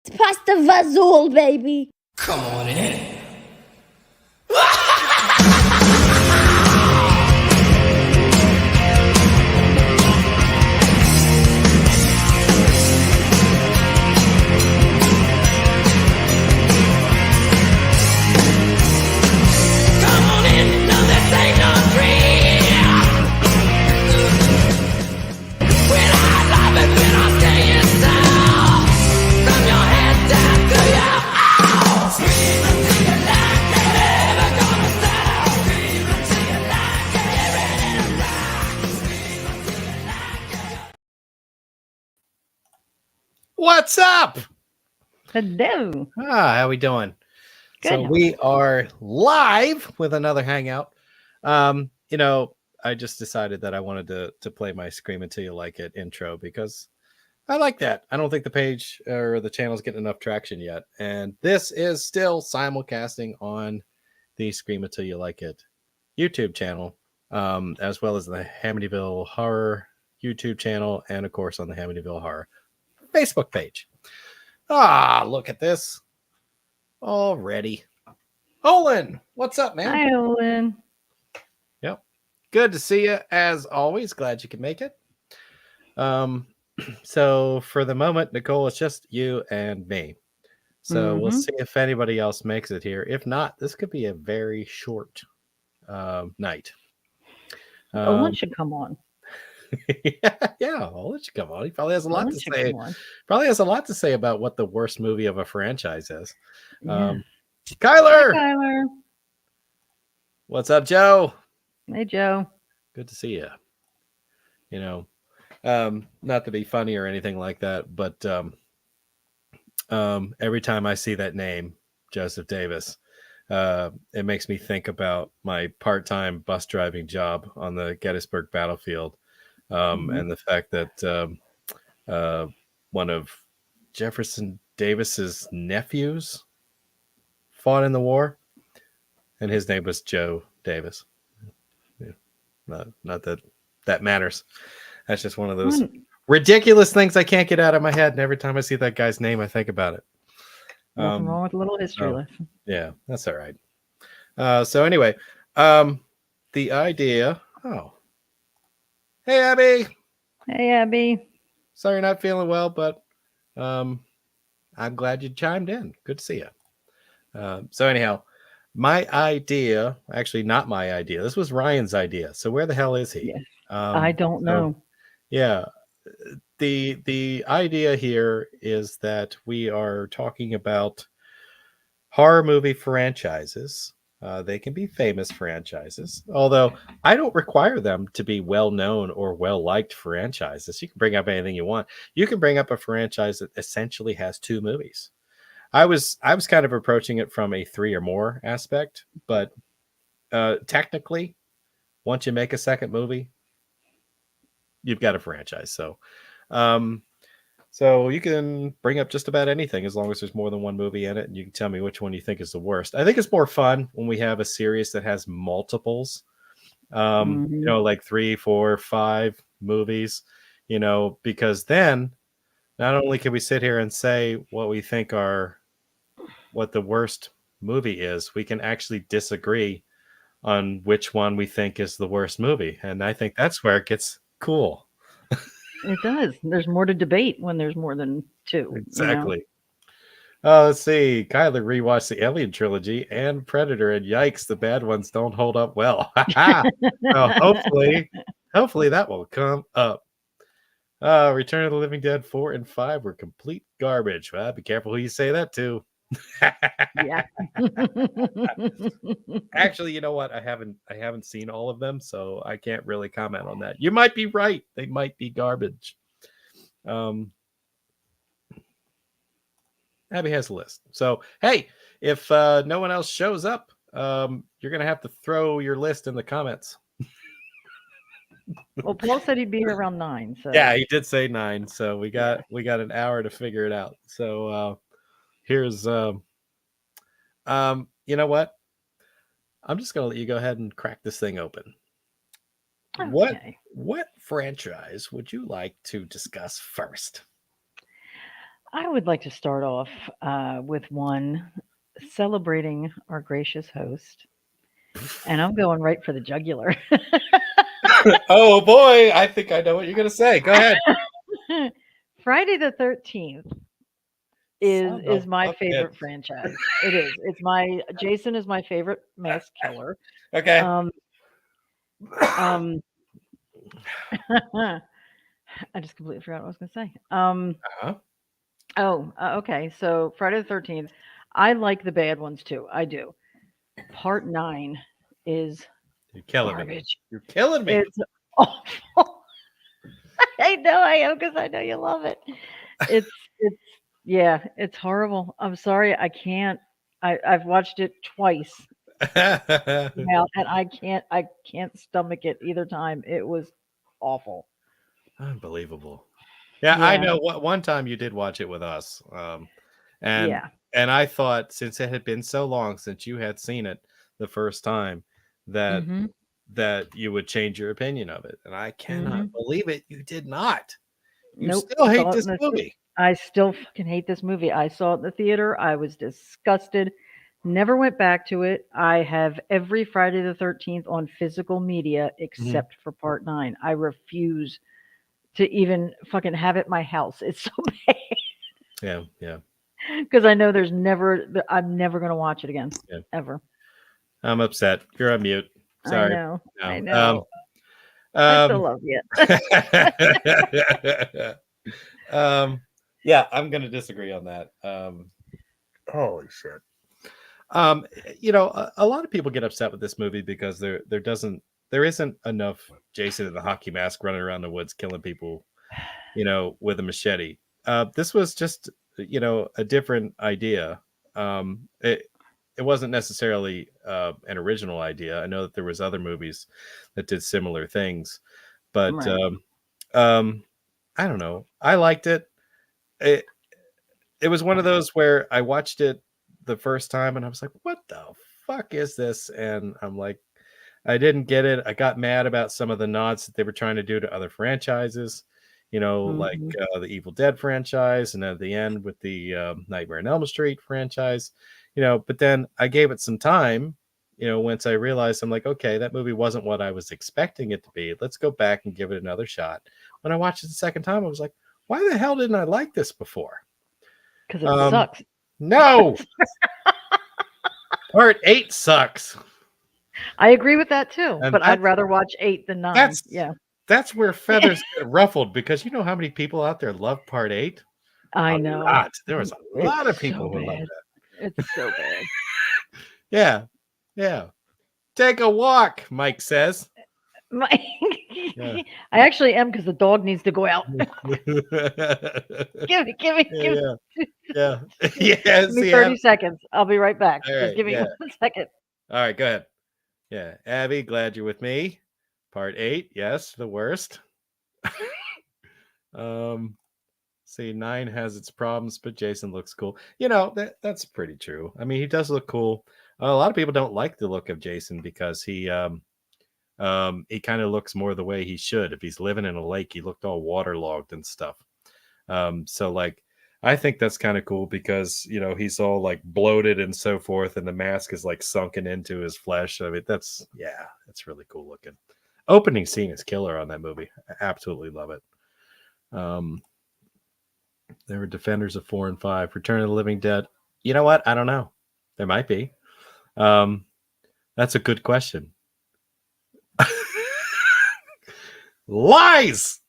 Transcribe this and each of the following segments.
It's pasta Vazul, baby. Come on in. What's up? Hello. How we doing? Good. So we are live with another hangout. I just decided that I wanted to play my Scream Until You Like It intro because I like that. I don't think the page or the channel's getting enough traction yet. And this is still simulcasting on the Scream Until You Like It YouTube channel, as well as the Amityville Horror YouTube channel, and of course on the Amityville Horror Facebook page. Look at this already. Olin, what's up, man? Hi, Olin. Yep. Good to see you as always. Glad you can make it. So for the moment, Nicole, it's just you and me. So we'll see if anybody else makes it here. If not, this could be a very short night. Olin should come on. Yeah, Olin should come on. He probably has a lot Olin to should say. come on. Probably has a lot to say about what the worst movie of a franchise is. Yeah. Kyler! Hi, Kyler. What's up, Joe? Hey, Joe. Good to see you. Not to be funny or anything like that, but every time I see that name, Joseph Davis, it makes me think about my part-time bus driving job on the Gettysburg battlefield, and the fact that one of Jefferson Davis's nephews fought in the war, and his name was Joe Davis. Yeah. Not that matters. That's just one of those ridiculous things I can't get out of my head, and every time I see that guy's name, I think about it. Nothing wrong with a little history lesson. Yeah, that's all right. So anyway, the idea. Oh, hey, Abby. Hey, Abby. Sorry you're not feeling well, but I'm glad you chimed in. Good to see you. So anyhow, my idea, actually not my idea. This was Ryan's idea. So where the hell is he? Yes. I don't know. Yeah. The idea here is that we are talking about horror movie franchises. They can be famous franchises, although I don't require them to be well-known or well-liked franchises. You can bring up anything you want. You can bring up a franchise that essentially has 2 movies. I was kind of approaching it from a 3 or more aspect, but technically, once you make a second movie, you've got a franchise. So you can bring up just about anything as long as there's more than one movie in it, and you can tell me which one you think is the worst. I think it's more fun when we have a series that has multiples, like 3, 4, 5 movies, because then not only can we sit here and say what we think what the worst movie is, we can actually disagree on which one we think is the worst movie. And I think that's where it gets cool. It does. There's more to debate when there's more than 2. Exactly. Let's see. Kyler rewatched the Alien trilogy and Predator, and yikes, the bad ones don't hold up well. Hopefully that will come up. Return of the Living Dead 4 and 5 were complete garbage. Well, be careful who you say that to. Yeah. Actually, you know what? I haven't seen all of them, so I can't really comment on that. You might be right. They might be garbage. Abby has a list. So, hey, if no one else shows up, you're going to have to throw your list in the comments. Well, Paul said he'd be here around 9. So yeah, he did say 9. So we got an hour to figure it out. So here's you know what? I'm just gonna let you go ahead and crack this thing open. Okay. What franchise would you like to discuss first? I would like to start off with one celebrating our gracious host, and I'm going right for the jugular. Oh boy, I think I know what you're gonna say. Go ahead. Friday the 13th Son is of my a favorite bitch. franchise. It is. It's my Jason is my favorite mask killer. Okay. Um, um, I just completely forgot what I was going to say. Uh-huh. Okay. So Friday the 13th, I like the bad ones too. I do. Part 9 is You're killing me. garbage. You're killing me. It's awful. I know I am because I know you love it. It's yeah, it's horrible. I'm sorry, I can't. I've watched it twice now, and I can't stomach it either time. It was awful. Unbelievable. Yeah, I Yeah, know. One time you did watch it with us, and yeah. I thought since it had been so long since you had seen it the first time that Mhm. you would change your opinion of it, and I cannot Mhm. believe it. You did not. You Nope. still hate Saw it this in the movie. I still fucking hate this movie. I saw it in the theater. I was disgusted. Never went back to it. I have every Friday the 13th on physical media Mhm. except for part 9. I refuse to even fucking have it in my house. It's so bad Yeah, yeah, because I know I'm never going to watch it again yeah. ever. I'm upset. You're on mute. I Sorry. know. I No. know. I still Um, love you. um, yeah, I'm gonna disagree on that. Holy shit. A lot of people get upset with this movie because there isn't enough Jason in the hockey mask running around the woods killing people, with a machete. This was just, a different idea. It wasn't necessarily an original idea. I know that there was other movies that did similar things, but Right. um, I don't know. I liked it. It it was one of those where I watched it the first time and I was like, "What the fuck is this?" And I'm like, I didn't get it. I got mad about some of the nods that they were trying to do to other franchises, like Mhm. the Evil Dead franchise, and at the end with the Nightmare on Elm Street franchise, But then I gave it some time, once I realized I'm like, okay, that movie wasn't what I was expecting it to be. Let's go back and give it another shot. When I watched it the second time, I was like, why the hell didn't I like this before? Because it Um, sucks. no, part 8 sucks, I agree with that too, and but I'd rather watch 8 than 9. that's Yeah. that's where feathers get ruffled because you know how many people out there love part 8? I A know. lot. There was a It's lot of people so who loved bad. that. It's so bad. Yeah. Yeah. Take a walk, Mike says. My Yeah. I actually am because the dog needs to go out. Give me Yeah. Yeah. Yeah. give me See, 30 seconds. I'll be right back. all Just right. give me Yeah. 1 second. All right. Go ahead. Yeah. Abby, glad you're with me. Part 8. Yes. The worst. Um, See, 9 has its problems, but Jason looks cool. That's pretty true. I mean, he does look cool. A lot of people don't like the look of Jason because he kind of looks more the way he should. If he's living in a lake, he looked all waterlogged and stuff. So like I think that's kind of cool because he's all like bloated and so forth, and the mask is like sunken into his flesh. I mean, that's really cool looking. Opening scene is killer on that movie. I absolutely love it. Um, There were defenders of 4 and 5. Return of the Living Dead. You know what? I don't know. There might be. Um, that's a good question. Lies.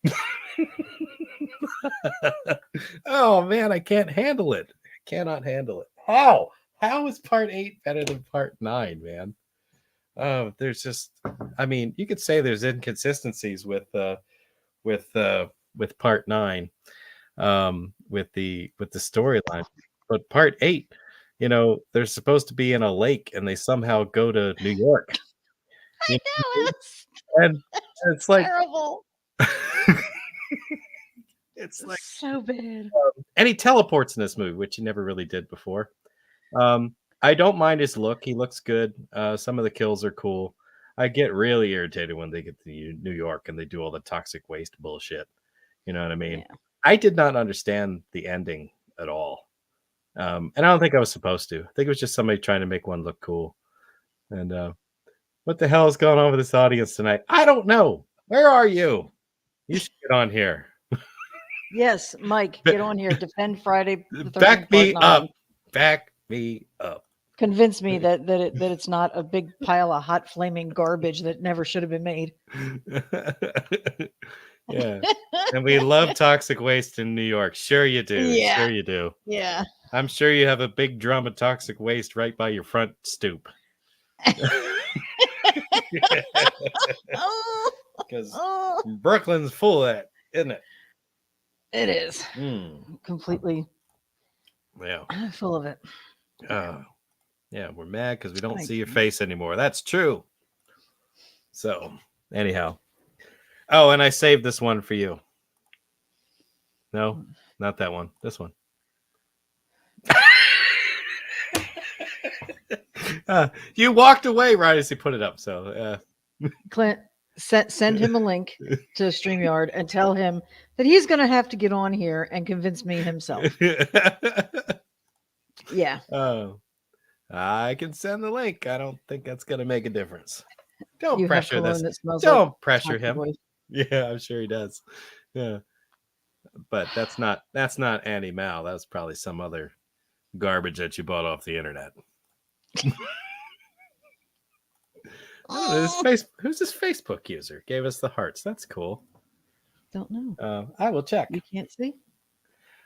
Oh man, I can't handle it. I cannot handle it. How? How is part 8 better than part 9, man? Oh, there's just I mean, you could say there's inconsistencies with part 9, with the storyline. But part 8, they're supposed to be in a lake and they somehow go to New York. I You know know, it's and it's like terrible. it's like It's so bad. and he teleports in this movie, which he never really did before. I don't mind his look. He looks good. Some of the kills are cool. I get really irritated when they get to New York and they do all the toxic waste bullshit. You know what I mean? Yeah. I did not understand the ending at all. And I don't think I was supposed to. I think it was just somebody trying to make one look cool. And what the hell is going on with this audience tonight? I don't know. Where are you? You should get on here. Yes, Mike, get on here. Defend Friday the 13th Back me part 9. up. Back me up. Convince me that it's not a big pile of hot flaming garbage that never should have been made. Yeah. And we love toxic waste in New York. Sure you do. Yeah. Sure you do. Yeah. I'm sure you have a big drum of toxic waste right by your front stoop. Because Brooklyn's full of that, isn't it? It is Mm. completely Yeah. full of it. Yeah, we're mad because we don't see your face anymore. That's true. So, anyhow. Oh, and I saved this one for you. No, not that one. This one. You walked away right as he put it up. So, Clint, send him a link to StreamYard and tell him that he's going to have to get on here and convince me himself. Yeah. Oh, I can send the link. I don't think that's going to make a difference. Don't You have pressure cologne this. that smells Don't like pressure toxic him. waste. Yeah, I'm sure he does. Yeah. But that's not Andy Mal. That's probably some other garbage that you bought off the internet. Who's this Facebook user? Gave us the hearts. That's cool. Don't know. I will check. You can't see?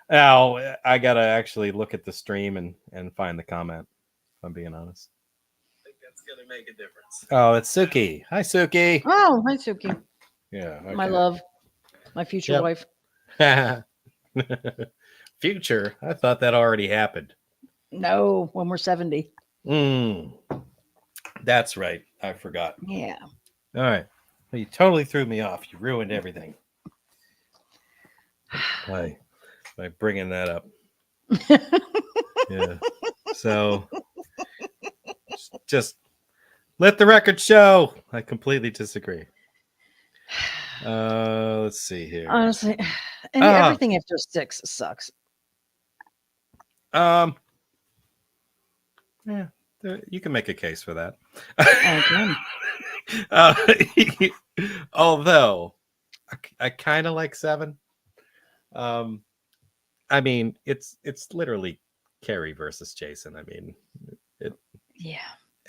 Now I gotta actually look at the stream and find the comment. If I'm being honest. I think that's gonna make a difference. Oh, it's Suki. Hi, Suki. Oh, hi, Suki. Yeah. My love. My future wife. Future? I thought that already happened. No, when we're 70. That's right. I forgot. Yeah. All right. Well, you totally threw me off. You ruined everything by bringing that up. Yeah. So just let the record show. I completely disagree. Let's see here. Honestly, and everything after 6 sucks. Yeah, you can make a case for that. Although I kind of like 7. I mean, it's literally Carrie versus Jason. I mean,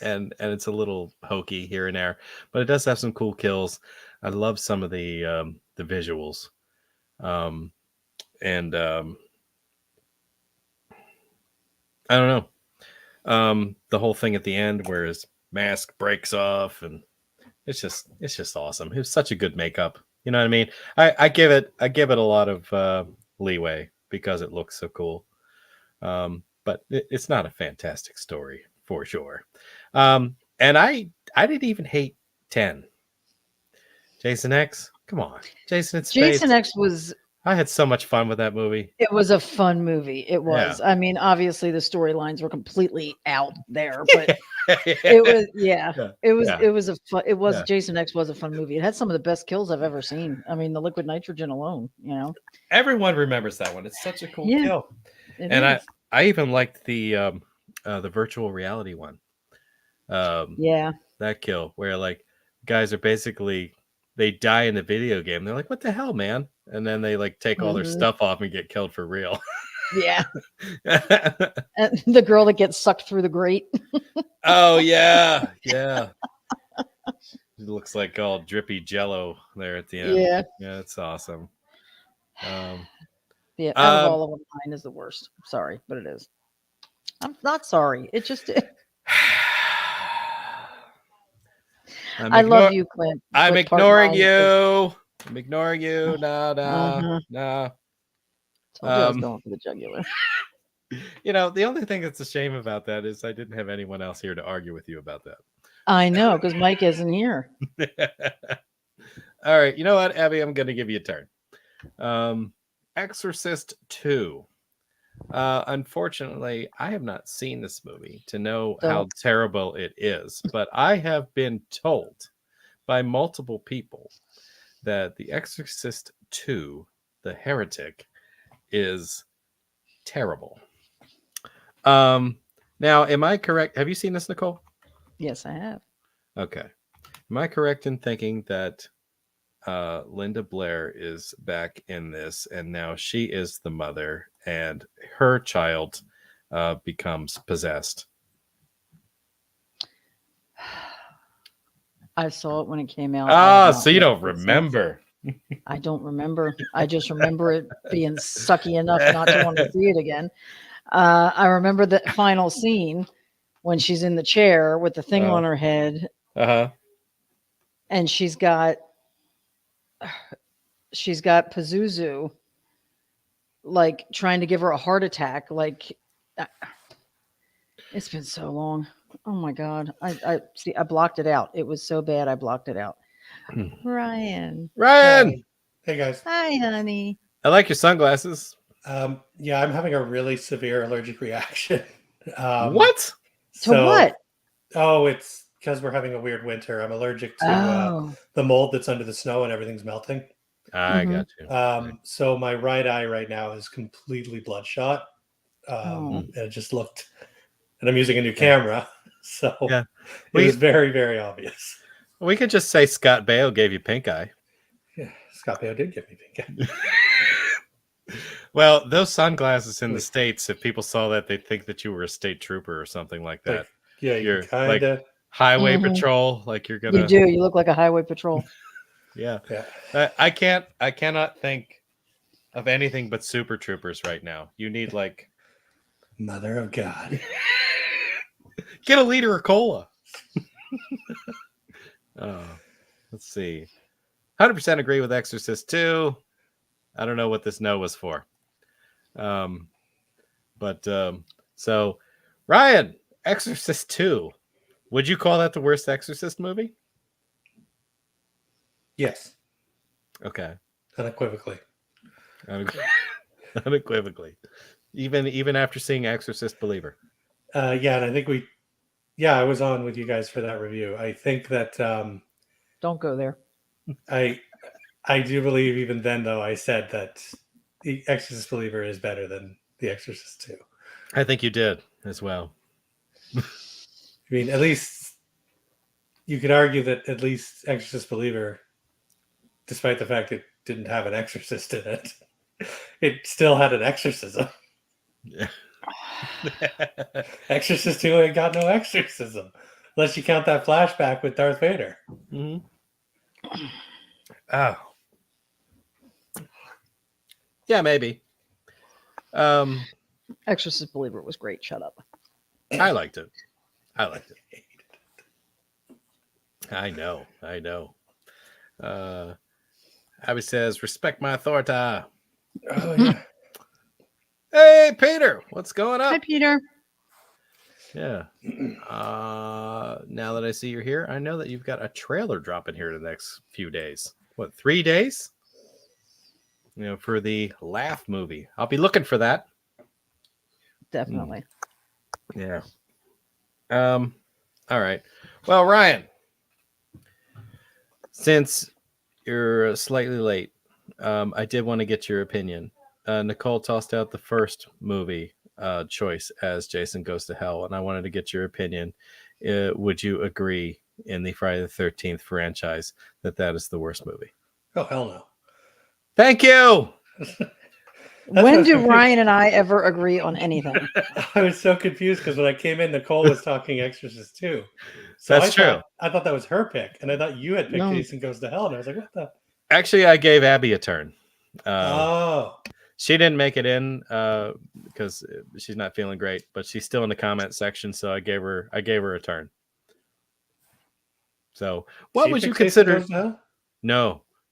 and it's a little hokey here and there, but it does have some cool kills. I love some of the visuals, and I don't know. The whole thing at the end where his mask breaks off, and it's just awesome. It was such a good makeup. You know what I mean? I give it a lot of leeway because it looks so cool. But it's not a fantastic story for sure. And I didn't even hate 10. Jason X, come on, Jason. It's Jason X was. I had so much fun with that movie. It was a fun movie. It was. Yeah. I mean, obviously the storylines were completely out there, but it was. It was a fun. It was Jason X was a fun movie. It had some of the best kills I've ever seen. I mean, the liquid nitrogen alone. You know, everyone remembers that one. It's such a cool kill. And I even liked the virtual reality one. That kill where like guys are basically. They die in the video game. They're like, what the hell, man? And then they like take all their stuff off and get killed for real. Yeah. And the girl that gets sucked through the grate. Oh, yeah. Yeah. It looks like all drippy jello there at the end. Yeah. Yeah, it's awesome. Out of all of them, mine is the worst. Sorry, but it is. I'm not sorry. It just is. I love you, Clint. I'm ignoring you. I'm ignoring you. No. Told you I was going for the jugular. You know, the only thing that's a shame about that is I didn't have anyone else here to argue with you about that. I know, because Mike isn't here. All right. You know what, Abby? I'm going to give you a turn. Exorcist 2. Unfortunately, I have not seen this movie to know how terrible it is, but I have been told by multiple people that The Exorcist 2, The Heretic, is terrible. Now, am I correct? Have you seen this, Nicole? Yes, I have. Okay. Am I correct in thinking that Linda Blair is back in this, and now she is the mother, and her child becomes possessed? I saw it when it came out. So you don't remember. I don't remember. I just remember it being sucky enough not to want to see it again. I remember the final scene when she's in the chair with the thing on her head, And she's got Pazuzu like trying to give her a heart attack. Like, it's been so long. Oh my God. I see. I blocked it out. It was so bad. I blocked it out. Ryan. Ryan, Hey guys. Hi, honey. I like your sunglasses. Yeah, I'm having a really severe allergic reaction. What? To what? Oh, it's because we're having a weird winter. I'm allergic to the mold that's under the snow and everything's melting. I got you. So my right eye right now is completely bloodshot. And it just looked, and I'm using a new camera. So Yeah. it was very, very obvious. We could just say Scott Baio gave you pink eye. Yeah, Scott Baio did give me pink eye. Well, those sunglasses in the States, if people saw that, they'd think that you were a state trooper or something like that. Yeah, You're kind of. like highway patrol, like you're gonna. You do. You look like a highway patrol. Yeah. Yeah. I cannot think of anything but super troopers right now. You need like Mother of God. get a liter of cola. Let's see. 100% agree with Exorcist 2. I don't know what this no was for. So Ryan, Exorcist 2. Would you call that the worst Exorcist movie? Yes, Okay. unequivocally. Unequivocally. Even after seeing Exorcist Believer. Yeah, and I think I was on with you guys for that review. I think that Don't go there. I do believe even then though I said that The Exorcist Believer is better than The Exorcist 2. I think you did as well. I mean, at least you could argue that at least Exorcist Believer, despite the fact it didn't have an exorcist in it, it still had an exorcism. Yeah. Exorcist 2 ain't got no exorcism. Unless you count that flashback with Darth Vader. Mm-hmm. Oh. Yeah, maybe. Exorcist Believer was great. Shut up. I liked it. I know. Abby says, respect my authority. Oh, yeah. Hey, Peter, what's going Hi, on? Peter. Yeah. Now that I see you're here, I know that you've got a trailer dropping here the next few days. What, 3 days? You know, for the Laugh movie. I'll be looking for that. Definitely. Yeah. All right. Well, Ryan, since you're slightly late, I did want to get your opinion. Nicole tossed out the first movie choice as Jason Goes to Hell, and I wanted to get your opinion. Would you agree in the Friday the 13th franchise that is the worst movie? Oh, hell no. Thank you. When do Ryan and I ever agree on anything? I was so confused because when I came in, Nicole was talking Exorcist 2. So That's true. I thought that was her pick, and I thought you had picked No. Jason Goes to Hell, and I was like, what the? Actually, I gave Abby a turn. Oh. She didn't make it in because she's not feeling great, but she's still in the comment section, so I gave her a turn. So, what She would you picked Jason consider? Goes to Hell?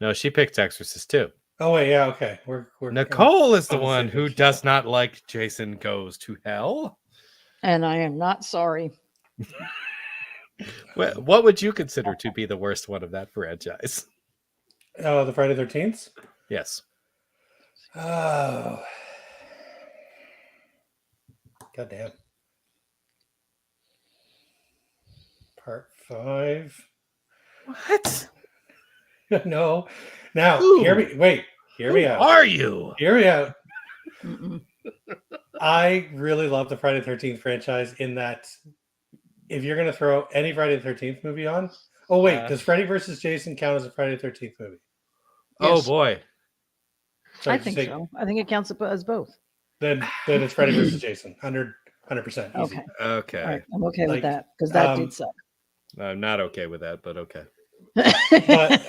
No, she picked Exorcist too. Oh, wait, yeah, okay. We're Nicole is the on the one same who page. does not like Jason Goes to Hell. And I am not sorry. What would you consider to be the worst one of that franchise? Oh, the Friday 13th? Yes. Oh. Goddamn. Part 5. What? No. Now, Who? hear me. Wait. Hear me Who out. are you? Hear me out. Mm-mm. I really love the Friday the 13th franchise in that if you're going to throw any Friday the 13th movie on, oh wait, does Freddy versus Jason count as a Friday the 13th movie? Oh Yes. boy. Sorry, I think so. I think it counts as both. Then it's Freddy versus Jason, 100%. Easy. Okay. Okay. All right. I'm okay with Like, that because that um, did suck. I'm not okay with that, but okay. But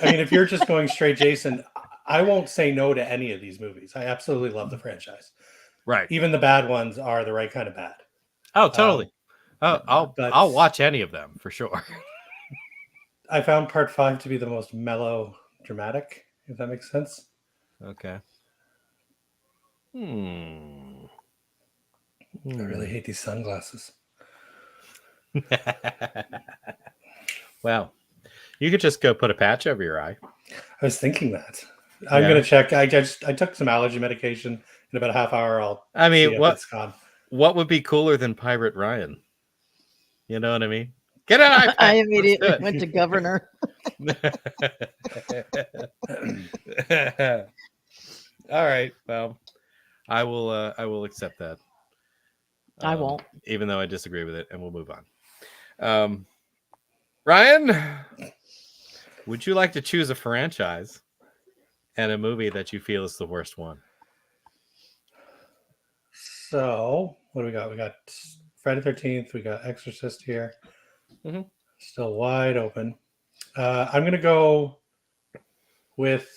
I mean, if you're just going straight Jason, I won't say no to any of these movies. I absolutely love the franchise. Right. Even the bad ones are the right kind of bad. Oh, totally. but- I'll watch any of them for sure. I found part 5 to be the most mellow, dramatic, if that makes sense. Okay. I really hate these sunglasses. Well, you could just go put a patch over your eye. I was thinking that. I'm Yeah. gonna check. I took some allergy medication. In about a half hour, I'll. I mean, see if what it's gone. what would be cooler than Pirate Ryan? You know what I mean? Get an eye patch. I Let's do immediately it. went to Governor. All right. Well, I will accept that. I won't. Even though I disagree with it, and we'll move on. Ryan, would you like to choose a franchise and a movie that you feel is the worst one? So what do we got? We got Friday the 13th. We got Exorcist here. Mhm. Still wide open. I'm gonna go with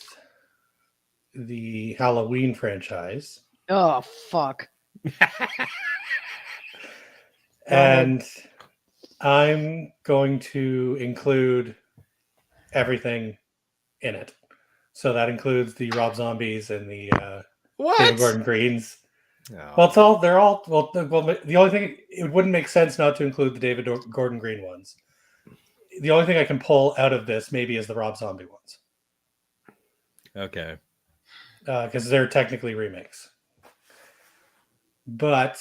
the Halloween franchise, Oh fuck. and I'm going to include everything in it. So that includes the Rob Zombies and the What? David Gordon Greens. No. Well, they're all. Well, the only thing, it wouldn't make sense not to include the David Gordon Green ones. The only thing I can pull out of this maybe is the Rob Zombie ones, Okay. because they're technically remakes. But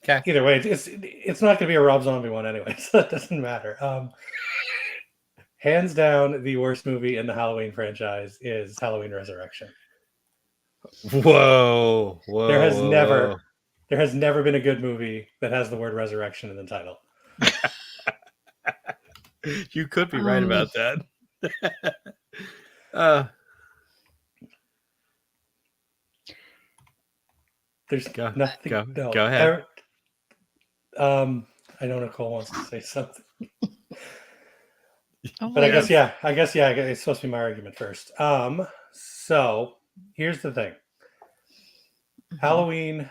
Okay. either way, it's not going to be a Rob Zombie one anyway, so it doesn't matter. Hands down, the worst movie in the Halloween franchise is Halloween Resurrection. Whoa. There has never been a good movie that has the word resurrection in the title. You could be right about that. There's Go- nothing. go- no. go ahead. I know Nicole wants to say something, Oh but my I guess God. it's supposed to be my argument first. So here's the thing. Halloween,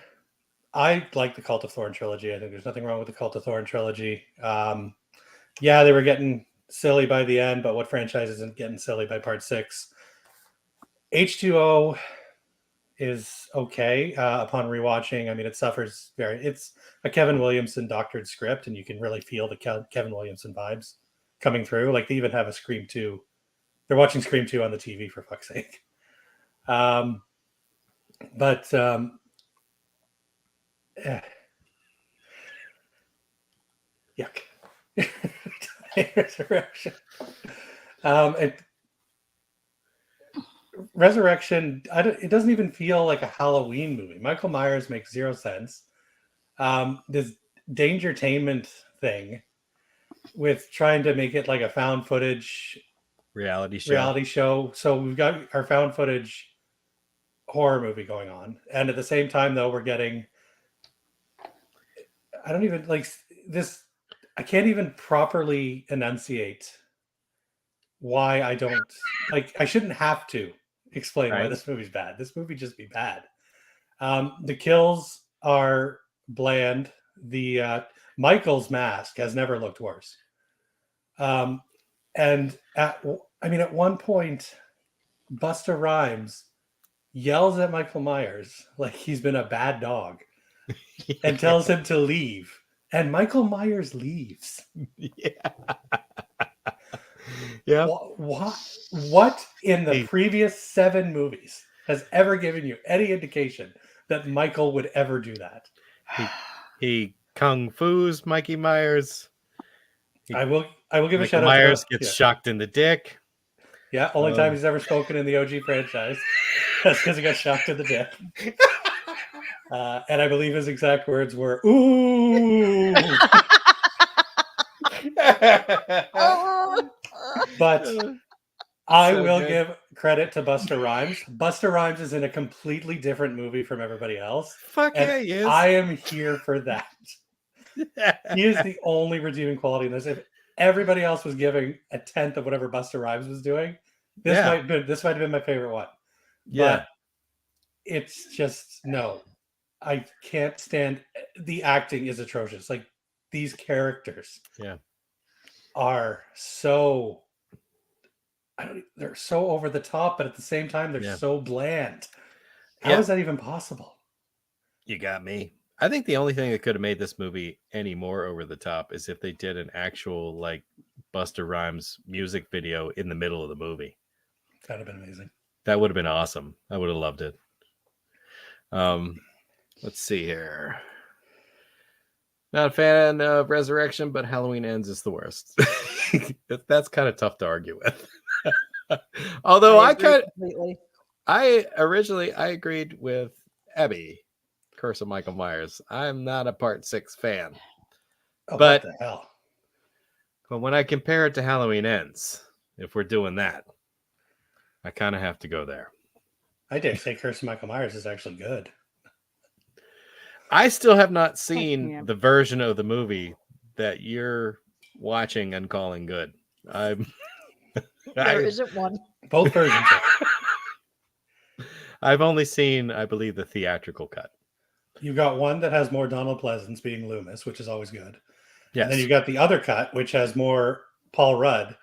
I like the Cult of Thorn trilogy. I think there's nothing wrong with the Cult of Thorn trilogy. Yeah, they were getting silly by the end, but what franchise isn't getting silly by part 6? H2O is okay upon rewatching. I mean, it suffers it's a Kevin Williamson doctored script, and you can really feel the Kevin Williamson vibes coming through. Like, they even have a Scream 2. They're watching Scream 2 on the TV, for fuck's sake. But yuck. Resurrection. Resurrection, it doesn't even feel like a Halloween movie. Michael Myers makes zero sense. This Dangertainment thing with trying to make it like a found footage reality show. So we've got our found footage horror movie going on, and at the same time, though, we're getting. I don't even like this. I can't even properly enunciate why I don't like. I shouldn't have to explain why Right. this movie's bad. This movie just be bad. The kills are bland. The Michael's mask has never looked worse. And at one point, Busta Rhymes yells at Michael Myers like he's been a bad dog and tells him to leave. And Michael Myers leaves. Yeah. What in the previous 7 movies has ever given you any indication that Michael would ever do that? He kung fu's Mikey Myers. I will give a Michael shout out. Myers gets shocked in the dick. Yeah, only time he's ever spoken in the OG franchise. That's because he got shocked in the dick. And I believe his exact words were, "Ooh." But I So will good. give credit to Busta Rhymes. Busta Rhymes is in a completely different movie from everybody else. Fuck And yeah, he is. I am here for that. He is the only redeeming quality in this. If everybody else was giving a tenth of whatever Busta Rhymes was doing, this Yeah. might have been my favorite one. Yeah. But it's just no. I can't stand the acting is atrocious. Like these characters Yeah. are so they're so over the top, but at the same time they're Yeah. so bland. How Yeah. is that even possible? You got me. I think the only thing that could have made this movie any more over the top is if they did an actual like Busta Rhymes music video in the middle of the movie. That'd have been amazing. That would have been awesome. I would have loved it. Let's see here. Not a fan of Resurrection, but Halloween Ends is the worst. That's kind of tough to argue with. Although I agree completely. originally agreed with Abby, Curse of Michael Myers. I'm not a part 6 fan. Oh, But- what the hell? But when I compare it to Halloween Ends, if we're doing that, I kind of have to go there. I dare say Curse of Michael Myers is actually good. I still have not seen yeah. the version of the movie that you're watching and calling good. There I, isn't one. Both versions. I've only seen, I believe, the theatrical cut. You've got one that has more Donald Pleasance being Loomis, which is always good. Yes. And then you got the other cut, which has more Paul Rudd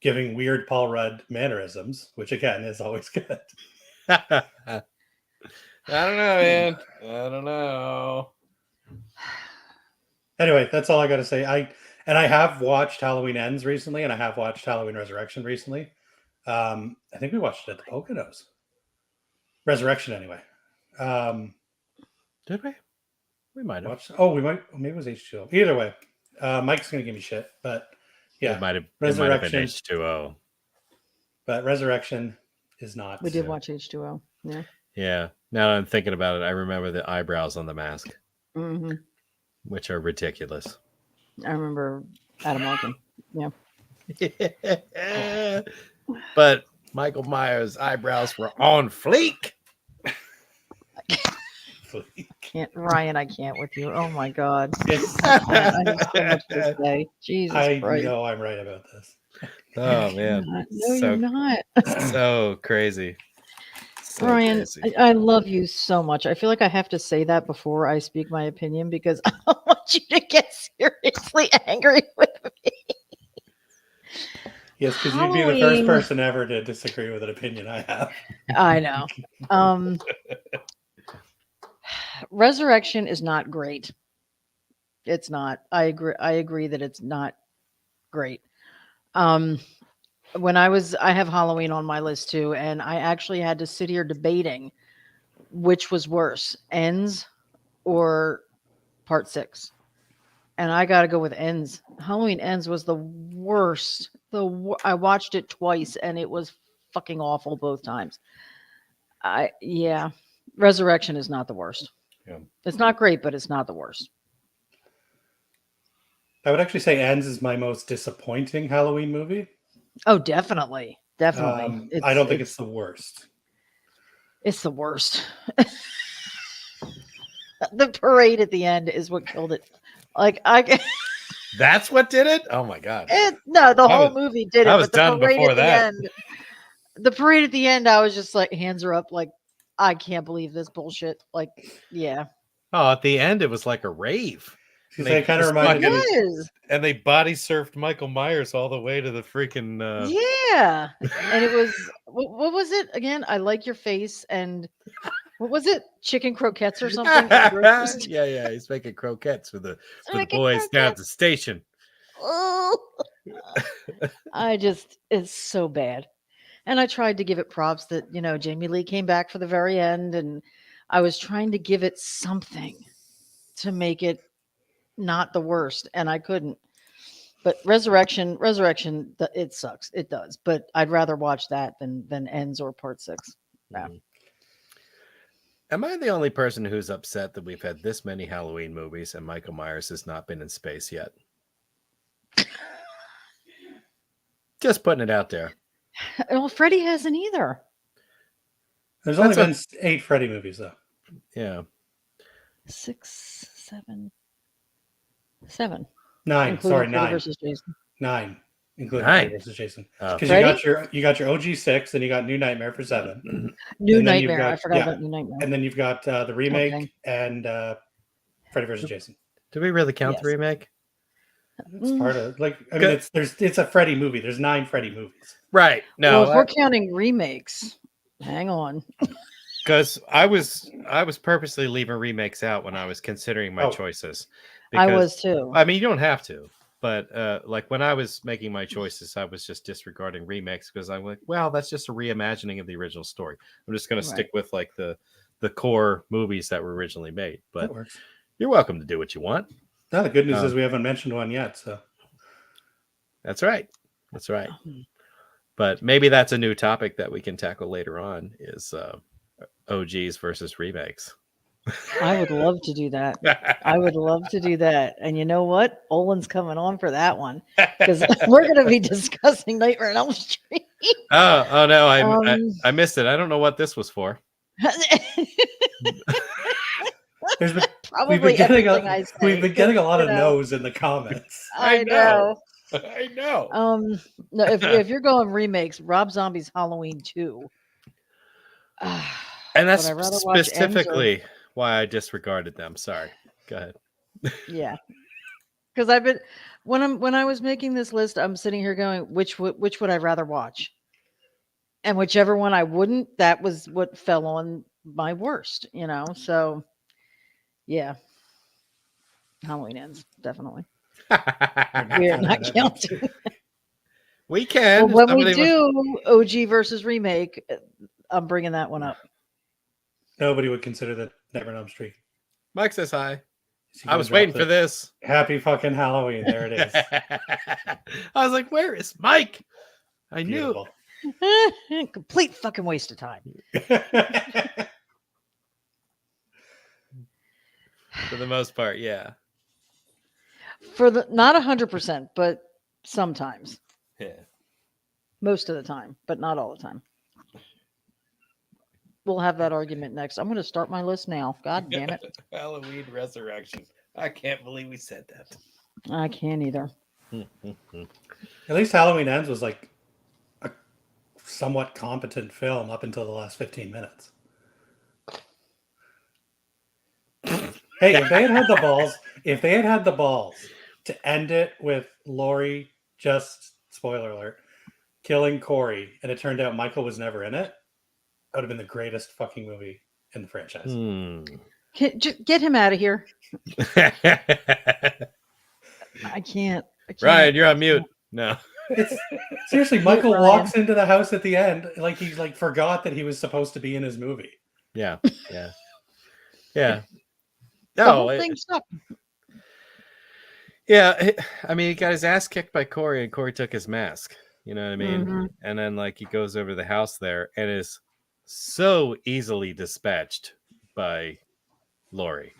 giving weird Paul Rudd mannerisms, which again is always good. I don't know, man. I don't know. Anyway, that's all I got to say. I have watched Halloween Ends recently, and I have watched Halloween Resurrection recently. I think we watched it at the Poconos. Resurrection, anyway. Did we? We might have. Watched. Oh, we might. Maybe it was H2O. Either way, Mike's gonna give me shit, but yeah, It might have Resurrection. been H2O. But Resurrection is not. We did watch H2O. Yeah. Yeah. Now that I'm thinking about it, I remember the eyebrows on the mask, hmm which are ridiculous. I remember Adam Arkin. Yeah. But Michael Myers' eyebrows were on fleek. Ryan, I can't with you. Oh my God. It's, I have so much to say. Jesus I Christ. know I'm right about this. Oh man, No, so you're not. so crazy. So Ryan, crazy. I love you so much. I feel like I have to say that before I speak my opinion because I don't want you to get seriously angry with me. Yes, because you'd be the first Halloween- person ever to disagree with an opinion I have. I know. Resurrection is not great. It's not. I agree that it's not great. When I have Halloween on my list too, and I actually had to sit here debating which was worse, Ends or Part 6. And I got to go with Ends. Halloween Ends was the worst. I watched it twice and it was fucking awful both times. Resurrection is not the worst. Yeah. It's not great, but it's not the worst. I would actually say Ends is my most disappointing Halloween movie. Oh, definitely. Definitely. I don't think it's the worst. It's the worst. The parade at the end is what killed it. Like That's what did it? Oh my god. No, the I whole was- movie did it. I was but the done parade before at the that. end, the parade at the end, I was just like, hands are up, like, I can't believe this bullshit. Like, yeah. Oh, at the end it was like a rave. Because they kind of just reminded It me. was. And they body surfed Michael Myers all the way to the freaking Yeah. And it was what was it again? I like your face and what was it? Chicken croquettes or something? yeah, he's making croquettes for the Making boys down at croquettes. the station. Oh. It's so bad. And I tried to give it props that, Jamie Lee came back for the very end and I was trying to give it something to make it not the worst and I couldn't. But Resurrection, it sucks. It does. But I'd rather watch that than Ends or Part 6. Yeah. Am I the only person who's upset that we've had this many Halloween movies and Michael Myers has not been in space yet? Just putting it out there. Well, Freddy hasn't either. There's only That's been 8 Freddy movies, though. Yeah. 6, 7, 7. 9. Including Sorry, Freddy 9. versus Jason. 9. Including 9. Freddy versus Jason. Oh. Because Freddy? you got your OG 6, then you got New Nightmare for 7. New And then you've Nightmare. I got- forgot yeah. about New Nightmare. And then you've got the remake Okay. and Freddy versus Jason. Do we really count the Yes. remake? It's part of like I mean Good. it's a Freddy movie. There's 9 Freddy movies. Right. No, Well, if we're counting remakes, hang on. because I was purposely leaving remakes out when I was considering my Oh. choices. I because- was too. I mean, you don't have to, but like when I was making my choices, I was just disregarding remakes because I'm like, well, that's just a reimagining of the original story. I'm just going to stick with like the core movies that were originally made. But That works. you're welcome to do what you want. No, the good news is we haven't mentioned one yet. So That's right. That's right. But maybe that's a new topic that we can tackle later on is OGs versus remakes. I would love to do that. I would love to do that. And you know what? Olin's coming on for that one because we're going to be discussing Nightmare on Elm Street. Oh no, I Um, missed it. I don't know what this was for. there's been, Probably we've been getting everything I a, say. we've been getting a lot of You know. no's in the comments. I know. I know. No, if you're going remakes, Rob Zombie's Halloween 2. And that's Would I rather watch Ends or- specifically why I disregarded them. Sorry. Go ahead. Yeah. Because I've been when I was making this list, I'm sitting here going, which would I rather watch? And whichever one I wouldn't, that was what fell on my worst, you know. So yeah. Halloween Ends, definitely. We are not counting. We can. Well, when Somebody we wants- do OG versus remake, I'm bringing that one up. Nobody would consider that Nightmare on Elm Street. Mike says hi. So you I can was drop waiting the for this. Happy fucking Halloween. There it is. I was like, where is Mike? I knew. Beautiful. Complete fucking waste of time. For the most part, yeah. For the not 100%, but sometimes. Yeah. Most of the time, but not all the time. We'll have that argument next. I'm going to start my list now. God damn it. Halloween Resurrection. I can't believe we said that. I can't either. At least Halloween Ends was like a somewhat competent film up until the last 15 minutes. Hey, if they had had the balls to end it with Laurie, just spoiler alert, killing Corey, and it turned out Michael was never in it, that would have been the greatest fucking movie in the franchise. Get him out of here. I can't. Ryan, you're on mute. No. It's seriously, Michael Ryan. walks into the house at the end like he's like forgot that he was supposed to be in his movie. Yeah. Yeah. Yeah. The No, whole thing sucked. yeah. I mean, he got his ass kicked by Corey, and Corey took his mask. You know what I mean? Mhm. And then, like, he goes over to the house there and is so easily dispatched by Laurie.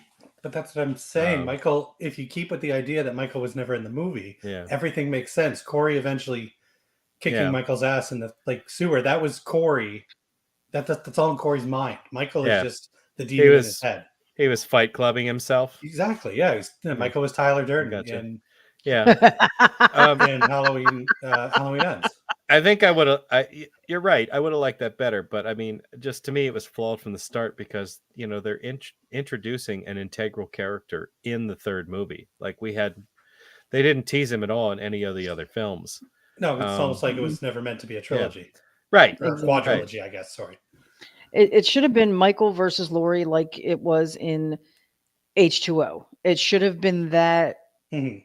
But that's what I'm saying, Um, Michael. If you keep with the idea that Michael was never in the movie, Yeah. everything makes sense. Corey eventually kicking Yeah. Michael's ass in the like sewer. That was Corey. That's all in Corey's mind. Michael Yeah. is just the demon in his head. He was fight clubbing himself. Exactly. Yeah. Michael was Tyler Durden Gotcha. in Yeah. in Halloween Ends. I think I would have. You're right. I would have liked that better. But I mean, just to me, it was flawed from the start because they're introducing an integral character in the third movie. Like they didn't tease him at all in any of the other films. No, it's almost like it was never meant to be a trilogy Right. or a Exactly. quadrilogy, I guess. Sorry. It should have been Michael versus Laurie like it was in H2O. It should have been that Mhm.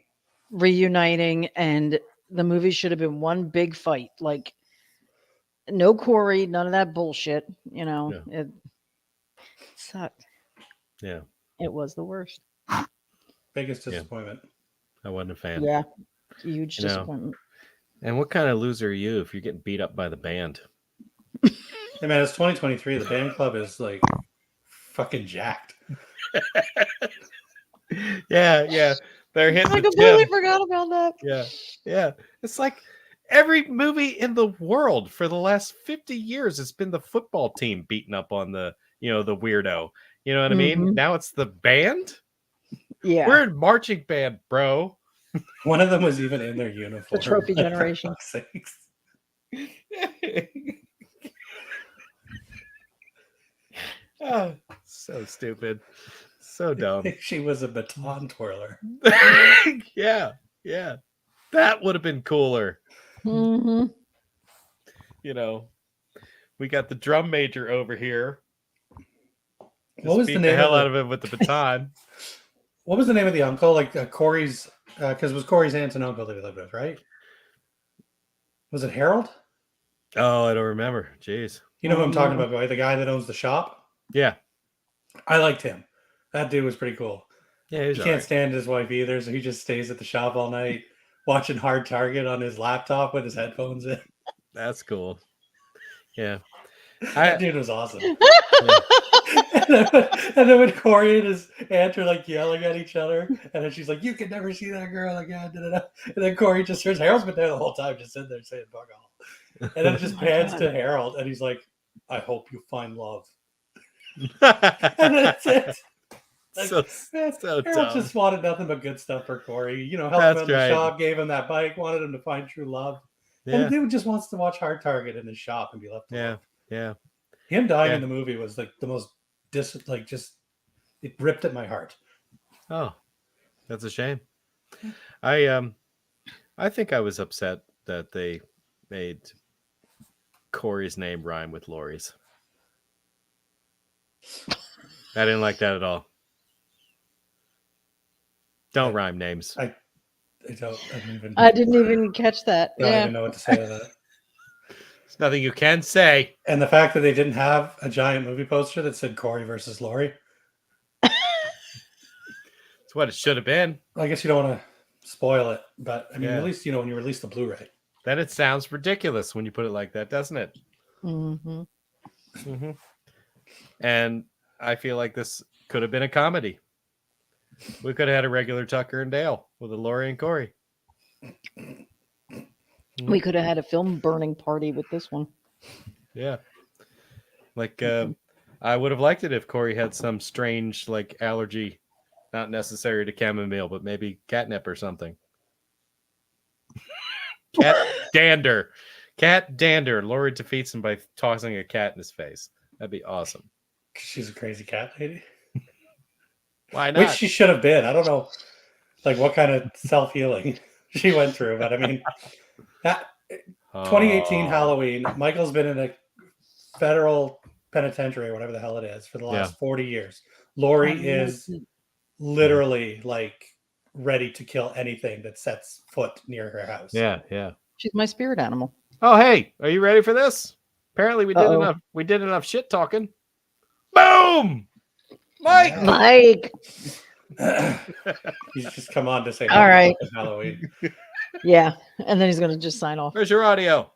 reuniting, and the movie should have been one big fight. Like no Corey, none of that bullshit. It sucked. Yeah. It was the worst. Biggest Yeah. disappointment. I wasn't a fan. Yeah. Huge You know. disappointment. And what kind of loser are you if you're getting beat up by the band? Hey man, it's 2023. The band club is like fucking jacked. Yeah. They're hitting I the completely gym. forgot about that. Yeah. It's like every movie in the world for the last 50 years has been the football team beating up on the weirdo. You know what I mean? Mhm. Now it's the band. Yeah. We're in marching band, bro. One of them was even in their uniform. trophy like, for generation. fuck's sakes. Oh, so stupid. So dumb. She was a baton twirler. Yeah. That would have been cooler. Mm-hmm. We got the drum major over here. What was the beat name the hell of out of him with the baton? What was the name of the uncle? Like Corey's, because it was Corey's aunt and uncle that he lived with, right? Was it Harold? Oh, I don't remember. Jeez. You know who I'm talking about, right? The guy that owns the shop. Yeah. I liked him. That dude was pretty cool. Yeah, He can't stand his wife either, so he just stays at the shop all night watching Hard Target on his laptop with his headphones in. That's cool. Yeah. That dude was awesome. and then when Corey and his aunt are like yelling at each other, and then she's like, "You can never see that girl again." And then Corey just hears Harold's been there the whole time, just sitting there saying "fuck all," and then it just pans to Harold, and he's like, "I hope you find love." And then that's it. Like, so Harold dumb. just wanted nothing but good stuff for Corey. Helped That's him in the right. shop, gave him that bike, wanted him to find true love. Yeah. And the dude just wants to watch Hard Target in his shop and be left alone. Yeah. Him dying Yeah. in the movie was like the most it ripped at my heart. Oh, that's a shame. I think I was upset that they made Corey's name rhyme with Lori's. I didn't like that at all. Don't rhyme names. I didn't even catch that. don't Yeah. even know what to say to that. There's nothing you can say. And the fact that they didn't have a giant movie poster that said Corey versus Lori. It's what it should have been. I guess you don't want to spoil it, but I mean, Yeah. at least when you release the Blu-ray. Then it sounds ridiculous when you put it like that, doesn't it? Mm-hmm. Mm-hmm. And I feel like this could have been a comedy. We could have had a regular Tucker and Dale with a Lori and Corey. We could have had a film burning party with this one. Yeah. Like, I would have liked it if Corey had some strange, like, allergy, not necessary to chamomile, but maybe catnip or something. Cat dander. Lori defeats him by tossing a cat in his face. That'd be awesome. She's a crazy cat lady. Why not? Which she should have been. I don't know, like what kind of self-healing she went through, but I mean, that 2018 Halloween, Michael's been in a federal penitentiary or whatever the hell it is for the last 40 years. Lori is literally like ready to kill anything that sets foot near her house. Yeah. She's my spirit animal. Oh, hey, are you ready for this? Apparently we did Uh-oh. enough. We did enough shit talking. Boom! Mike! Mike. He's just come on to say All right. Halloween. Yeah. And then he's going to just sign off. Where's your audio?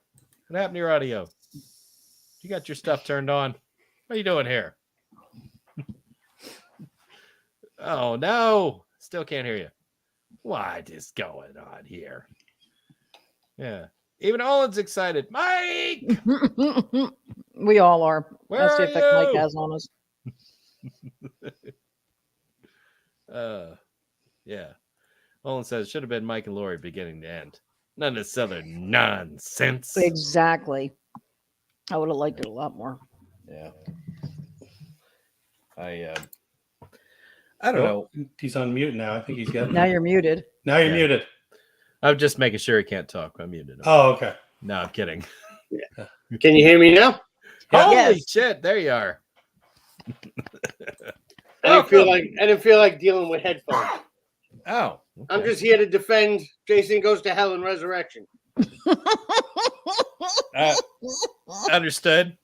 What happened to your audio? You got your stuff turned on. What are you doing here? Oh, no. Still can't hear you. What is going on here? Yeah. Even Olin's excited. Mike! We all are. Where That's the are effect Mike you? has on us. Yeah. Olin says should have been Mike and Lori beginning to end. None of this other nonsense. Exactly. I would have liked it a lot more. Yeah. I don't know. He's on mute now. I think he's got. Now you're muted. Now you're Yeah. muted. I'm just making sure he can't talk. I'm muted him. Oh, okay. No, I'm kidding. Can you hear me now? Yeah. Holy Yes. shit! There you are. I didn't feel like dealing with headphones. Oh, I'm okay. just here to defend Jason Goes to Hell and Resurrection. Understood.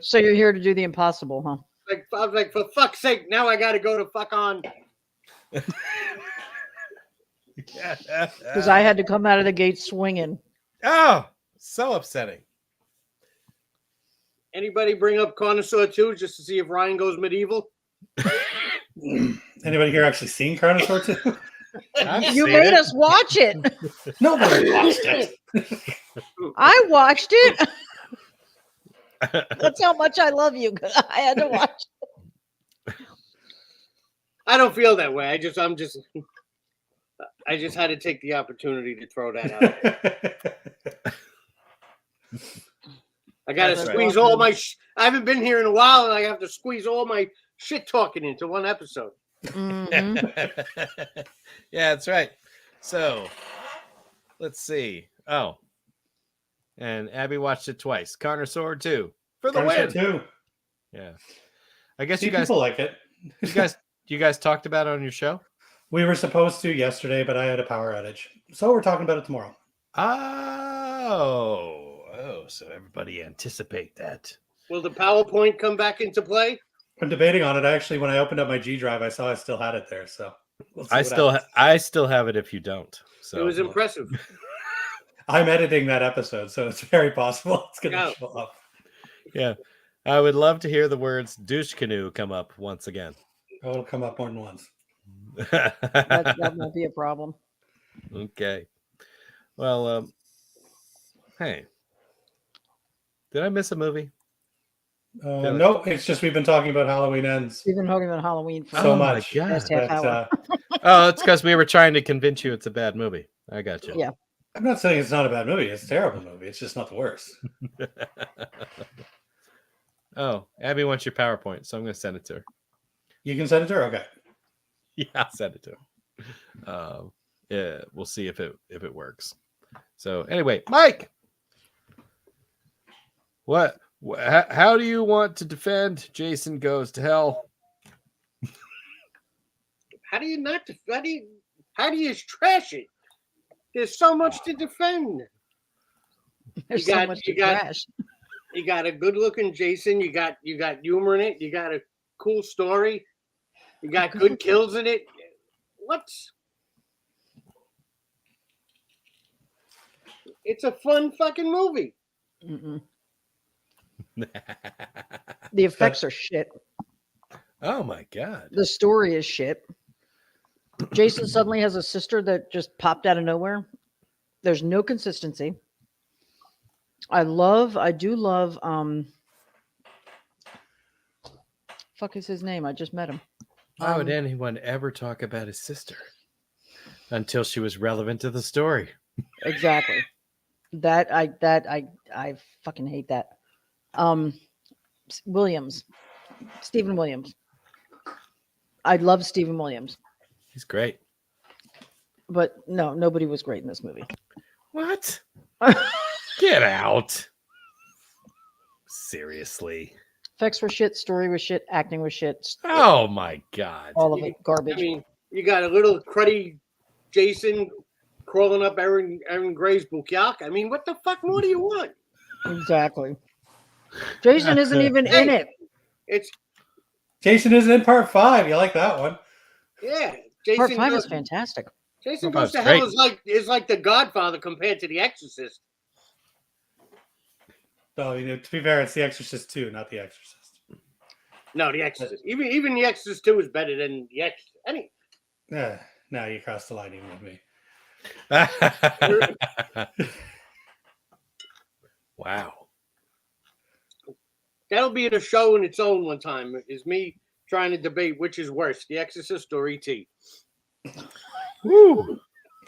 So you're here to do the impossible, huh? Like I was like, for fuck's sake, now I got to go to fuck on. Because I had to come out of the gate swinging. Oh, so upsetting. Anybody bring up Connoisseur 2 just to see if Ryan goes medieval? Anybody here actually seen Carnosaur 2? I've You seen made it. us watch it. Nobody watched it. I watched it. That's how much I love you. I had to watch. I don't feel that way. I just had to take the opportunity to throw that out. I got to That's squeeze all my. I haven't been here in a while, and I have to squeeze all my shit talking into one episode. Mhm. Yeah, that's right. So, let's see. Oh, and Abby watched it twice. Carnosaur 2 for the win. Carnosaur 2. Yeah, I guess See, you guys, people like it. you guys talked about it on your show. We were supposed to yesterday, but I had a power outage, so we're talking about it tomorrow. Oh, so everybody anticipate that. Will the PowerPoint come back into play? I'm debating on it. Actually, when I opened up my G Drive, I saw I still had it there. So we'll see what happens. I still have it if you don't. So It was impressive. I'm editing that episode, so it's very possible it's going to Yeah. show up. Yeah, I would love to hear the words douche canoe come up once again. Oh, it'll come up more than once. That won't be a problem. Okay. Well, hey, did I miss a movie? No, it's just we've been talking about Halloween Ends We've been talking about Halloween for so Oh my much. God. last half that, hour. Oh, it's because we were trying to convince you it's a bad movie. I got you. Yeah. I'm not saying it's not a bad movie. It's a terrible movie. It's just not the worst. Oh, Abby wants your PowerPoint, so I'm going to send it to her. You can send it to her? Okay. Yeah, I'll send it to her. Yeah, we'll see if it works. So anyway, Mike, how do you want to defend Jason Goes to Hell? How do you not? How do you trash it? There's so much to defend. There's You so got- much you to got- trash. You got a good-looking Jason. You got humor in it. You got a cool story. You got good kills in it. What's? It's a fun fucking movie. Mm-mm. The effects are shit. Oh my God. The story is shit. Jason suddenly has a sister that just popped out of nowhere. There's no consistency. I do love fuck is his name? I just met him. Why would Um, anyone ever talk about his sister until she was relevant to the story? Exactly. I fucking hate that. Williams. Stephen Williams. I love Stephen Williams. He's great. But no, nobody was great in this movie. What? Get out. Seriously. Effects were shit, story was shit, acting was shit. Oh my God. All of it garbage. I mean, you got a little cruddy Jason crawling up Aaron Gray's bukyak. I mean, what the fuck more do you want? Exactly. Jason isn't even in it. It's Jason is in part 5. You like that one? yeah. Part Jason 5 goes, is fantastic. Jason Part Goes to 5's Hell great. is like The Godfather compared to The Exorcist. No, to be fair, it's The Exorcist 2, not The Exorcist. No, The Exorcist. Even The Exorcist 2 is better than The Exorcist. Now you crossed the line even with me. Wow. That'll be a show in its own one time. Is me trying to debate which is worse, The Exorcist or E.T. Woo.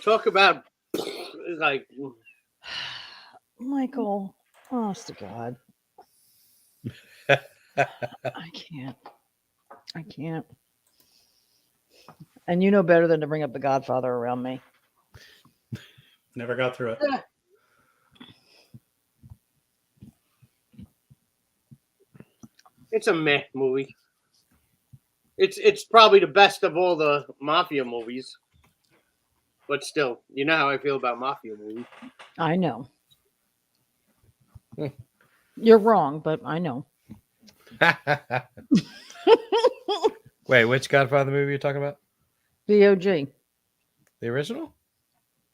Talk about like Michael, honest to God. I can't. And you know better than to bring up The Godfather around me. Never got through it. it's a meh movie. It's probably the best of all the mafia movies. But still, you know how I feel about mafia movies. I know. You're wrong, but I know. Wait, which Godfather movie are you talking about? VOG. The original?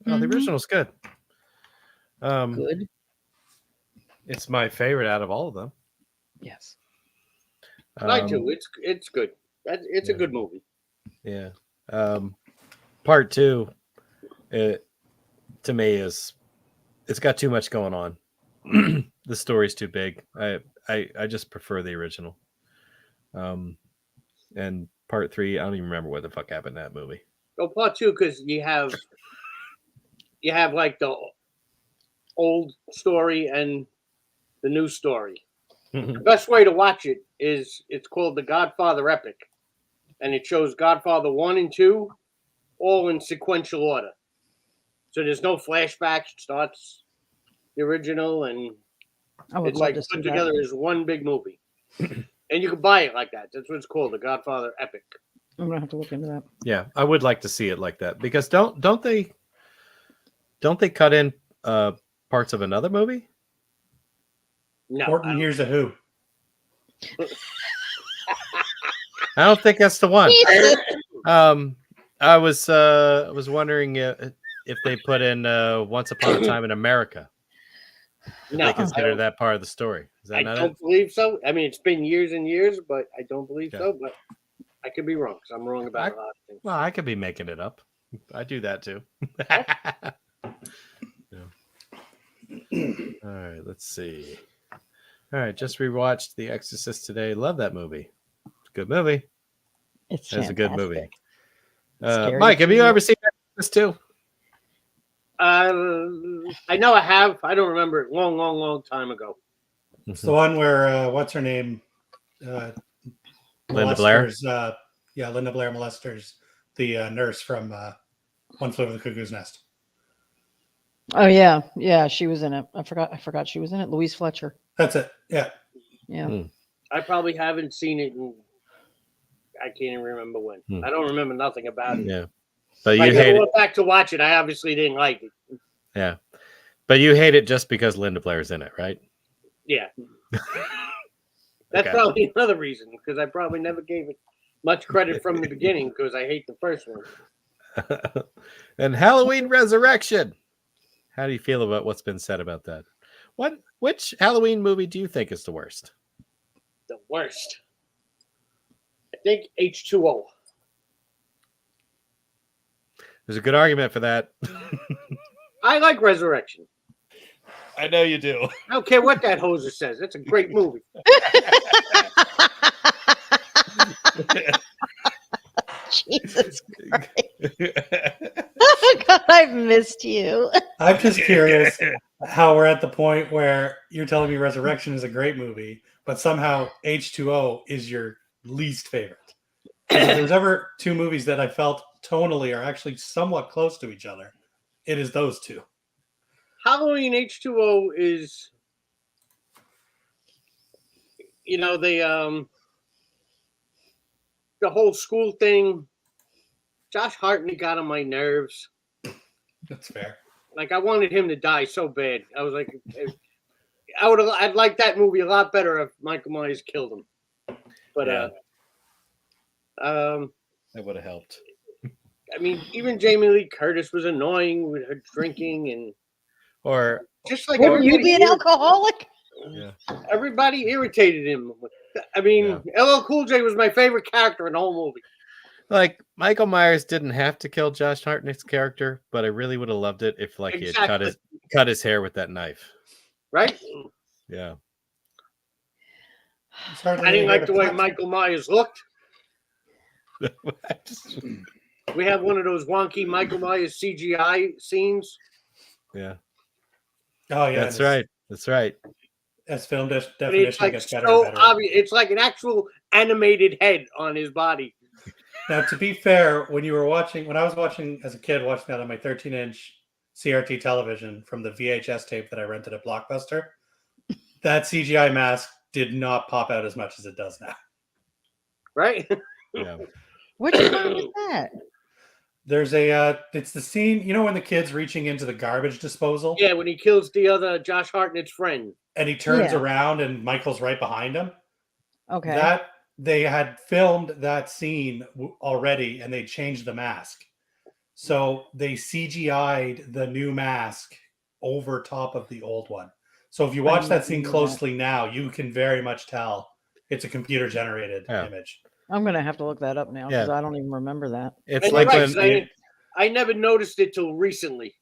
Oh, the Mhm. original's good. Good. It's my favorite out of all of them. Yes. I do. It's good. It's a good movie. Yeah. Part 2, to me is it's got too much going on. The story's too big. I just prefer the original. And part 3, I don't even remember what the fuck happened in that movie. Well, part 2, because you have like the old story and the new story. The best way to watch it is it's called The Godfather Epic, and it shows Godfather 1 and 2 all in sequential order. So there's no flashbacks. It starts the original, and I would it's love like to see put that. together as one big movie. And you can buy it like that. That's what it's called, The Godfather Epic. I'm gonna have to look into that. Yeah, I would like to see it like that because don't they cut in parts of another movie? No, 14 Years of Who. I don't think that's the one. I was wondering if they put in Once Upon a Time in America. If no, they consider that part of the story. Is that I not don't it? believe so. I mean, it's been years and years, but I don't believe Yeah. so. But I could be wrong because I'm wrong about a lot of things. Well, I could be making it up. I do that too. Yeah. All right, let's see. All right, just rewatched The Exorcist today. Love that movie. It's a good movie. It's It's a good movie. fantastic. Scary Mike, have you too. ever seen Exorcist too? I know I have. I don't remember it. Long time ago. It's the one where what's her name? Linda Blair? molesters, Linda Blair molesters the nurse from One Flew Over the Cuckoo's Nest. Oh yeah, she was in it. I forgot she was in it. Louise Fletcher. That's it. Yeah. Yeah. Hmm. I probably haven't seen it in, I can't even remember when. Hmm. I don't remember nothing about it. Yeah, but If I you never hate it. went back to watch it. I obviously didn't like it. Yeah, but you hate it just because Linda Blair's in it, right? Yeah. That's Okay. probably another reason because I probably never gave it much credit from the beginning because I hate the first one. And Halloween Resurrection. How do you feel about what's been said about that? Which Halloween movie do you think is the worst? The worst. I think H2O. There's a good argument for that. I like Resurrection. I know you do. I don't care what that hoser says. It's a great movie. Jesus God, I've missed you. I'm just curious how we're at the point where you're telling me Resurrection is a great movie, but somehow H2O is your least favorite. If there's ever two movies that I felt tonally are actually somewhat close to each other, it is those two. Halloween H2O is, the whole school thing. Josh Hartnett got on my nerves. That's fair. Like I wanted him to die so bad. I was like, I'd like that movie a lot better if Michael Myers killed him. But Yeah. That would have helped. I mean, even Jamie Lee Curtis was annoying with her drinking and Or just like Wouldn't you everybody be an alcoholic? Everybody irritated him. I mean, LL Cool J was my favorite character in the whole movie. like Michael Myers didn't have to kill Josh Hartnett's character, but I really would have loved it if he had cut his hair with that knife. Right? Yeah. It's hardly I didn't any like the way better. Michael Myers looked. We have one of those wonky Michael Myers CGI scenes. Yeah. Oh yeah, That's right. That's right. As film And it's definition like gets better so and better. obvious. It's like an actual animated head on his body. Now, to be fair, when I was watching as a kid, watching that on my 13-inch CRT television from the VHS tape that I rented at Blockbuster, that CGI mask did not pop out as much as it does now. Right? Yeah. Which one is that? There's it's the scene, when the kid's reaching into the garbage disposal Yeah, when he kills the other Josh Hartnett's friend. and he turns Yeah. around and Michael's right behind him. Okay. That they had filmed that scene already and they changed the mask. So they CGI'd the new mask over top of the old one. So if you watch that scene closely now, you can very much tell it's a computer generated Yeah. image. I'm gonna have to look that up now because Yeah. I don't even remember that. It's And like you're right, when 'cause I never noticed it till recently.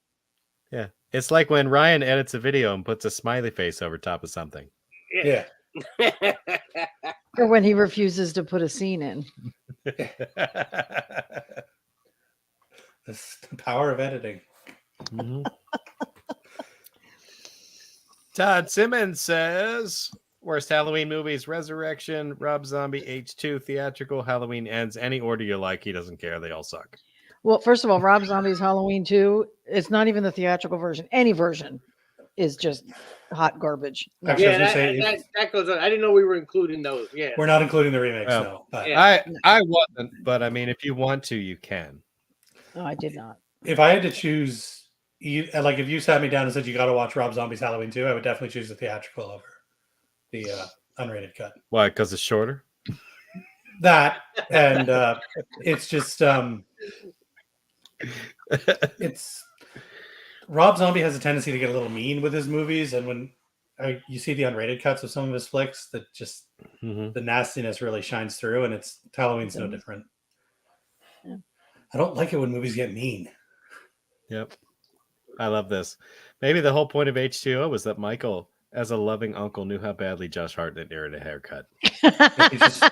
it's like when Ryan edits a video and puts a smiley face over top of something. Yeah. Or when he refuses to put a scene in. This the power of editing. Mhm. Todd Simmons says worst Halloween movies: Resurrection, Rob Zombie, H2, theatrical, Halloween Ends. Any order you like, he doesn't care. They all suck. Well, first of all, Rob Zombie's Halloween 2, it's not even the theatrical version. Any version is just hot garbage. No. Actually, I Yeah, was gonna say, that goes on. I didn't know we were including those. Yeah. we're not including the remakes, Oh. no. But Yeah. I wasn't, but I mean, if you want to, you can. No, I did not. if I had to choose, like if you sat me down and said you got to watch Rob Zombie's Halloween 2, I would definitely choose the theatrical over the unrated cut. Why? Because it's shorter. That and it's just it's Rob Zombie has a tendency to get a little mean with his movies, and when you see the unrated cuts of some of his flicks, that just Mhm. the nastiness really shines through, and it's Halloween's no different. Yeah. I don't like it when movies get mean. Yep. I love this. Maybe the whole point of H2O was that Michael, as a loving uncle, knew how badly Josh Hartnett needed a haircut. He just,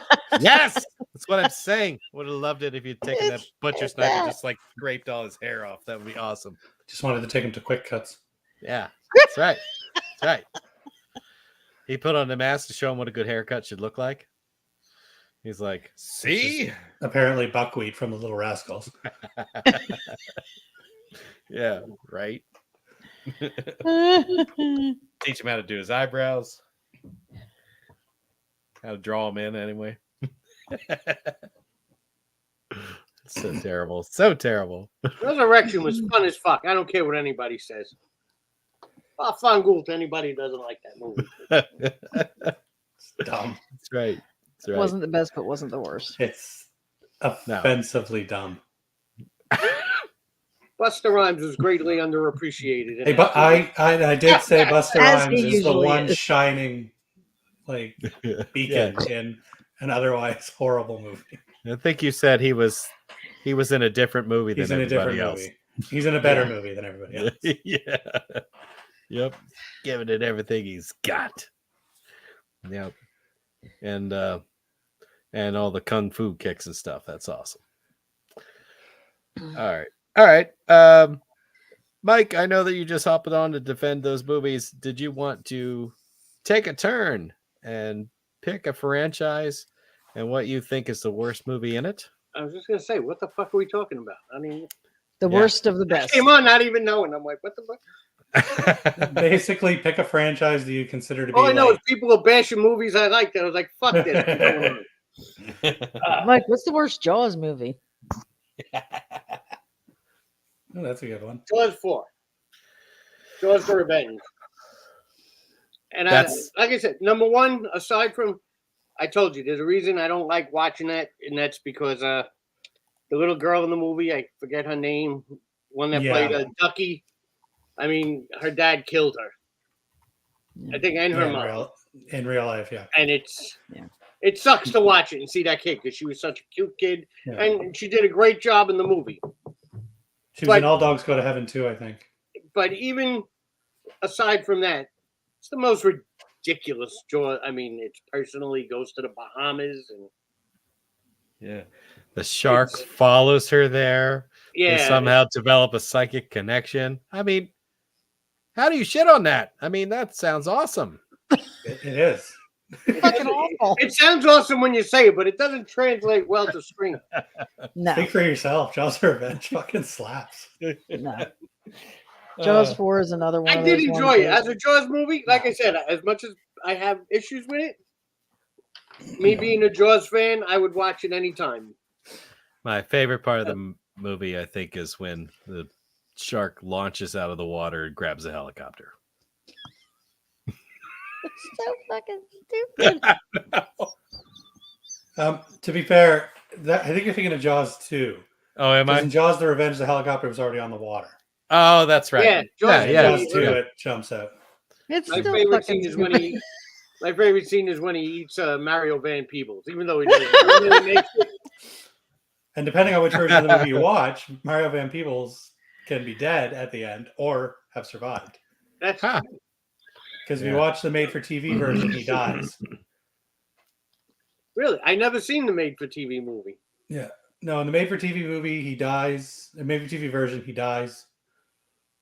Yes, that's what I'm saying. Would have loved it if you'd taken that butcher's knife and that. just like scraped all his hair off. That would be awesome. just wanted to take him to quick cuts. Yeah, that's right. That's right. He put on the mask to show him what a good haircut should look like. He's like, see? Apparently, buckwheat from the Little Rascals. Yeah, right. Teach him how to do his eyebrows, how to draw them in anyway. So terrible. So terrible. Resurrection was fun as fuck. I don't care what anybody says. Fangool to anybody who doesn't like that movie. It's dumb. That's right. That's right. Wasn't the best, but wasn't the worst. It's offensively dumb. Busta Rhymes was greatly underappreciated. in Hey, that but movie. I did say Buster As Rhymes he is the usually one is. shining like Yeah. beacon in an otherwise horrible movie. I think you said he was in a different movie He's than in a everybody different else. movie. He's in a better Yeah. movie than everybody else. Yeah. Yep. Giving it everything he's got. Yep. And all the kung fu kicks and stuff. That's awesome. All right. Mike, I know that you just hopped on to defend those movies. Did you want to take a turn and pick a franchise and what you think is the worst movie in it? I was just gonna say, what the fuck are we talking about? I mean, The Yeah. worst of the I best. came on not even knowing. I'm like, what the fuck? Basically, pick a franchise that you consider to be All I know is like, people are bashing movies I liked. I was like, fuck this. Mike, what's the worst Jaws movie? oh, that's a good one. Jaws 4. Jaws the Revenge. And That's- like I said, number one, aside from, I told you, there's a reason I don't like watching that, and that's because the little girl in the movie, I forget her name, one that Yeah. played Ducky. I mean, her dad killed her. I think, and her Yeah, mom. in real life, yeah. And it sucks to watch it and see that kid because she was such a cute kid, Yeah. and she did a great job in the movie. She was But- in All Dogs Go to Heaven too, I think. But even aside from that, it's the most ridiculous Jaws. I mean, it personally goes to the Bahamas, and Yeah. The shark follows her there. They yeah, somehow develop a psychic connection. I mean, how do you shit on that? I mean, that sounds awesome. It is. Fucking awful. it sounds awesome when you say it, but it doesn't translate well to screen. No, Speak for yourself. Jaws the Revenge fucking slaps. no. Jaws 4 is another one. I of did those enjoy ones it that- as a Jaws movie. Like I said, as much as I have issues with it, me being a Jaws fan, I would watch it anytime. My favorite part of the movie, I think, is when the shark launches out of the water and grabs a helicopter. so fucking stupid. To be fair, I think you're thinking of Jaws 2. Oh, am Because in I? Jaws the Revenge, the helicopter was already on the water. Oh, that's right. Yeah, Jaws, Yeah, Jaws 2, yeah. it jumps out. It's My still favorite fucking scene is when stupid. My favorite scene is when he eats Mario Van Peebles, even though he doesn't really make it. And depending on which version of the movie you watch, Mario Van Peebles can be dead at the end or have survived. That's Huh. Because if Yeah. you watch the made-for-TV version, he dies. really, I never seen the made-for-TV movie. Yeah. No, in the made-for-TV movie, he dies. The made-for-TV version, he dies.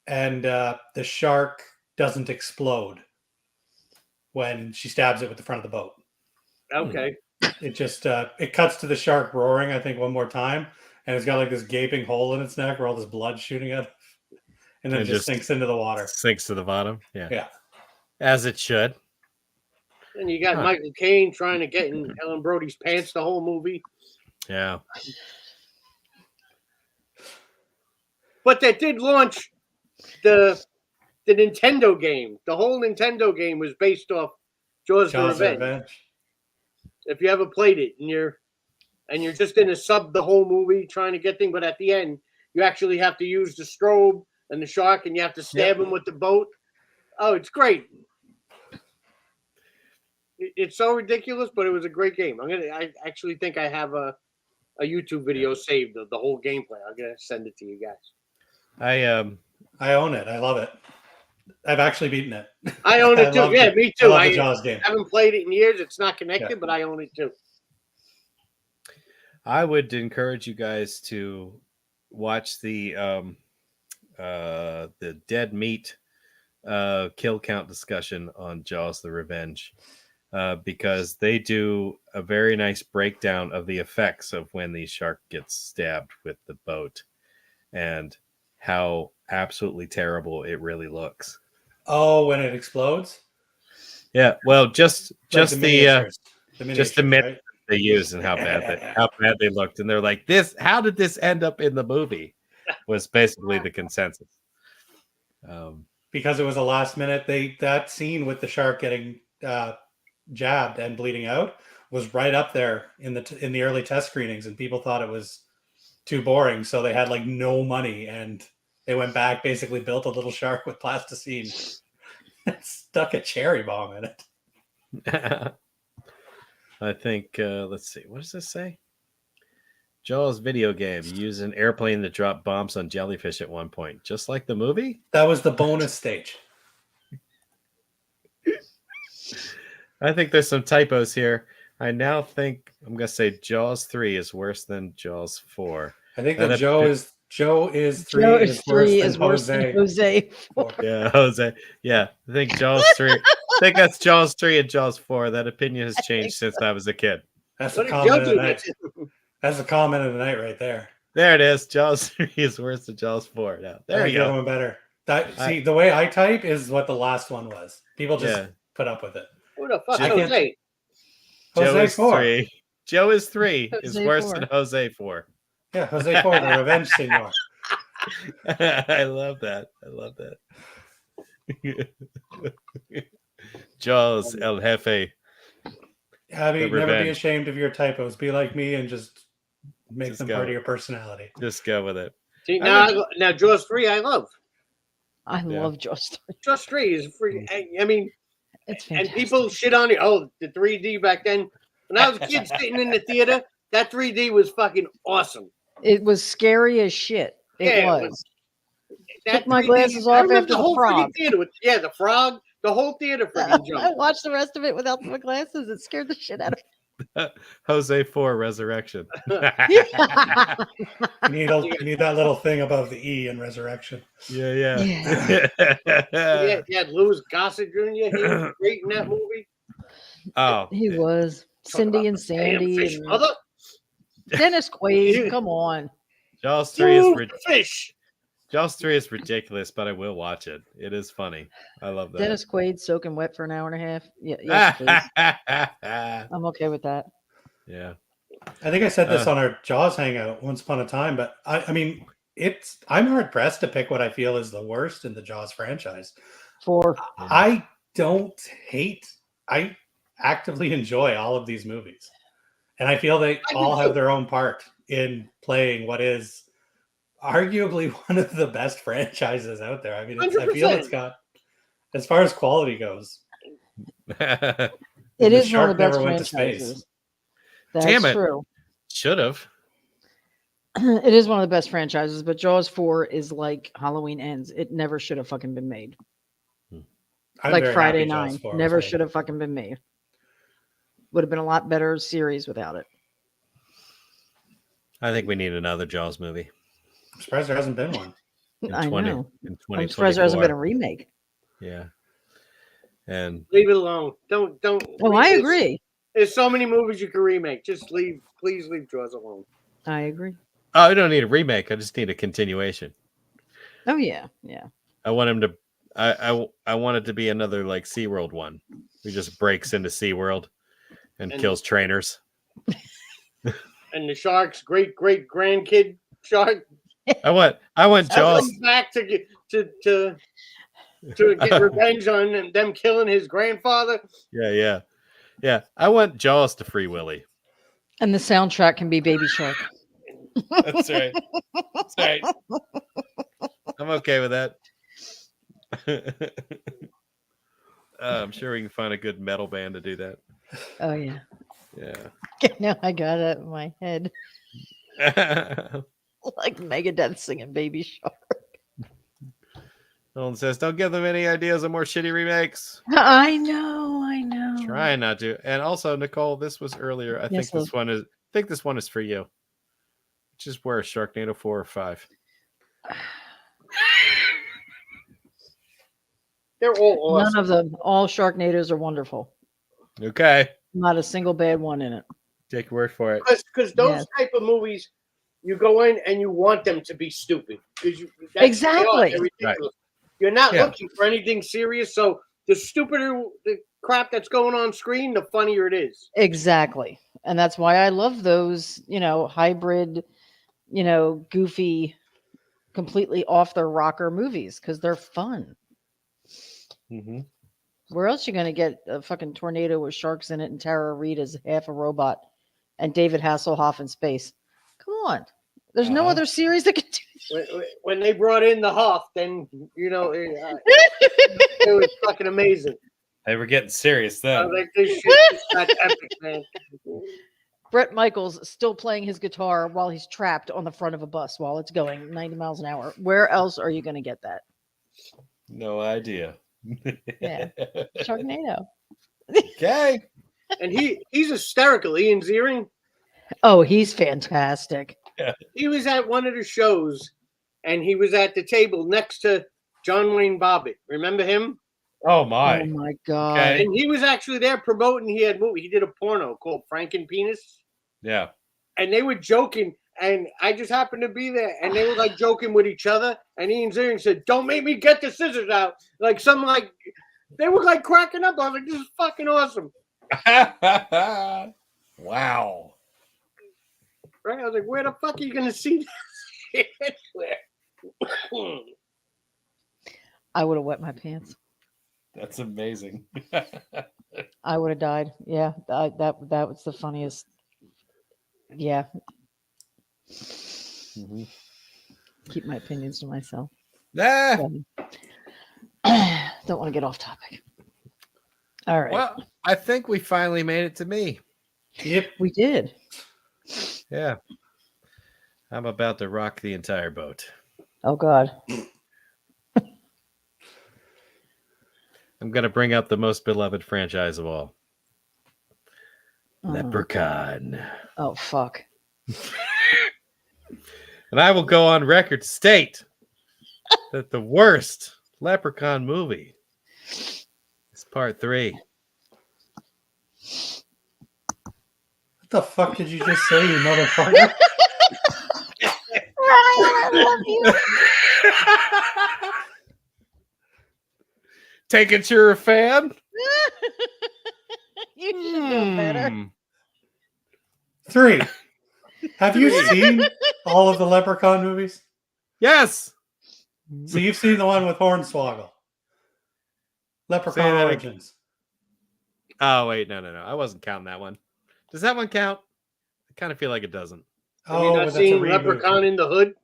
And the shark doesn't explode when she stabs it with the front of the boat. Okay, It just it cuts to the shark roaring, I think, one more time, and it's got like this gaping hole in its neck where all this blood's shooting out, and then it just sinks into the water. Sinks to the bottom. Yeah. Yeah. As it should. and you got Huh. Michael Caine trying to get in Ellen Brody's pants the whole movie. Yeah. But that did launch the Nintendo game. The whole Nintendo game was based off Jaws the Jaws the Revenge. Revenge. If you ever played it and you're just in a sub the whole movie trying to get things, but at the end you actually have to use the strobe and the shark and you have to stab him with the boat. Oh, it's great. It's so ridiculous, but it was a great game. I actually think I have a YouTube video saved of the whole gameplay. I'm gonna send it to you guys. I own it. I love it. I've actually beaten it. I own it too. love Yeah, the- me too. I love I the Jaws game. haven't played it in years. It's not connected, Yeah. but I own it too. I would encourage you guys to watch the dead meat kill count discussion on Jaws the Revenge, because they do a very nice breakdown of the effects of when the shark gets stabbed with the boat and how absolutely terrible it really looks. Oh, when it explodes? Yeah, well, just Like the miniatures. just the miniatures, mid- right? they used and how bad they looked, and they're like, this, how did this end up in the movie, was basically the consensus. Because it was a last minute. That scene with the shark getting jabbed and bleeding out was right up there in the early test screenings, and people thought it was too boring, so they had like no money, and they went back, basically built a little shark with plasticine, and stuck a cherry bomb in it. I think, let's see, what does this say? Jaws video game. You use an airplane that dropped bombs on jellyfish at one point, just like the movie. That was the bonus stage. I think there's some typos here. I now think I'm gonna say Jaws 3 is worse than Jaws 4. I think And that if Joe it- is 3 Joe is worse three than is worse Jose. than Jose. Yeah, Jose. Yeah, I think Jaws 3. I think that's Jaws 3 and Jaws 4. That opinion has changed since I was a kid. That's the What did comment Joe of the do? night. That's the comment of the night right there. There it is. Jaws 3 is worse than Jaws 4. Now, there I you think the other go. one better. See, the way I type is what the last one was. People just Yeah. put up with it. Who the fuck I was can't- they? Joe Jose is 4. 3. Joe is 3 is Jose worse 4. than Jose 4. Yeah, Jose 4, the Revenge Senor. I love that. I love that. Jaws El Jefe. Abby, The never be Revenge. ashamed of your typos. Be like me and just make Just them go. part of your personality. Just go with it. See, now Jaws 3 I love. I Yeah. love Jaws 3. Jaws 3 is free. I mean, It's and fantastic. people shit on it. Oh, the 3D back then. When I was a kid sitting in the theater, that 3D was fucking awesome. It was scary as shit. It Yeah, was. That Took my 3D glasses I off remember after the whole frog. freaking theater with the frog. The whole theater freaking I jumped. watched the rest of it without my glasses. It scared the shit out of Jose 4 Resurrection. You need that little thing above the E in Resurrection. Yeah. Yeah, you had Louis Gossett Jr. He was great in that movie. Oh, He was. Talk about Cindy and the damn Sandy. fish and mother. Dennis Quaid. Come on. Jaws 3 is Dude, fish. Jaws 3 is ridiculous, but I will watch it. It is funny. I love that. Dennis Quaid soaking wet for an hour and a half. Yeah, yes, please. I'm okay with that. Yeah. I think I said this on our Jaws hangout once upon a time, but I mean, I'm hard pressed to pick what I feel is the worst in the Jaws franchise. I don't hate. I actively enjoy all of these movies, and I feel they I do all have too. their own part in playing what is arguably one of the best franchises out there. I mean, I feel 100%. it's got, as far as quality goes, It The is one of shark the best never went to space. franchises. That's Damn it. true. Should have. It is one of the best franchises, but Jaws 4 is like Halloween Ends. It never should have fucking been made. I'm like very Friday happy Jaws 9 4 was never made. should have fucking been made. Would have been a lot better series without it. I think we need another Jaws movie. I'm surprised there hasn't been one. I know. In I'm surprised there hasn't been a 2024. remake. Yeah. And Leave it alone. Don't. Oh, I agree. There's so many movies you can remake. Just leave. Please leave Jaws alone. I agree. I don't need a remake. I just need a continuation. Oh yeah, yeah. I want him to. I want it to be another like SeaWorld one. He just breaks into SeaWorld and kills trainers. And the shark's great grandkid shark I want Jaws. comes back to get revenge on them killing his grandfather. Yeah. I want Jaws to Free Willy. And the soundtrack can be Baby Shark. That's right. That's right. I'm okay with that. I'm sure we can find a good metal band to do that. Oh yeah. Yeah. Now I got it in my head. Like Megadeth singing Baby Shark. Nolan says, don't give them any ideas of more shitty remakes. I know. Trying not to. And also, Nicole, this was earlier. I Yes, think this one is for you. Just wear a Sharknado 4 or 5. They're all awesome. None of them. All Sharknadoes are wonderful. Okay. Not a single bad one in it. Take your word for it. Because those Yes. type of movies, you go in and you want them to be stupid. Exactly. They're ridiculous. You're not Yeah. looking for anything serious. So the stupider the crap that's going on screen, the funnier it is. Exactly. And that's why I love those, hybrid, goofy, completely off their rocker movies because they're fun. Mm-hmm. Where else you going to get a fucking tornado with sharks in it and Tara Reid as half a robot and David Hasselhoff in space? Come on. There's no other series that could do When they brought in the Hoff, then, it was fucking amazing. They were getting serious I then. was like, this shit is not epic, man. Bret Michaels still playing his guitar while he's trapped on the front of a bus while it's going 90 miles an hour. Where else are you going to get that? No idea. Yeah. Sharknado. Okay. And he's hysterical, Ian Ziering. Oh, he's fantastic. He was at one of the shows, and he was at the table next to John Wayne Bobbitt. Remember him? Oh my. Oh my God. Okay. And he was actually there promoting. He did a porno called Frankenpenis, Yeah. and they were joking. And I just happened to be there, and they were like joking with each other. And Ian Ziering said, "Don't make me get the scissors out." Like they were like cracking up. I was like, "This is fucking awesome." Wow. Right? I was like, "Where the fuck are you gonna see this shit?" I would have wet my pants. That's amazing. I would have died. Yeah, that was the funniest. Yeah. Mm-hmm. Keep my opinions to myself. Ah, Don't want to get off topic. All right. well, I think we finally made it to me. Yep. We did. Yeah. I'm about to rock the entire boat. Oh God. I'm going to bring up the most beloved franchise of all. Oh, Leprechaun. Oh fuck. And I will go on record to state that the worst Leprechaun movie is part 3. What the fuck did you just say, you motherfucker? I love you. Take it you're a fan? You should know better. 3. Have you seen all of the Leprechaun movies? Yes. So you've seen the one with Hornswoggle. Leprechaun Say that again. Origins. Oh, wait. No. I wasn't counting that one. Does that one count? I kind of feel like it doesn't. Have you Oh, not that's a seen reboot. Leprechaun in the Hood?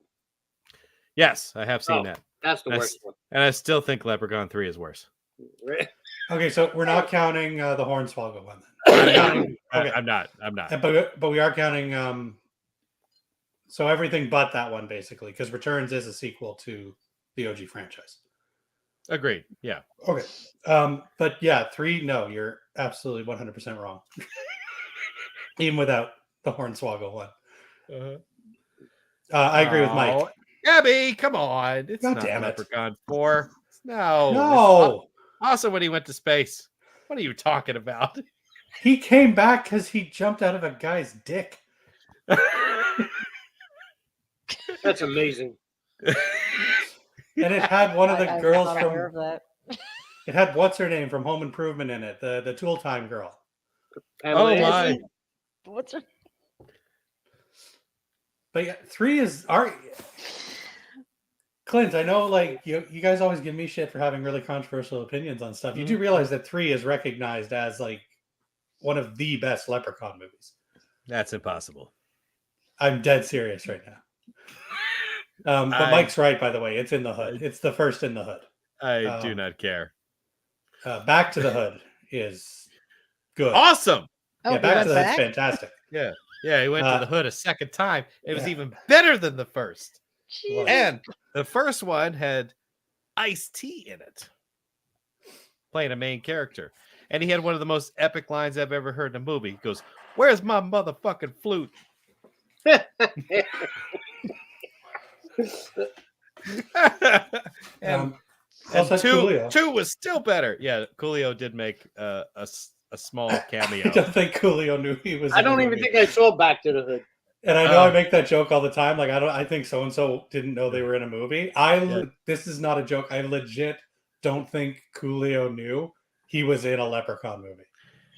Yes, I have seen Oh. that. That's the That's- worst one. And I still think Leprechaun 3 is worse. Right? Okay, so we're not counting the Hornswoggle one. Then. We're counting, okay, I'm not. but we are counting. So everything but that one, basically, because Returns is a sequel to the OG franchise. Agreed. Yeah. Okay. But yeah, 3. No, you're absolutely 100% wrong. Even without the Hornswoggle one. I agree with Mike. Oh, Abby, come on. It's God not damn it. Leprechaun 4. No. No, Also, when he went to space. What are you talking about? he came back because he jumped out of a guy's dick. That's amazing. And it had one of the I'm girls not aware from. of that. It had what's her name from Home Improvement in it, the Tool Time girl. Pamela Oh, my. Anderson. What's her? But yeah, 3 is our. Clint, I know, like you guys always give me shit for having really controversial opinions on stuff. You do realize that 3 is recognized as like one of the best Leprechaun movies. That's impossible. I'm dead serious right now. But Mike's right, by the way. It's in the hood. It's the first in the hood. I do not care. Back to the Hood is good. Awesome. Yeah, he Back went to the Hood's back? fantastic. Yeah, he went to the hood a second time. It was yeah. even better than the first. Jeez. And the first one had Ice-T in it, playing a main character. And he had one of the most epic lines I've ever heard in a movie. He goes, "Where's my motherfucking flute?" And Also Coolio. two was still better. Yeah, Coolio did make a small cameo. I don't think Coolio knew he was. I in the don't even movie. think I saw Back to the Hood. And I know I make that joke all the time. Like I think so and so didn't know they were in a movie. This is not a joke. I legit don't think Coolio knew he was in a Leprechaun movie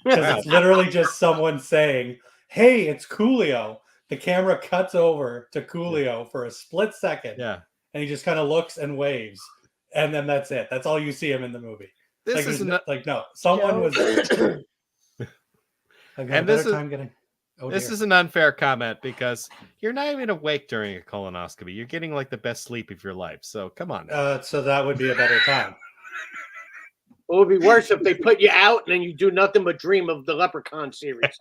because it's literally just someone saying, "Hey, it's Coolio." The camera cuts over to Coolio for a split second, Yeah, and he just kind of looks and waves, and then that's it. That's all you see him in the movie. this Like, is someone was. And this is- time getting. Oh, this dear. is an unfair comment because you're not even awake during a colonoscopy. You're getting like the best sleep of your life. So come on. Now. So that would be a better time. It would be worse if they put you out and then you do nothing but dream of the Leprechaun series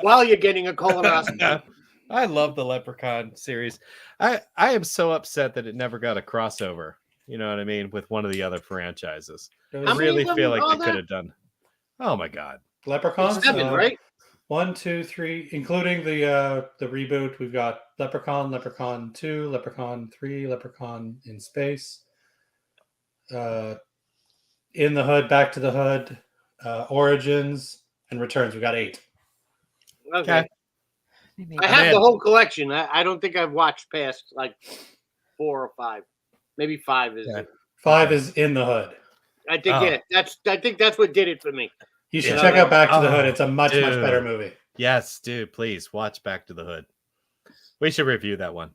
while you're getting a colonoscopy. I love the Leprechaun series. I am so upset that it never got a crossover. You know what I mean? With one of the other franchises. It I was really of them feel like are they there? could have done. Oh my god. Leprechauns. 7, right? 1, 2, 3, including the reboot. We've got Leprechaun, Leprechaun 2, Leprechaun 3, Leprechaun in Space, In the Hood, Back to the Hood, Origins, and Returns. We got 8. Okay. Maybe. I have Man. the whole collection. I don't think I've watched past like 4 or 5. Maybe 5 is Yeah. it. 5 is In the Hood. I think Oh. I think that's what did it for me. You should Yeah. check out Back to the Oh, Hood. It's a much dude. better movie. Yes, dude. Please watch Back to the Hood. We should review that one.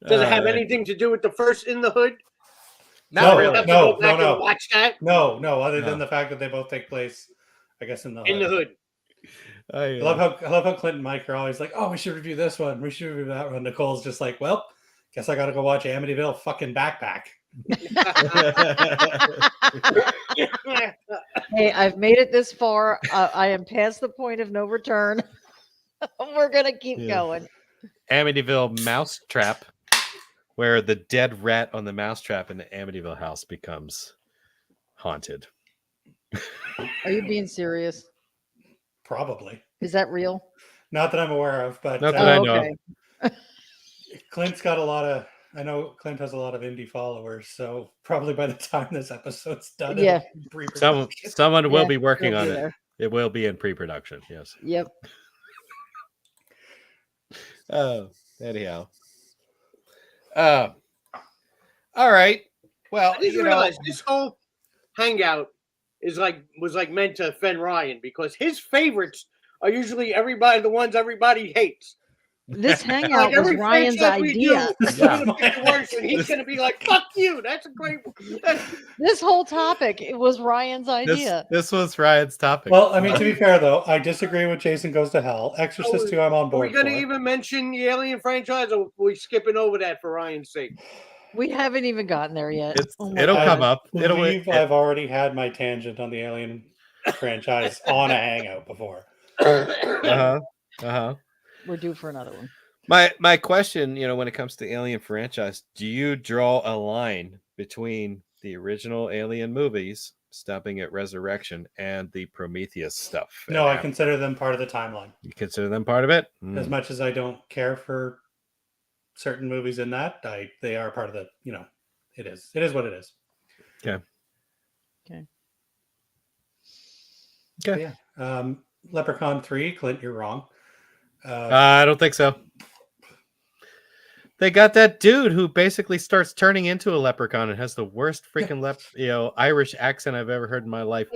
Does it have anything to do with the first In the Hood? Not No, really. Have to go back and no. watch that No, other No. than the fact that they both take place, I guess, in the Hood. In the Hood. I love how Clint and Mike are always like, "Oh, we should review this one. We should review that one." Nicole's just like, "Well, guess I got to go watch Amityville fucking Backpack." Hey, I've made it this far. I am past the point of no return. We're gonna keep Yeah. going. Amityville Mousetrap, where the dead rat on the mousetrap in the Amityville house becomes haunted. Are you being serious? Probably Is that real? not that I'm aware of, but Not that I Oh, know. okay. Clint's got a lot of. I know Clint has a lot of indie followers, so probably by the time this episode's done, it'll Yeah. be pre-production. Someone will Yeah, be working it'll on be it. there. It will be in pre-production. Yes. Yep. Oh, anyhow. All right. Well, I just realized this whole hangout was meant to offend Ryan because his favorites are usually the ones everybody hates. This hangout Like was every Ryan's franchise we do, idea. we're gonna pick the worst, and he's gonna be like, "Fuck you." That's a great. This whole topic, it was Ryan's idea. This was Ryan's topic. Well, I mean, to be fair though, I disagree with Jason Goes to Hell. Exorcist Oh, 2, I'm on Are we board gonna for. even mention the Alien franchise, or are we skipping over that for Ryan's sake? We haven't even gotten there yet. Oh my it'll God. come up. I believe I've already had my tangent on the Alien franchise on a hangout before. Uh-huh. Uh-huh. We're due for another one. My question, when it comes to Alien franchise, do you draw a line between the original Alien movies, stopping at Resurrection, and the Prometheus stuff? No, I consider them part of the timeline. You consider them part of it? As much as I don't care for certain movies in that, they are part of the, it is what it is. Okay. But yeah. Leprechaun 3, Clint, you're wrong. I don't think so. They got that dude who basically starts turning into a leprechaun and has the worst freaking Irish accent I've ever heard in my life.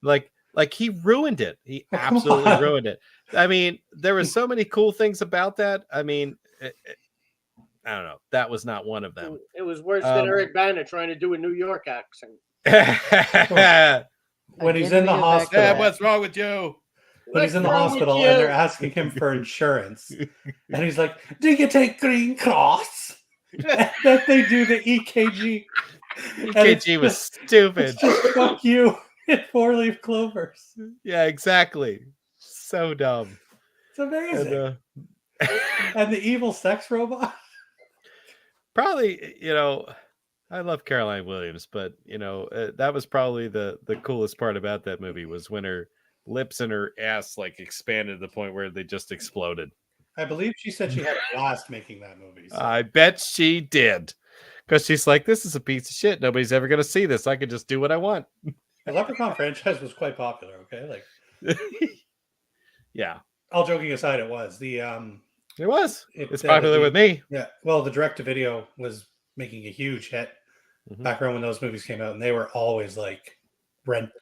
Like he ruined it. He absolutely ruined it. I mean, there were so many cool things about that. I mean, I don't know. That was not one of them. It was worse than Eric Banner trying to do a New York accent. When he's in the hospital. What's wrong with you? When he's in the hospital and they're asking him for insurance, and he's like, "Do you take Green Cross?" And then they do the EKG. EKG was stupid. It's just fuck you in 4-leaf clovers. Yeah, exactly. So dumb. It's amazing. And the evil sex robot. Probably, I love Caroline Williams, but that was probably the coolest part about that movie was when her lips and her ass expanded to the point where they just exploded. I believe she said she had a blast making that movie. So. I bet she did, because she's like, "This is a piece of shit. Nobody's ever going to see this. I could just do what I want." The Leprechaun franchise was quite popular. Okay, yeah. All joking aside, it was the It was. It's popular with me. Yeah. Well, the direct-to-video was making a huge hit back around when those movies came out, and they were always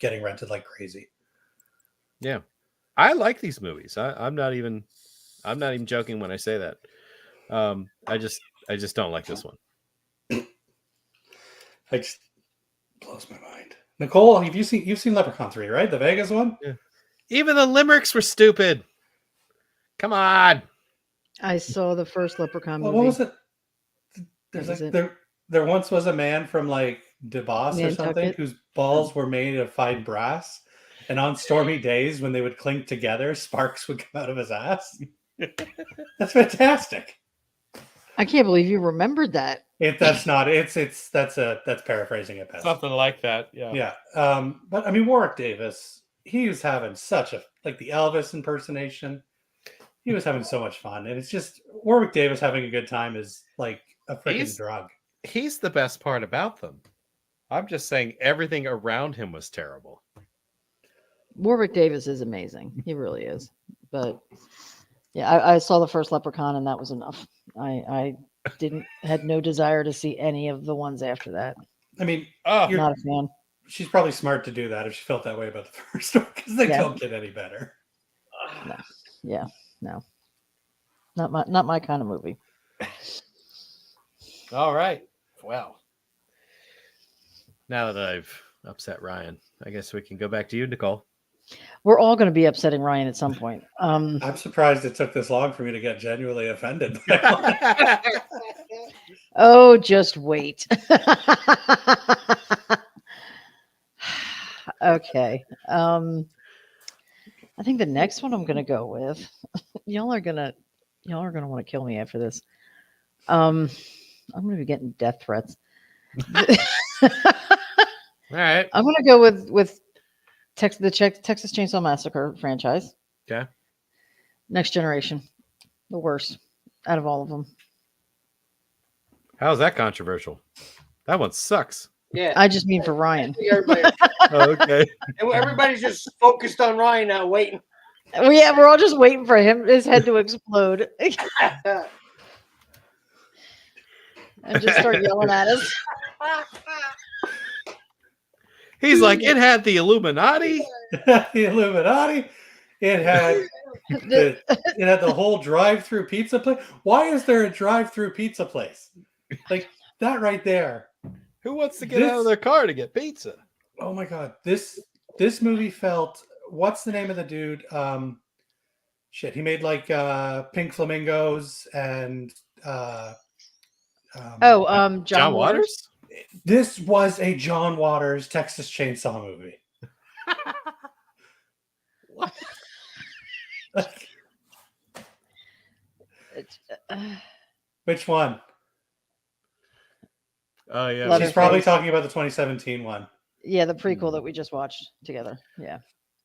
getting rented like crazy. Yeah, I like these movies. I'm not even joking when I say that. I just don't like this one. It just blows my mind. Nicole, you've seen Leprechaun 3, right? The Vegas one? Yeah. Even the limericks were stupid. Come on. I saw the first Leprechaun movie. What was it? There's there once was a man from DeBoss or something whose balls were made of fine brass, and on stormy days when they would clink together, sparks would come out of his ass. That's fantastic. I can't believe you remembered that. That's paraphrasing it best. Something like that. Yeah. Yeah. But I mean, Warwick Davis, he was having such the Elvis impersonation. He was having so much fun, and it's just Warwick Davis having a good time is like a freaking drug. He's the best part about them. I'm just saying everything around him was terrible. Warwick Davis is amazing. He really is. But yeah, I saw the first Leprechaun, and that was enough. I had no desire to see any of the ones after that. I mean, I'm not a fan. She's probably smart to do that if she felt that way about the first one, because they don't get any better. No. Yeah, no, not my kind of movie. All right. Well, now that I've upset Ryan, I guess we can go back to you, Nicole. We're all going to be upsetting Ryan at some point. I'm surprised it took this long for me to get genuinely offended. Oh, just wait. Okay. I think the next one I'm going to go with. Y'all are going to want to kill me after this. I'm going to be getting death threats. All right. I'm going to go with the Texas Chainsaw Massacre franchise. Okay. Next Generation, the worst out of all of them. How's that controversial? That one sucks. Yeah. I just mean for Ryan. Okay. Everybody's just focused on Ryan now, waiting. We're all just waiting for his head to explode and just start yelling at us. He's like, it had the Illuminati. The Illuminati. It had the whole drive-through pizza place. Why is there a drive-through pizza place? Like that right there. Who wants to get out of their car to get pizza? Oh my god. This movie felt, what's the name of the dude? He made like Pink Flamingos and John Waters. This was a John Waters Texas Chainsaw movie. What? Which one? Oh yeah, Leatherface. She's probably talking about the 2017 one. Yeah, the prequel that we just watched together. Yeah,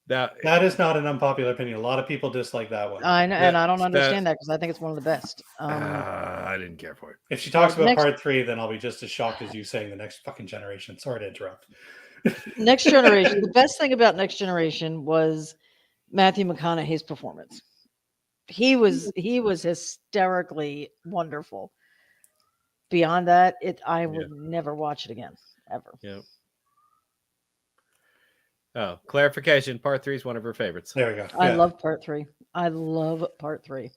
That is not an unpopular opinion. A lot of people dislike that one. I know, and I don't understand that because I think it's one of the best. I didn't care for it. If she talks about Next- part 3, then I'll be just as shocked as you saying the next fucking generation. Sorry to interrupt. Next Generation. The best thing about Next Generation was Matthew McConaughey's performance. He was hysterically wonderful. Beyond that, I would never watch it again, ever. Yeah. Oh, clarification. Part 3 is one of her favorites. There we go. I Yeah. love part 3. I love part 3.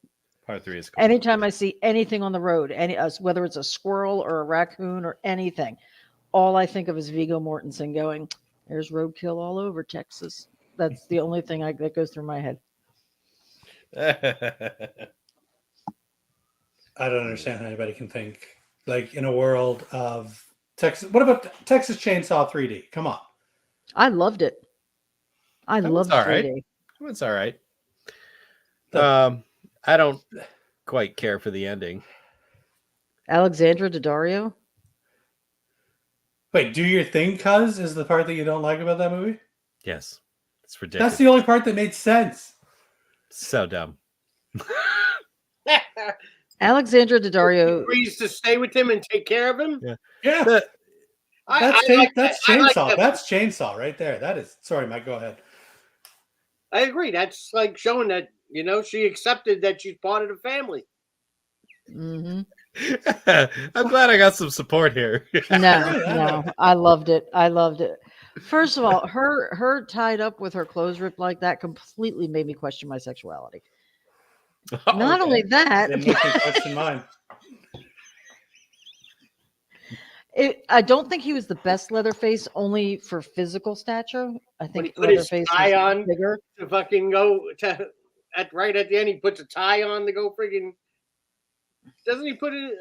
Part 3 is cool. Anytime I see anything on the road, whether it's a squirrel or a raccoon or anything, all I think of is Viggo Mortensen going, "There's roadkill all over Texas." That's the only thing that goes through my head. I don't understand how anybody can think, like, in a world of Texas. What about Texas Chainsaw 3D? Come on. I loved it. I That loved was all right. 3D. It's all right. I don't quite care for the ending. Alexandra Daddario. Wait, do your thing, cuz, is the part that you don't like about that movie? Yes, it's ridiculous. That's the only part that made sense. So dumb. Alexandra Daddario. Agrees to stay with him and take care of him. Yeah. The- That's I like Chainsaw. that. That's Chainsaw right there. That is. Sorry, Mike. Go ahead. I agree. That's like showing that, she accepted that she's part of the family. Mhm. I'm glad I got some support here. No, I loved it. I loved it. First of all, her tied up with her clothes ripped like that completely made me question my sexuality. Not only that, Didn't make me question mine. I don't think he was the best Leatherface, only for physical stature. I When he think put his Leatherface tie was on bigger. to fucking go right at the end, he puts a tie on to go friggin'. Doesn't he put it?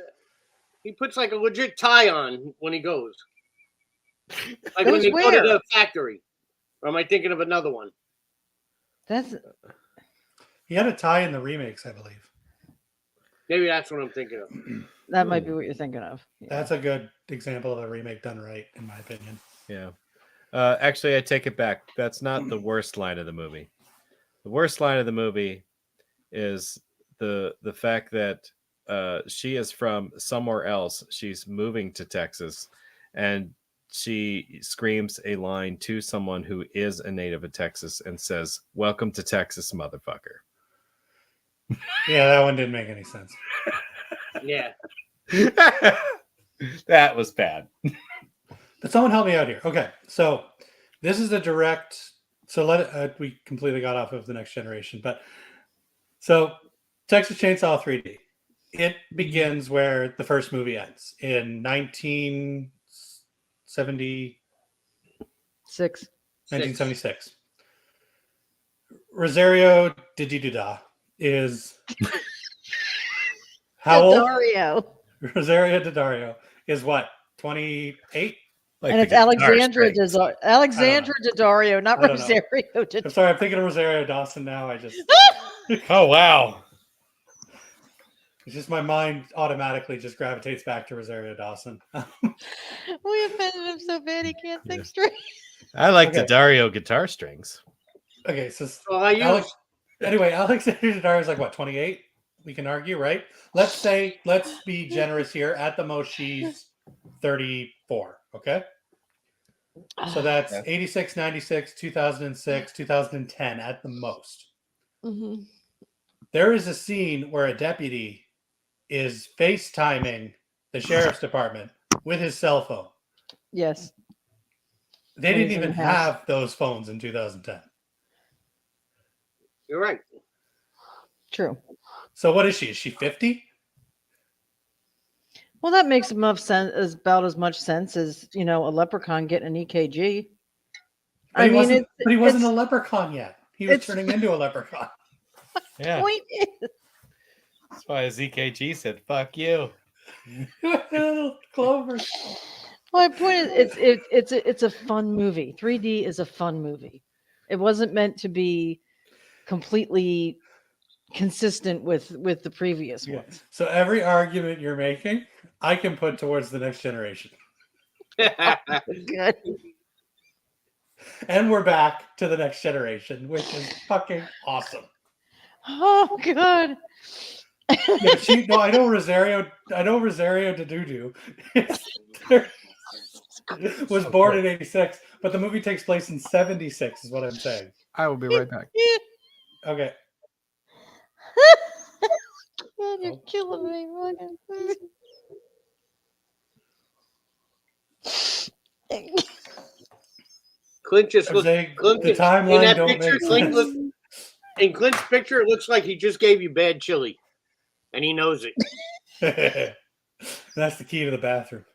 He puts like a legit tie on when he goes. Like when Goes they go to where? the factory. Or am I thinking of another one? That's He had a tie in the remakes, I believe. Maybe that's what I'm thinking of. that might be what you're thinking of. Yeah. That's a good example of a remake done right, in my opinion. Yeah. Actually, I take it back. That's not the worst line of the movie. The worst line of the movie is the fact that she is from somewhere else. She's moving to Texas, and she screams a line to someone who is a native of Texas and says, "Welcome to Texas, motherfucker." Yeah, that one didn't make any sense. Yeah. That was bad. But someone help me out here. Okay, so this is a direct. So we completely got off of the Next Generation, but so Texas Chainsaw 3D. It begins where the first movie ends in 1976. Rosario Didida is how old? Daddario. Rosario Daddario is what? 28? Like And the it's guitar Alexandra strings. Alexandra Daddario, not I don't know. Rosario I'm Daddario. sorry, I'm thinking of Rosario Dawson now. It's Oh wow. just my mind automatically just gravitates back to Rosario Dawson. We offended him so bad he can't think straight. I like Okay. the Dario guitar strings. Okay, so Well, I use Alexander Daddario is like what, 28? We can argue, right? Let's be generous here. At the most, she's 34. Okay. So that's Yeah. 86, 96, 2006, 2010 at the most. Mhm. There is a scene where a deputy is FaceTiming the sheriff's department with his cell phone. Yes. They When didn't he's in even the house. have those phones in 2010. You're right. True. So what is she? Is she 50? Well, that makes enough sense. As about as much sense as a leprechaun getting an EKG. But he wasn't a leprechaun yet. He was it's- turning into a leuprecon. Yeah. Point is, That's why his EKG said, fuck you. Clover. my point is, it's a fun movie. 3D is a fun movie. It wasn't meant to be completely consistent with the previous Yeah. ones. So every argument you're making, I can put towards the next generation. Good. And we're back to the next generation, which is fucking awesome. Oh God. Yeah, I know Rosario Dedudu was born in 86, but the movie takes place in 76 is what I'm saying. I will be right back. Okay. God, you're killing me. Clint just I'm looks. saying Clint, the in timeline that don't picture, make Clint sense. in Clint's picture, it looks like he just gave you bad chili, and he knows it. That's the key to the bathroom.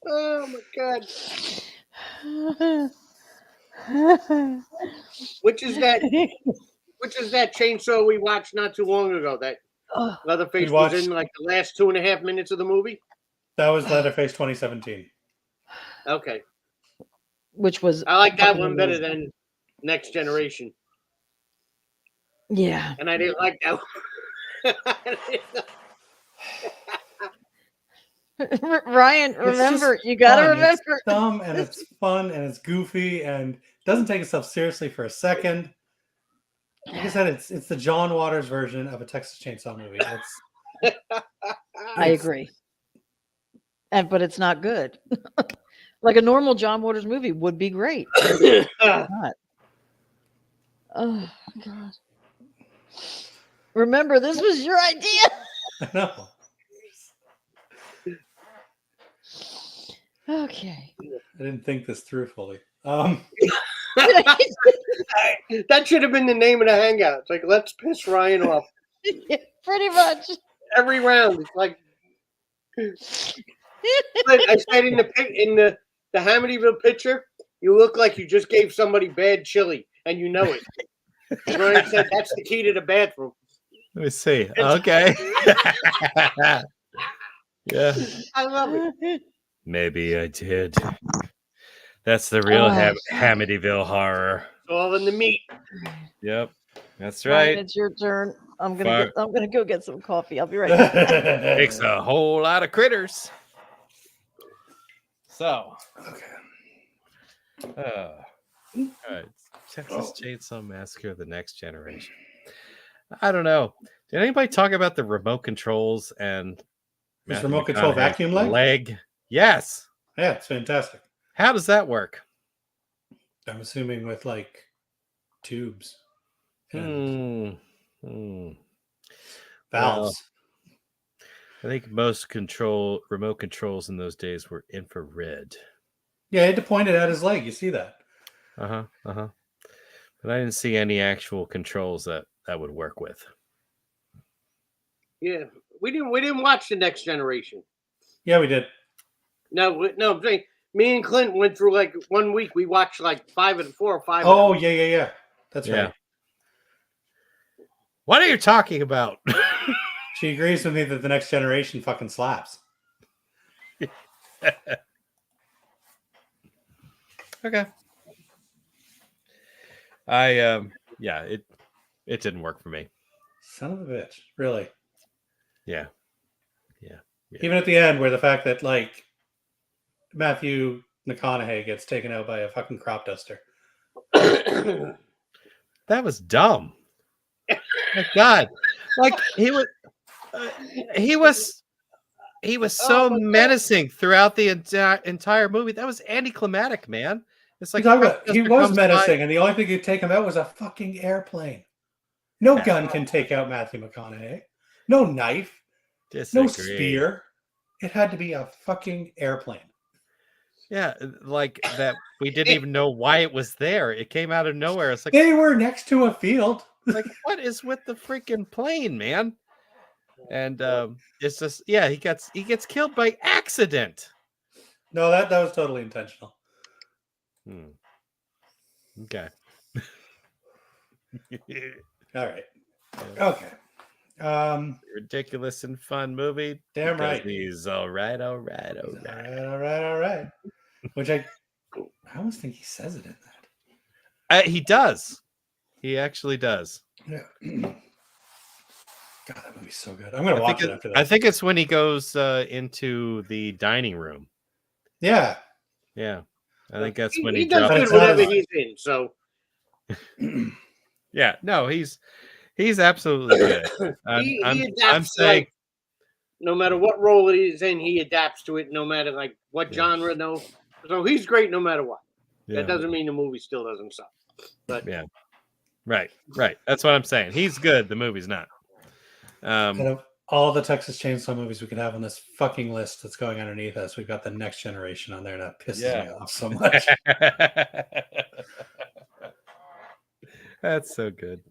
Oh my God! Which is that? Which is that chainsaw we watched not too long ago? That Oh, Leatherface We was watched- in like the last 2.5 minutes of the movie. That was Leatherface 2017. Okay, which was I like that fucking one better amazing. than Next Generation, Yeah. and I didn't like that one. Ryan, remember, you gotta fun. remember. It's dumb and it's fun and it's goofy and doesn't take itself seriously for a second. Like I said, it's the John Waters version of a Texas Chainsaw movie. I agree. But it's not good. Like a normal John Waters movie would be great. Not. Oh God. Remember, this was your idea. I know. Okay. I didn't think this through fully. That should have been the name of the hangout. It's like, let's piss Ryan off Pretty much. every round. It's like, I said in the Hamityville picture, you look like you just gave somebody bad chili, and you know it. Ryan said that's the key to the bathroom. Let me see. Okay. Yeah. I love it. Maybe I did. That's the real Oh. Hamityville horror. It's all in the meat. Yep. That's Ryan, right. it's your turn. I'm Fuck. gonna go get some coffee. I'll be right back. Takes a whole lot of critters. So, Okay. all right. Texas Chainsaw Massacre: The Next Generation. I don't know. Did anybody talk about the remote controls and This Matthew remote control McConaughey's vacuum leg? Yes. Yeah, it's fantastic. How does that work? I'm assuming with like tubes and Hmm. valves. I think most remote controls in those days were infrared. Yeah, I had to point it at his leg. You see that? But I didn't see any actual controls that would work with. Yeah, we didn't watch the Next Generation. Yeah, we did. No. I'm saying, me and Clint went through like 1 week. We watched like 4 or 5. Oh, yeah. That's Yeah. right. What are you talking about? She agrees with me that the Next Generation fucking slaps. Okay. It didn't work for me. Son of a bitch. Really. Yeah. Even at the end, where the fact that like Matthew McConaughey gets taken out by a fucking crop duster. That was dumb. My God, like he was so Oh my God. menacing throughout the entire movie. That was anticlimactic, man. It's like He crop was duster comes by- menacing, and the only thing could take him out was a fucking airplane. No gun can take out Matthew McConaughey. No knife. No Disagree. spear. It had to be a fucking airplane. Yeah, like that. We didn't even know why it was there. It came out of nowhere. It's They were next to a field. like what is with the freaking plane, man? And it's just he gets killed by accident. No, that was totally intentional. Okay. All right. Okay. Ridiculous and fun movie. Damn because right. He's all right. All right. Which I almost think he says it in that. He does. He actually does. Yeah. God, that movie's so good. I'm gonna watch it after that. I think it's when he goes into the dining room. Yeah. Yeah. I think that's when he he does drops. good whatever he's in. So Yeah, no, he's absolutely good. he I'm adapts. saying, no matter what role he's in, he adapts to it. No matter like what genre, no. So he's great no matter what. yeah, That doesn't mean the movie still doesn't suck. But yeah, right. That's what I'm saying. He's good. The movie's not. Out of all the Texas Chainsaw movies we could have on this fucking list that's going underneath us, we've got The Next Generation on there, and that pisses me off so much. That's so good.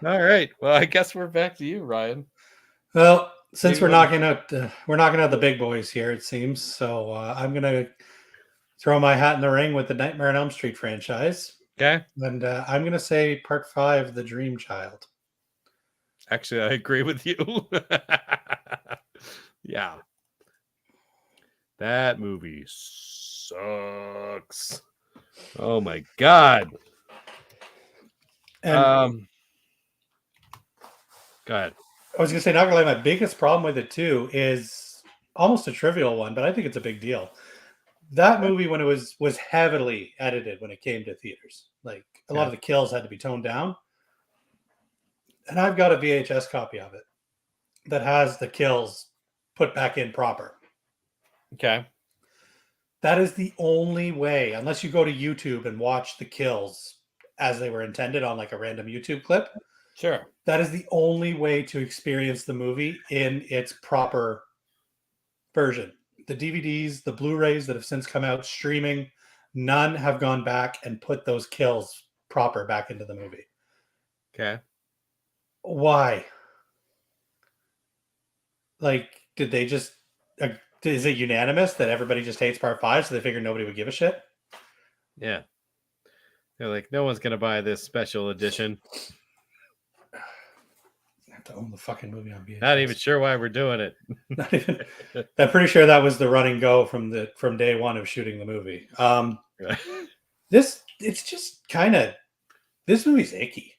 All right. Well, I guess we're back to you, Ryan. Well, since we're knocking out the big boys here, it seems. So I'm gonna throw my hat in the ring with the Nightmare on Elm Street franchise. Okay. And I'm gonna say Part 5, The Dream Child. Actually, I agree with you. Yeah. That movie sucks. Oh my god. And go ahead. I was gonna say, not gonna lie, my biggest problem with it too is almost a trivial one, but I think it's a big deal. That movie, when it was heavily edited when it came to theaters, like a lot of the kills had to be toned down. And I've got a VHS copy of it that has the kills put back in proper. Okay. That is the only way, unless you go to YouTube and watch the kills as they were intended on like a random YouTube clip. Sure. That is the only way to experience the movie in its proper version. The DVDs, the Blu-rays that have since come out streaming, none have gone back and put those kills proper back into the movie. Okay. Why? Like, did they just... is it unanimous that everybody just hates Part 5, so they figured nobody would give a shit? Yeah. They're like, no one's going to buy this special edition. I have to own the fucking movie on VHS. Not even sure why we're doing it. Not even. I'm pretty sure that was the run and go from day one of shooting the movie. It's just kind of... This movie's icky.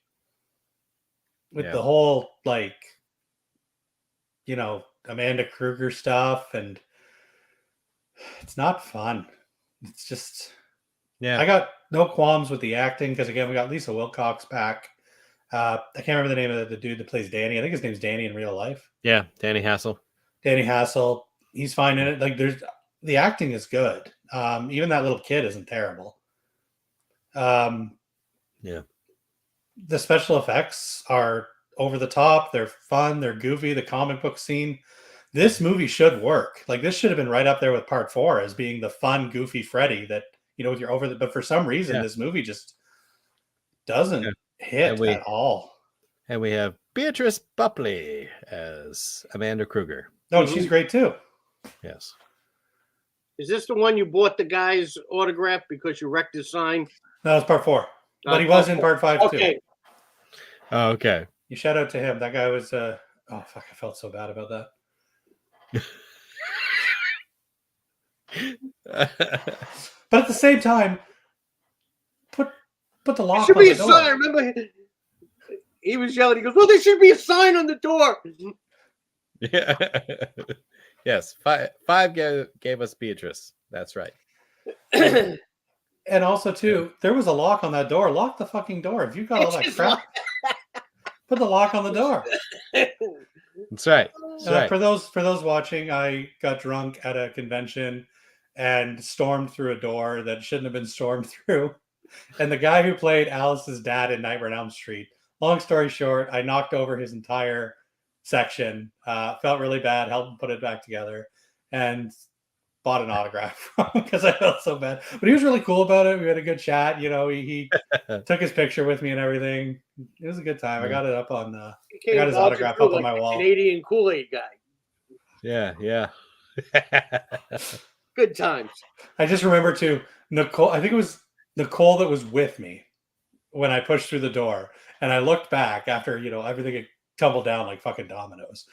With the whole, like, you know, Amanda Kruger stuff, and it's not fun. It's just... Yeah. I got no qualms with the acting because, again, we got Lisa Wilcox back. I can't remember the name of the dude that plays Danny. I think his name's Danny in real life. Yeah, Danny Hassel. Danny Hassel. He's fine in it. Like, the acting is good. Even that little kid isn't terrible. Yeah. The special effects are over the top. They're fun. They're goofy. The comic book scene. This movie should work. Like, this should have been right up there with Part 4 as being the fun, goofy Freddy that, you know, with your but for some reason, this movie just doesn't hit at all. And we have Beatrice Bupley as Amanda Kruger. No, she's great too. Yes. is this the one you bought the guy's autograph because you wrecked his sign? No, it's Part 4. But he was in Part 5 Okay. too. Oh, okay. You shout out to him. That guy was oh fuck, I felt so bad about that. But at the same time, put the lock There should on be the a door. sign. I remember he was yelling. He goes, "Well, there should be a sign on the door." Yeah. Yes. Five gave us Beatrice. That's right. And also, too, there was a lock on that door. Lock the fucking door. If you've got all that crap, put the lock on the door. That's right. That's right. For those watching, I got drunk at a convention and stormed through a door that shouldn't have been stormed through. And the guy who played Alice's dad in Nightmare on Elm Street, long story short, I knocked over his entire section, felt really bad, helped him put it back together. and bought an autograph because I felt so bad. But he was really cool about it. We had a good chat. You know, he took his picture with me and everything. It was a good time. I got it up on I got his autograph up on my wall. Canadian Kool-Aid guy. Yeah. Good times. I just remember too, Nicole. I think it was Nicole that was with me when I pushed through the door, and I looked back after everything had tumbled down like fucking dominoes.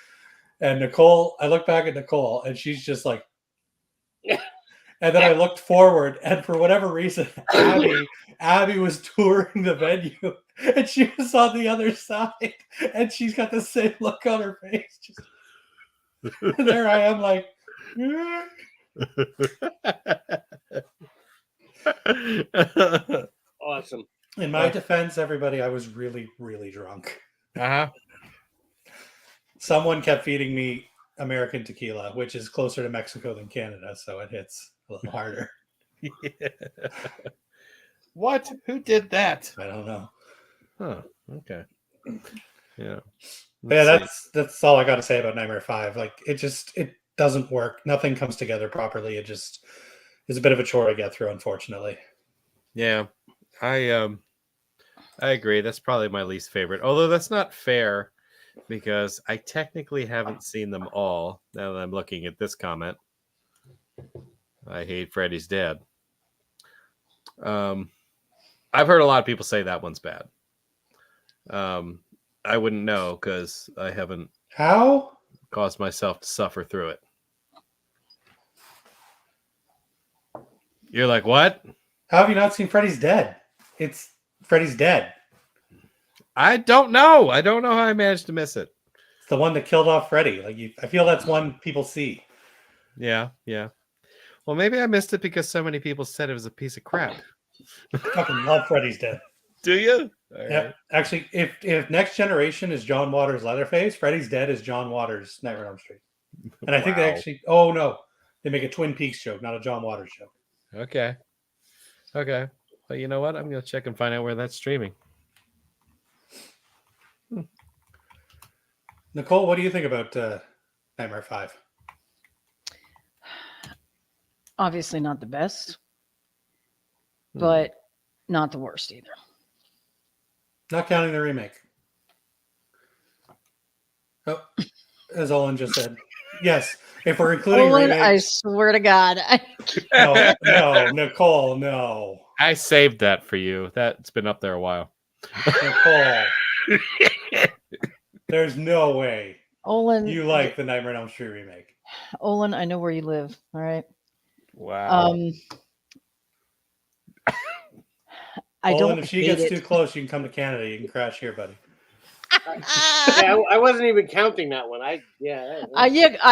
And Nicole, I looked back at Nicole, and she's just like, and then I looked forward, and for whatever reason, Abby was touring the venue, and she was on the other side, and she's got the same look on her face. Just, and there I am, like. Awesome. In my defense, everybody, I was really, really drunk. Uh-huh. Someone kept feeding me American tequila, which is closer to Mexico than Canada, so it hits a little harder. Yeah. What? Who did that? I don't know. Huh. Okay. Yeah. But yeah, that's all I got to say about Nightmare 5. Like, it doesn't work. Nothing comes together properly. It just is a bit of a chore to get through, unfortunately. Yeah. I agree. That's probably my least favorite. Although that's not fair because I technically haven't seen them all. Now that I'm looking at this comment, I hate Freddy's Dead. I've heard a lot of people say that one's bad. I wouldn't know because I haven't caused myself to suffer through it. You're like, what? How have you not seen Freddy's Dead? It's Freddy's Dead. I don't know. I don't know how I managed to miss it. It's the one that killed off Freddy. Like, I feel that's one people see. Yeah. Well, maybe I missed it because so many people said it was a piece of crap. I fucking love Freddy's Dead. Do you? Yeah. Right. Actually, if Next Generation is John Waters' Leatherface, Freddy's Dead is John Waters' Nightmare on Elm Street. And I think they actually... Oh, no. They make a Twin Peaks joke, not a John Waters joke. Okay. But you know what? I'm going to check and find out where that's streaming. Nicole, what do you think about Nightmare 5? Obviously not the best, but not the worst either. Not counting the remake. Oh, as Olin just said. Yes, if we're including Olin, remakes... I swear to God. No, Nicole, no. I saved that for you. That's been up there a while. Nicole. There's no way Olin, you like the Nightmare on Elm Street remake. Olin, I know where you live. All right. Wow. Olin, if she gets too close, you can come to Canada. You can crash here, buddy. Yeah, I wasn't even counting that one. I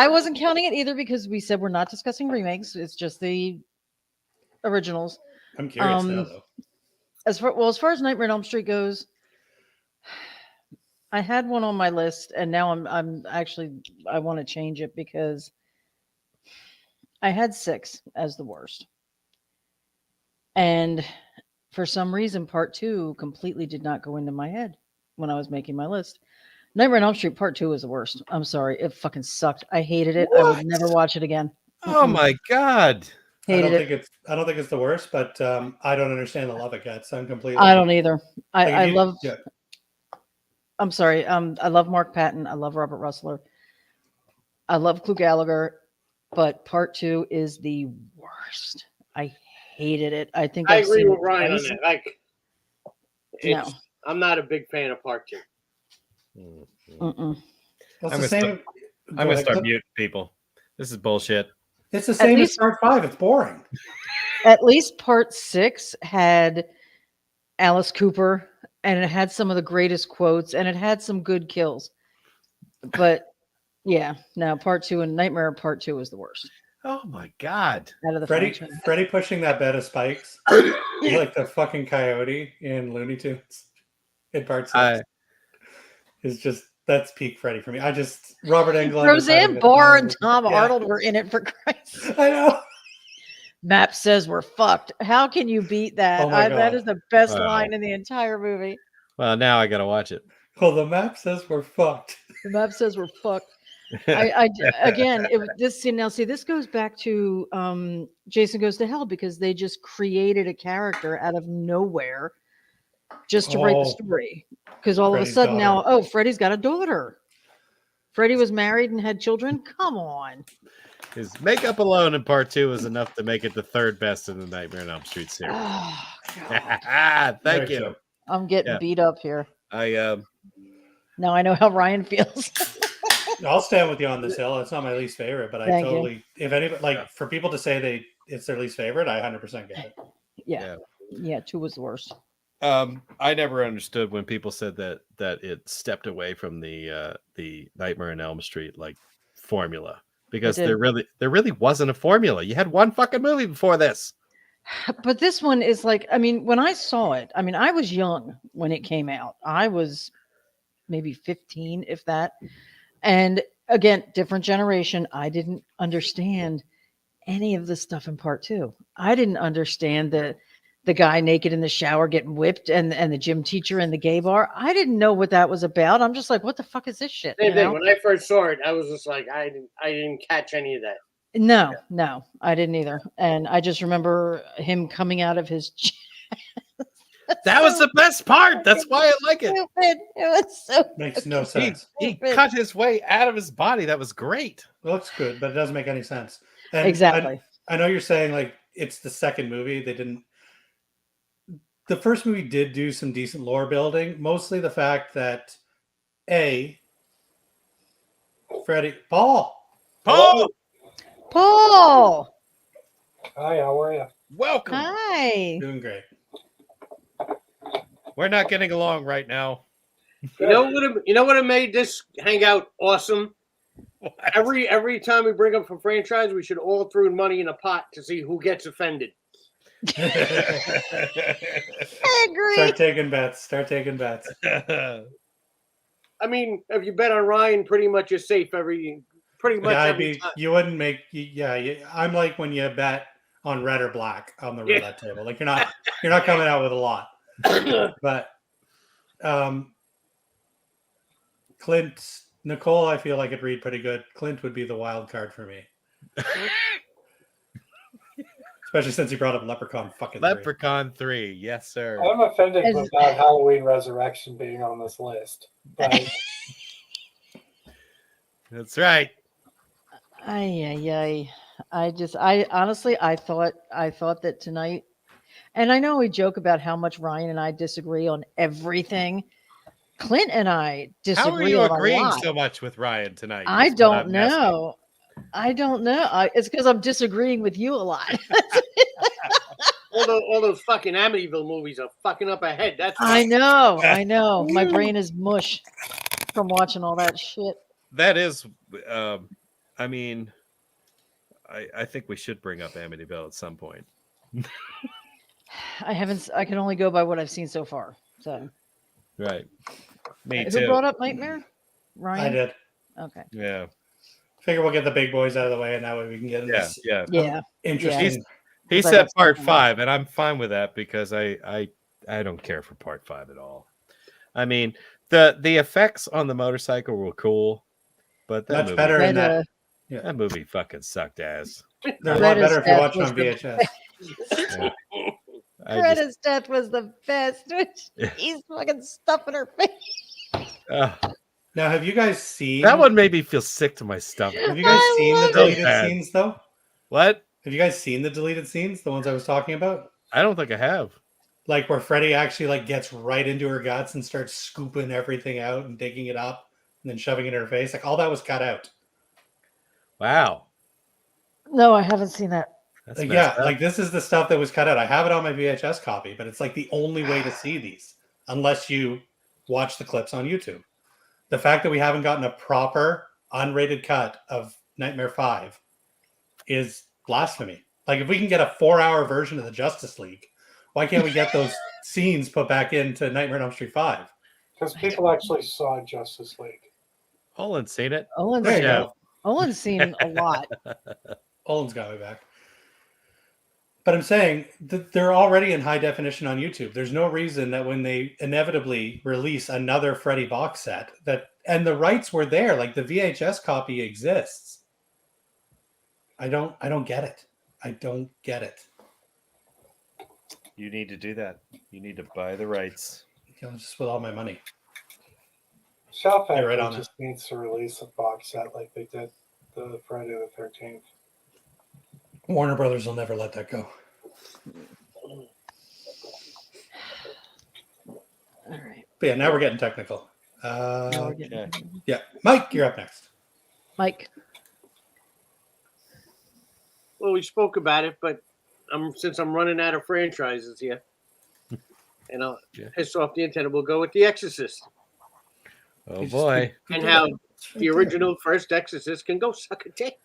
wasn't counting it either because we said we're not discussing remakes. It's just the originals. I'm curious now, though. As far as Nightmare on Elm Street goes, I had one on my list, and now I'm actually I want to change it because I had 6 as the worst, and for some reason, Part 2 completely did not go into my head when I was making my list. Nightmare on Elm Street Part 2 is the worst. I'm sorry, it fucking sucked. I hated it. What? I would never watch it again. Oh my God. I don't think it's the worst, but I don't understand the love it gets. I'm completely. I don't either. I love. Yeah. I'm sorry. I love Mark Patton. I love Robert Russler. I love Clu Gallagher, but Part 2 is the worst. I hated it. I think I agree with Ryan on that. Like, no. I'm not a big fan of Part 2. Mm-mm. It's the same. I'm gonna start muting people. This is bullshit. It's the same as Part 5. It's boring. At least Part 6 had Alice Cooper, and it had some of the greatest quotes, and it had some good kills. But yeah, no, Part 2 and Nightmare Part 2 is the worst. Oh my God. Out of the Freddy pushing that bed of spikes like the fucking coyote in Looney Tunes in Part 6 is just, that's peak Freddy for me. Robert Englund. Roseanne Barr and Tom Arnold were in it, for Christ's sake. I know. Map says we're fucked. How can you beat that? Oh my God. That is the best line in the entire movie. Well, now I gotta watch it. Well, the map says we're fucked. The map says we're fucked. Again, this goes back to Jason Goes to Hell, because they just created a character out of nowhere just to write the Oh. story. Because all of a Freddy's sudden now, daughter. Freddy's got a daughter. Freddie was married and had children. Come on. His makeup alone in part 2 was enough to make it the third best in the Nightmare on Elm Street series. Oh, God. Thank Very you. true. I'm getting Yeah. beat up here. I Now I know how Ryan feels. I'll stand with you on this hill. It's not my least favorite, but I Thank you. totally, if anybody, like, Yeah. for people to say it's their least favorite, I 100% get it. Yeah, 2 was the worst. I never understood when people said that it stepped away from the Nightmare on Elm Street like formula, because It did. there really wasn't a formula. You had one fucking movie before this. But this one is like, I mean, when I saw it, I mean, I was young when it came out. I was maybe 15, if that. And again, different generation. I didn't understand any of the stuff in part 2. I didn't understand the guy naked in the shower getting whipped and the gym teacher in the gay bar. I didn't know what that was about. I'm just like, what the fuck is this shit? Same You thing. know? When I first saw it, I was just like, I didn't catch any of that. No, I didn't either. And I just remember him coming out of his That was the best part. That's why I like it. stupid. It was so Makes no He, sense. he cut his way out of his body. That was great. It looks good, but it doesn't make any sense. And exactly. I know you're saying like it's the second movie. The first movie did do some decent lore building, mostly the fact that Paul. Paul, Paul. Hi, how are you? welcome. Hi. Doing great. We're not getting along right now. You know what have made this hangout awesome? Every time we bring up a franchise, we should all throw money in a pot to see who gets offended. I agree. Start taking bets. I mean, if you bet on Ryan, pretty much you're safe pretty much Yeah, every time. you wouldn't make. I'm like when you bet on red or black on the roulette table. Like you're not coming out with a lot. But Nicole, I feel like it'd read pretty good. Clint would be the wild card for me. Especially since he brought up Leprechaun fucking 3. Leprechaun 3. Yes, sir. I'm offended As- about Halloween Resurrection being on this list. But That's right. I honestly, I thought that tonight, and I know we joke about how much Ryan and I disagree on everything. Clint and I disagree How are you on a agreeing lot. so much with Ryan tonight? I is what don't I'm asking. know. I don't know. It's because I'm disagreeing with you a lot. All those fucking Amityville movies are fucking up ahead. That's I know. My brain is mush from watching all that shit. That is, I mean, I think we should bring up Amityville at some point. I can only go by what I've seen so far. So Right. Me who too. brought up Nightmare? Ryan. I did. Okay. Yeah. Figure we'll get the big boys out of the way, and that way we can get into Yeah. this Yeah. Yeah. interesting. He Because I said got part something 5, and I'm fine with that because I don't care for part 5 at all. I mean, the effects on the motorcycle were cool, but that Much movie, better in Red, that. that movie fucking sucked ass. They're a Red lot better if you Death watch it was on the- VHS. I just, Greta's death was the best. Yeah. He's fucking stuffing her face. Now, have you guys seen that one made me feel sick to my stomach. Have you guys I seen the love it. deleted Bad. scenes though? What? Have you guys seen the deleted scenes? The ones I was talking about? I don't think I have. Like where Freddy actually like gets right into her guts and starts scooping everything out and digging it up and then shoving it in her face. Like all that was cut out. Wow. No, I haven't seen that. That's Like, messed yeah, up. like this is the stuff that was cut out. I have it on my VHS copy, but it's like the only way to see these unless you watch the clips on YouTube. The fact that we haven't gotten a proper unrated cut of Nightmare 5 is blasphemy. Like if we can get a 4-hour version of the Justice League, why can't we get those scenes put back into Nightmare on Elm Street 5? because people actually saw Justice League. Olin's seen it. Owen's, There you Yeah. go. Owen's seen a lot. Olin's got me back. But I'm saying that they're already in high definition on YouTube. There's no reason that when they inevitably release another Freddy box set and the rights were there, like the VHS copy exists. I don't get it. I don't get it. You need to do that. You need to buy the rights. Just with all my money. Shout You're Factory right on just needs to release a box set like they did the Friday the 13th. Warner Brothers will never let that go. All right. But yeah, now we're getting technical. Now we're getting- Okay. Yeah, Mike, you're up next. Mike. Well, we spoke about it, but since I'm running out of franchises here, and I'll piss off the internet, we'll go with The Exorcist. Oh boy. And how the original first Exorcist can go suck a dick.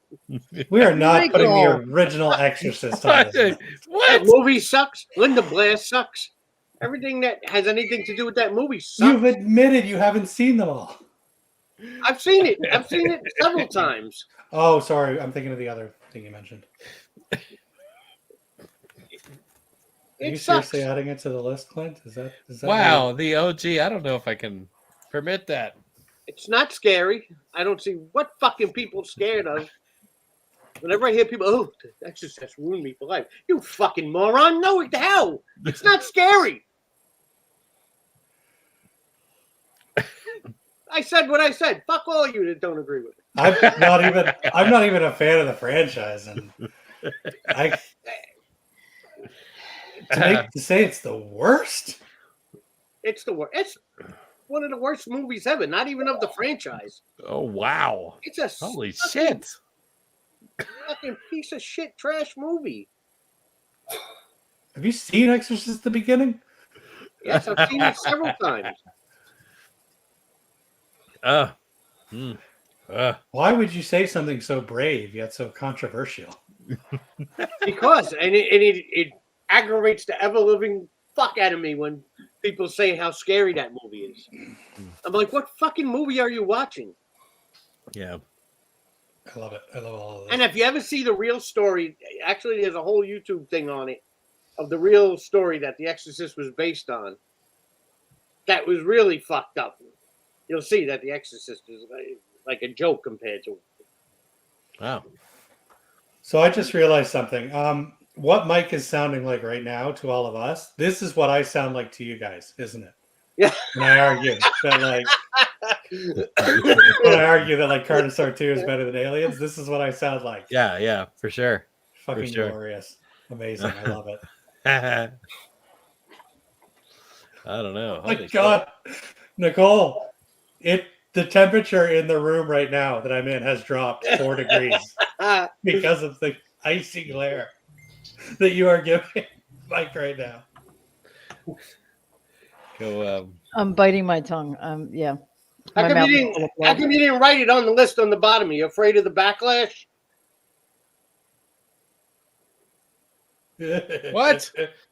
We are not Michael. putting the original Exorcist on this. That What? movie sucks. Linda Blair sucks. Everything that has anything to do with that movie sucks. You've admitted you haven't seen them all. I've seen it. I've seen it several times. Oh, sorry. I'm thinking of the other thing you mentioned. Are you It sucks. seriously adding it to the list, Clint? Is that Wow, the OG. I don't know if I can permit that. It's not scary. I don't see what fucking people scared of. Whenever I hear people, oh, The Exorcist ruined me for life. You fucking moron. No, what the hell? It's not scary. I said what I said. Fuck all of you that don't agree with it. I'm not even a fan of the franchise, and to say it's the worst. It's the worst. It's one of the worst movies ever. Not even of the franchise. Oh wow. It's a Holy fucking- shit. fucking piece of shit trash movie. Have you seen Exorcist the beginning? Yes, I've seen it several times. Why would you say something so brave yet so controversial? Because it aggravates the ever living fuck out of me when people say how scary that movie is. I'm like, what fucking movie are you watching? Yeah. I love it. I love all of this. And if you ever see the real story, actually, there's a whole YouTube thing on it of the real story that The Exorcist was based on. That was really fucked up. You'll see that The Exorcist is like a joke compared to it. Wow. So I just realized something. What Mike is sounding like right now to all of us, this is what I sound like to you guys, isn't it? Yeah. And I argue that like Carnosaur 2 is better than Aliens. This is what I sound like. Yeah, for sure. Fucking sure. glorious. Amazing. I love it. I don't know. My Holy shit. God. Nicole, the temperature in the room right now that I'm in has dropped 4 degrees because of the icy glare that you are giving Mike right now. Go I'm biting my tongue. Yeah. How My come, mouth you is didn't, full of how blood. come you didn't write it on the list on the bottom? Are you afraid of the backlash? What?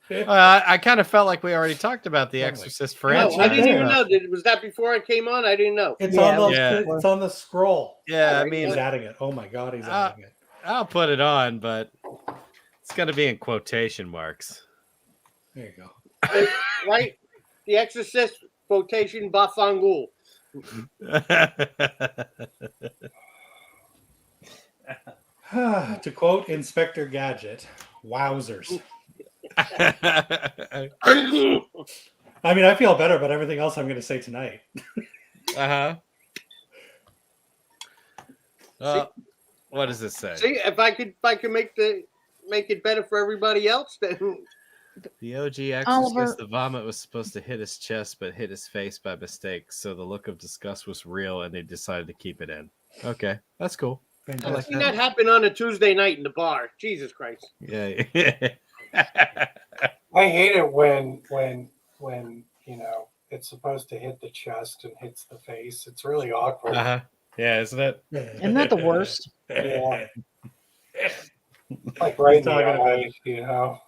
I kind of felt like we already talked about the Oh my- Exorcist No, franchise. I didn't even Yeah. know. Was that before I came on? I didn't know. It's Yeah, on it the was it's on the scroll. Yeah, I Alright, mean, He's adding it. Oh my God, he's adding it. I'll put it on, but it's going to be in quotation marks. There you go. Right? The Exorcist, quotation, Bafangul. To quote Inspector Gadget, wowzers. uh-huh. I mean, I feel better about everything else I'm going to say tonight. What does it say? See, if I could make it better for everybody else, then The OG Exorcist, Oliver- the vomit was supposed to hit his chest, but hit his face by mistake. So the look of disgust was real, and they decided to keep it in. Okay, that's cool. I like Fantastic. seen that happen on a Tuesday night in the bar. Jesus Christ. Yeah. I hate it when it's supposed to hit the chest and hits the face. It's really awkward. Uh-huh. Yeah, isn't it? Isn't that the worst? Yeah. Like right in the Talking about- eye, you know.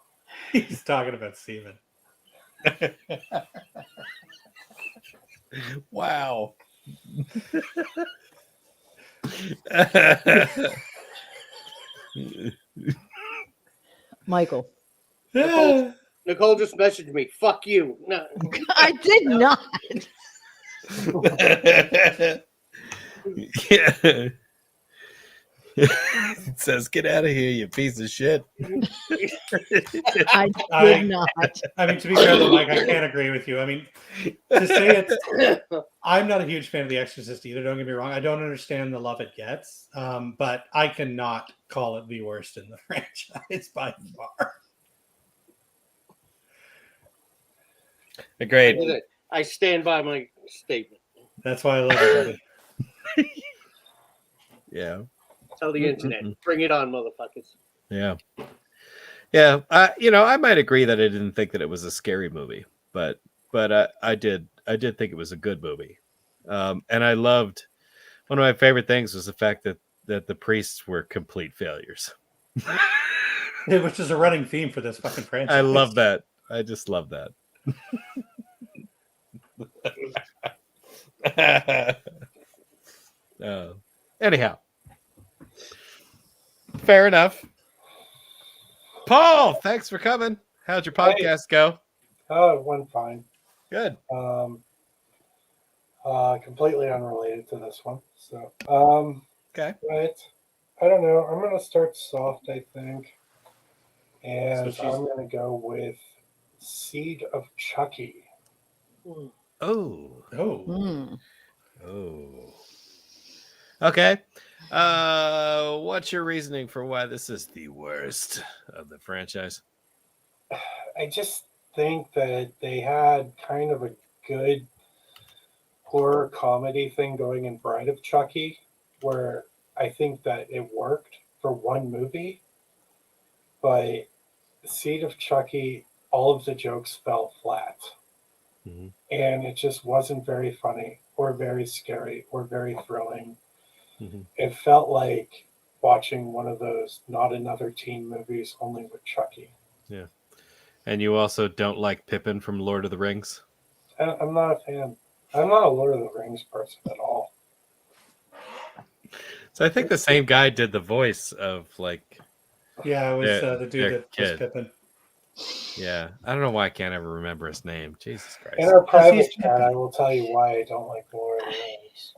He's talking about semen. Wow. Michael. Nicole just messaged me. Fuck you. No. I did not. Yeah. It says, "Get out of here, you piece of shit." I I- did not. I mean, to be fair though, Mike, I can't agree with you. I mean, to say it's, I'm not a huge fan of The Exorcist either. Don't get me wrong. I don't understand the love it gets, but I cannot call it the worst in the franchise by far. Agreed. I stand by my statement. That's why I love it, buddy. Yeah. Tell the internet. Bring it on, motherfuckers. Yeah. Yeah. I might agree that I didn't think that it was a scary movie, but I did think it was a good movie. And I loved, one of my favorite things was the fact that the priests were complete failures. Which is a running theme for this fucking franchise. I love that. I just love that. Anyhow, fair enough. Paul, thanks for coming. How'd your podcast go? Oh, it went fine. Good. Completely unrelated to this one. So, Okay. but I don't know. I'm gonna start soft, I think, and So she's- I'm gonna go with Seed of Chucky. Oh. Oh, Mm. Oh. Okay. What's your reasoning for why this is the worst of the franchise? I just think that they had kind of a good horror comedy thing going in Bride of Chucky, where I think that it worked for one movie, but Seed of Chucky, all of the jokes fell flat. Mhm. And it just wasn't very funny or very scary or very thrilling. Mhm. It felt like watching one of those Not Another Teen movies, only with Chucky. And you also don't like Pippin from Lord of the Rings? I'm not a fan. I'm not a Lord of the Rings person at all. So I think the same guy did the voice of, like, yeah, it was Yeah, the their dude that was kid. Pippin. yeah. I don't know why I can't ever remember his name. Jesus In Christ. our private he's chat, Chucky. I will tell you why I don't like Lord of the Rings.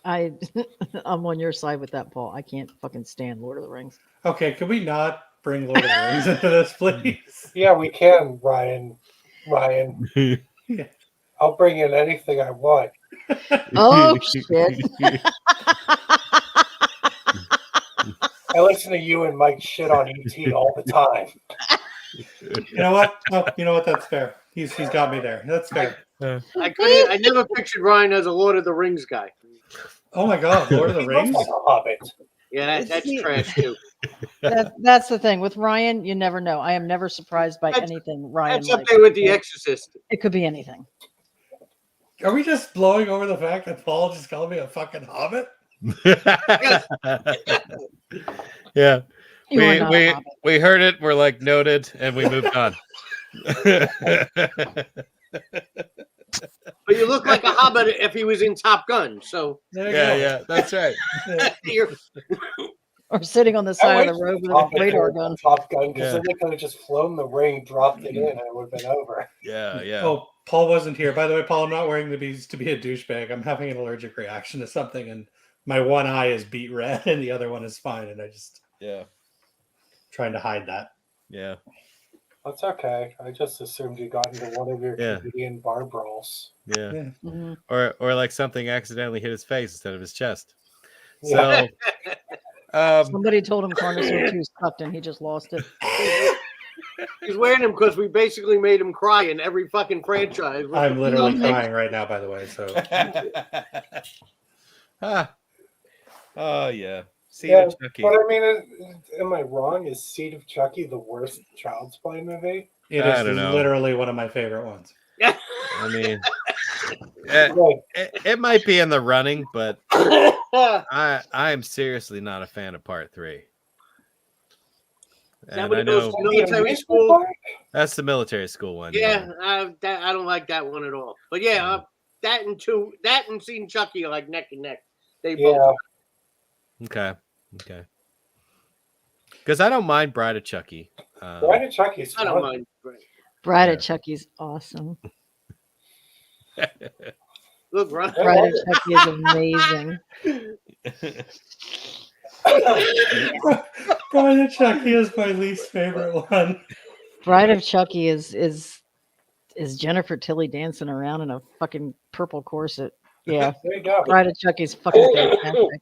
But I'm on your side with that, Paul. I can't fucking stand Lord of the Rings. Okay, could we not bring Lord of the Rings into this, please? yeah, we can, Ryan. I'll bring in anything I want. Oh shit! I listen to you and Mike shit on ET all the time. You know what? Oh, you know what? That's fair. He's got me there. That's fair. I never pictured Ryan as a Lord of the Rings guy. Oh my God, Lord of the He looks Rings. like a hobbit. Yeah, that's See- trash too. That's the thing with Ryan. You never know. I am never surprised by That's- anything Ryan That's up likes. there with The Exorcist. It could be anything. Are we just blowing over the fact that Paul just called me a fucking hobbit? yeah. You are not a hobbit. We heard it. We're like noted, and we moved on. But you look like a hobbit if he was in Top Gun. So There you yeah, go. yeah, that's right. Yeah. you're, Or sitting on the I side of wish the road with Top a radar Gun, gun. Top Gun, because Yeah. then they could have just flown the ring, dropped it in, and it would have been over. Yeah, yeah. Oh, Paul wasn't here. By the way, Paul, I'm not wearing the bees to be a douchebag. I'm having an allergic reaction to something, and my one eye is beet red, and the other one is fine, and I just Yeah, trying to hide that. yeah. That's okay. I just assumed you got into one of your Yeah. Canadian bar brawls. Yeah. Yeah. Mhm. Or like something accidentally hit his face instead of his chest. Yeah. So Somebody told him Carnosaur 2 sucked and he just lost it. he's wearing them because we basically made him cry in every fucking franchise. I'm literally Mhm. crying right now, by the way. So ah. Oh yeah. See Yeah, Chucky. But I mean, am I wrong? Is Seed of Chucky the worst Child's Play movie? it I is don't know. literally one of my favorite ones. I mean Right. it might be in the running, but Is I am seriously not a fan of part 3. that And what I it goes know to military school? that's the military school one. Yeah, I don't like that one at all. But yeah, that and seeing Chucky are like neck and neck. They Yeah. both. Okay. Because I don't mind Bride of Chucky. Bride of Chucky's I don't fun. mind. Right. Bride Yeah. of Chucky's awesome. Look, Ron. I Bride love of Chucky is amazing. Bride of Chucky is my least favorite one. Bride of Chucky is Jennifer Tilly dancing around in a fucking purple corset. Yeah, There you go. Bride of Chucky's fucking fantastic.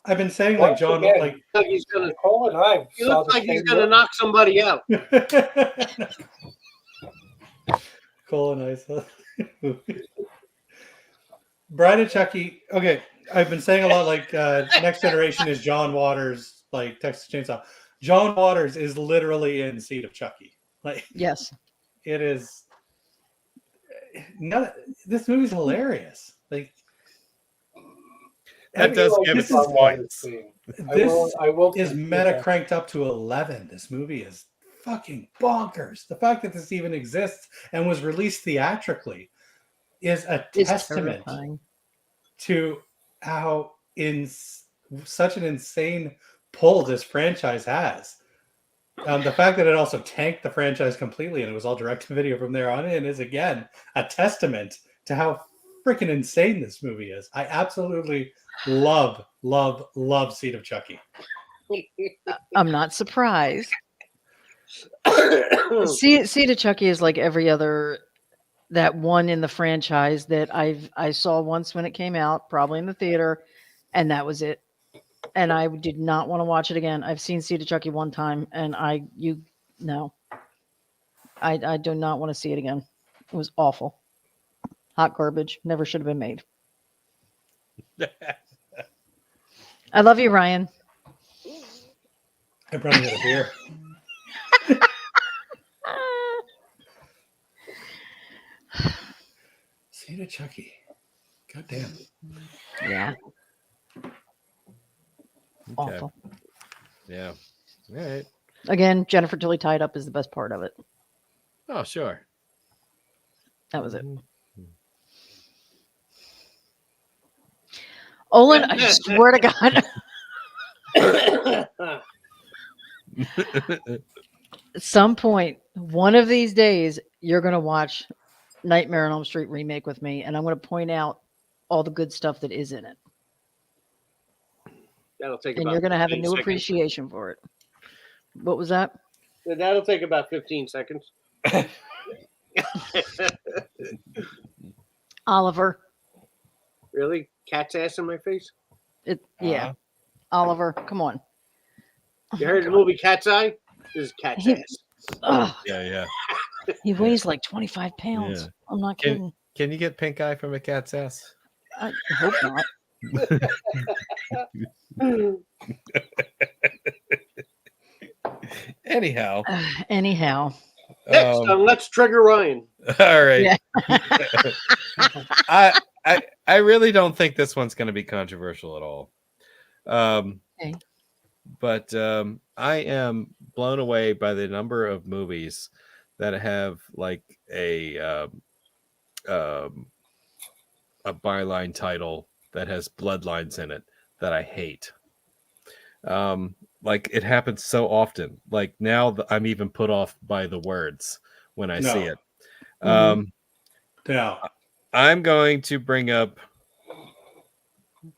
I've been saying like Once John again, like Like he's gonna. Nicole and I He saw looks the like he's same gonna movie. knock somebody out. colonize the movie. Bride of Chucky. Okay, I've been saying a lot like Next Generation is John Waters, like Texas Chainsaw. John Waters is literally in Seed of Chucky. Like Yes. it is. This movie's hilarious. Like That does Like give the it some John Waters points. scene. this I will is concede meta that. cranked up to 11. This movie is fucking bonkers. The fact that this even exists and was released theatrically is a It's testament terrifying. to how such an insane pull this franchise has. The fact that it also tanked the franchise completely and it was all direct to video from there on in is again a testament to how freaking insane this movie is. I absolutely love Seed of Chucky. I'm not surprised. Seed of Chucky is like every other that one in the franchise that I saw once when it came out, probably in the theater, and that was it. And I did not want to watch it again. I've seen Seed of Chucky one time, and I do not want to see it again. It was awful. Hot garbage. Never should have been made. I love you, Ryan. I'm running out of beer. Seed of Chucky. God damn. Yeah. Okay. Awful. Yeah. All right. Again, Jennifer Tilly tied up is the best part of it. Oh, sure. That was it. Olin, I swear to God, at some point, one of these days, you're going to watch Nightmare on Elm Street remake with me, and I'm going to point out all the good stuff that is in it. That'll take And about you're going to have a 15 new seconds. appreciation for it. What was that? That'll take about 15 seconds. Oliver. Really? Cat's ass in my face? Yeah. Oliver, come on. You heard the movie Cat's Eye? This is Cat's He- ass. Ugh, Yeah. he weighs like 25 pounds. Yeah. I'm not Can- kidding. Can you get pink eye from a cat's ass? I hope not. Anyhow. Anyhow. Next on Let's Trigger Ryan. All right. Yeah. I really don't think this one's going to be controversial at all. Okay. But I am blown away by the number of movies that have like a byline title that has bloodlines in it that I hate. Like it happens so often. Like now I'm even put off by the words when I see it. No. I'm going to bring up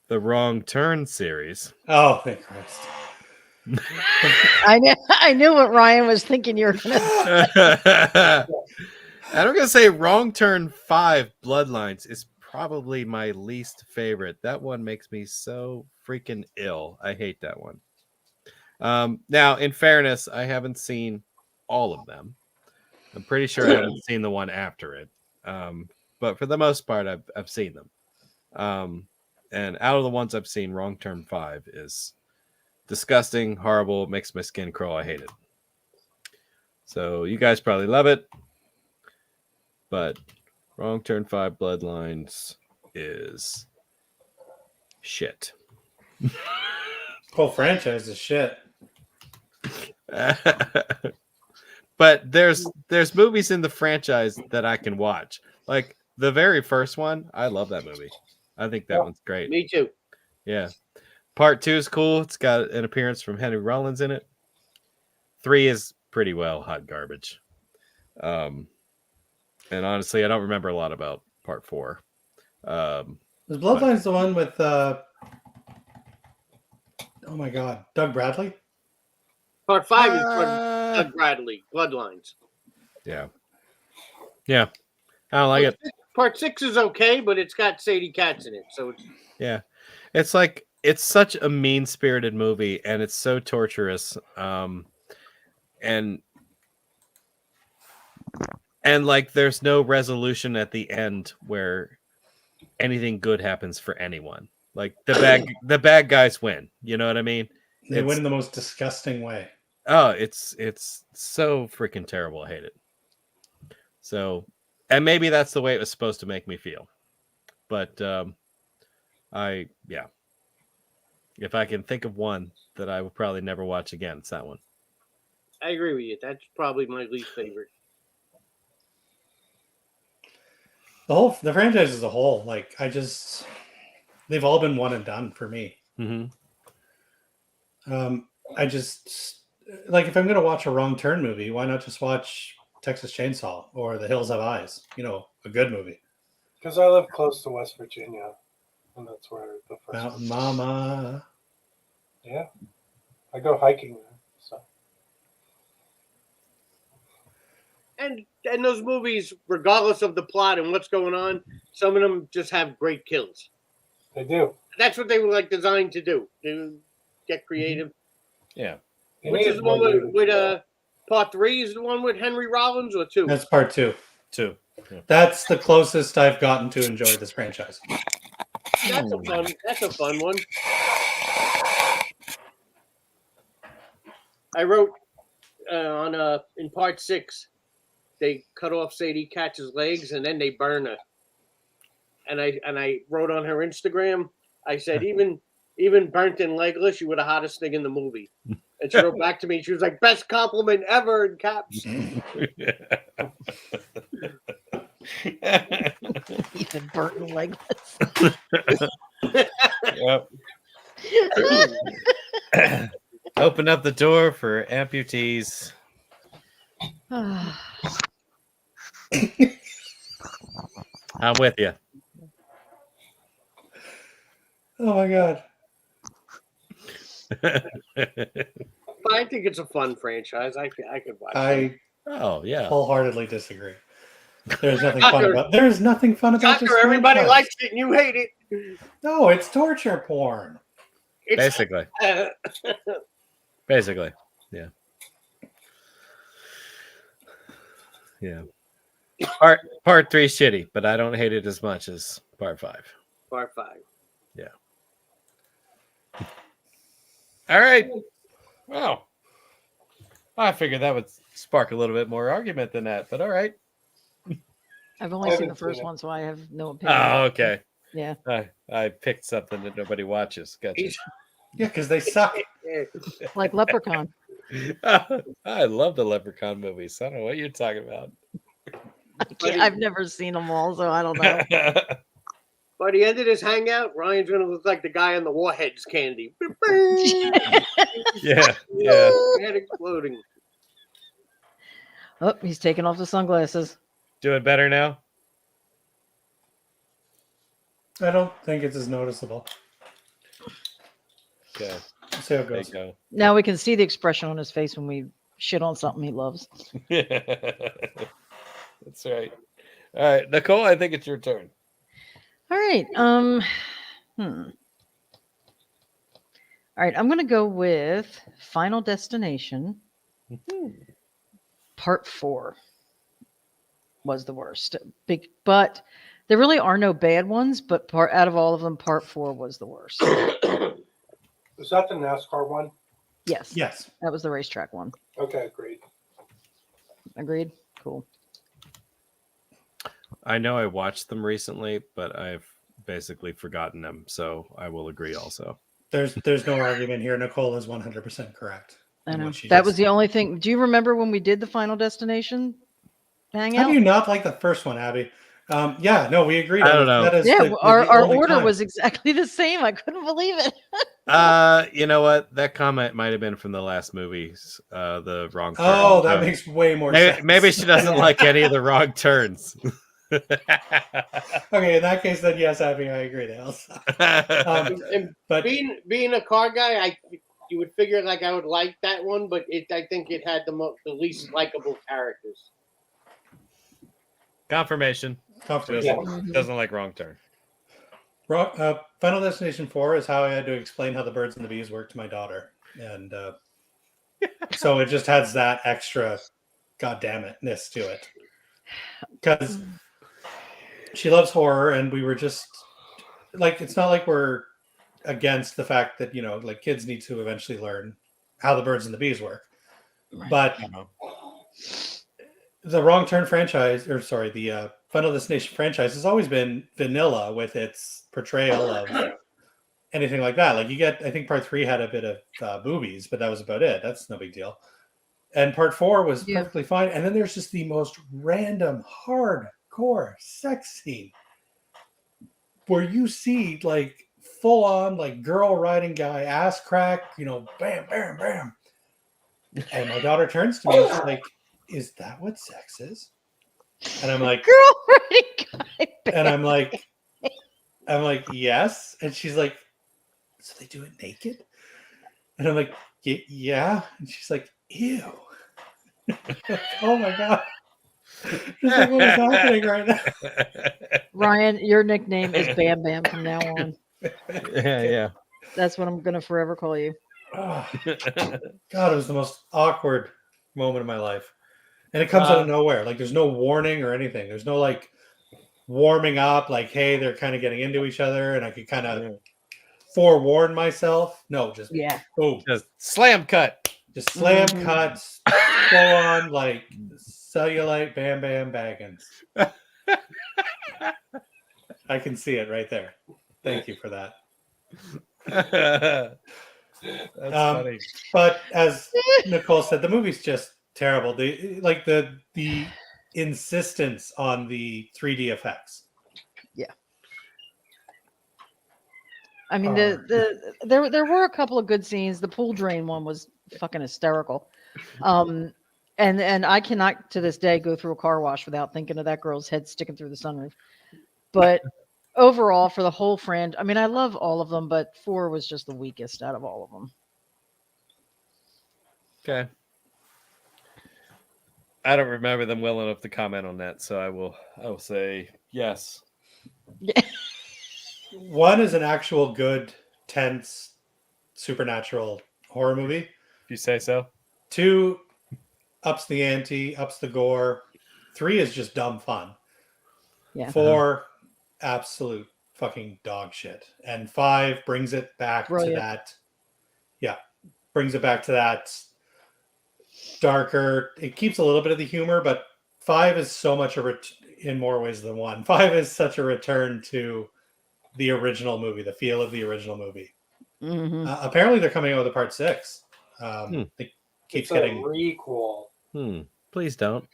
the Wrong Turn series. Oh, thank Christ. I knew what Ryan was thinking you were going to. And I'm going to say Wrong Turn 5 Bloodlines is probably my least favorite. That one makes me so freaking ill. I hate that one. Now, in fairness, I haven't seen all of them. I'm pretty sure I haven't seen the one after it. But for the most part, I've seen them. And out of the ones I've seen, Wrong Turn 5 is disgusting, horrible, makes my skin crawl. I hate it. So you guys probably love it. But Wrong Turn 5 Bloodlines is shit. Whole franchise is shit. But there's movies in the franchise that I can watch. Like the very first one, I love that movie. I think that one's great. Me too. Yeah. Part 2 is cool. It's got an appearance from Henry Rollins in it. 3 is pretty well hot garbage. And honestly, I don't remember a lot about part 4. Is Bloodlines the one with oh my god, Doug Bradley? Part 5 is Doug Bradley, Bloodlines. Yeah. I don't like it. Part 6 is okay, but it's got Sadie Katz in it, so it's It's like it's such a mean-spirited movie, and it's so torturous. And like there's no resolution at the end where anything good happens for anyone. Like the bad guys win. You know what I mean? They win in the most disgusting way. Oh, it's so freaking terrible. I hate it. So, and maybe that's the way it was supposed to make me feel. But if I can think of one that I will probably never watch again, it's that one. I agree with you. That's probably my least favorite. The franchise as a whole, like they've all been one and done for me. Mm-hmm. I just like if I'm gonna watch a Wrong Turn movie, why not just watch Texas Chainsaw or The Hills Have Eyes? You know, a good movie. Because I live close to West Virginia, and that's where the first Mountain Mama. Yeah, I go hiking there. So And those movies, regardless of the plot and what's going on, some of them just have great kills. they do. That's what they were like designed to do. To get creative. Yeah. They Which need is the more one David with Fincher. part 3 is the one with Henry Rollins or 2? That's part 2. 2. Yeah. That's the closest I've gotten to enjoy this franchise. That's a fun one. I wrote in part 6, they cut off Sadie Katz's legs and then they burn her. And I wrote on her Instagram, I said, even burnt and legless, you were the hottest thing in the movie. And she wrote back to me, she was like, best compliment ever in caps. Even Burton legless. Yep. Open up the door for amputees. I'm with you. Oh my god. But I think it's a fun franchise. I could watch it. I Oh yeah. wholeheartedly disagree. There's nothing fun about this Tucker, everybody franchise. likes it and you hate it. No, it's torture porn. It's, Basically. Basically. Yeah. Yeah. Part 3 is shitty, but I don't hate it as much as part 5. part 5. All right. Well, I figured that would spark a little bit more argument than that, but all right. I've only I seen the haven't first seen it. one, so I have no opinion. Oh, okay. Yeah. I picked something that nobody watches. Gotcha. He's- Yeah, because they suck. Like Leprechaun. I love the Leprechaun movies. I don't know what you're talking about. I've never seen them all, so I don't know. By the end of this hangout, Ryan's going to look like the guy on the Warheads candy. Yeah. Head exploding. Oh, he's taking off the sunglasses. Doing better now? I don't think it's as noticeable. Okay. Let's see how it There you goes. go. Now we can see the expression on his face when we shit on something he loves. That's right. All right, Nicole, I think it's your turn. All right. All right, I'm gonna go with Final Destination. Part 4 was the worst. But there really are no bad ones, but out of all of them, part 4 was the worst. Was that the NASCAR one? Yes. Yes. That was the racetrack one. Okay, great. Agreed? Cool. I know I watched them recently, but I've basically forgotten them, so I will agree also. There's no argument here. Nicole is 100% correct. I in know. what she That just was the only thing. Do you remember when we did the Final Destination How hangout? do you not like the first one, Abby? Yeah, no, we agreed. I don't know. That is Yeah, the our only order time. was exactly the same. I couldn't believe it. You know what? That comment might have been from the last movies. The wrong turn. Oh, that So makes way more maybe, sense. maybe she doesn't like any of the wrong turns. Okay, in that case, then yes, I agree. Elsa. And But being a car guy, you would figure like I would like that one, but I think it had the least likable characters. Confirmation. She confirmation. doesn't like wrong turn. Final Destination 4 is how I had to explain how the birds and the bees work to my daughter, and so it just has that extra goddammit-ness to it because she loves horror, and we were just like, it's not like we're against the fact that, you know, like kids need to eventually learn how the birds and the bees work, but the Wrong Turn franchise, or sorry, the Final Destination franchise has always been vanilla with its portrayal of anything like that. Like you get, I think part 3 had a bit of boobies, but that was about it. That's no big deal. And part 4 was perfectly fine. And then there's just the most random, hardcore sex scene where you see like full on like girl riding guy ass crack, you know, bam, bam, bam. And my daughter turns to me and she's like, "Is that what sex is?" And I'm like, Girl, right, guy, and I'm like, yes. And she's like, "So they do it naked?" And I'm like, "Yeah." And she's like, "Ew." Oh my god. Just like, what is happening right now? Ryan, your nickname is Bam Bam from now on. Yeah. That's what I'm gonna forever call you. Oh, God, it was the most awkward moment of my life. And it comes out of nowhere. Like there's no warning or anything. There's no like warming up, like, hey, they're kind of getting into each other, and I could kind of forewarn myself. No, just boom. Just slam cut. Just slam cuts, full on like cellulite Bam Bam Baggins. I can see it right there. Thank you for that. That's funny. But as Nicole said, the movie's just terrible. The insistence on the 3D effects. Yeah. I mean, there were a couple of good scenes. The pool drain one was fucking hysterical. And I cannot to this day go through a car wash without thinking of that girl's head sticking through the sunroof. But overall, for the whole friend, I mean, I love all of them, but 4 was just the weakest out of all of them. Okay. I don't remember them well enough to comment on that, so I will say yes. 1 is an actual good, tense, supernatural horror movie. If you say so. 2 ups the ante, ups the gore. 3 is just dumb fun. Yeah. 4, absolute fucking dog shit. And 5 brings it back to that. Yeah. Brings it back to that darker. It keeps a little bit of the humor, but 5 is so much in more ways than 1. 5 is such a return to the original movie, the feel of the original movie. Mm-hmm. Apparently, they're coming out with a part 6. It keeps getting a requel. Please don't.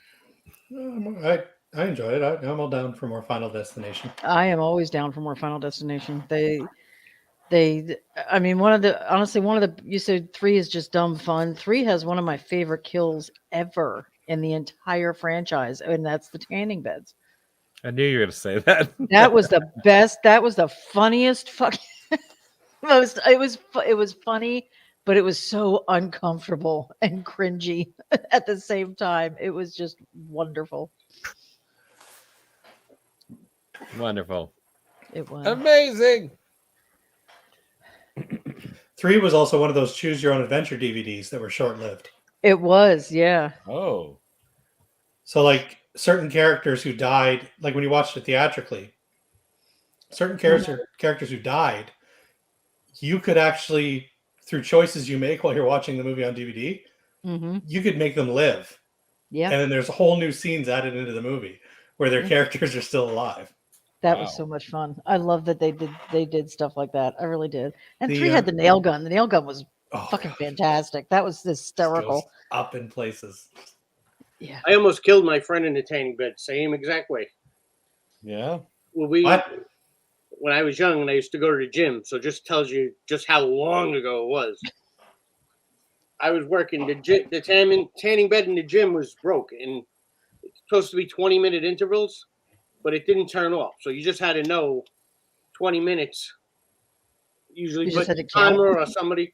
I enjoyed it. I'm all down for more Final Destination. I am always down for more Final Destination. I mean, honestly, you said 3 is just dumb fun. 3 has one of my favorite kills ever in the entire franchise, and that's the tanning beds. I knew you were going to say that. That was the best. That was the funniest fucking most. It was funny, but it was so uncomfortable and cringy at the same time. It was just wonderful. Wonderful. It was amazing. 3 was also one of those choose your own adventure DVDs that were short-lived. It was, yeah. Oh. So like certain characters who died, like when you watched it theatrically, certain characters who died, you could actually, through choices you make while you're watching the movie on DVD, you could make them live. Yeah. And then there's whole new scenes added into the movie where their characters are still alive. That was so much fun. I love that they did stuff like that. I really did. And 3 had the nail gun. The nail gun was fucking fantastic. That was hysterical. Up in places. Yeah. I almost killed my friend in the tanning bed. Same exact way. Yeah. Well, we What? when I was young and I used to go to the gym, so just tells you just how long ago it was. I was working the tanning bed in the gym was broke, and it's supposed to be 20-minute intervals, but it didn't turn off. So you just had to know 20 minutes. Usually You just put had the to count. timer or somebody.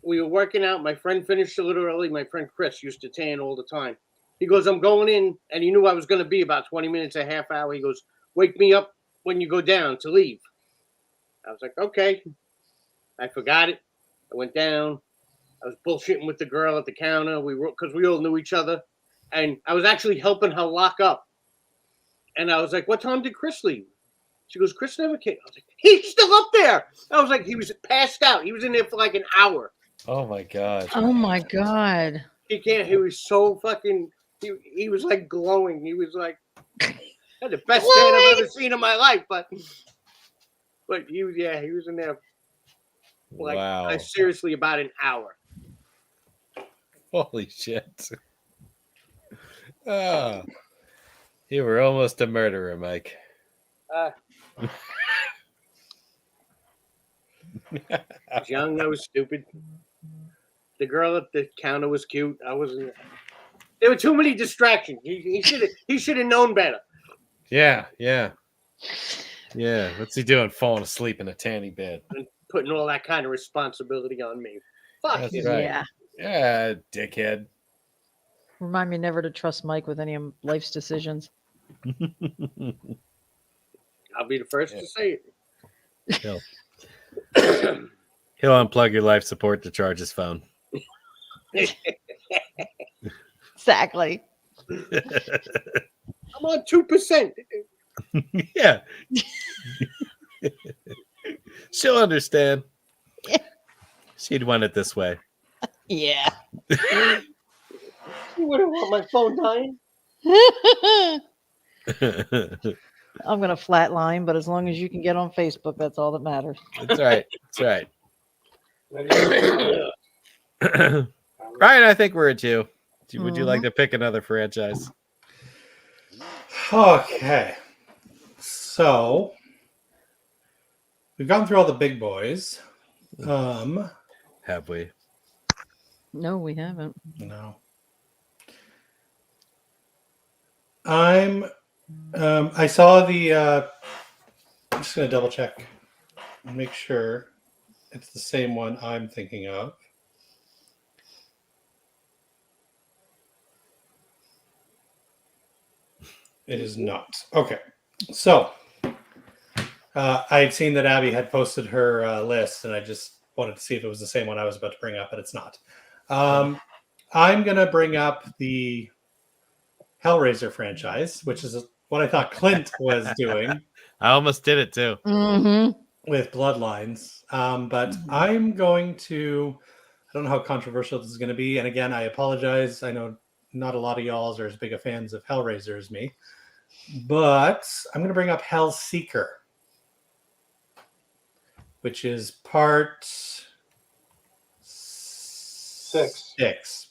We were working out. My friend finished a little early. My friend Chris used to tan all the time. He goes, I'm going in, and he knew I was going to be about 20 minutes, a half hour. He goes, wake me up when you go down to leave. I was like, okay. I forgot it. I went down. I was bullshitting with the girl at the counter. Because we all knew each other. And I was actually helping her lock up. And I was like, what time did Chris leave? She goes, Chris never came. I was like, he's still up there. I was like, he was passed out. He was in there for like an hour. Oh my god. Oh my god. He was so fucking, he was like glowing. He was like, the best man I've ever seen in my life. But he was in there for Wow. seriously about an hour. Holy shit. Ah. You were almost a murderer, Mike. I was young, I was stupid. The girl at the counter was cute. I wasn't. There were too many distractions. He should have known better. Yeah. What's he doing? Falling asleep in a tanning bed. And putting all that kind of responsibility on me. Fuck That's him. right. Yeah. Yeah, dickhead. Remind me never to trust Mike with any of life's decisions. I'll be the first to say He'll unplug your life support to charge his phone. it. Exactly. I'm on 2%. Yeah. She'll understand. She'd want it this way. Yeah. You wouldn't want my phone dying. I'm gonna flatline, but as long as you can get on Facebook, that's all that matters. That's right. That's right. Ryan, Ryan, I think we're at you. Would you like to pick another franchise? Okay. So we've gone through all the big boys. Have we? No, we haven't. No. I saw the I'm just gonna double check and make sure it's the same one I'm thinking of. It is not. Okay. So I had seen that Abby had posted her list, and I just wanted to see if it was the same one I was about to bring up, but it's not. I'm going to bring up the Hellraiser franchise, which is what I thought Clint was doing I almost did it too. Mm-hmm. with Bloodlines. But I'm going to, I don't know how controversial this is going to be. And again, I apologize. I know not a lot of y'all are as big a fans of Hellraiser as me, but I'm going to bring up Hellseeker, which is part 6.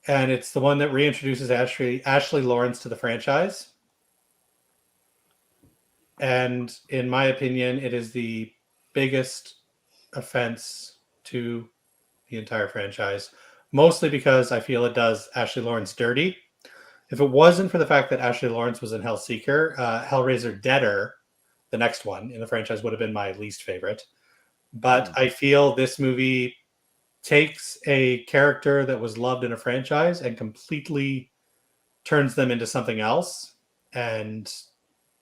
And it's the one that reintroduces Ashley Lawrence to the franchise. And in my opinion, it is the biggest offense to the entire franchise, mostly because I feel it does Ashley Lawrence dirty. If it wasn't for the fact that Ashley Lawrence was in Hellseeker, Hellraiser Deader, the next one in the franchise, would have been my least favorite. But I feel this movie takes a character that was loved in a franchise and completely turns them into something else. And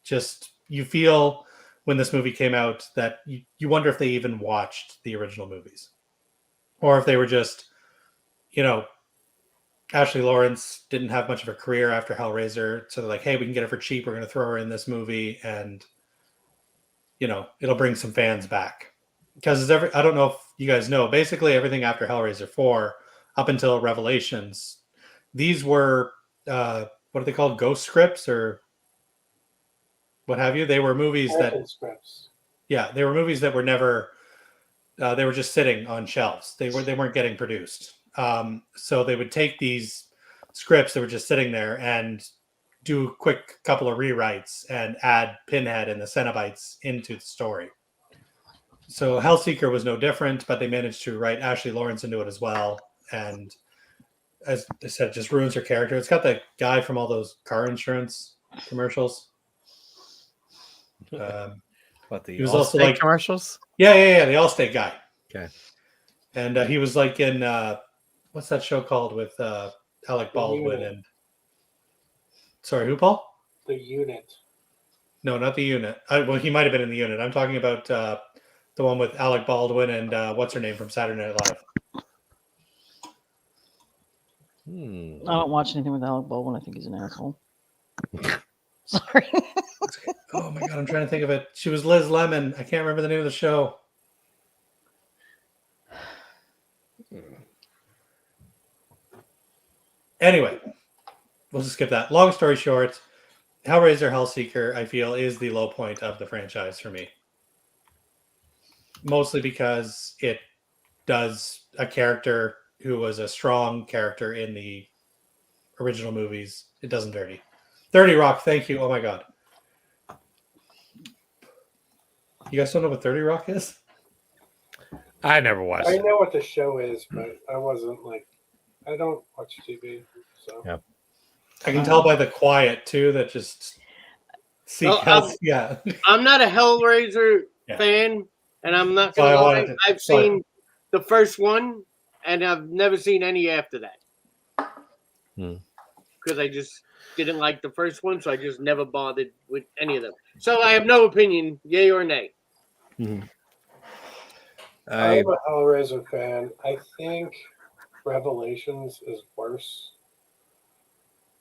just, you feel when this movie came out that you wonder if they even watched the original movies, or if they were just, Ashley Lawrence didn't have much of a career after Hellraiser, so they're like, hey, we can get her for cheap, we're going to throw her in this movie, and it'll bring some fans back. Because I don't know if you guys know, basically everything after Hellraiser 4 up until Revelations, these were what are they called, ghost scripts or what have you? They were movies scripts. they were movies that were never they were just sitting on shelves. They weren't getting produced. So they would take these scripts that were just sitting there and do a quick couple of rewrites and add Pinhead and the Cenobites into the story. So Hellseeker was no different, but they managed to write Ashley Lawrence into it as well. And as I said, it just ruins her character. It's got that guy from all those car insurance commercials. What, the he was also like commercials? Yeah, the Allstate guy. Okay. And he was like in what's that show called with Alec Baldwin and sorry, who, Paul? The Unit. No, not The Unit. Well, he might have been in The Unit. I'm talking about the one with Alec Baldwin and what's her name from Saturday Night Live. I don't watch anything with Alec Baldwin. I think he's an asshole. Sorry. Oh my god, I'm trying to think of it. She was Liz Lemon. I can't remember the name of the show. Anyway, we'll just skip that. Long story short, Hellraiser Hellseeker, I feel, is the low point of the franchise for me. Mostly because it does a character who was a strong character in the original movies. It does him dirty. 30 Rock, thank you. Oh my god. You guys don't know what 30 Rock is? I never watched I it. know what the show is, but I wasn't like, I don't watch TV. So Yeah. I can tell by the quiet too that just yeah. I'm not a Hellraiser Yeah. fan, and I'm not So I gonna wanted lie. to- I've seen the first one, and I've never seen any after that. Because I just didn't like the first one, so I just never bothered with any of them. So I have no opinion, yay or nay. I'm a Hellraiser fan. I think Revelations is worse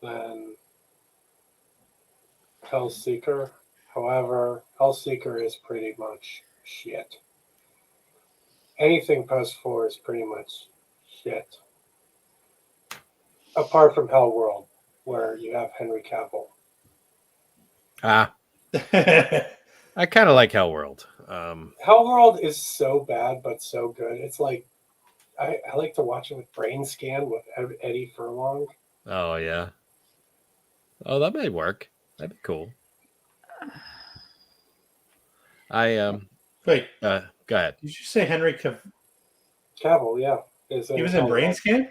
than Hellseeker. However, Hellseeker is pretty much shit. Anything post 4 is pretty much shit. Apart from Hellworld, where you have Henry Cavill. I kind of like Hellworld. Hellworld is so bad, but so good. It's like, I like to watch it with Brain Scan with Eddie Furlong. Oh yeah. Oh, that may work. That'd be cool. Wait, Go ahead. did you say Henry Cavill, yeah. He was in Brain Scan?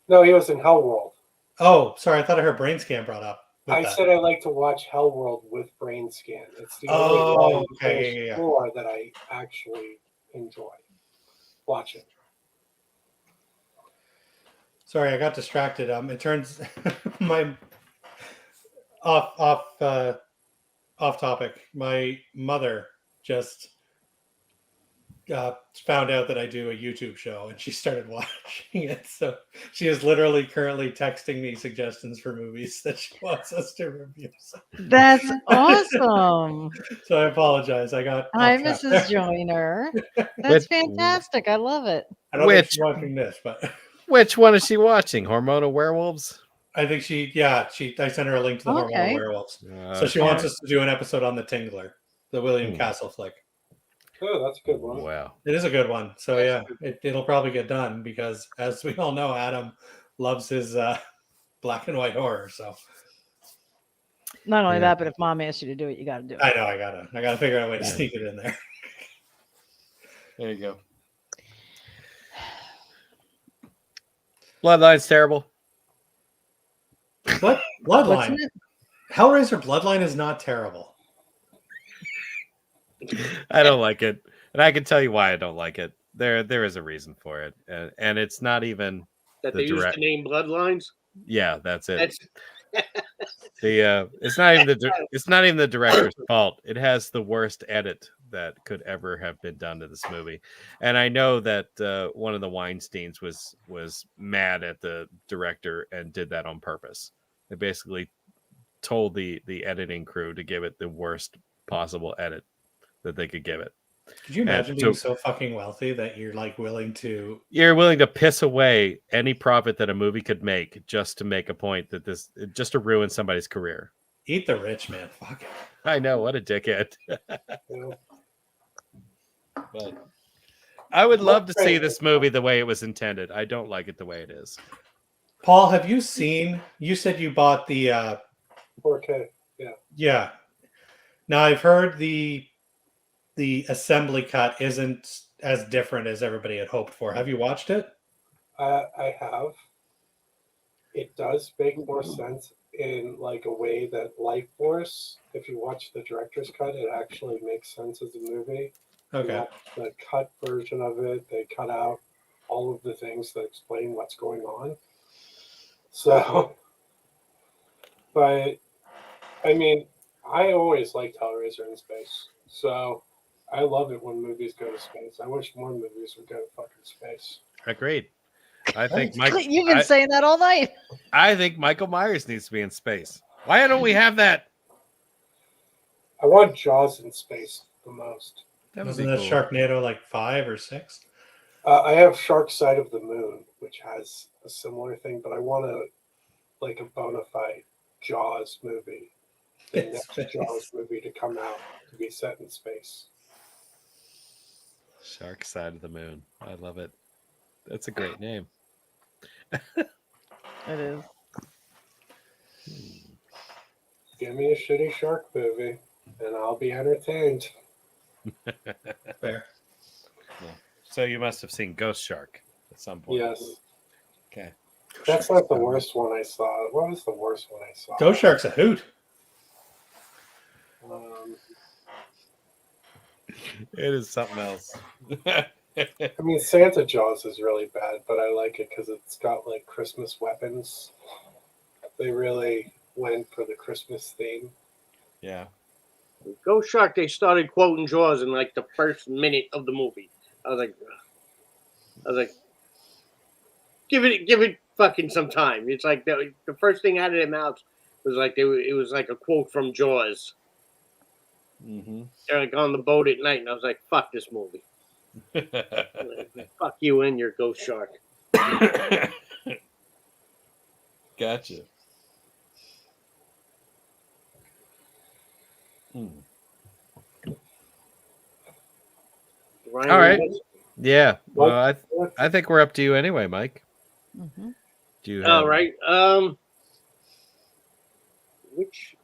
No, he was in Hellworld. Oh, sorry, I thought I heard Brain Scan brought up. I said I like to watch Hellworld with Brain Scan. It's the Oh, only one okay, yeah. floor that I actually enjoy watching. Sorry, I got distracted. It turns my off topic. My mother just found out that I do a YouTube show, and she started watching it. So she is literally currently texting me suggestions for movies that she wants us to review. So, That's awesome. so I apologize. I got Hi, off track Mrs. there. Joyner. That's fantastic. I love it. I don't think Which- she's watching this, but Which one is she watching? Hormonal Werewolves? I think I sent her a link to the Okay. Hormonal Werewolves. So she wants us to do an episode on The Tingler, the William Hmm. Castle flick. Oh, that's a good one. Wow. It is a good one. So yeah, it'll probably get done because, as we all know, Adam loves his black and white horror. So Not only Yeah. that, but if mom asks you to do it, you got to do it. I know I gotta figure out a way to sneak it in there. There you go. Bloodline's terrible. What What's Bloodline? in it? Hellraiser Bloodline is not terrible. I don't like it, and I can tell you why I don't like it. There is a reason for it, and it's not even That The they used direct- to name bloodlines. yeah. That's it. That's It's not even it's not even the director's fault. It has the worst edit that could ever have been done to this movie, and I know that one of the Weinsteins was mad at the director and did that on purpose. They basically told the editing crew to give it the worst possible edit that they could give it. Could you imagine so- being so fucking wealthy that you're like willing to? You're willing to piss away any profit that a movie could make just to make a point that just to ruin somebody's career. Eat the rich, man. Fuck it. I know, what a dickhead. You know? But I would love to see this movie the way it was intended. I don't like it the way it is. Paul, have you seen? You said you bought the 4K. Yeah. Now I've heard the assembly cut isn't as different as everybody had hoped for. Have you watched it? I have. It does make more sense in like a way that Life Force, if you watch the director's cut, it actually makes sense as a movie. Okay. Not the cut version of it, they cut out all of the things that explain what's going on. So, but I mean, I always liked Hellraiser in space. So I love it when movies go to space. I wish more movies would go to fucking space. Agreed. I think You've been saying that all night. I think Michael Myers needs to be in space. Why don't we have that? I want Jaws in space the most. That would Wasn't be that cool. Sharknado like 5 or 6? I have Shark Side of the Moon, which has a similar thing, but I want a bona fide Jaws movie. The In next space. Jaws movie to come out to be set in space. Shark Side of the Moon. I love it. That's a great name. It is. Give me a shitty shark movie, and I'll be entertained. Fair. So you must have seen Ghost Shark at some point. Yes, Okay. that's not the worst one I saw. What was the worst one I saw? Ghost Shark's a hoot. It is something else. I mean, Santa Jaws is really bad, but I like it because it's got like Christmas weapons. They really went for the Christmas theme. Yeah. Ghost Shark, they started quoting Jaws in like the first minute of the movie. I was like, give it fucking some time. It's like the first thing out of their mouths was like it was like a quote from Jaws. Mm-hmm. They're like on the boat at night, and I was like, fuck this movie. Fuck you and your Ghost Shark. Gotcha. Ryan, All right. Reynolds? Yeah. What? Well, I think we're up to you anyway, Mike. Mm-hmm. Do you have All right. Which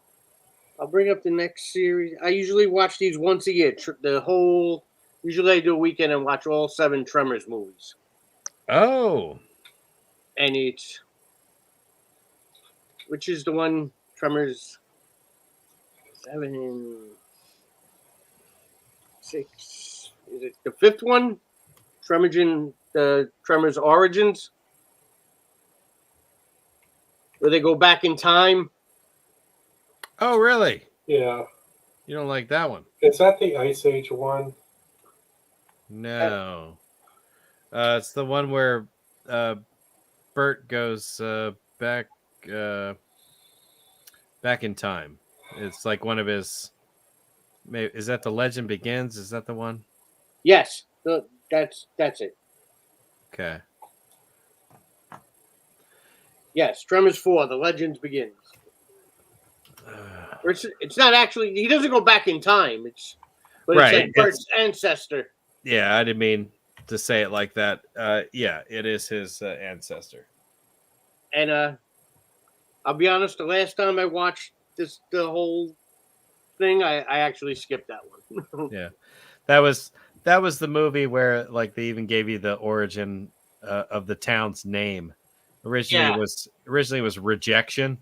I'll bring up the next series. I usually watch these once a year. Usually I do a weekend and watch all 7 Tremors movies. Oh. And which is the one Tremors 7, 6. Is it the 5th one? The Tremors Origins, where they go back in time. Oh, really? Yeah. You don't like that one? Is that the Ice Age one? No. It's the one where Bert goes back in time. It's like one of his. Is that The Legend Begins? Is that the one? Yes, that's it. Okay. Yes, Tremors 4, The Legends Begins. It's not actually. He doesn't go back in time. But Right, it's like Bert's ancestor. Yeah, I didn't mean to say it like that. Yeah, it is his ancestor. And I'll be honest, the last time I watched the whole thing, I actually skipped that one. Yeah, that was the movie where like they even gave you the origin of the town's name. Originally it was Rejection,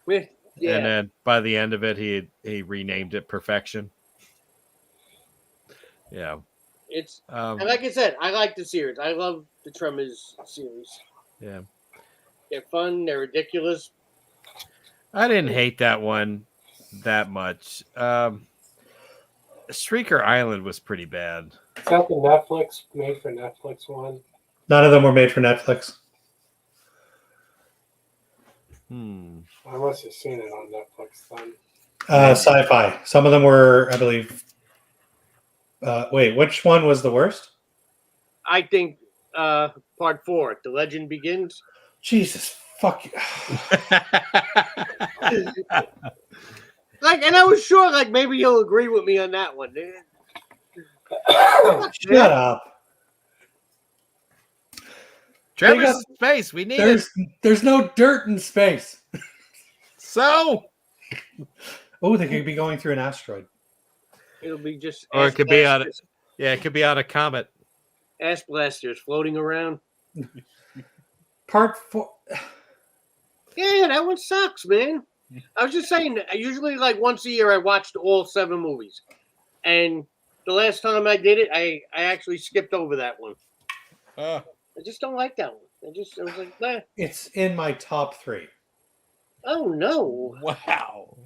Yeah. and then by the end of it, he renamed it Perfection. Yeah, It's and like I said, I like the series. I love the Tremors series. yeah. They're fun. They're ridiculous. I didn't hate that one that much. Shrieker Island was pretty bad. Is that the Netflix made for Netflix one? None of them were made for Netflix. I must have seen it on Netflix then. Sci-fi. Some of them were, I believe. Wait, which one was the worst? I think part 4, The Legend Begins. Jesus, fuck you. And I was sure, like, maybe you'll agree with me on that one. Shut up. Trevor's space. We need it. There's no dirt in space. So Oh, they could be going through an asteroid. It'll be just Or it could be on blasters, Yeah, it could be on a comet. ass blasters floating around. Part 4. Yeah, that one sucks, man. I was just saying, usually like once a year I watched all 7 movies. And the last time I did it, I actually skipped over that one. I just don't like that one. I was like, nah. It's in my top 3. Oh no. Wow.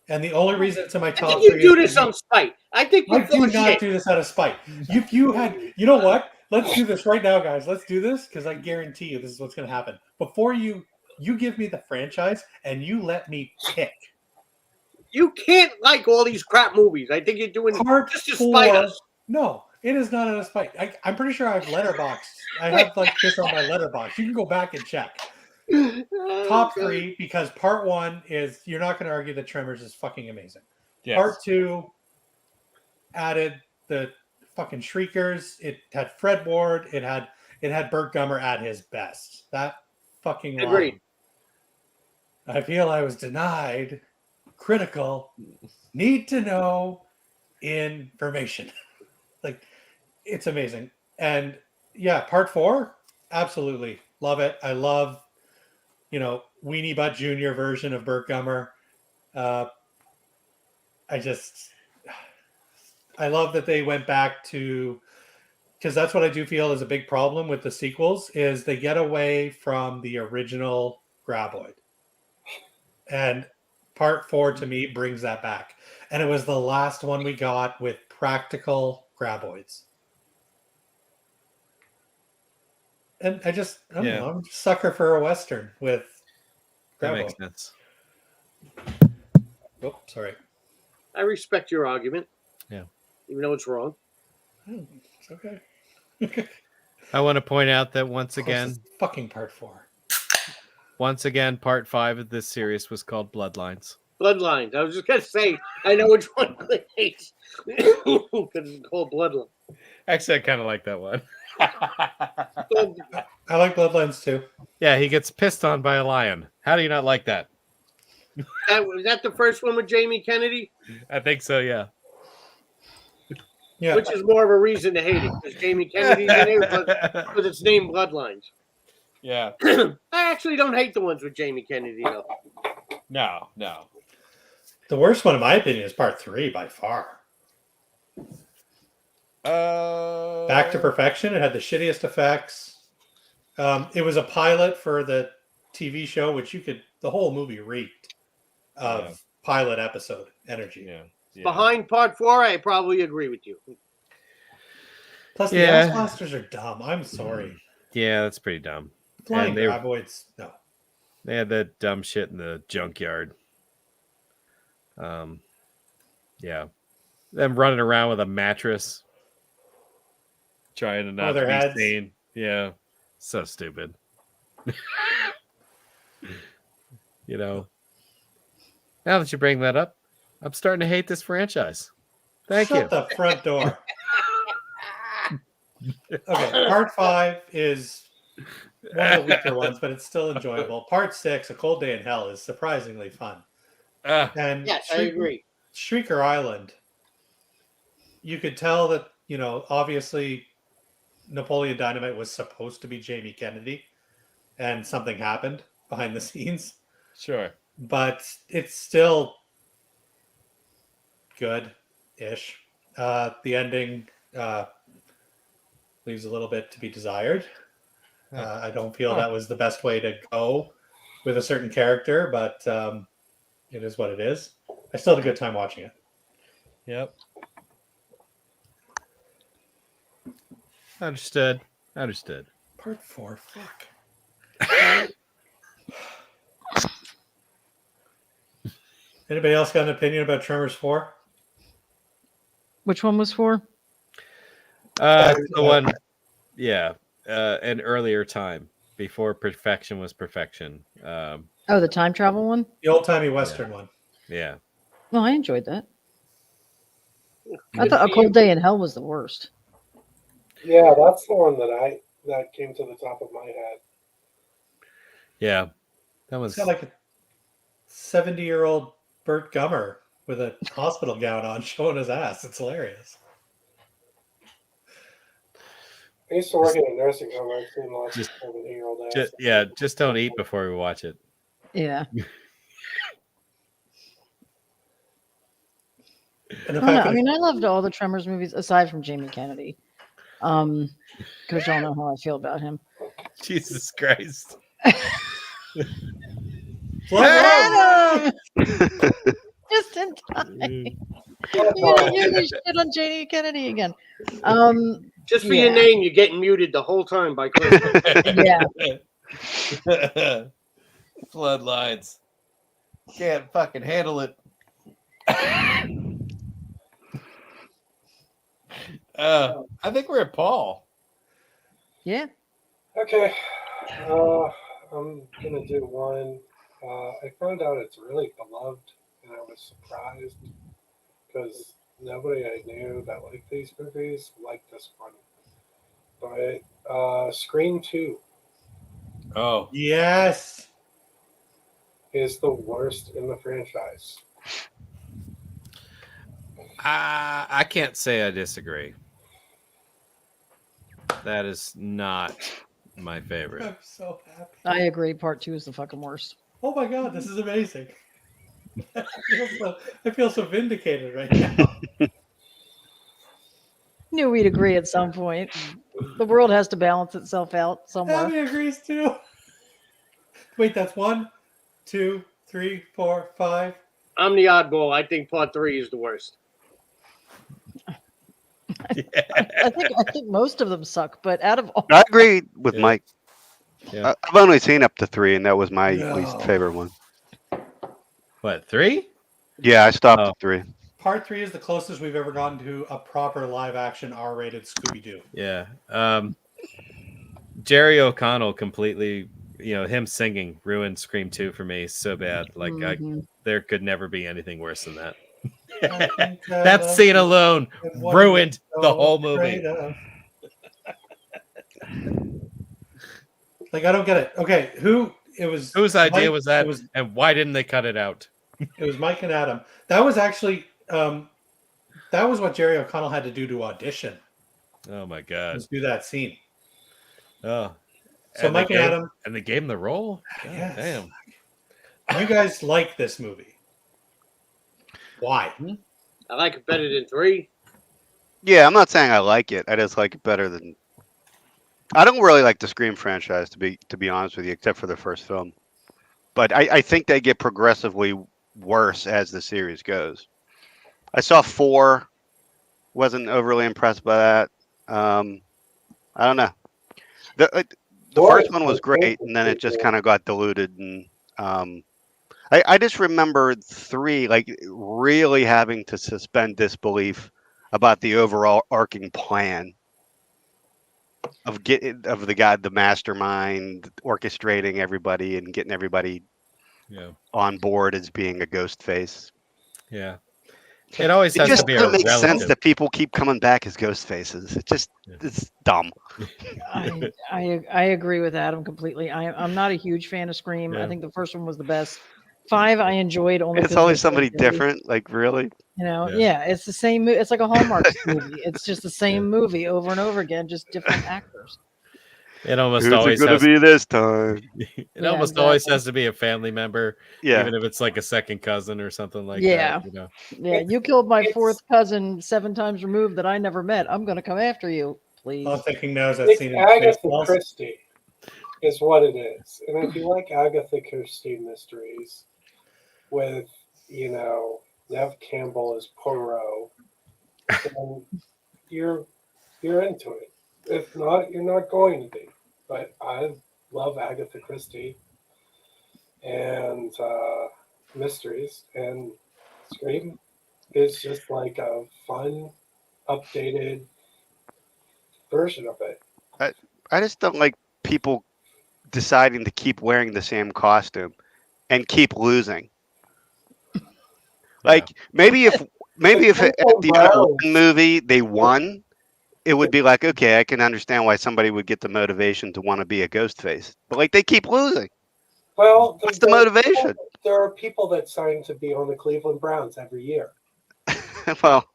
And the only reason it's in my I top think 3 you do is this on spite. I think I you're full do of not shit. do this out of spite. If you had, you know what? Let's do this right now, guys. Let's do this because I guarantee you this is what's going to happen. Before you give me the franchise and you let me pick. You can't like all these crap movies. I think you're doing Part just to 4. spite us. No, it is not out of spite. I'm pretty sure I have letterboxed. I have like this on my letterbox. You can go back and check. Top 3 because part 1 is you're not going to argue that Tremors is fucking amazing. Yes. Part 2 added the fucking Shriekers. It had Fred Ward. It had Burt Gummer at his best. That fucking line. Agreed. I feel I was denied critical, need to know information. Like, it's amazing. And yeah, part 4, absolutely love it. I love, Weenie Butt Jr. version of Burt Gummer. I love that they went back to, because that's what I do feel is a big problem with the sequels is they get away from the original Graboid. And part 4 to me brings that back. And it was the last one we got with practical Graboids. And I don't know, I'm a sucker for a Western with That Graboid. makes sense. Oh, sorry. I respect your argument. Yeah. Even though it's wrong. Oh, it's okay. I want to point out that once Of course, again, it's fucking part 4. part 5 of this series was called Bloodlines. Bloodlines. I was just gonna say, I know which one Clint hates. Because it's called Bloodline. Actually, I kind of like that one. I like Bloodlines too. Yeah, he gets pissed on by a lion. How do you not like that? Was that the first one with Jamie Kennedy? I think so, yeah. Yeah. Which is more of a reason to hate it because Jamie Kennedy's in it, because it's named Bloodlines. Yeah. I actually don't hate the ones with Jamie Kennedy though. No. The worst one, in my opinion, is part 3 by far. Back to Perfection. It had the shittiest effects. It was a pilot for the TV show, which the whole movie reeked of pilot episode energy. Yeah. Behind part 4, I probably agree with you. Plus, the Yeah. Ice Blasters are dumb. I'm sorry. Yeah, that's pretty dumb. Flying And they- Graboids, no. They had that dumb shit in the junkyard. Yeah. Them running around with a mattress. Trying to not their be heads. seen. Yeah. So stupid. Now that you bring that up, I'm starting to hate this franchise. Thank Shut you. the front door. Okay, part 5 is one of the weaker ones, but it's still enjoyable. Part 6, A Cold Day in Hell, is surprisingly fun. And Yes, I agree. Shrieker Island, you could tell that, obviously Napoleon Dynamite was supposed to be Jamie Kennedy, and something happened behind the scenes, Sure. but it's still good-ish. The ending leaves a little bit to be desired. I don't feel that was the best way to go with a certain character, but it is what it is. I still had a good time watching it. Yep. Understood. Part 4, fuck. Anybody else got an opinion about Tremors 4? Which one was for? The one, an earlier time before perfection was perfection. Oh, the time travel one? The old-timey Western one. Yeah. Well, I enjoyed that. I thought A Cold Day in Hell was the worst. Yeah, that's the one that came to the top of my head. Yeah. That was It's got like a 70-year-old Burt Gummer with a hospital gown on, showing his ass. It's hilarious. I used to work in a nursing home. I've seen lots Just- of 17-year-old ass. Just don't eat before we watch it. Yeah. And the I, don't know. fact I that mean, I loved all the Tremors movies aside from Jamie Kennedy. Because y'all know how I feel about him. Jesus Christ. Flood- Just in time. Mm. You're gonna hear me shit on Jamie Kennedy again. Just for Yeah. your name, you're getting muted the whole time by Chris. Yeah. Floodlines. Can't fucking handle it. I think we're at Paul. Yeah. Okay. I'm gonna do one. I found out it's really beloved, and I was surprised because nobody I knew that liked these movies liked this one. But Scream 2 Oh, Yes. is the worst in the franchise. I can't say I disagree. That is not my favorite. I'm so happy. I agree. Part 2 is the fucking worst. Oh my god, this is amazing. I feel so vindicated right now. Knew we'd agree at some point. The world has to balance itself out somewhere. Abby agrees too. Wait, that's 1, 2, 3, 4, 5. I'm the oddball. I think part 3 is the worst. I think most of them suck, but out of all, I agree with Yeah. Mike. Yeah. I've only seen up to 3, and that was my No. least favorite one. What, 3? Yeah, I stopped Oh. at 3. Part 3 is the closest we've ever gotten to a proper live action R-rated Scooby-Doo. Yeah. Jerry O'Connell completely, him singing ruined Scream 2 for me so bad. Like Mhm. there could never be anything worse than that. I think That scene alone what ruined I'm the so whole movie. afraid of. Like, I don't get it. Okay, Whose idea Mike- was that? It was, And why didn't they cut it out? it was Mike and Adam. That was actually that was what Jerry O'Connell had to do to audition. Oh my god. Was do that scene. Oh. So And Mike they and gave- Adam, And they gave him the role? God Yes. damn. you guys like this movie. Why? I like it better than 3. Yeah, I'm not saying I like it. I just like it better than. I don't really like the Scream franchise, to be honest with you, except for the first film. But I think they get progressively worse as the series goes. I saw 4, wasn't overly impressed by that. I don't know. The first one was great, and then it just kind of got diluted. And I just remember 3, like really having to suspend disbelief about the overall arcing plan of the mastermind orchestrating everybody and getting everybody Yeah. on board as being a ghost face. Yeah. It always It has to just be a doesn't make sense relative. that people keep coming back as ghost faces. It's dumb. I agree with Adam completely. I'm not a huge fan of Scream. Yeah. I think the first one was the best. 5 I enjoyed only. It's 'cause always of somebody Billy. different. Like, really? Yeah. Yeah, it's the same. It's like a Hallmark movie. It's just the same movie over and over again, just different actors. It almost Who's it always gonna has be this time? it Yeah, almost always exactly. has to be a family member, Yeah. even if it's like a second cousin or something like Yeah. that. Yeah, you killed my It's- 4th cousin 7 times removed that I never met. I'm going to come after you, please. All I'm thinking now is that It's scene in Agatha Spaceballs. Christie is what it is. And if you like Agatha Christie mysteries with, Nev Campbell as Poirot, then you're into it. If not, you're not going to be. But I love Agatha Christie and mysteries, and Scream is just like a fun, updated version of it. I just don't like people deciding to keep wearing the same costume and keep losing. Like maybe if at the other movie they won, it would be like, okay, I can understand why somebody would get the motivation to want to be a ghost face. But like they keep losing. Well, What's the motivation? there are people that sign to be on the Cleveland Browns every year. Well,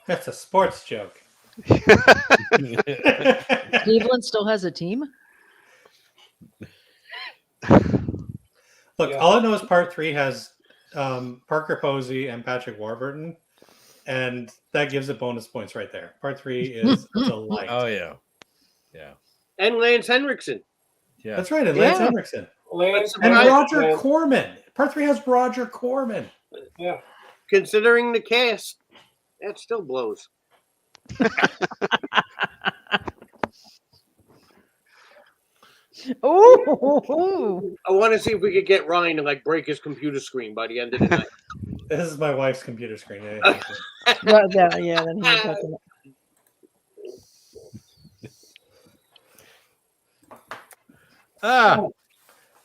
That's a sports joke. Cleveland still has a team. Look, Yeah. all I know is part 3 has Parker Posey and Patrick Warburton, and that gives it bonus points right there. Part 3 is a delight. Oh yeah, yeah, And Lance Henriksen. yeah. That's right, and Lance Yeah. Henriksen. Lance And Right. Roger Lance- Corman. Part 3 has Roger Corman. Yeah. Considering the cast, that still blows. Oh, I want to see if we could get Ryan to like break his computer screen by the end of the night. This is my wife's computer screen. yeah. Then he was talking about- Ah,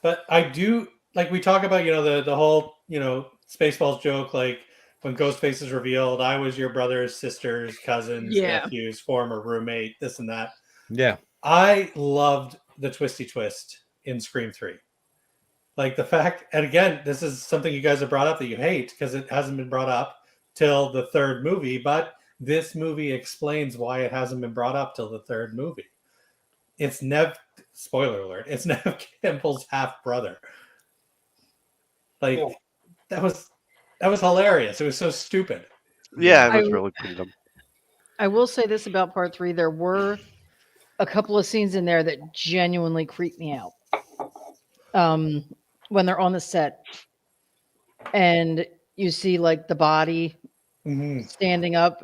But I do like we talk about, the whole, Spaceballs joke, like when Ghostface is revealed, I was your brother's sister's cousin's Yeah. nephew's former roommate, this and that. yeah. I loved the twisty twist in Scream 3. Like the fact, and again, this is something you guys have brought up that you hate because it hasn't been brought up till the third movie, but this movie explains why it hasn't been brought up till the third movie. It's spoiler alert, it's Nev Campbell's half brother. Like Yeah. that was hilarious. It was so stupid. yeah, it was I- really pretty dumb. I will say this about part 3: there were a couple of scenes in there that genuinely creeped me out. When they're on the set and you see like the body Mhm. standing up,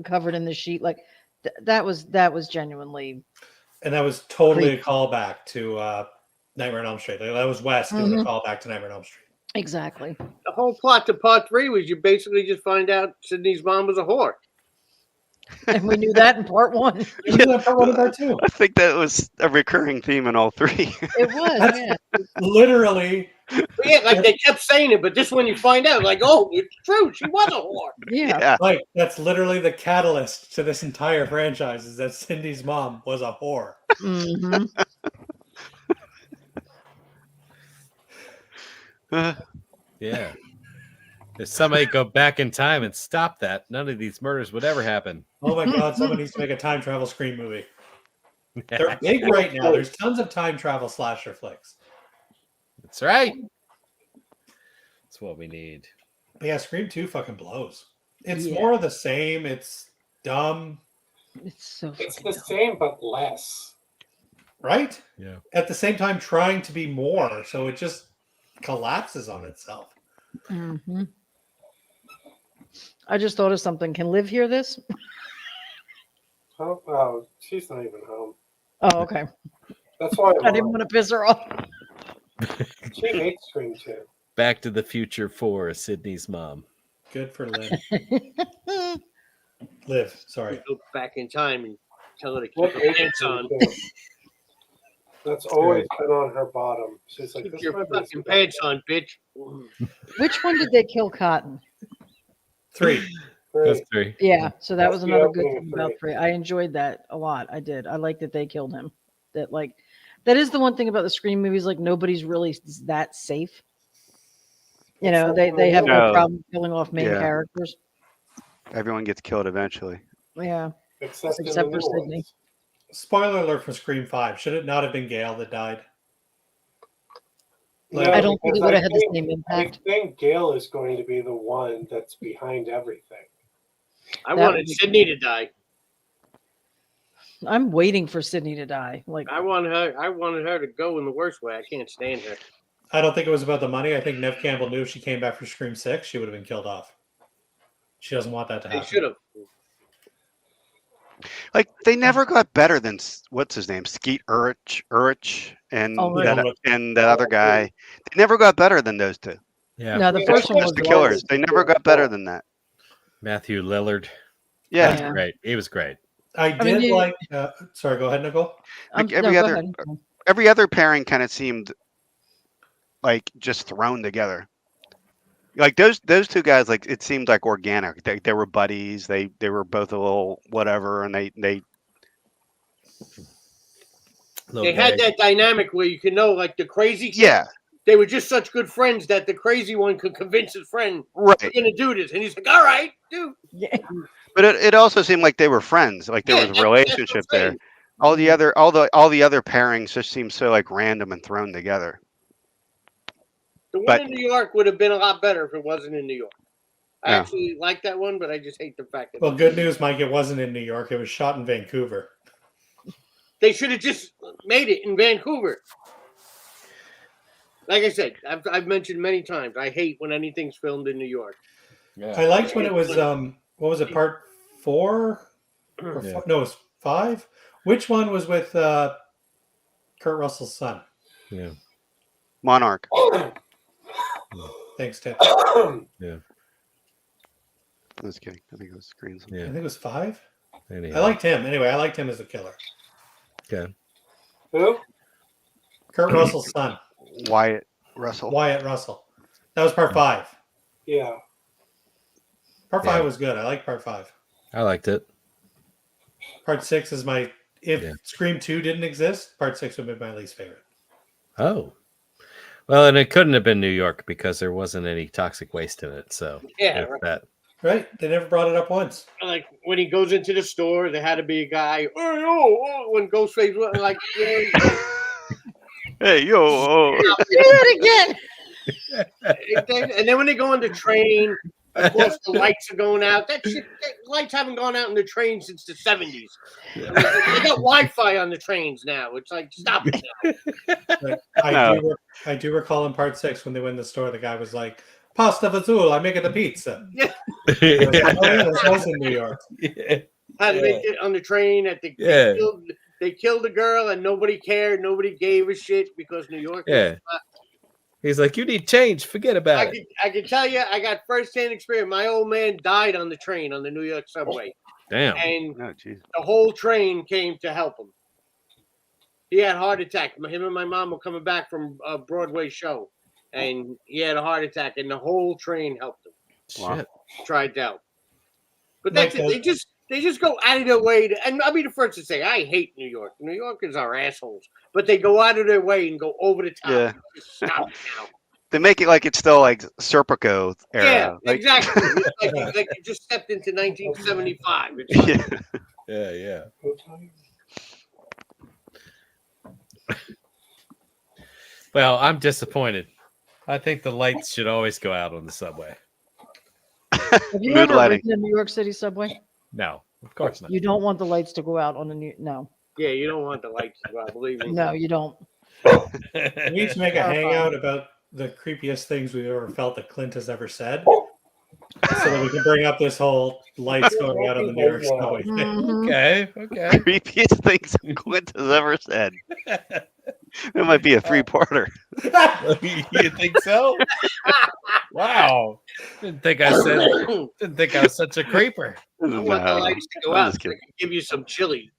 covered in the sheet, like that was genuinely. And that was totally a callback to Nightmare on Elm Street. Like, that was Wes doing a callback to Nightmare on Elm Street. Exactly. The whole plot to part 3 was you basically just find out Sydney's mom was a whore. And we knew that in part 1. You knew that part 1 and part 2. I think that was a recurring theme in all 3. It was, yeah. Literally, But yeah, like they kept saying it, but just when you find out, like, oh, it's true, she was a whore. Yeah. Yeah. like that's literally the catalyst to this entire franchise is that Cindy's mom was a whore. hmm Yeah. If somebody go back in time and stop that, none of these murders would ever happen. Oh my god, someone needs to make a time travel Scream movie. They're big right now. There's tons of time travel slasher flicks. That's right. That's what we need. But yeah, Scream 2 fucking blows. It's Yeah. more of the same. It's dumb, It's so. It's fucking the dumb. same but less. right? Yeah. At the same time, trying to be more, so it just collapses on itself. Mhm. I just thought of something. Can Liv hear this? Oh, she's not even home. Oh, okay. That's why I didn't want to piss her off. she hates Scream 2. Back to the Future 4, Sydney's mom. Good for Liv. Liv, sorry. Go back in time and tell her to What keep her hates pants Scream on. 2? That's always been on her bottom. She's like, Keep this your movie's fucking about- pants on, bitch. Which one did they kill Cotton? 3. Those Great. 3. Yeah, so that That's was the another good opening thing of about 3. I enjoyed that a lot. I did. I like that they killed him. That is the one thing about the Scream movies. Like nobody's really that safe. You know, they have no No. problem killing off main Yeah. characters. Everyone gets killed eventually. Yeah, Except, in the except new for Sydney. ones. Spoiler alert for Scream 5. Should it not have been Gail that died? No, I don't think because it would have I had the think- same I impact. think Gail is going to be the one that's behind everything. I That wanted would be Sydney to die. I'm waiting for Sydney to die. Like, I wanted her to go in the worst way. I can't stand her. I don't think it was about the money. I think Nev Campbell knew if she came back for Scream 6, she would have been killed off. She doesn't want that to They happen. should have. Like they never got better than what's his name, Skeet Ulrich, and Oh, that right. and that other guy. They never got better than those two. Yeah. no, the Yeah, first one that's was The the killers. worst. They never got better than that. Matthew Lillard. Yeah. He was great. He was great. I mean, did you- like. Sorry, go ahead, Nicole. Like No, every go other- ahead. Every other pairing kind of seemed like just thrown together. Like those two guys, like it seemed like organic. They were buddies. They were both a little whatever, and they They had that dynamic where you can know, like the crazy. yeah they were just such good friends that the crazy one could convince his friend Right. we're gonna do this, and he's like, "All right, dude." Yeah. But it also seemed like they were friends. Like there Yeah, was a that's what I'm relationship there. saying. All the other pairings just seem so like random and thrown together. The one But- in New York would have been a lot better if it wasn't in New York. I Yeah. actually like that one, but I just hate the fact that Well, good news, Mike. It wasn't in New York. It was shot in Vancouver. they should have just made it in Vancouver. Like I said, I've mentioned many times, I hate when anything's filmed in New York. I liked when it was what was it, part 4? Or Yeah. no, it was 5. Which one was with Kurt Russell's son? Yeah. Monarch. Thanks, Tim. I was kidding. I think it was screens. I Yeah. think it was 5. Anyhow. I liked him. Anyway, I liked him as a killer. Okay. Who? Kurt Russell's son, Wyatt Russell. Wyatt Russell. That was part 5. Yeah. Part Yeah. 5 was good. I like part 5. I liked it. Part 6 is my. If Yeah. Scream 2 didn't exist, part 6 would be my least favorite. Oh. Well, and it couldn't have been New York because there wasn't any toxic waste in it. So Yeah, if right. that. Right? They never brought it up once. Like when he goes into the store, there had to be a guy. Oh, when Ghostface was like, yeah, Hey yo. Oh. Do it again. and then when they go on the train, of course the lights are going out. That lights haven't gone out in the train since the 70s. They got Wi-Fi on the trains now. It's like, stop it. But No. I do recall in part 6 when they went in the store, the guy was like, "Pasta fazool, I make it a pizza." I was like, oh, yeah, this was in New York. How to make it on the train that Yeah. they killed a girl and nobody cared, nobody gave a shit because New York. Yeah. He's like, you need change. Forget about it. I can tell you, I got firsthand experience. My old man died on the train on the New York subway, Damn. and Oh, jeez. the whole train came to help him. He had a heart attack. Him and my mom were coming back from a Broadway show, and he had a heart attack, and the whole train helped him. Wow. Shit. Tried out, but Like that's it. They just go out of their way to, and I'll be the first to say I hate New York. New Yorkers are assholes, but they go out of their way and go over the top. Yeah. Just stop it now. They make it like it's still like Serpico era. Yeah, Like, exactly. It's like you just stepped into 1975. It's like, yeah. Yeah. Well, I'm disappointed. I think the lights should always go out on the subway. Have you Mood ever lighting. ridden the New York City subway? No, of course not. You don't want the lights to go out on the new. No, yeah, you don't want the lights to go out, believe me. no, you don't. We need to make a hangout about the creepiest things we've ever felt that Clint has ever said, so that we can bring up this whole lights going out on the New York subway thing. Mhm. Okay. Okay. Creepiest things Clint has ever said. That might be a 3-parter. You think so? Wow. Didn't think I was such a creeper. I want the lights to go I'm out. just So I kidding. can give you some chili.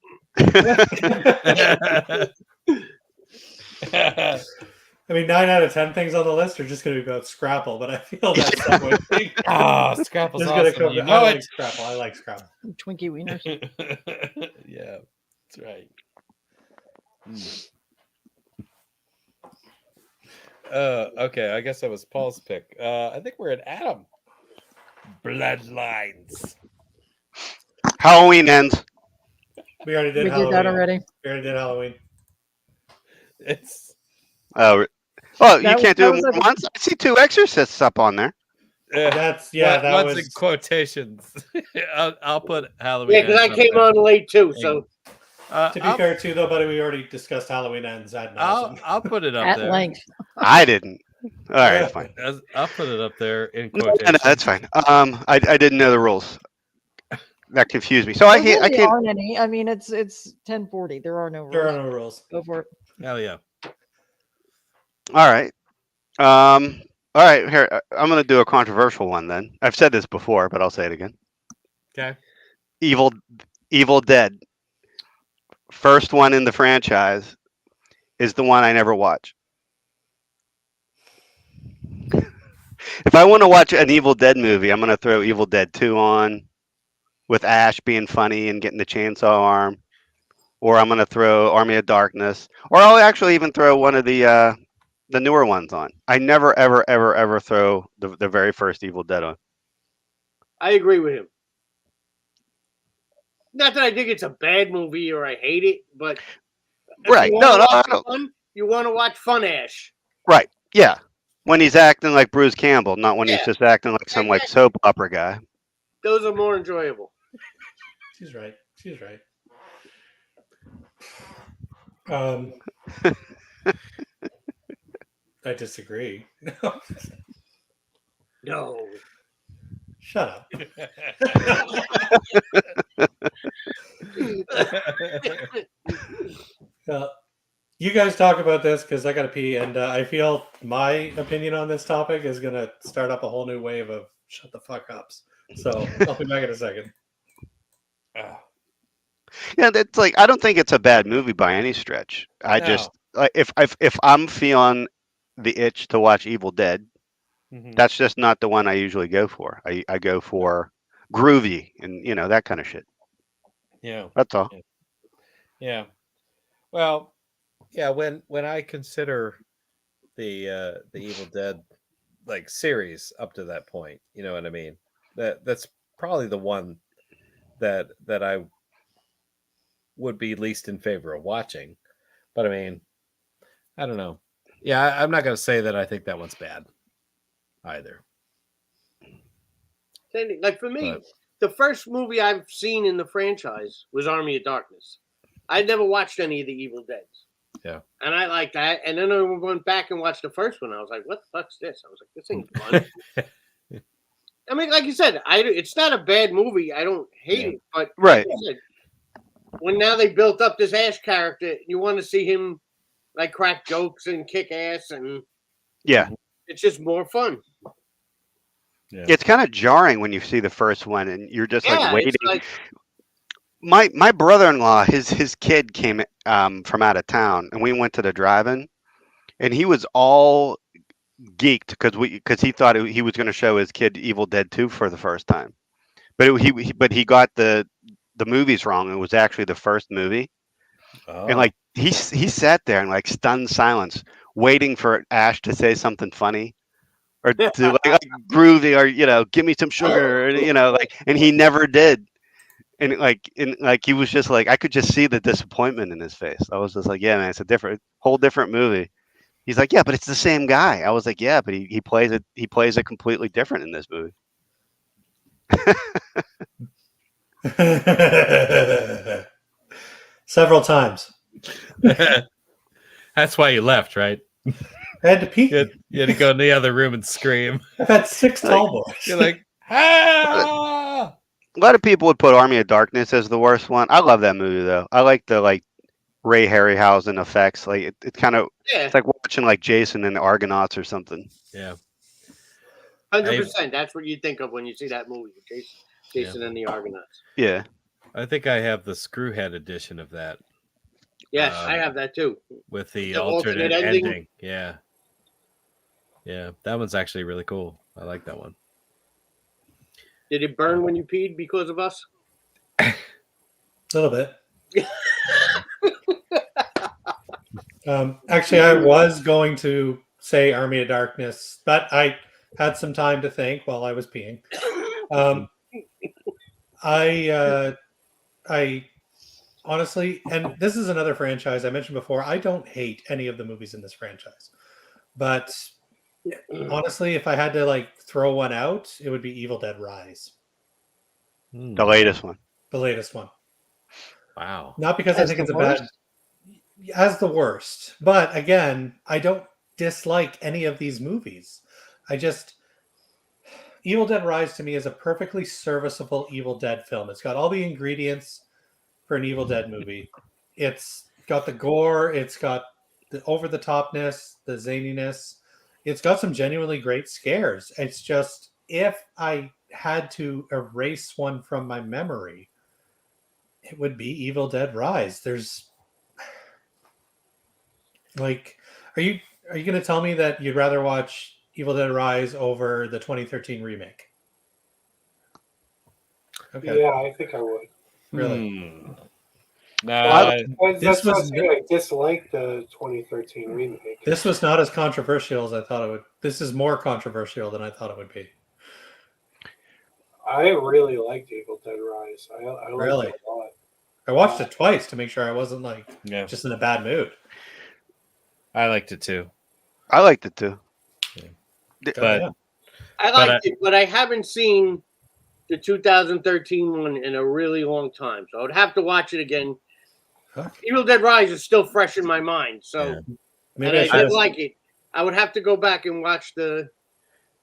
I mean, 9 out of 10 things on the list are just going to be about Scrapple, but I feel that subway thing Oh, Scrapple's is going to awesome. come. You I know like it. Scrapple. I like Scrapple. Twinkie wieners. Yeah, that's right. Okay, I guess that was Paul's pick. I think we're at Adam. Bloodlines. Halloween ends. We already did We Halloween. did that already. We already did Halloween. It's Oh, well, you That was- can't do that it was more like- once. I see 2 Exorcists up on there. That's that what's in was quotations. I'll put Halloween. Yeah, because I Ends up came there. on late too. So to be I'll, fair too, though, buddy. We already discussed Halloween ends ad nauseam. I'll put it up At there. length. I didn't. All right, fine. I'll put it up there in No, quotations. that's fine. I didn't know the rules. That confused me. So I There can't. I really can't. aren't any. I mean, it's 10:40. There are no rules. There are no rules. Go for it. Hell yeah. All right. All right. Here, I'm going to do a controversial one. Then I've said this before, but I'll say it again. Okay. Evil Dead. First one in the franchise is the one I never watch. If I want to watch an Evil Dead movie, I'm going to throw Evil Dead 2 on with Ash being funny and getting the chainsaw arm. Or I'm going to throw Army of Darkness. Or I'll actually even throw one of the the newer ones on. I never, ever, ever, ever throw the very first Evil Dead on. I agree with him. Not that I think it's a bad movie or I hate it, but if Right. you No, wanna no, I watch don't. fun, you want to watch Fun Ash. Right. Yeah. When he's acting like Bruce Campbell, not when he's Yeah. just acting like some like Exactly. soap opera guy. Those are more enjoyable. She's right. She's right. I disagree. No. Shut up. You guys talk about this because I got to pee, and I feel my opinion on this topic is going to start up a whole new wave of shut the fuck ups. So I'll be back in a second. Yeah, that's like I don't think it's a bad movie by any stretch. I No. just like if I'm feeling the itch to watch Evil Dead, Mhm. that's just not the one I usually go for. I go for groovy and that kind of shit. Yeah. That's all. Yeah. Well, yeah, when I consider the Evil Dead like series up to that point, you know what I mean? That's probably the one that I would be least in favor of watching. But I mean, I don't know. Yeah, I'm not going to say that I think that one's bad either. Like for me, But the first movie I've seen in the franchise was Army of Darkness. I'd never watched any of the Evil Deads. Yeah. And I liked that. And then I went back and watched the first one. I was like, what the fuck's this? I was like, this ain't fun. I mean, like you said, it's not a bad movie. I don't hate it. But Right. like you said, when now they built up this Ash character, you want to see him like crack jokes and kick ass. And Yeah. it's just more fun. yeah. It's kind of jarring when you see the first one and you're just like waiting. It's like, My brother-in-law, his kid came from out of town, and we went to the drive-in, and he was all geeked because he thought he was going to show his kid Evil Dead 2 for the first time, but he got the movies wrong. It was actually the first movie, and like he sat there in like stunned silence, waiting for Ash to say something funny, or to like groovy, or give me some sugar, or, and he never did. And he was just like, I could just see the disappointment in his face. I was just like, yeah, man, it's a whole different movie. He's like, yeah, but it's the same guy. I was like, yeah, but he plays it completely different in this movie. Several times. That's why you left, right? I had to pee. You had to go in the other room and scream. I've had 6 tall boys. You're like, ah! A lot of people would put Army of Darkness as the worst one. I love that movie though. I like the Ray Harryhausen effects. Like it's kind of it's like watching like Jason and the Argonauts or something. Yeah. 100%. That's what you think of when you see that movie, Jason and the Argonauts. Yeah. I think I have the Screwhead edition of that. Yes, I have that too. With the alternate alternate ending. ending. Yeah. Yeah. That one's actually really cool. I like that one. Did it burn when you peed because of us? A little bit. Actually, I was going to say Army of Darkness, but I had some time to think while I was peeing. I honestly, and this is another franchise I mentioned before, I don't hate any of the movies in this franchise. But honestly, if I had to throw one out, it would be Evil Dead Rise. The latest one. The latest one. Wow. Not because I think it's a bad as the worst, but again, I don't dislike any of these movies. Evil Dead Rise to me is a perfectly serviceable Evil Dead film. It's got all the ingredients for an Evil Dead movie. It's got the gore, it's got the over-the-topness, the zaniness. It's got some genuinely great scares. It's just, if I had to erase one from my memory, it would be Evil Dead Rise. There's are you going to tell me that you'd rather watch Evil Dead Rise over the 2013 remake? Okay. Yeah, I think I would. Really? This That's not was saying I dislike the 2013 remake. This was not as controversial as I thought it would. This is more controversial than I thought it would be. I really liked Evil Dead Rise. I liked Really? it a lot. I watched it twice to make sure I wasn't like Yeah, just in a bad mood. I liked it too. I liked it too. But yeah. I liked it, but I haven't seen the 2013 one in a really long time, so I would have to watch it again. Fuck. Evil Dead Rise is still fresh in my mind, so Yeah. and Maybe I I should did have, like it. I would have to go back and watch the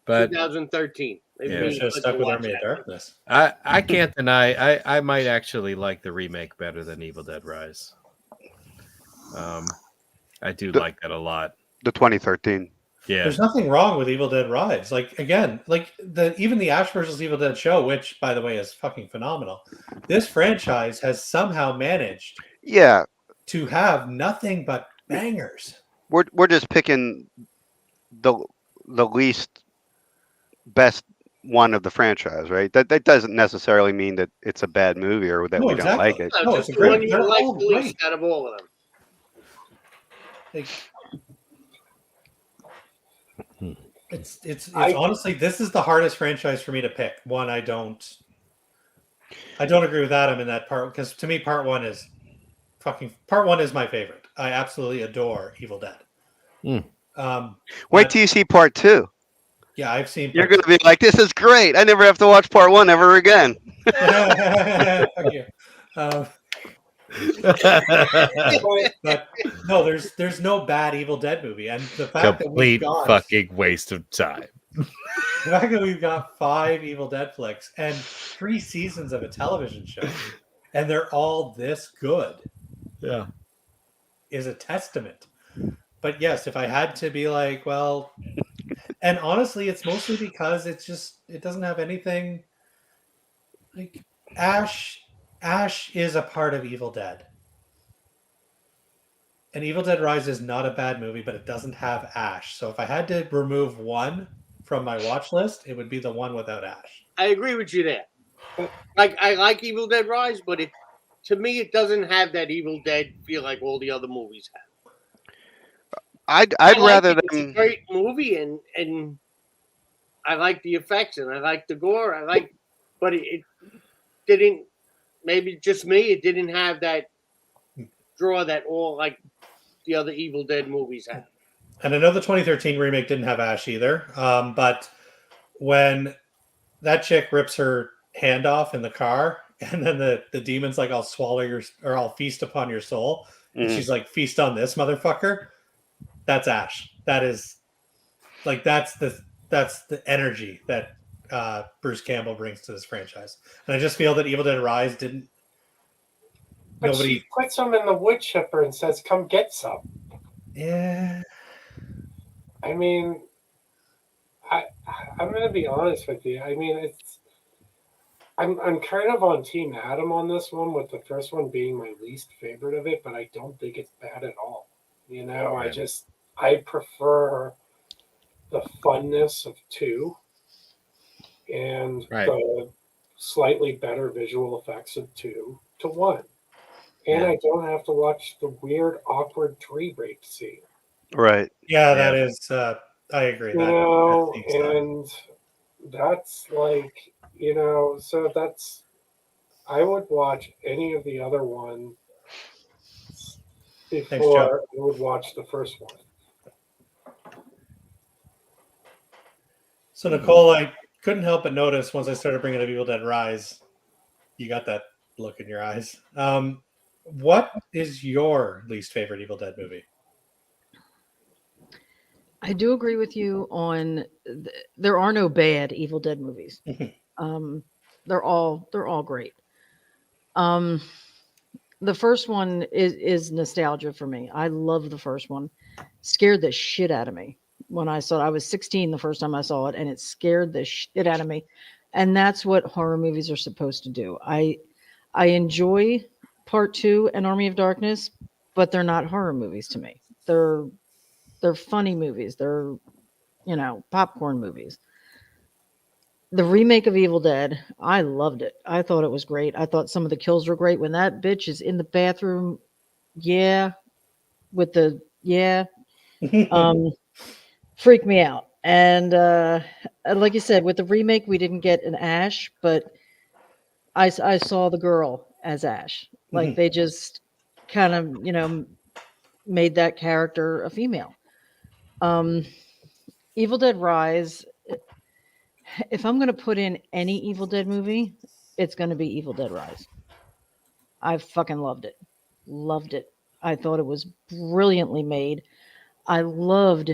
but 2013. Maybe Yeah, maybe I should have I'd stuck with watch Army of that. Darkness. I can't deny I might actually like the remake better than Evil Dead Rise. I do like that a lot. The 2013. Yeah, There's nothing wrong with Evil Dead Rise. Like again, like even the Ash vs. Evil Dead show, which by the way is fucking phenomenal. This franchise has somehow managed Yeah, to have nothing but bangers. we're just picking the least best one of the franchise, right? That doesn't necessarily mean that it's a bad movie or that No, we exactly. don't like it. No, No, just it's the one great. you They're like all the least great. out of all of them. Like, it's I- honestly, this is the hardest franchise for me to pick. One, I don't agree with Adam in that part because to me part one is my favorite. I absolutely adore Evil Dead. Wait but- till you see part 2. Yeah, I've seen. You're going to be like, this is great. I never have to watch part 1 ever again. Fuck you. But no, there's no bad Evil Dead movie, and the fact that we've complete got fucking waste of time. the fact that we've got 5 Evil Dead flicks and 3 seasons of a television show, and they're all this good, Yeah, is a testament. But yes, if I had to be like, well, and honestly, it's mostly because it doesn't have anything like Ash is a part of Evil Dead. And Evil Dead Rise is not a bad movie, but it doesn't have Ash. So if I had to remove one from my watch list, it would be the one without Ash. I agree with you there. Like I like Evil Dead Rise, but to me it doesn't have that Evil Dead feel like all the other movies have. I'd I like rather it. It's a them. great movie, and I like the effects and I like the gore. But it didn't. Maybe just me. It didn't have that draw that all like the other Evil Dead movies have. And I know the 2013 remake didn't have Ash either. But when that chick rips her hand off in the car, and then the demon's like, "I'll swallow your, or I'll feast upon your soul," and Mhm. she's like, "Feast on this, motherfucker." That's Ash. That is, like, that's the energy that Bruce Campbell brings to this franchise. And I just feel that Evil Dead Rise didn't. But Nobody. she puts them in the wood chipper and says, "Come get some." Yeah. I mean, I'm going to be honest with you. I mean, I'm kind of on Team Adam on this one, with the first one being my least favorite of it, but I don't think it's bad at all. You know, I prefer the funness of 2 and Right. the slightly better visual effects of 2 to 1. And Yeah. I don't have to watch the weird, awkward tree rape scene. Right. Yeah, that is. I agree. You That know, seems tough. and that's like, you know, so that's, I would watch any of the other ones Joe. before I would watch the first one. So Nicole, I couldn't help but notice once I started bringing up Evil Dead Rise, you got that look in your eyes. What is your least favorite Evil Dead movie? I do agree with you on there are no bad Evil Dead movies. They're all great. The first one is nostalgia for me. I love the first one. Scared the shit out of me when I saw it. I was 16 the first time I saw it, and it scared the shit out of me. And that's what horror movies are supposed to do. I enjoy Part 2 and Army of Darkness, but they're not horror movies to me. They're funny movies. They're, popcorn movies. The remake of Evil Dead, I loved it. I thought it was great. I thought some of the kills were great. When that bitch is in the bathroom, yeah, with the freaked me out. And like you said, with the remake, we didn't get an Ash, but I saw the girl as Ash. Like they just kind of, made that character a female. Evil Dead Rise, if I'm going to put in any Evil Dead movie, it's going to be Evil Dead Rise. I fucking loved it. Loved it. I thought it was brilliantly made. I loved,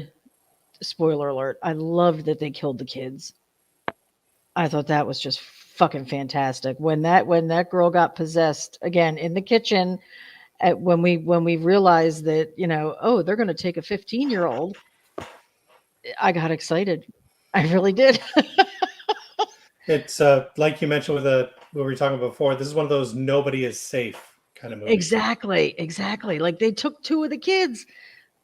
spoiler alert, I loved that they killed the kids. I thought that was just fucking fantastic. When that girl got possessed again in the kitchen, when we realized that, oh, they're going to take a 15-year-old, I got excited. I really did. It's like you mentioned with what we were talking about before. This is one of those nobody is safe kind of movies. Exactly. Like they took 2 of the kids.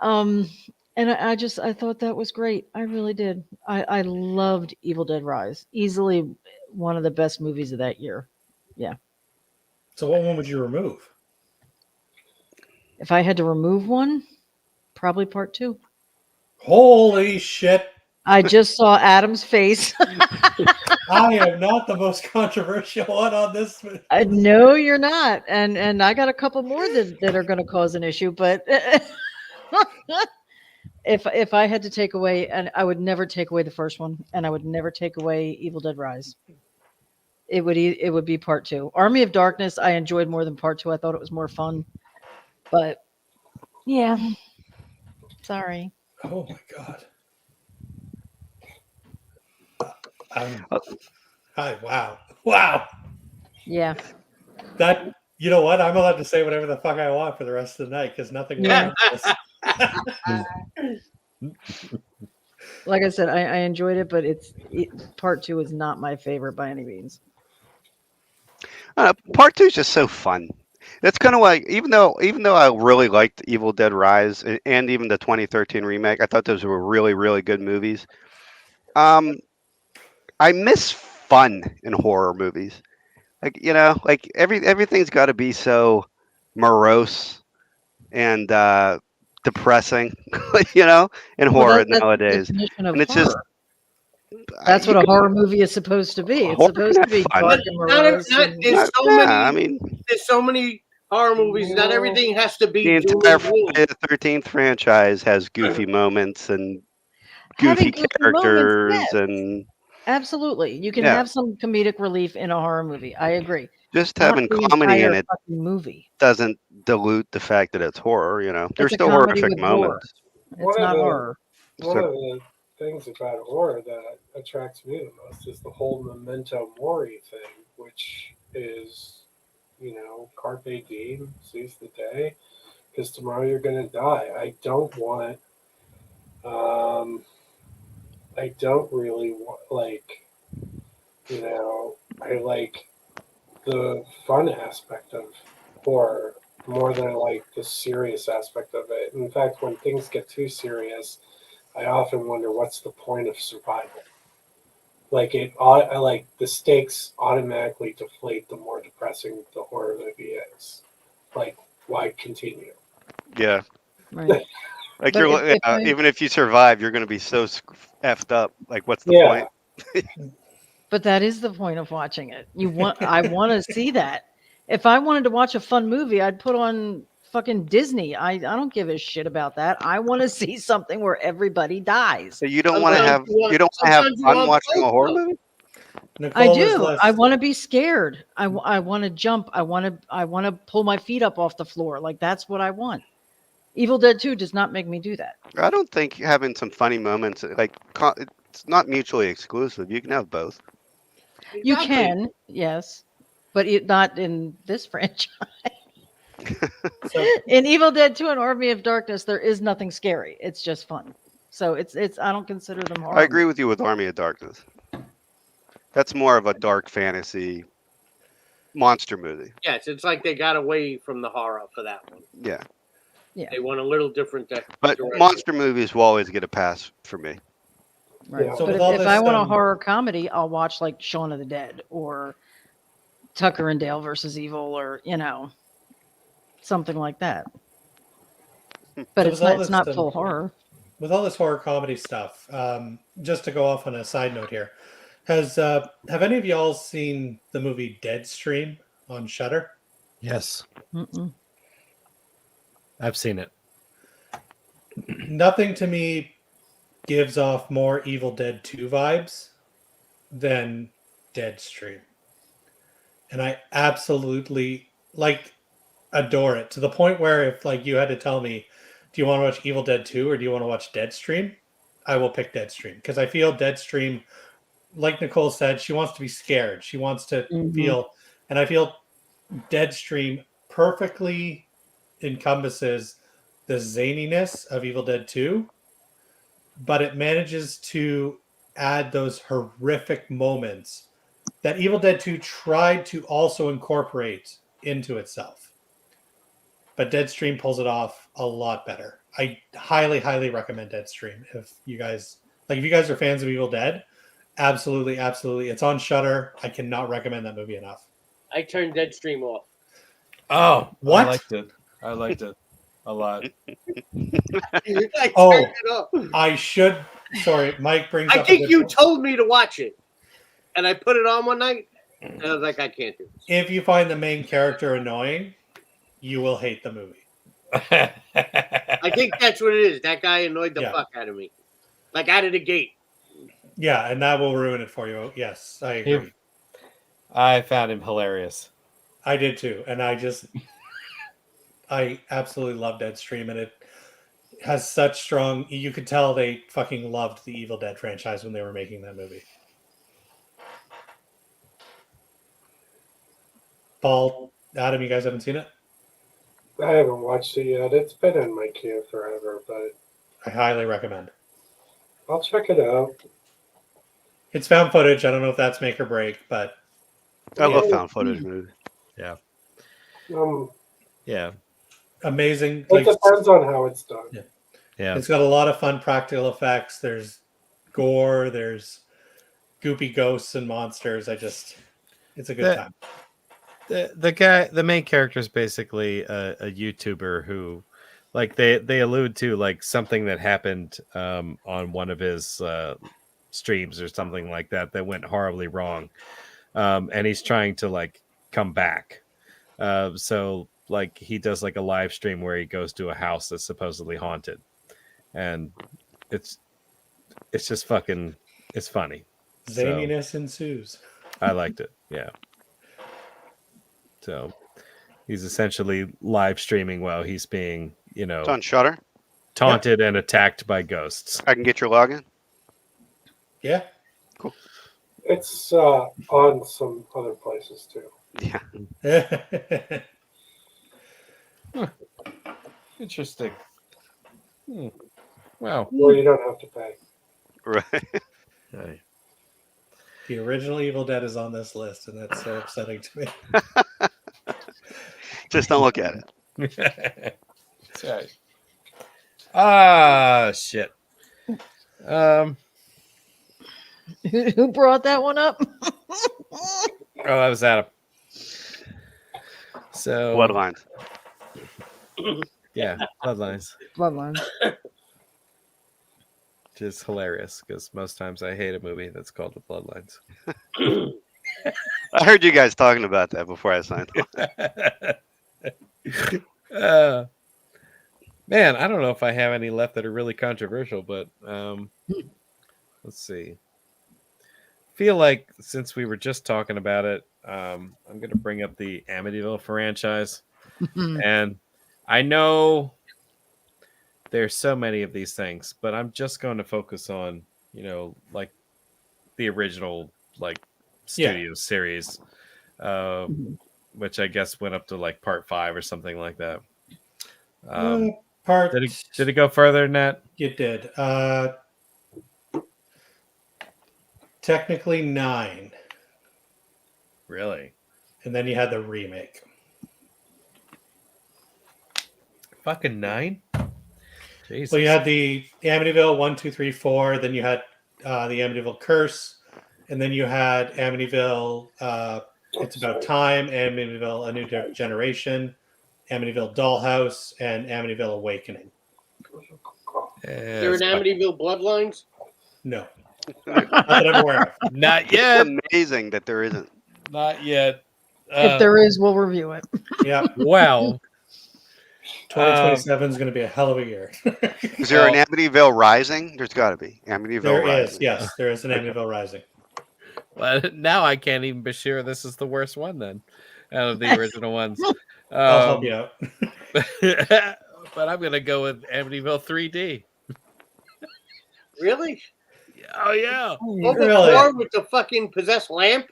And I thought that was great. I really did. I loved Evil Dead Rise. Easily one of the best movies of that year. Yeah. So what one would you remove? If I had to remove one, probably part 2. Holy shit. I just saw Adam's face. I am not the most controversial one on this. No, you're not. And I got a couple more that are going to cause an issue, but if I had to take away, and I would never take away the first one, and I would never take away Evil Dead Rise. It would be part 2. Army of Darkness I enjoyed more than part 2. I thought it was more fun. But yeah. Sorry. Oh my god. Wow. Yeah. That, you know what? I'm allowed to say whatever the fuck I want for the rest of the night because nothing will Yeah. happen. Like I said, I enjoyed it, but part 2 is not my favorite by any means. Part 2 is just so fun. That's kind of like, even though I really liked Evil Dead Rise and even the 2013 remake, I thought those were really, really good movies. I miss fun in horror movies. Like everything's got to be so morose and depressing, in horror nowadays. And it's just that's what a horror movie is supposed to be. It's supposed to be dark and morose. There's so many horror movies. Not everything has to be. The entire Friday the 13th franchise has goofy moments and goofy characters, yes. and absolutely, you can have some comedic relief in a horror movie. I agree. Just having comedy in it movie doesn't dilute the fact that it's horror. There's still horrific moments. It's not horror. One of the things about horror that attracts me the most is the whole memento mori thing, which is, carpe diem, seize the day, because tomorrow you're going to die. I don't really want, I like the fun aspect of horror more than I like the serious aspect of it. In fact, when things get too serious, I often wonder what's the point of survival. The stakes automatically deflate the more depressing the horror movie is. Like, why continue? Yeah. Right. Like even if you survive, you're going to be so effed up. Like, what's the point? But that is the point of watching it. I want to see that. If I wanted to watch a fun movie, I'd put on fucking Disney. I don't give a shit about that. I want to see something where everybody dies. So you don't want to have fun watching a horror movie? I do. I want to be scared. I want to jump. I want to pull my feet up off the floor. Like, that's what I want. Evil Dead 2 does not make me do that. I don't think having some funny moments, it's not mutually exclusive. You can have both. You can, yes, but not in this franchise. In Evil Dead 2 and Army of Darkness, there is nothing scary. It's just fun. So it's I don't consider them horror. I agree with you with Army of Darkness. That's more of a dark fantasy monster movie. Yes, it's like they got away from the horror for that one. Yeah. They went a little different. But direction. monster movies will always get a pass for me. Right. Yeah. So But with all if this, I want a horror comedy, I'll watch like Shaun of the Dead or Tucker and Dale versus Evil, or something like that. But So it's with all not. It's this, not full horror. with all this horror comedy stuff, just to go off on a side note here, have any of y'all seen the movie Deadstream on Shudder? Yes, Mm-mm. I've seen it. Nothing to me gives off more Evil Dead 2 vibes than Deadstream. And I absolutely adore it to the point where if you had to tell me, do you want to watch Evil Dead 2 or do you want to watch Deadstream? I will pick Deadstream because I feel Deadstream, like Nicole said, she wants to be scared. She wants to Mhm. feel, and I feel Deadstream perfectly encompasses the zaniness of Evil Dead 2, but it manages to add those horrific moments that Evil Dead 2 tried to also incorporate into itself. But Deadstream pulls it off a lot better. I highly, highly recommend Deadstream. If you guys are fans of Evil Dead, absolutely, absolutely. It's on Shudder. I cannot recommend that movie enough. I turned Deadstream off. Oh, What? I liked it a lot. I Oh. turned it off. I should. Sorry, Mike brings I up. think a good you point. told me to watch it, and I put it on one night, and I was like, I can't do this. If you find the main character annoying, you will hate the movie. I think that's what it is. That guy annoyed the Yeah. fuck out of me, like out of the gate. Yeah, and that will ruin it for you. Yes, I agree. I found him hilarious. I did too, and I absolutely love Deadstream, and it has such strong. You could tell they fucking loved the Evil Dead franchise when they were making that movie. Paul, Adam, you guys haven't seen it? I haven't watched it yet. It's been in my queue forever, but I highly recommend. I'll check it out. It's found footage. I don't know if that's make or break, but I love Yeah. found footage movies. Yeah, amazing. It depends on how it's done. yeah. It's got a lot of fun practical effects. There's gore. There's goopy ghosts and monsters. It's a good time. The main character is basically a YouTuber who, they allude to something that happened on one of his streams or something like that went horribly wrong, and he's trying to come back. So he does a live stream where he goes to a house that's supposedly haunted, and it's just fucking, it's funny. Zaniness ensues. I liked it. Yeah. So he's essentially live streaming while he's being, It's on Shutter. taunted and attacked by ghosts. I can get your login. Yeah. It's on some other places too. Yeah. Interesting. Wow. Where you don't have to pay. Right. The original Evil Dead is on this list, and that's so upsetting to me. Just don't look at it. That's right. Ah, shit. Who brought that one up? Oh, that was Adam. So Bloodlines. Yeah, Bloodlines. Bloodlines. Which is hilarious because most times I hate a movie that's called The Bloodlines. I heard you guys talking about that before I signed on. Man, I don't know if I have any left that are really controversial, but let's see. Feel like since we were just talking about it, I'm going to bring up the Amityville franchise. And I know there's so many of these things, but I'm just going to focus on, the original, studio series, which I guess went up to part 5 or something like that. Did it go further than that? It did. Technically 9. Really? And then you had the remake. Fucking 9? Jesus. Well, you had the Amityville 1, 2, 3, 4. Then you had the Amityville Curse, and then you had Amityville. It's About Time, Amityville: A New Generation, Amityville Dollhouse, and Amityville Awakening. They're in Amityville Bloodlines. No, not that I'm aware of. Not yet. It's amazing that there isn't. Not yet. If there is, we'll review it. Yeah, Well, 2027 is going to be a hell of a year. Is there an Amityville Rising? There's got to be Amityville There Rising. is, yes, there is an Amityville Rising. well, now I can't even be sure this is the worst one then out of the original ones. I'll help you out. But I'm gonna go with Amityville 3D. Really? Oh yeah, Over Really? 4 with the fucking possessed lamp.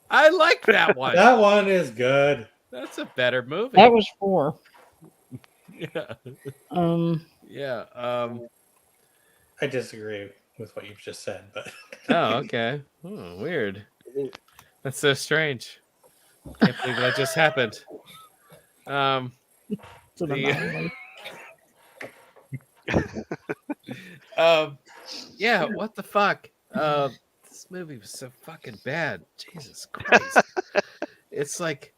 I like that one. That one is good. That's a better movie. That was 4. Yeah, Yeah. I disagree with what you've just said, but Oh, okay. Oh, weird. That's so strange. Can't believe that just happened. It's an anomaly. Yeah, what the fuck? This movie was so fucking bad. Jesus Christ. It's like,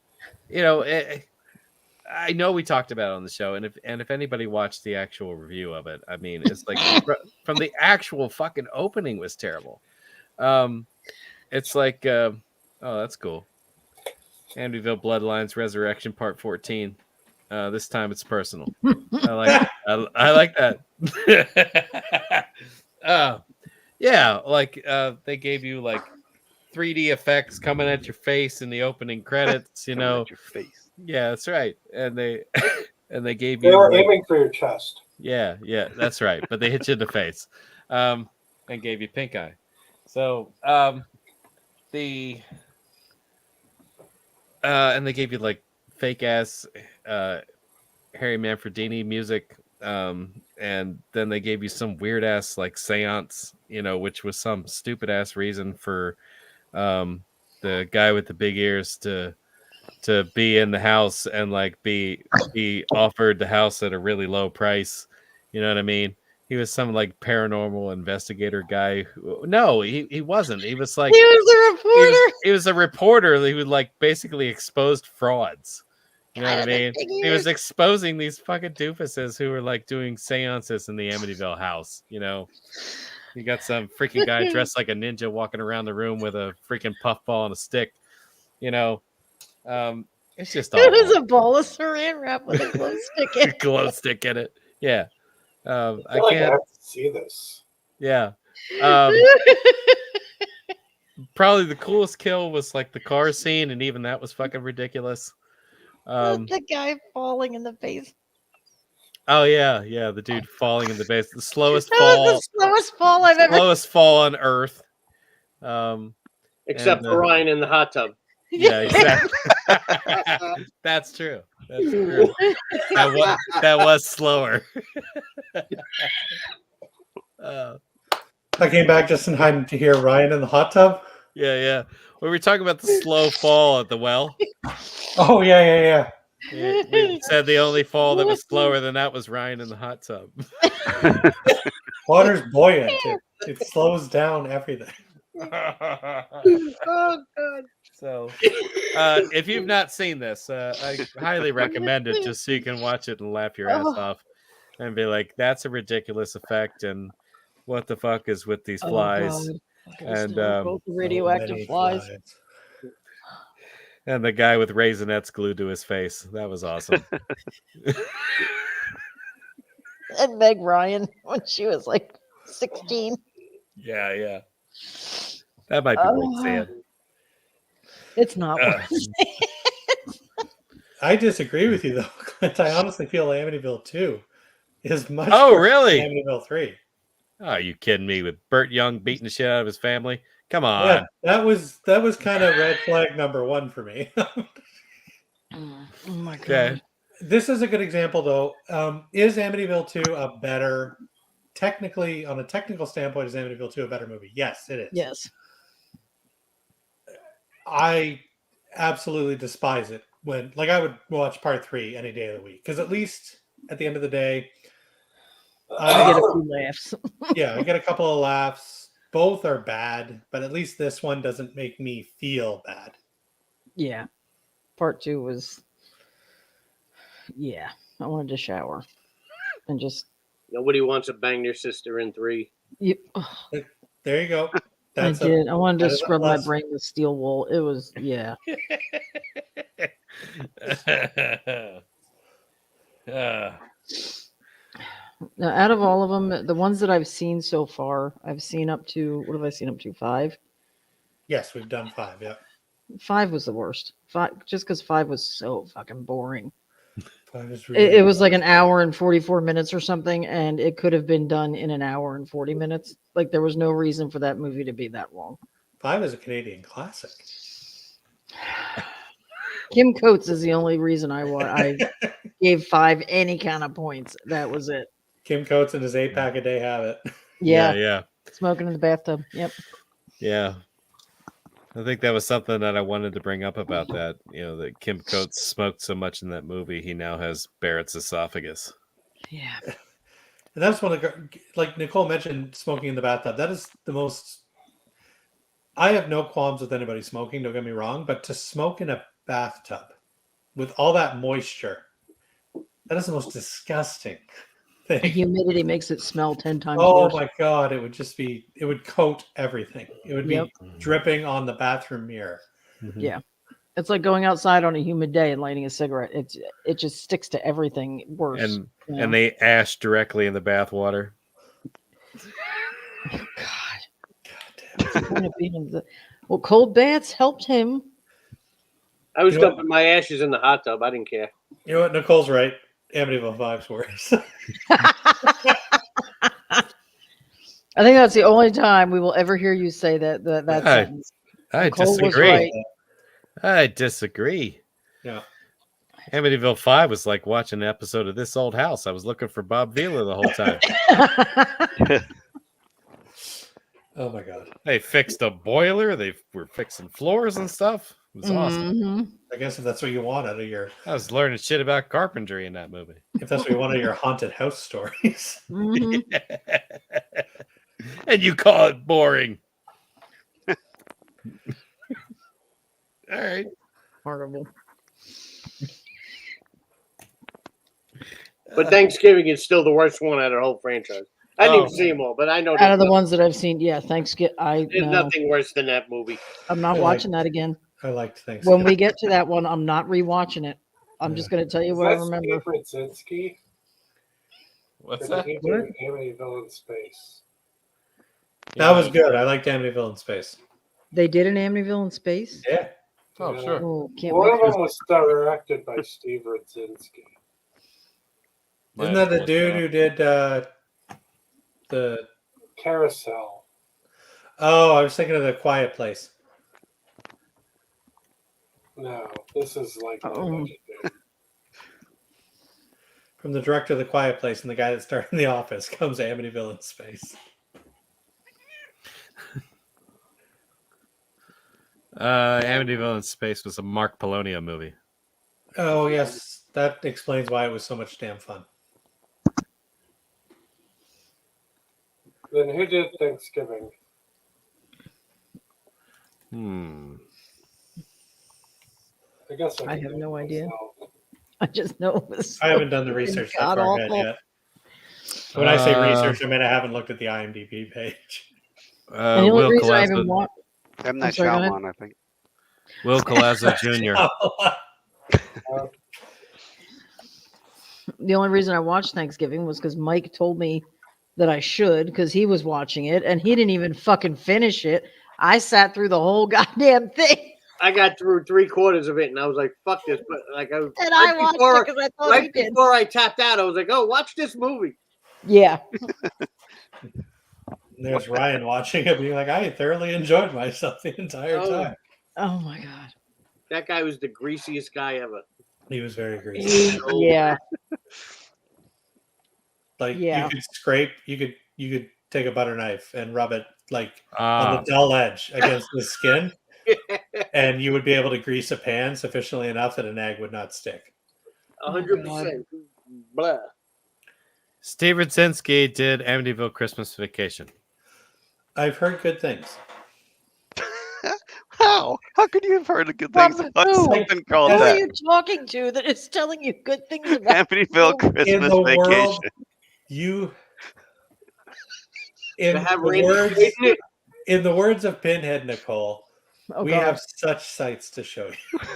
I know we talked about it on the show, and if anybody watched the actual review of it, I mean, it's like from the actual fucking opening was terrible. It's like, oh, that's cool. Amityville Bloodlines Resurrection Part 14. This time it's personal. I like that. Yeah, like they gave you like 3D effects coming at your face in the opening credits. Coming at your face. Yeah, that's right. And they gave They you are like, aiming for your chest. yeah, that's right. But they hit you in the face, and gave you pink eye. So and they gave you like fake ass Harry Manfredini music, and then they gave you some weird ass like seance, which was some stupid ass reason for the guy with the big ears to be in the house and like be offered the house at a really low price. You know what I mean? He was some like paranormal investigator guy. No, he wasn't. He was like He was a reporter. he was a reporter who would like basically exposed frauds. You know what I mean? He was exposing these fucking doofuses who were like doing seances in the Amityville house. You got some freaking guy dressed like a ninja walking around the room with a freaking puffball and a stick. It's just It was awful. a ball of saran wrap with a glow stick in it. Glow stick in it. Yeah. I I feel like I can't. have to see this. Yeah. Probably the coolest kill was like the car scene, and even that was fucking ridiculous. The guy falling in the face. Oh yeah, the dude falling in the base, the slowest That fall, was the slowest fall I've ever. slowest fall on Earth. Except And, for Ryan in the hot tub. Yeah, exactly. That's true. That's true. That was slower. I came back just in time to hear Ryan in the hot tub. Yeah. We were talking about the slow fall at the well. Oh yeah. We said the only fall that was slower than that was Ryan in the hot tub. Water's buoyant. It slows down everything. Oh god. So, if you've not seen this, I highly recommend it just so you can watch it and laugh your ass off and be like, that's a ridiculous effect. And what the fuck is with these flies? And both the radioactive So many flies. and the guy with raisinets glued to his face. That was awesome. And Meg Ryan when she was like 16. Yeah. That might be worth seeing. It's not. worth it. I disagree with you though, Clint. I honestly feel Amityville 2 is much. Oh, worse really? than Amityville 3. Oh, are you kidding me? With Burt Young beating the shit out of his family? Come on. Yeah, that was kind of red flag number 1 for me. Oh my god. Okay. This is a good example though. Is Amityville 2 a better, technically on a technical standpoint, is Amityville 2 a better movie? Yes, it is. Yes. I absolutely despise it when, like, I would watch part 3 any day of the week because at least at the end of the day, I get a few laughs. yeah, I get a couple of laughs. both are bad, but at least this one doesn't make me feel bad. Yeah. Part 2 was, yeah. I wanted to shower and just, Nobody wants to bang their sister in 3. you, There you go. I did. I wanted that to is a scrub my plus. brain with steel wool. It was, yeah. Now, out of all of them, the ones that I've seen so far, I've seen up to, what have I seen up to? 5? Yes, we've done 5. Yeah, 5 was the worst. 5, just because 5 was so fucking boring. 5 is It was like an hour and 44 minutes or something, and it could have been done in an hour and 40 minutes. Like, there was no reason for that movie to be that long. 5 is a Canadian classic. Kim Coates is the only reason I gave 5 any kind of points. That was it. Kim Coates and his 8-pack a day habit. Yeah, yeah. smoking in the bathtub. Yep. Yeah. I think that was something that I wanted to bring up about that. You know, that Kim Coates smoked so much in that movie, he now has Barrett's esophagus. Yeah. And that's one of the, like Nicole mentioned, smoking in the bathtub. That is the most. I have no qualms with anybody smoking, don't get me wrong, but to smoke in a bathtub with all that moisture, that is the most disgusting The thing. humidity makes it smell 10 times Oh worse. my God, it would just be, it would coat everything. It would be Yep. dripping on the bathroom mirror. Yeah. It's like going outside on a humid day and lighting a cigarette. It just sticks to everything worse. And you know? and they ash directly in the bathwater. God. What's the point of being in the... Well, cold baths helped him. I was You know- dumping my ashes in the hot tub. I didn't care. You know what? Nicole's right. Amityville 5's worse. I think that's the only time we will ever hear you say that Right. sentence. I Nicole was disagree. right. I disagree. Yeah. Amityville 5 was like watching an episode of This Old House. I was looking for Bob Vila the whole time. Oh my God. They fixed a boiler. They were fixing floors and stuff. It was awesome. Mhm. I guess if that's what you want out of your, I was learning shit about carpentry in that movie. if that's what you want out of your haunted house stories. Mhm. And you call it boring. All right. Horrible. But Thanksgiving is still the worst one out of the whole franchise. I didn't even see them all, but I know Out of the there's ones that I've seen, yeah, Thanksgiving. No, nothing worse than that movie. I'm not I like- watching that again. I liked Thanksgiving. When we get to that one, I'm not rewatching it. I'm just going to tell you Is what I that remember. Steve Brzezinski? What's Or that? did he do Amityville in Space? That was good. I liked Amityville in Space. They did an Amityville in space. Yeah. Oh, Yeah. sure. Oh, can't One wait. of them was directed by Steve Brzezinski. Isn't that the dude who did the? Carousel. Oh, I was thinking of The Quiet Place. No, this is like Oh. From the director of The Quiet Place and the guy that starred in The Office comes Amityville in Space. Amityville in Space was a Mark Polonia movie. Oh yes, that explains why it was so much damn fun. Then who did Thanksgiving? I guess I can have do no it idea. myself. I just know it was. I haven't done the research that God far ahead awful. yet. When I say Uh, research, I mean I haven't looked at the IMDb page. And the only Will reason I even Colaszo, want M. Night sorry, go ahead. Shyamalan, I think. Will Colaszo Jr. the only reason I watched Thanksgiving was because Mike told me that I should because he was watching it and he didn't even fucking finish it. I sat through the whole goddamn thing I got through 3/4 of it, and I was like, "Fuck this!" But like, I was and right I watched before, it because I thought he right did. before I tapped out, I was like, "Oh, watch this movie." Yeah. And there's Ryan watching it, being like, "I thoroughly enjoyed myself the entire Oh. time." Oh my god. That guy was the greasiest guy ever. He was very greasy. Yeah. Like Yeah. you could scrape, you could take a butter knife and rub it like on Ah, the dull edge against the skin, and you would be able to grease a pan sufficiently enough that an egg would not stick. 100%. Blah. Steve Radzinski did Amityville Christmas Vacation. I've heard good things. How? How could you have heard of good From things about who? something called Who are that? you talking to that is telling you good things about? Amityville you? Christmas In the Vacation. world, in To have the Randy words Quaid in it. in the words of Pinhead Nicole, Oh, we God. have such sights to show you.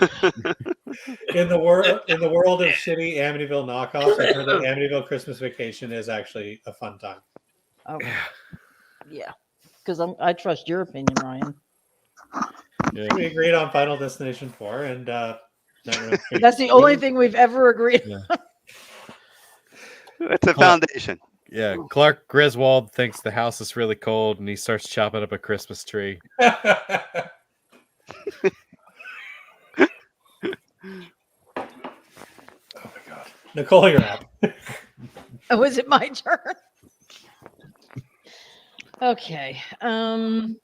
In the world of shitty Amityville knockoffs, I've heard that Amityville Christmas Vacation is actually a fun time. Oh, yeah. Because I trust your opinion, Ryan. Yeah. We agreed on Final Destination 4, and Nightmare on That's the only thing we've ever agreed. It's a foundation. Yeah, Clark Griswold thinks the house is really cold, and he starts chopping up a Christmas tree. Oh my god, Nicole, you're up. Oh, is it my turn? Okay. All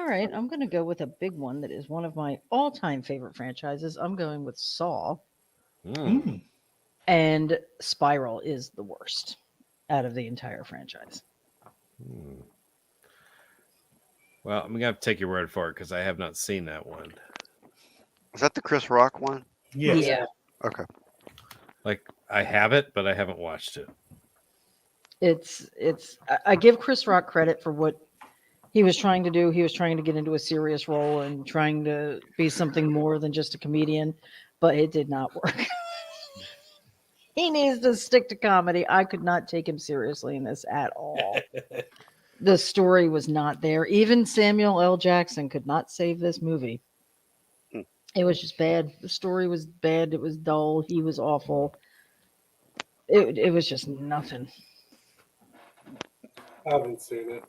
right. I'm going to go with a big one that is one of my all-time favorite franchises. I'm going with Saw, Mm. and Spiral is the worst out of the entire franchise. Well, I'm gonna have to take your word for it because I have not seen that one. Is that the Chris Rock one? Yes. Yeah. Okay. Like I have it, but I haven't watched it. I give Chris Rock credit for what he was trying to do. He was trying to get into a serious role and trying to be something more than just a comedian, but it did not work. He needs to stick to comedy. I could not take him seriously in this at all. The story was not there. Even Samuel L. Jackson could not save this movie. It was just bad. The story was bad. It was dull. He was awful. It was just nothing. I haven't seen it.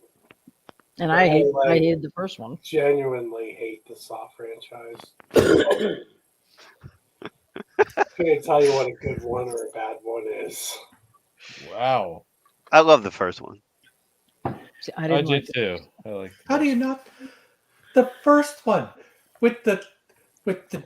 And Oh, I like- hated the first one. Genuinely hate the Saw franchise. Couldn't tell you what a good one or a bad one is. Wow, I love the first one. See, I I didn't did like it. too. I like. How do you not? The first one with the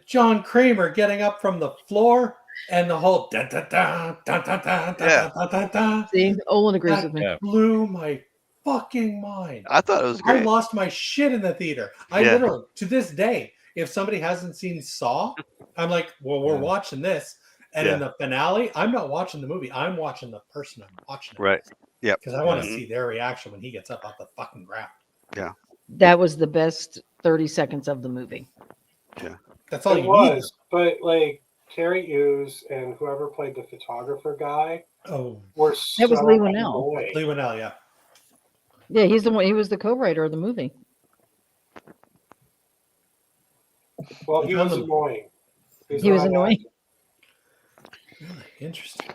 John Kramer getting up from the floor and the whole da da da da da da da Yeah. da da da. See, Olin agrees That with me. Yeah. blew my fucking mind. I thought it was I great. lost my shit in the theater. I Yeah. literally, to this day, if somebody hasn't seen Saw, I'm like, well, we're Yeah. watching this. And in the finale, I'm not watching the movie. I'm watching the person I'm watching it. Right. Yep. Because I want to Mhm. see their reaction when he gets up off the fucking ground. That was the best 30 seconds of the movie. That's all It you was, but like Carrie Hughes and whoever played the photographer guy need. Oh, were That was so Lee Winnell. annoying. Lee Winnell, yeah. Yeah, he's the one. He was the co-writer of the movie. Well, he was annoying. He was not annoying. acting. Really interesting.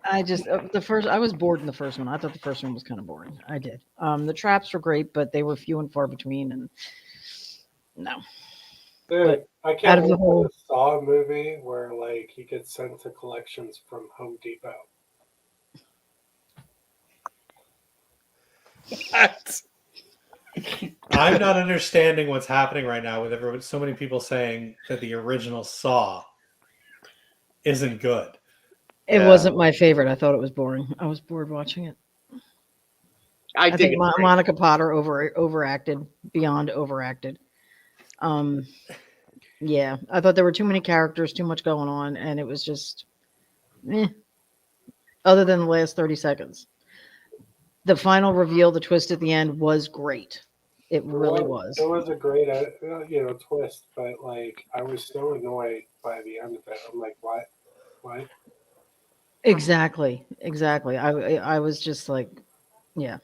I was bored in the first one. I thought the first one was kind of boring. I did. The traps were great, but they were few and far between. And no, Dude, But I out can't of the wait for whole- the Saw movie where like he gets sent to collections from Home Depot. I'm not understanding what's happening right now with so many people saying that the original Saw isn't good. it Yeah. wasn't my favorite. I thought it was boring. I was bored watching it. I I think think it's great. Monica Potter overacted beyond overacted. Yeah, I thought there were too many characters, too much going on, and it was just, other than the last 30 seconds. The final reveal, the twist at the end was great. It really was. It was a great, twist, but like I was so annoyed by the end of it. I'm like, what? What? Exactly. I was just like, yeah.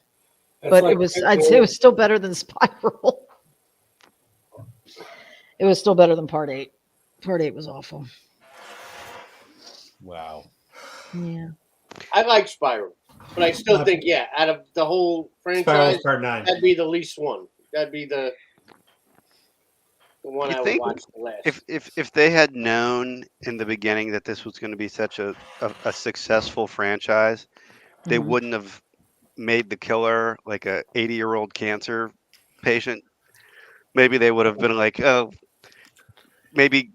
It's But like I'd say it was still better than Spiral. It was still better than Part 8. Part 8 was awful. Wow. Yeah. I like Spiral, but I still think, out of the whole franchise, Spiral's Part 9. that'd be the least one. That'd be the one You I would think watch the last. If they had known in the beginning that this was going to be such a successful franchise, they Mhm. wouldn't have made the killer like a 80-year-old cancer patient. Maybe they would have been like, oh, maybe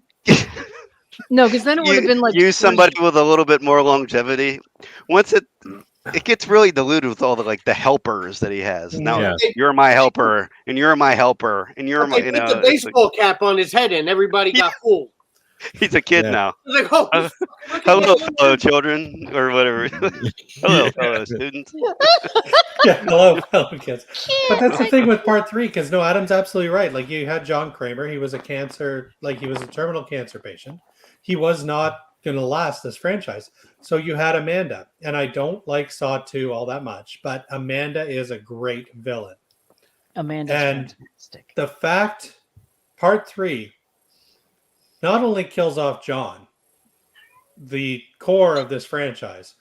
No, because then it would have been like use 20. somebody with a little bit more longevity. Once it gets really diluted with all the like the helpers that he has. Now Yeah. you're my helper, and you're my helper, and you're But my. they You put know, the it's like, baseball cap on his head, and everybody got fooled. he's a kid Yeah. now. It's like, oh, Uh, look at Hello, that. fellow children, or whatever. Hello, fellow students. Yeah, hello, kids. But that's the thing with part 3, because no, Adam's absolutely right. Like, you had John Kramer. He was a terminal cancer patient. He was not going to last this franchise. So you had Amanda, and I don't like Saw 2 all that much, but Amanda is a great villain. Amanda's And fantastic. The fact, part 3 not only kills off John, the core of this franchise,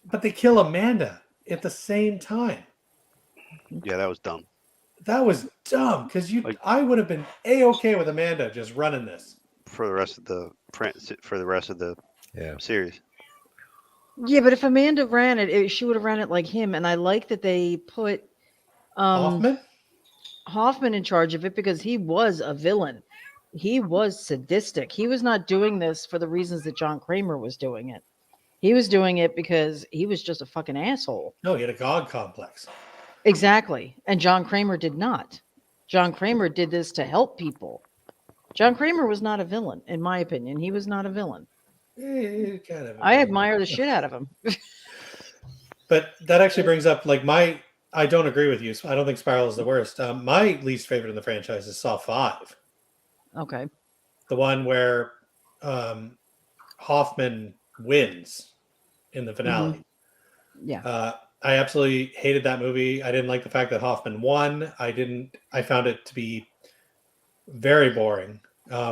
but they kill Amanda at the same time. Yeah, that was dumb. That was dumb because I would have been a-okay with Amanda just running this. For the rest of the Yeah. series. Yeah, but if Amanda ran it, she would have ran it like him. And I like that they put Hoffman in charge of it because he was a villain. He was sadistic. He was not doing this for the reasons that John Kramer was doing it. He was doing it because he was just a fucking asshole. No, he had a God complex. Exactly. And John Kramer did not. John Kramer did this to help people. John Kramer was not a villain, in my opinion. He was not a villain. Kind of. I admire the shit out of him. But that actually brings up I don't agree with you. I don't think Spiral is the worst. My least favorite in the franchise is Saw 5. Okay. The one where Hoffman wins in the finale. Yeah. I absolutely hated that movie. I didn't like the fact that Hoffman won. I found it to be very boring,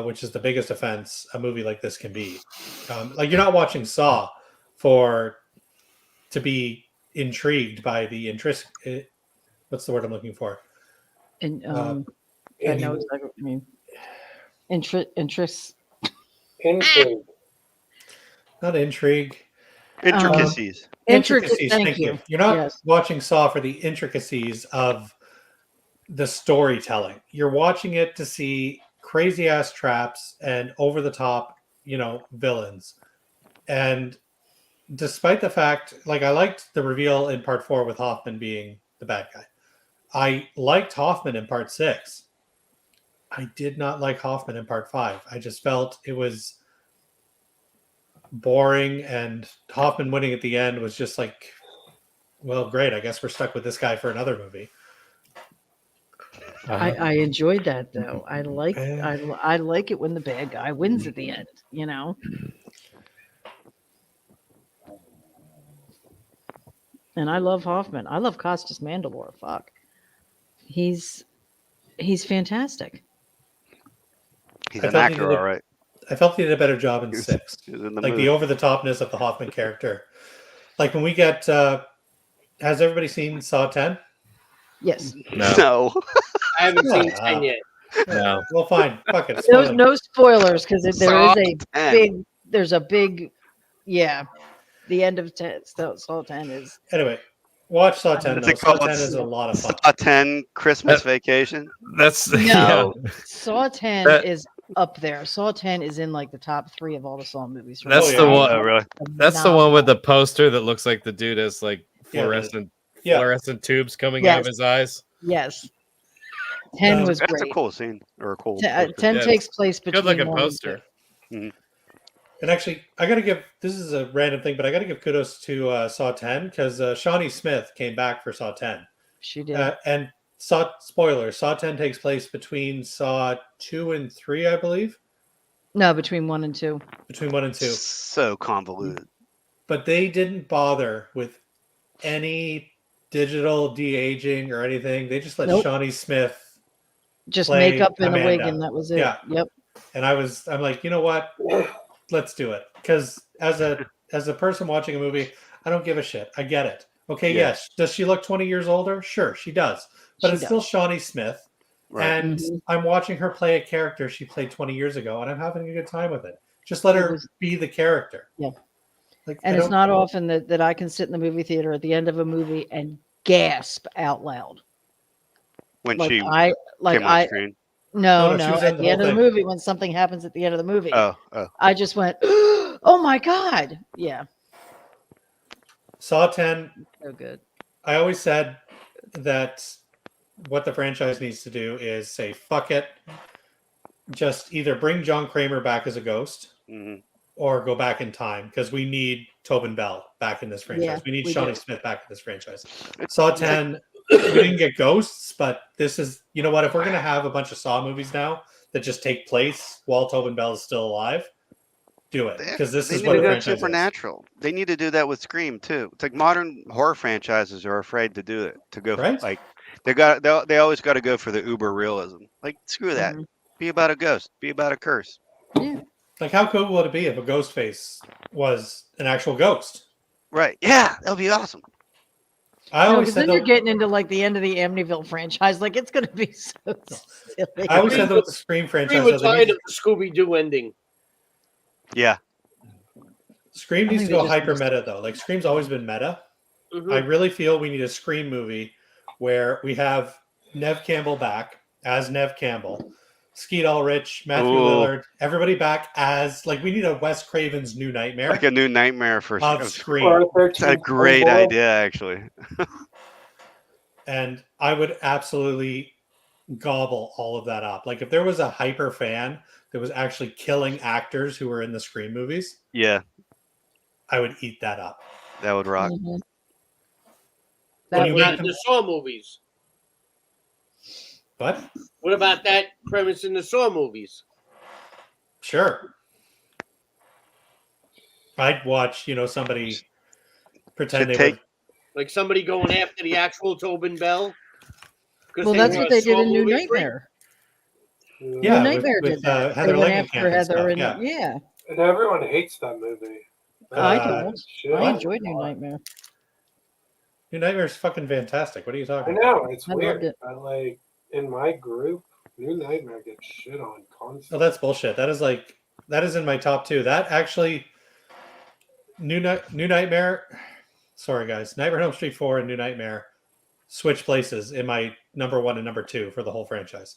which is the biggest offense a movie like this can be. Like, you're not watching Saw to be intrigued by the what's the word I'm looking for? And I know exactly what you mean. Interest. Intrigue. Not intrigue. Intricacies. Intricacies. Thank you. You're not Yes. watching Saw for the intricacies of the storytelling. You're watching it to see crazy ass traps and over the top, villains. And despite the fact, like, I liked the reveal in part 4 with Hoffman being the bad guy. I liked Hoffman in part 6. I did not like Hoffman in part 5. I just felt it was boring, and Hoffman winning at the end was just like, well, great. I guess we're stuck with this guy for another movie. I enjoyed that though. I like Yeah. I like it when the bad guy wins at the end, And I love Hoffman. I love Costas Mandylor. Fuck. He's fantastic. He's I an felt he actor, did all right. I felt he did a better job in 6. He was in the Like movie. the over-the-topness of the Hoffman character. Like when we get, has everybody seen Saw 10? Yes. No. I haven't seen Yeah. 10 yet. No. Well, fine. Fuck it. There's spoil it. no spoilers because Saw there is a 10. big. There's a big. Yeah. The end of 10. Saw 10 is. Anyway, watch Saw 10. What's Though. it Saw called? 10 is a lot of fun. Saw 10 Christmas Vacation. That's No. Saw 10 That- is up there. Saw 10 is in like the top 3 of all the Saw movies. That's Oh, the yeah. one. Oh, really? That's the one with the poster that looks like the dude has like Yeah, fluorescent tubes coming out of Yes. his eyes. Yes. 10 was That's great. a cool scene or a cool. 10 poster. Yeah, takes place between. Good looking 1 and poster. 2. And actually, I got to give, this is a random thing, but I got to give kudos to Saw 10 because Shawnee Smith came back for Saw 10. She did. And Saw 10 takes place between Saw 2 and 3, I believe. No, between 1 and 2. Between 1 and 2. So convoluted. But they didn't bother with any digital de-aging or anything. They just let Nope. Shawnee Smith, Just play makeup and a wig, Amanda. and that was it. Yeah. Yep. and I'm like, you know what? Let's do it. Because as a person watching a movie, I don't give a shit. I get it. Okay, Yeah. yes. Does she look 20 years older? Sure, she does. But She it's does. still Shawnee Smith. Right. And Mhm. I'm watching her play a character she played 20 years ago, and I'm having a good time with it. Just let It her was- be the character. Yeah. Like, And I it's don't- not often that I can sit in the movie theater at the end of a movie and gasp out loud. When Like she came came on screen. No, no, she was in at the the end whole of the thing. movie when something happens at the end of the movie, Oh. I just went, "Oh my god!" Yeah, Saw 10. So good. I always said that what the franchise needs to do is say, fuck it. Just either bring John Kramer back as a ghost Mhm. or go back in time because we need Tobin Bell back in this franchise. Yeah, we need we Shawnee do. Smith back in this franchise. Saw 10, we didn't get ghosts, but this is, you know what? If we're going to have a bunch of Saw movies now that just take place while Tobin Bell is still alive, do it because this They is need what to the go franchise is. supernatural. They need to do that with Scream too. It's like modern horror franchises are afraid to do it. To go Right? like they always got to go for the uber realism. Like screw that. Mhm. Be about a ghost. Be about a curse. Yeah. Like, how cool would it be if a ghost face was an actual ghost? Right? Yeah, that'll be awesome. I No, always because said then you're the, getting into like the end of the Amityville franchise. Like it's gonna be so silly. I always said that with the Scream We franchise. were though, they tired need- of the Scooby Doo ending. Yeah. Scream I needs think to they go just hyper missed meta though. Like Scream's always been meta. Mhm. I really feel we need a Scream movie where we have Nev Campbell back as Nev Campbell, Skeet Ulrich, Matthew Ooh. Lillard, everybody back as like we need a Wes Craven's New Nightmare Like a new nightmare for of Scream. Or It's a 13th great Hobo. idea, actually. And I would absolutely gobble all of that up. Like if there was a hyper fan that was actually killing actors who were in the Scream movies, Yeah, I would eat that up. that would rock. Mhm. When That you would- make Not them- the Saw movies. But What about that premise in the Saw movies? sure. I'd watch, somebody pretend Should they take- were Like somebody going after the actual Tobin Bell? 'Cause Well, they that's were what a they did Saw in New movie freak? Nightmare. Yeah, New with- Nightmare with, did that. Heather They went Langenkamp after and Heather, stuff, and yeah. yeah, And everyone hates that movie. I Uh, don't. Shit. I enjoyed New Nightmare. New Nightmare's fucking fantastic. What are you I talking about? know, it's I loved weird. it. But like in my group, New Nightmare gets shit on Oh, constantly. that's bullshit. That is in my top two. That actually, New Nightmare. Sorry, guys. Nightmare on Elm Street 4 and New Nightmare switch places in my number one and number two for the whole franchise.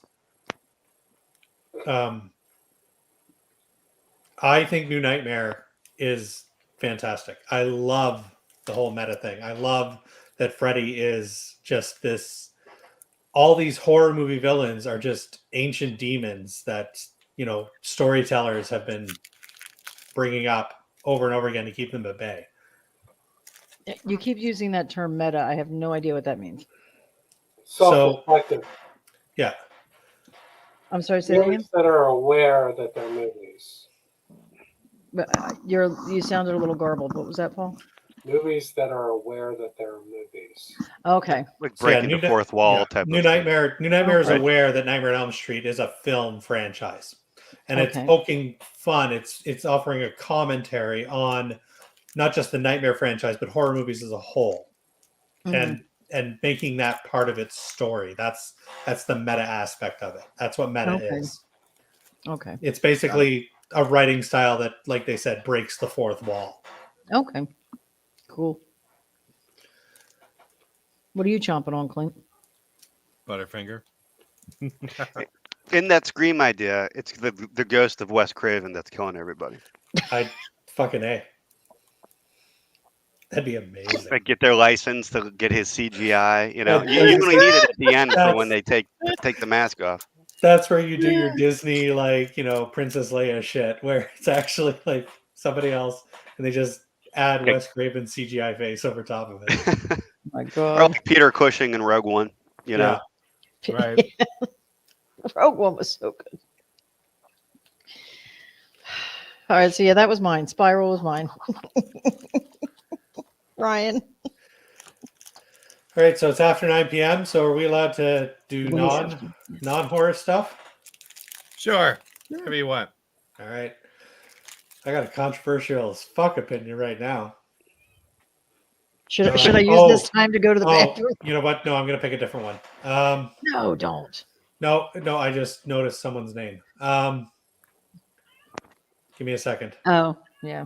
I think New Nightmare is fantastic. I love the whole meta thing. I love that Freddy is just this. All these horror movie villains are just ancient demons that storytellers have been bringing up over and over again to keep them at bay. You keep using that term meta. I have no idea what that means. Self-reflective. Yeah, I'm sorry, say that again. Movies that are aware that they're movies. But you sounded a little garbled. What was that, Paul? Movies that are aware that they're movies. Okay. Like So, yeah, breaking the fourth wall type New of thing. Nightmare. New Nightmare is Right. aware that Nightmare on Elm Street is a film franchise, and it's Okay. poking fun. It's offering a commentary on not just the Nightmare franchise, but horror movies as a whole, Mhm. and making that part of its story. That's the meta aspect of it. That's what meta Okay. is. Okay. It's basically a writing style that, like they said, breaks the fourth wall. Okay. Cool. What are you chomping on, Clint? Butterfinger. In that Scream idea, it's the ghost of Wes Craven that's killing everybody. I fucking A. That'd be amazing. Like get their license to get his CGI. You know, That- you only need it at the end for That's- when they take the mask off. That's where you do your Disney, Princess Leia shit, where it's actually like somebody else, and they just add Okay. Wes Craven's CGI face over top of it. Oh my Or God. like Peter Cushing in Rogue One. You know, Right. Rogue One was so good. All right, so yeah, that was mine. Spiral was mine. Ryan. All right, so it's after 9 p.m. So are we allowed to do Yeah. non-horror stuff? Sure. Whatever you want. All right. I got a controversial as fuck opinion right now. Should All I right. use this time to go to the Oh, bathroom? you know what? No, I'm gonna pick a different one. No, don't. No, I just noticed someone's name. Give me a second. Oh, yeah.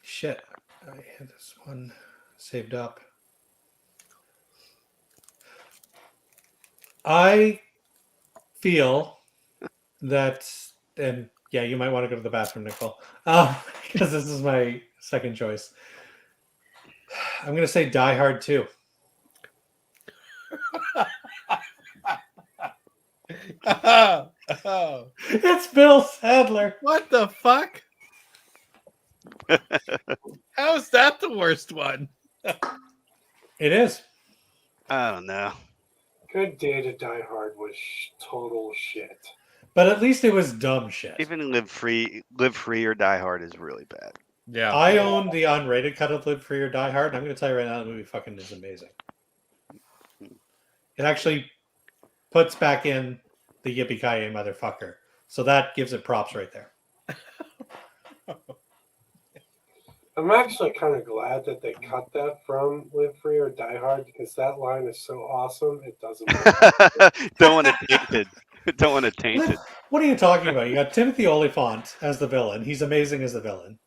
Shit, I had this one saved up. I feel that and yeah, you might want to go to the bathroom, Nicole, because this is my second choice. I'm going to say Die Hard 2. Oh, It's Bill Sadler. what the fuck? How's that the worst one? It is. I don't know. Good Day to Die Hard was total shit. But at least it was dumb shit. Even Live Free or Die Hard is really bad. Yeah. I own the unrated cut of Live Free or Die Hard, and I'm going to tell you right now, the movie fucking is amazing. It actually puts back in the yippee-ki-yay motherfucker. So that gives it props right there. I'm actually kind of glad that they cut that from Live Free or Die Hard because that line is so awesome. It doesn't matter. Don't want to taint it. Don't want to taint it. What are you talking about? You got Timothy Olyphant as the villain. He's amazing as the villain.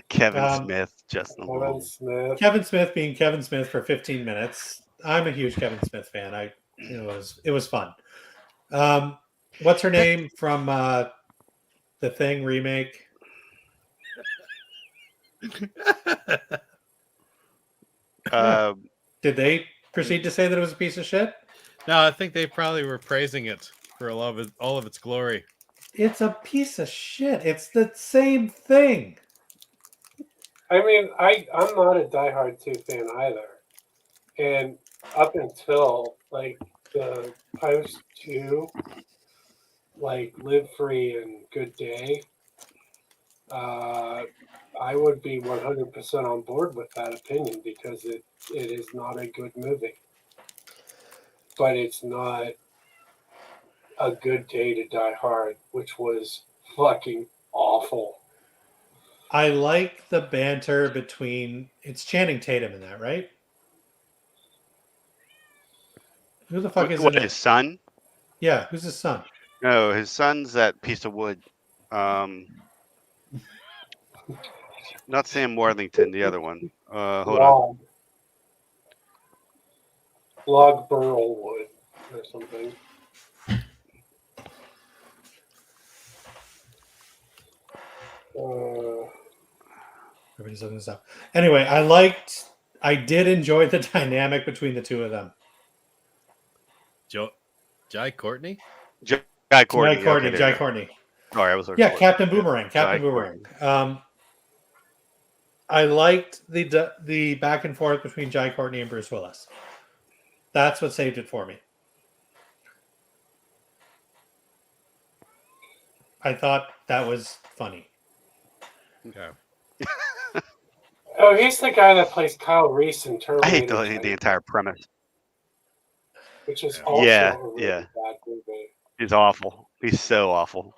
Kevin Smith, Justin Kevin Long. Smith. Kevin Smith being Kevin Smith for 15 minutes. I'm a huge Kevin Smith fan. It was fun. What's her name from the Thing remake? Did they proceed to say that it was a piece of shit? No, I think they probably were praising it for all of its glory. It's a piece of shit. It's the same thing. I mean, I'm not a Die Hard 2 fan either. And up until like the post 2, like Live Free and Good Day, I would be 100% on board with that opinion because it is not a good movie. But it's not a Good Day to Die Hard, which was fucking awful. I like the banter between. It's Channing Tatum in that, right? Who the fuck is What, in his it? son? Yeah, who's his son? No, his son's that piece of wood. Not Sam Worthington, the other one. Hold on. Log Burlwood or something. Everybody's looking this up. Anyway, I did enjoy the dynamic between the two of them. Jai Courtney? Jai Courtney. Jai Courtney. Sorry, I was looking. Yeah, for it. Captain Boomerang. Jai Captain Boomerang. I liked the back and forth between Jai Courtney and Bruce Willis. That's what saved it for me. I thought that was funny. Okay. Oh, he's the guy that plays Kyle Reese in Terminator. I hate the entire premise. Which is also Yeah, a really yeah. bad movie. He's awful. He's so awful.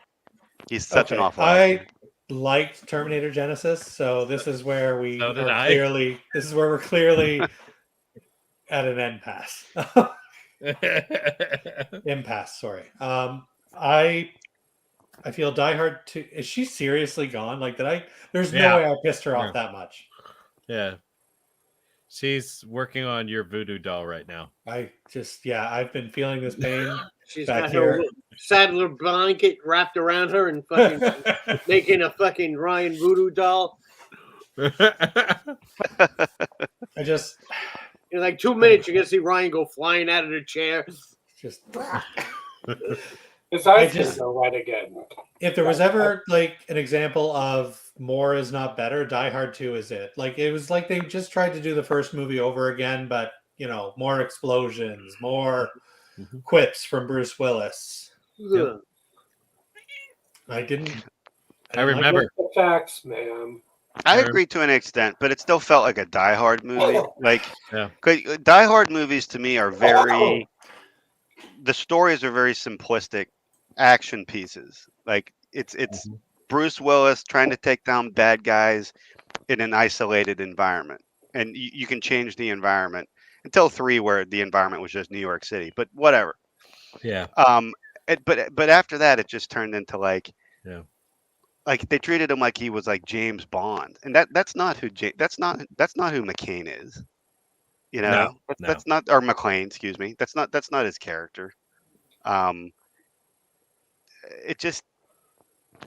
He's such an awful I actor. liked Terminator Genesis, so this is where we So did are I. clearly. This is where we're clearly at an impasse. Impasse. Sorry. I feel Die Hard 2. Is she seriously gone? Like, there's no Yeah. way I pissed her off Yeah. that much. Yeah. She's working on your voodoo doll right now. I've been feeling this pain. She's Back got here. her Sadler blanket wrapped around her and fucking making a fucking Ryan voodoo doll. I just, In like 2 minutes, you're gonna see Ryan go flying out of the chair. just. His I eyes just- just go red again. If there was ever like an example of more is not better, Die Hard 2 is it. Like it was like they just tried to do the first movie over again, but more explosions, more quips from Bruce Willis. Ugh. I didn't I remember. The facts, ma'am. I agree to an extent, but it still felt like a Die Hard movie. Like, Yeah. 'cause Die Hard movies to me are very. The stories are very simplistic action pieces. Like it's Bruce Willis trying to take down bad guys in an isolated environment, and you can change the environment until 3, where the environment was just New York City. But whatever. Yeah. But after that, it just turned into like. Yeah. Like they treated him like he was like James Bond, and that's not who that's not who McCain is. No. That's not, or McClane, excuse me. That's not his character. It just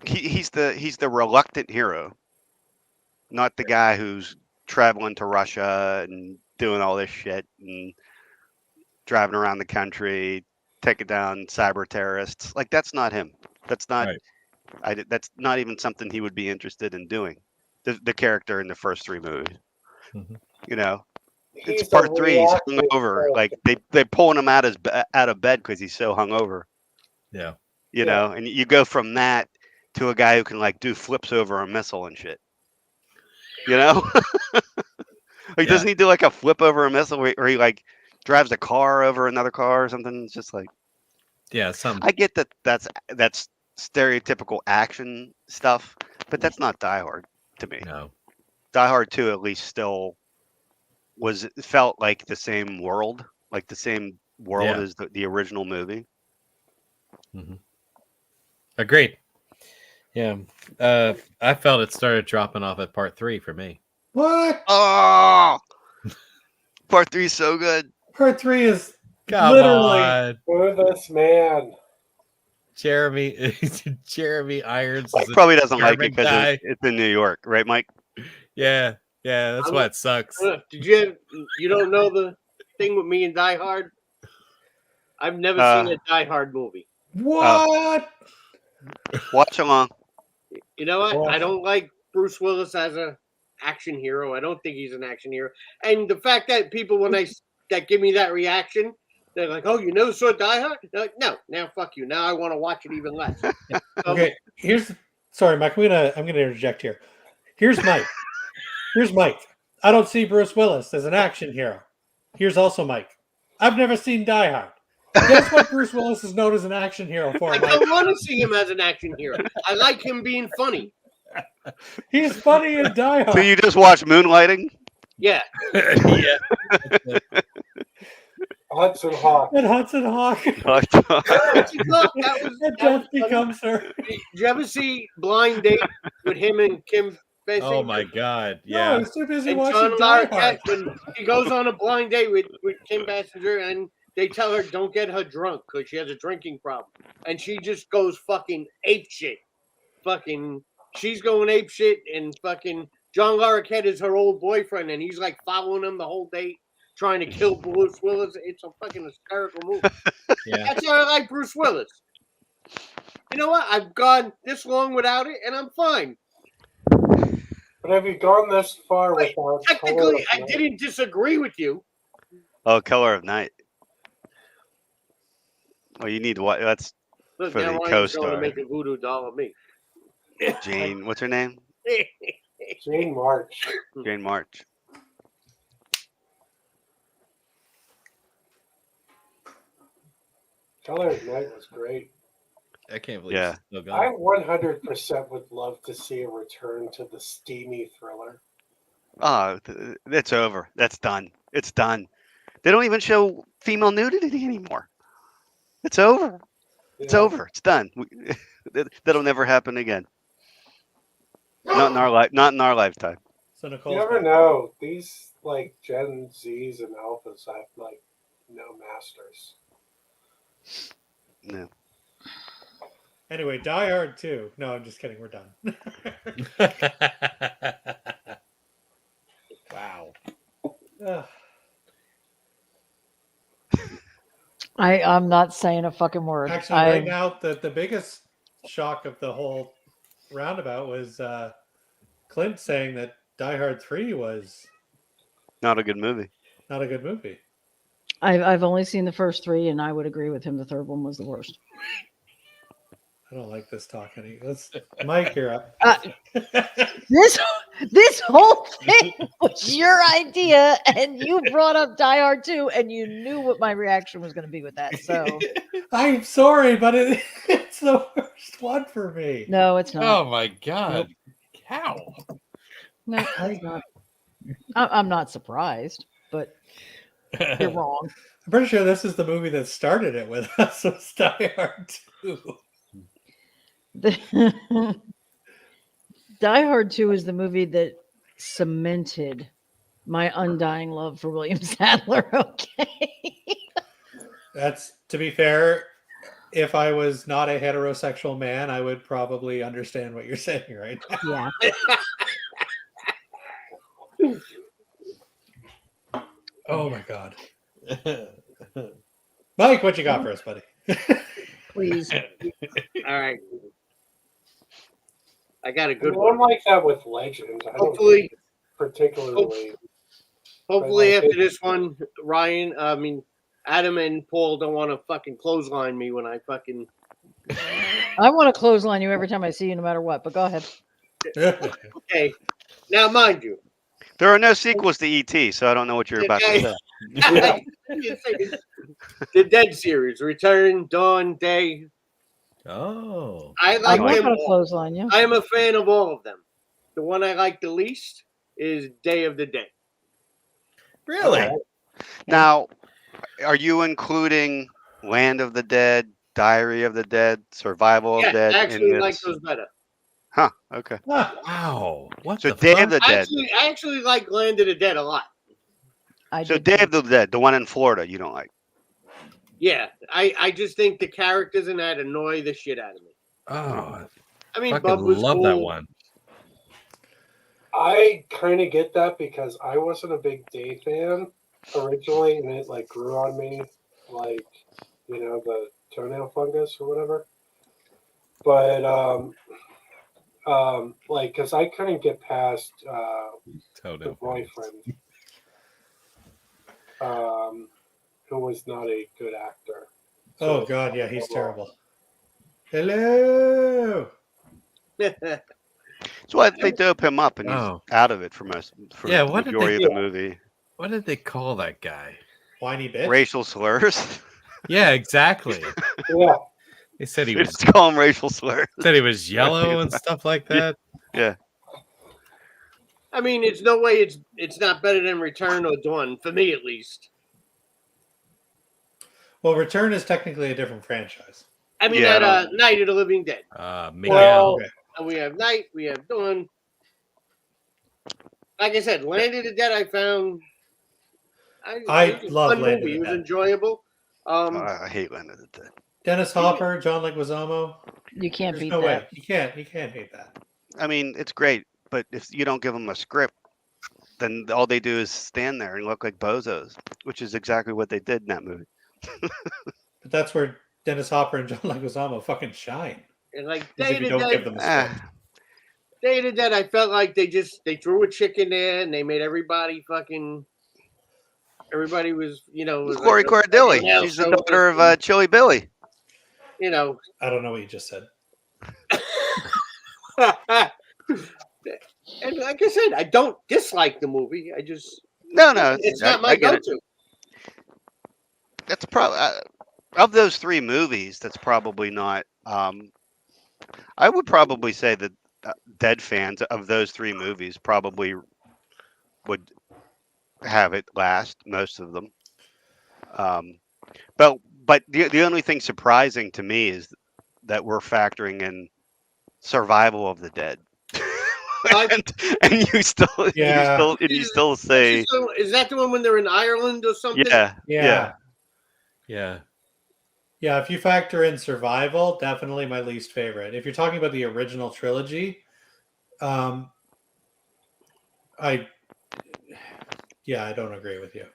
he's the reluctant hero, not the guy who's traveling to Russia and doing all this shit and driving around the country, taking down cyber terrorists. Like that's not him. That's not. Right. That's not even something he would be interested in doing. The character in the first 3 movies. Mhm. You know, it's He's part a 3. He's reactive hungover. Like character. they're pulling him out of bed because he's so hungover. Yeah. You Yeah. know, and you go from that to a guy who can like do flips over a missile and shit. You know, like doesn't he do like a flip over a missile where he like drives a car over another car or something? It's just like Yeah. Some. I get that that's stereotypical action stuff, but that's not Die Hard to me. No. Die Hard 2 at least still felt like the same world, like the same world Yeah. as the original movie. Agreed. Yeah. I felt it started dropping off at part 3 for me. What? Oh, part 3 is so good. Part 3 is Come literally. on. Smoothest man. Jeremy Irons Mike is a probably doesn't like German it because guy. it's in New York, right, Mike? Yeah, that's why it sucks. Did you don't know the thing with me and Die Hard? I've never seen a Die Hard movie. What? Watch along. You know what? Well- I don't like Bruce Willis as a action hero. I don't think he's an action hero. And the fact that people that give me that reaction, they're like, "Oh, you never saw Die Hard?" They're like, no, now fuck you. Now I want to watch it even less. Okay, sorry, Mike. I'm gonna interject here. Here's Mike. I don't see Bruce Willis as an action hero. Here's also Mike. I've never seen Die Hard. Guess what Bruce Willis is known as an action hero for, I Mike? don't want to see him as an action hero. I like him being funny. He's funny in Die So Hard. you just watch Moonlighting? Yeah. Yeah. Hudson Hawk. And Hudson Hawk. Look, that was And Death funny. becomes her. Did you ever see Blind Date with him and Kim Basinger? Oh my God. No, Yeah. he's too busy And watching John Die Hard. Larroquette, when he goes on a blind date with Kim Basinger, and they tell her don't get her drunk because she has a drinking problem, and she just goes fucking ape shit. Fucking, she's going ape shit, and fucking John Larroquette is her old boyfriend, and he's like following him the whole date, trying to kill Bruce Willis. It's a fucking hysterical movie. Yeah. That's why I like Bruce Willis. You know what? I've gone this long without it, and I'm fine. But have you gone this far Wait, without Technically, I Color of Night? didn't disagree with you. Oh, Color of Night. Well, you need what? That's Look, For now the Ryan's going to co-star. make a voodoo doll of me. Jane. What's her name? Jane March. Jane March. Color of Night was great. I can't believe Yeah. it's still I going. 100% would love to see a return to the steamy thriller. Oh, it's over. That's done. It's done. They don't even show female nudity anymore. It's over. It's Yeah. over. It's done. That'll never happen again. Not in our life. Not in our lifetime. So You Nicole. never know. These like Gen Zs and Alphas have like no masters. No. Anyway, Die Hard 2. No, I'm just kidding. We're done. Wow. Ugh. I'm not saying a fucking word. Actually, right now, the biggest shock of the whole roundabout was Clint saying that Die Hard 3 was Not a good movie. not a good movie. I've only seen the first 3, and I would agree with him. The third one was the worst. I don't like this talk any. Mike, you're up. This whole thing was your idea, and you brought up Die Hard 2, and you knew what my reaction was going to be with that. So I'm sorry, but it's the worst one for me. no, it's not. Oh my God. How? No, it's not. I'm not surprised, but you're wrong. I'm pretty sure this is the movie that started it with us. Was Die Hard 2. Die Hard 2 is the movie that cemented my undying love for William Sadler. Okay. That's, to be fair, if I was not a heterosexual man, I would probably understand what you're saying right now. Yeah. Oh my god. Mike, what you got for us, buddy? Please. All right. I got a good One one. like that with Legend. I don't Hopefully, think it's particularly. hopefully like after it- this one, Adam and Paul don't want to fucking clothesline me when I fucking. I want to clothesline you every time I see you, no matter what. But go ahead. Okay. Now, mind you, There are no sequels to ET, so I don't know what you're about to Okay. say. the Dead series, Return, Dawn, Day. Oh. I I'm like not them going to all. clothesline you. I am a fan of all of them. The one I like the least is Day of the Dead. Really? Okay. Now, are you including Land of the Dead, Diary of the Dead, Survival of Yeah, Dead? I actually in like this? those better. Huh. Okay. Wow. What So the Day fuck? of the Dead. I actually like Land of the Dead a lot. I So did Day too. of the Dead, the one in Florida, you don't like. Yeah, I just think the characters in that annoy the shit out of me. Oh, I mean, I Bub fucking was love cool. that one. I kind of get that because I wasn't a big Day fan originally, and it like grew on me, like the toenail fungus or whatever. But like, cause I couldn't get past the Total. boyfriend, who was not a good actor. Oh god, yeah, he's terrible. Hello. So what they dope him up and he's Oh. out of it for Yeah, the what did majority they- of the movie. What did they call that guy? Whiny bitch. Racial slurs. Yeah, exactly. Yeah, They said he They was just call him racial slurs. yellow and stuff like that. Yeah. I mean, it's no way it's not better than Return or Dawn for me at least. Well, Return is technically a different franchise. I mean, Yeah, I that don't- Night of the Living Dead. Miguel. Well, Okay. And we have Night, we have Dawn. Like I said, Land of the Dead. I found. I it was a love fun Land of movie. the It was Dead. enjoyable. I hate Land of the Dead. Dennis Hopper, John Leguizamo. You can't There's beat no that. way. You can't hate that. I mean, it's great, but if you don't give them a script, then all they do is stand there and look like bozos, which is exactly what they did in that movie. But that's where Dennis Hopper and John Leguizamo fucking shine. And like Is Day if of you the don't give Dead. them a script. Day of the Dead. I felt like they threw a chick in there and they made everybody fucking. Everybody was, was Lori like a Cordelli. nail She's the show. daughter of Chili Billy. You know. I don't know what you just said. And like I said, I don't dislike the movie. I just No, it's not my I get it. go-to. That's probably of those three movies. That's probably not. I would probably say that Dead fans of those three movies probably would have it last. Most of them. But the only thing surprising to me is that we're factoring in Survival of the Dead. and you still say So, is that the one when they're in Ireland or something? yeah. Yeah. Yeah. Yeah, if you factor in Survival, definitely my least favorite. If you're talking about the original trilogy, I don't agree with you.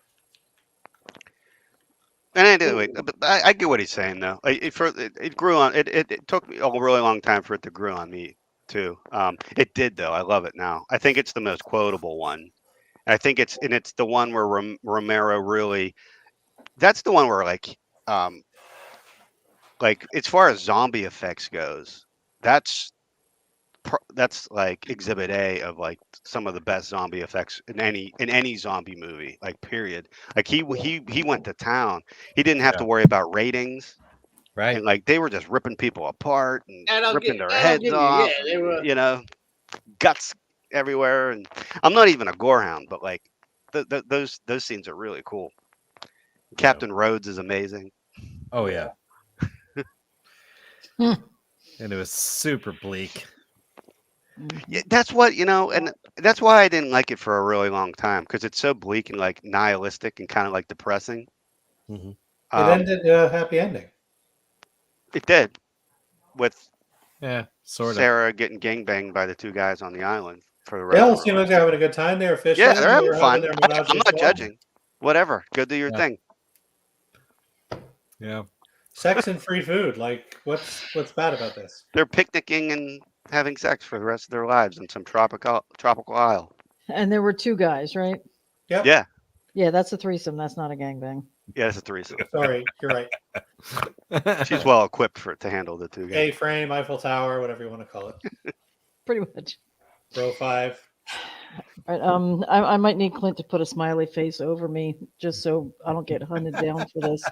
And anyway, but I get what he's saying though. It grew on. It took me a really long time for it to grow on me too. It did though. I love it now. I think it's the most quotable one. I think it's the one where Romero really. That's the one where like as far as zombie effects goes, that's like Exhibit A of like some of the best zombie effects in any zombie movie, like period. Like he went to town. He didn't have to worry about ratings, Right. and like they were just ripping people apart and And I'll ripping gi- their and I'll heads give you, off. yeah, they were- You know, guts everywhere. And I'm not even a gorehound, but like those scenes are really cool. Captain Rhodes is amazing. Oh yeah. And it was super bleak. Yeah, that's what and that's why I didn't like it for a really long time because it's so bleak and like nihilistic and kind of like depressing. Mhm. It ended a happy ending. It did, with Yeah, sort of. Sarah getting gangbanged by the two guys on the island for the They all rest. seem like they're having a good time. They were fishing. Yeah, they're having were fun. their I'm menage a not trois. judging. Whatever, go do your Yeah. thing. Yeah. Sex and free food. Like, what's bad about this? They're picnicking and having sex for the rest of their lives in some tropical isle. And there were 2 guys, right? Yep. Yeah, Yeah, that's a threesome. That's not a gangbang. yeah, it's a threesome. Sorry, you're right. She's well equipped to handle the two guys. A-frame, Eiffel Tower, whatever you want to call it. Pretty much. Row 5. All right, I might need Clint to put a smiley face over me just so I don't get hunted down for this.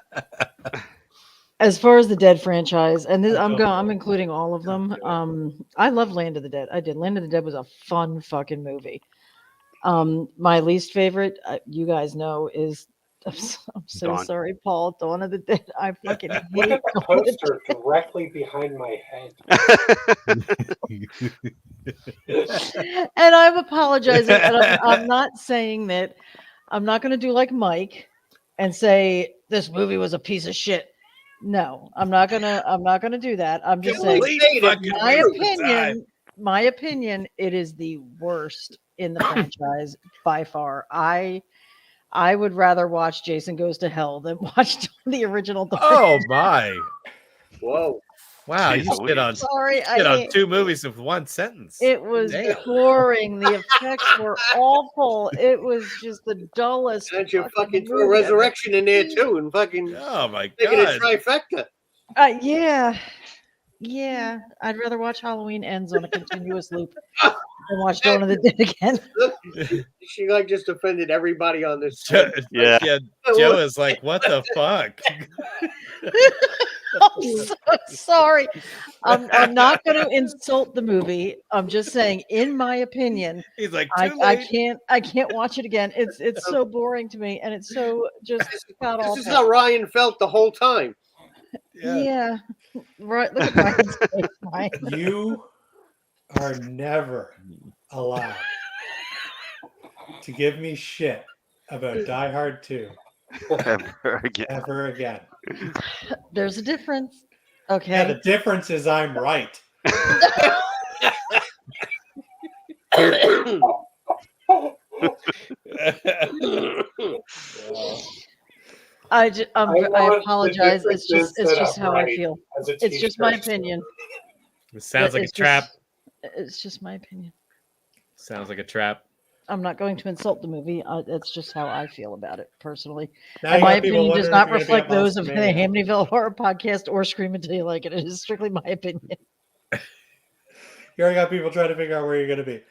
As far as the Dead franchise, and this, I'm including all of them. I love Land of the Dead. I did. Land of the Dead was a fun fucking movie. My least favorite, you guys know, is I'm so Dawn. sorry, Paul. Dawn of the Dead. I fucking Look hate at the Dawn of the poster directly behind my head. And I'm apologizing. And I'm not saying that. I'm not going to do like Mike and say this movie was a piece of shit. No, I'm not gonna do that. I'm just saying, my opinion, it is the worst in the franchise by far. I would rather watch Jason Goes to Hell than watch the original. Oh my! Whoa. Wow, you Jeez spit on Sorry, spit on 2 movies with 1 sentence. It was Damn. boring. The effects were awful. It was just the dullest. And you fucking threw movie. Resurrection in there too, and fucking Oh my making a god! trifecta. Yeah. I'd rather watch Halloween Ends on a continuous loop than watch Dawn of the Dead again. She like just offended everybody on this. Yeah. Joe is like, what the fuck? I'm so sorry. I'm not going to insult the movie. I'm just saying, in my opinion, He's like, I too late. can't watch it again. It's so boring to me, and it's so just god This awful. is how Ryan felt the whole time. Yeah. Right. Look at Ryan's face, Ryan. You are never allowed to give me shit about Die Hard 2 Ever again. ever again. There's a difference. Yeah, Okay. the difference is I'm right. I want the apologize. It's just differences that how I'm I right feel. as a It's just my t-shirt. opinion. It sounds like a It's trap. It's just my opinion. Sounds like a trap. I'm not going to insult the movie. It's just how I feel about it personally. Now And you my got people opinion does wondering not if you're gonna be reflect at those of the Monstermania. Amityville Horror Podcast or Scream Until You Like It. It is strictly my opinion. You already got people trying to figure out where you're going to be.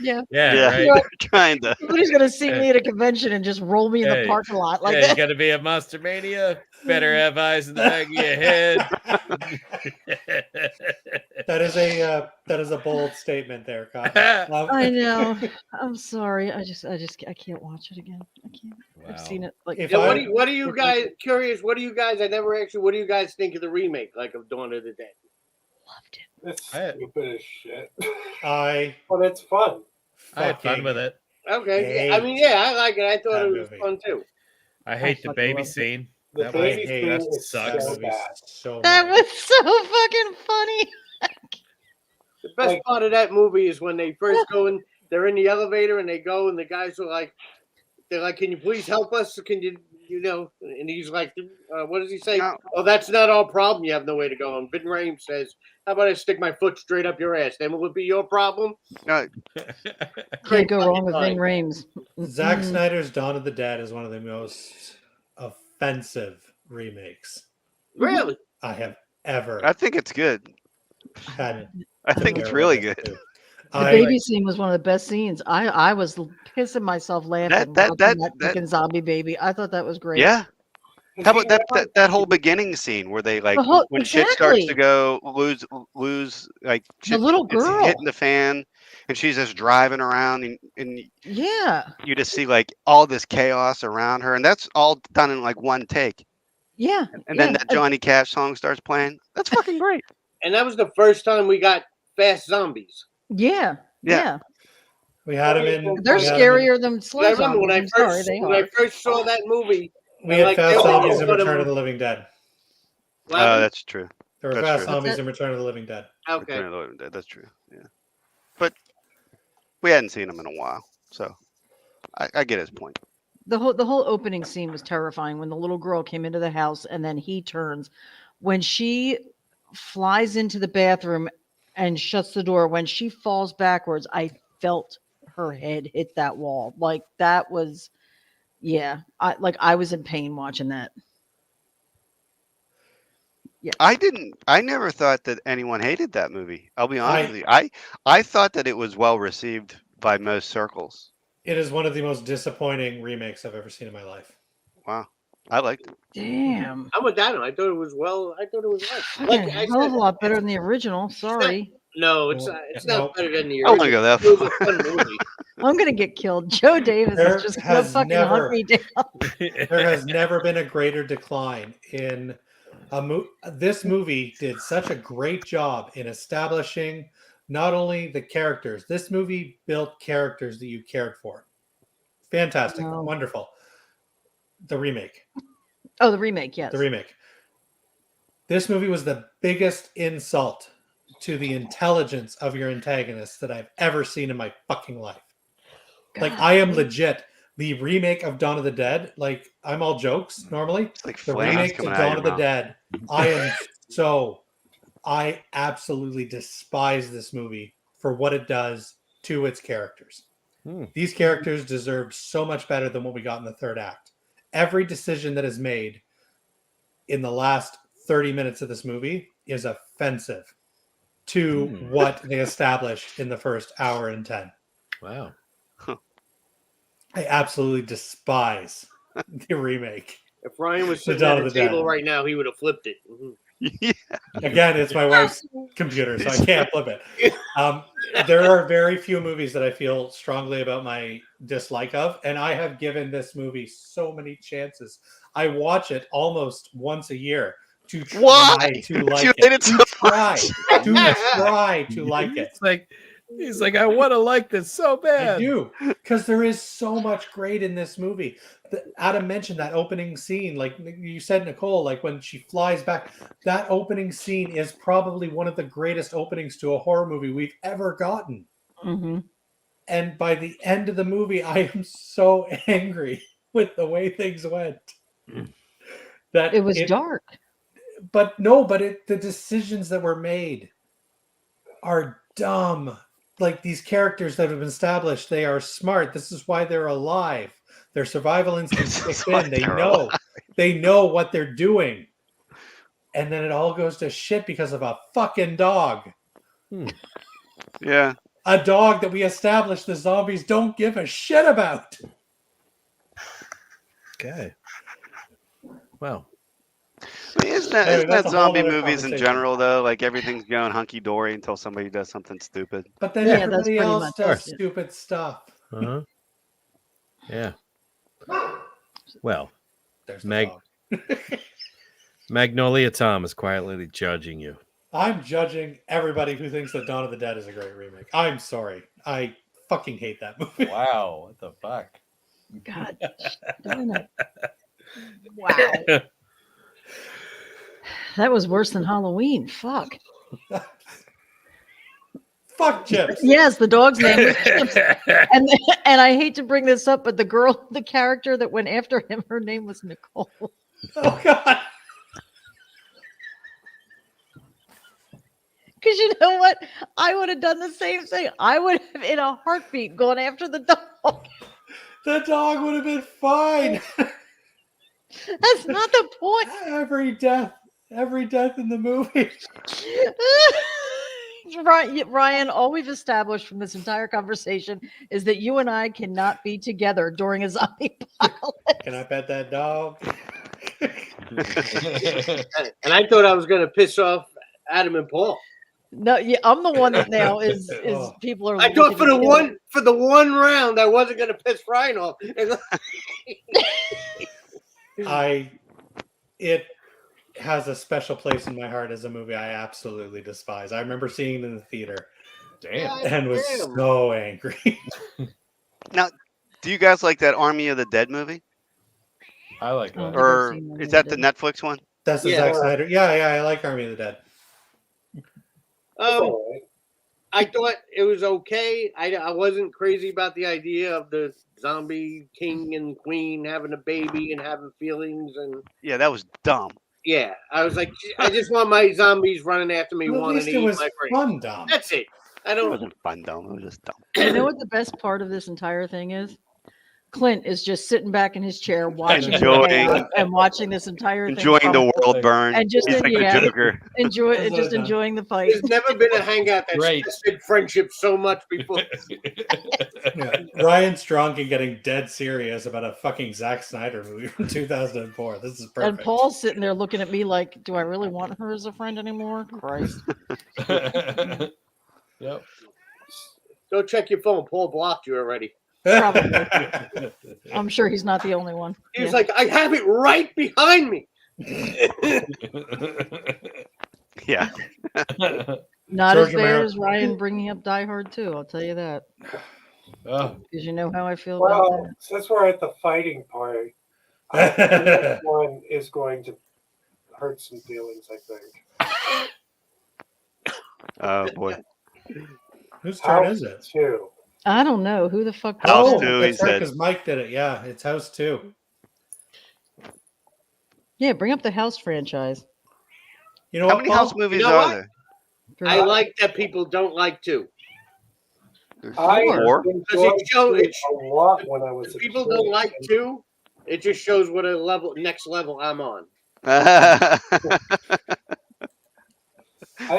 Yeah. Yeah, Yeah, right. they're trying to. Nobody's going to see me at a convention and just roll me in the Hey. parking lot like Yeah, you that. got to be a Monster Mania. Better have eyes in the back of your head. That is a bold statement there, Cotton. I know. I'm sorry. I can't watch it again. I can't. I've Wow. seen it like If Yeah, I- what do you guys curious? What do you guys? I never actually. What do you guys think of the remake, like of Dawn of the Dead? loved it. It's I- stupid as shit. I But it's fun. I had fun fucking with it. Okay, Hate I mean, yeah, I like it. I thought that it was movie. fun too. I hate the fucking baby loved it. scene. The That baby was- scene that is sucks. so movie bad. so That much. was so fucking funny. The best Like- part of that movie is when they first go in. They're in the elevator and they go, and the guys are like, they're like, "Can you please help us? Can you, you know?" And he's like, "What does he say? No. Oh, that's not our problem. You have no way to go." And Vin Rames says, "How about I stick my foot straight up your ass? Then will it be your problem?" Can't go wrong with fucking Ving Rhames. Zack Mm. Snyder's Dawn of the Dead is one of the most offensive remakes Really? I have ever I think it's good. had. I think it's really good. The I, baby scene was one of the best scenes. I was pissing myself laughing That- watching that that- fucking zombie baby. I thought that was great. Yeah. How about that whole beginning scene where they like The whole- when shit starts to exactly. go lose like shit, little it's girl. hitting the fan and she's just driving around and Yeah. you just see like all this chaos around her and that's all done in like one take Yeah. and then yeah. that Johnny Cash song starts playing. That's fucking great. And that was the first time we got fast zombies. Yeah. Yeah. Yeah. we had him in. They're we had him in- scarier than slow I remember when I zombies. I'm sorry, first they when I are. first saw that movie. We had like, Fast they were Zombies just and put Return him- of the Living Dead. Oh, that's true. There were That's fast true. zombies What's in Return of the Living Dead. Okay. Return of the Living Dead, that's true. Yeah, but we hadn't seen him in a while, so I get his point. The whole opening scene was terrifying when the little girl came into the house and then he turns. When she flies into the bathroom and shuts the door, when she falls backwards, I felt her head hit that wall. Like that was, yeah. I was in pain watching that. Yeah. I never thought that anyone hated that movie. I'll be honest with you. I thought that it was well received by most circles. It is one of the most disappointing remakes I've ever seen in my life. Wow. I liked it. Damn. I'm with Dano. I thought it was well. I thought it was nice. Fucking Like I hell of said, a lot better than the original. Sorry. no, it's Well, not. It's no. not better than the I wouldn't original. go that It was a far. fun movie. I'm gonna get killed. Joe Davis There is just gonna has fucking never- hunt me down. There has never been a greater decline in this movie did such a great job in establishing not only the characters. This movie built characters that you cared for. Fantastic, No. wonderful. The remake. Oh, the remake, yes. The remake. This movie was the biggest insult to the intelligence of your antagonist that I've ever seen in my fucking life. Like, God. I am legit. The remake of Dawn of the Dead, like, I'm all jokes normally. It's like The flames remake of coming out Dawn of of your the mouth. Dead, I absolutely despise this movie for what it does to its characters. These characters deserved so much better than what we got in the third act. Every decision that is made in the last 30 minutes of this movie is offensive to what they established in the first hour and 10. Wow. I absolutely despise the remake. If Ryan was The sitting Dawn at of the the table Dead. right now, he would have flipped it. Mhm. Yeah. Again, it's my wife's computer, so I can't flip it. There are very few movies that I feel strongly about my dislike of, and I have given this movie so many chances. I watch it almost once a year to try Why? to like You it. hate it To so try, much. to try to like it. He's like, I want to like this so bad. I do, because there is so much great in this movie. Adam mentioned that opening scene, like you said, Nicole, like when she flies back. That opening scene is probably one of the greatest openings to a horror movie we've ever gotten. Mm-hmm. And by the end of the movie, I am so angry with the way things went. That It was dark. But the decisions that were made are dumb. Like these characters that have been established, they are smart. This is why they're alive. Their survival instincts This is kick why in. they're They know what they're doing. And then it all goes to shit because of a fucking dog. Yeah. A dog that we established the zombies don't give a shit about. Okay. Well, I mean, isn't Anyway, that that's a whole zombie other movies in conversation. general though? Like everything's going hunky dory until somebody does something stupid. But then Yeah, that's everybody pretty else much does it. stupid stuff. uh-huh. Yeah. Well, There's the Meg- dog. Magnolia Tom is quietly judging you. I'm judging everybody who thinks that Dawn of the Dead is a great remake. I'm sorry. I fucking hate that movie. Wow, what the fuck? God darn it. Wow. That was worse than Halloween. Fuck. Fuck Chips. Yes, the dog's name was Chips. And I hate to bring this up, but the character that went after him, her name was Nicole. Oh God. Because you know what? I would have done the same thing. I would have, in a heartbeat, gone after the dog. The dog would have been fine. That's not the point. Every death in the movie. Ryan, all we've established from this entire conversation is that you and I cannot be together during a zombie apocalypse. Can I pet that dog? And I thought I was going to piss off Adam and Paul. No, yeah, I'm the one that now is Oh. people are. I thought looking for at the one round I wasn't going to piss Ryan off. It has a special place in my heart as a movie I absolutely despise. I remember seeing it in the theater Damn. and was Damn. so angry. Do you guys like that Army of the Dead movie? I like Oh. that. I've Or seen Army is of that the the Dead. Netflix one? That's the Yeah. Zack Snyder. Yeah, I like Army of the Dead. all right. I thought it was okay. I wasn't crazy about the idea of the zombie king and queen having a baby and having feelings and Yeah, that was dumb. yeah. I was like, I just want my zombies running after me, But at wanting least to it eat was my brain. fun, dumb. That's it. I It don't. wasn't fun, dumb. It was just dumb. You know what the best part of this entire thing is? Clint is just sitting back in his chair watching Enjoying- and watching this entire thing Enjoying from- the world burn. and just He's like yeah, the Joker. That's enjoying the fight. There's never been a hangout that's Right. tested friendship so much before. Yeah. Ryan's drunk and getting dead serious about a fucking Zack Snyder movie from 2004. This is perfect. And Paul's sitting there looking at me like, "Do I really want her as a friend anymore?" Christ. Yep. Go check your phone. Paul blocked you already. Probably. I'm sure he's not the only one. He was Yeah. like, I have it right behind me. Yeah. Not George as bad Romero. as Ryan bringing up Die Hard 2. I'll tell you that, Oh, because you know how I feel about Well, that. since we're at the fighting part, I think this one is going to hurt some feelings, I think. Oh boy. Whose turn is it? Two. I don't know who the fuck. House Oh, two, he that's right, said. because Mike did it. Yeah, it's House 2. Yeah, bring up the House franchise. You know How what, many Paul? house movies You know are what? there? I like that people don't like two. There's I four. enjoyed show- it it sh- a lot when I was If a people kid. don't like two, it just shows what a next level I'm on. I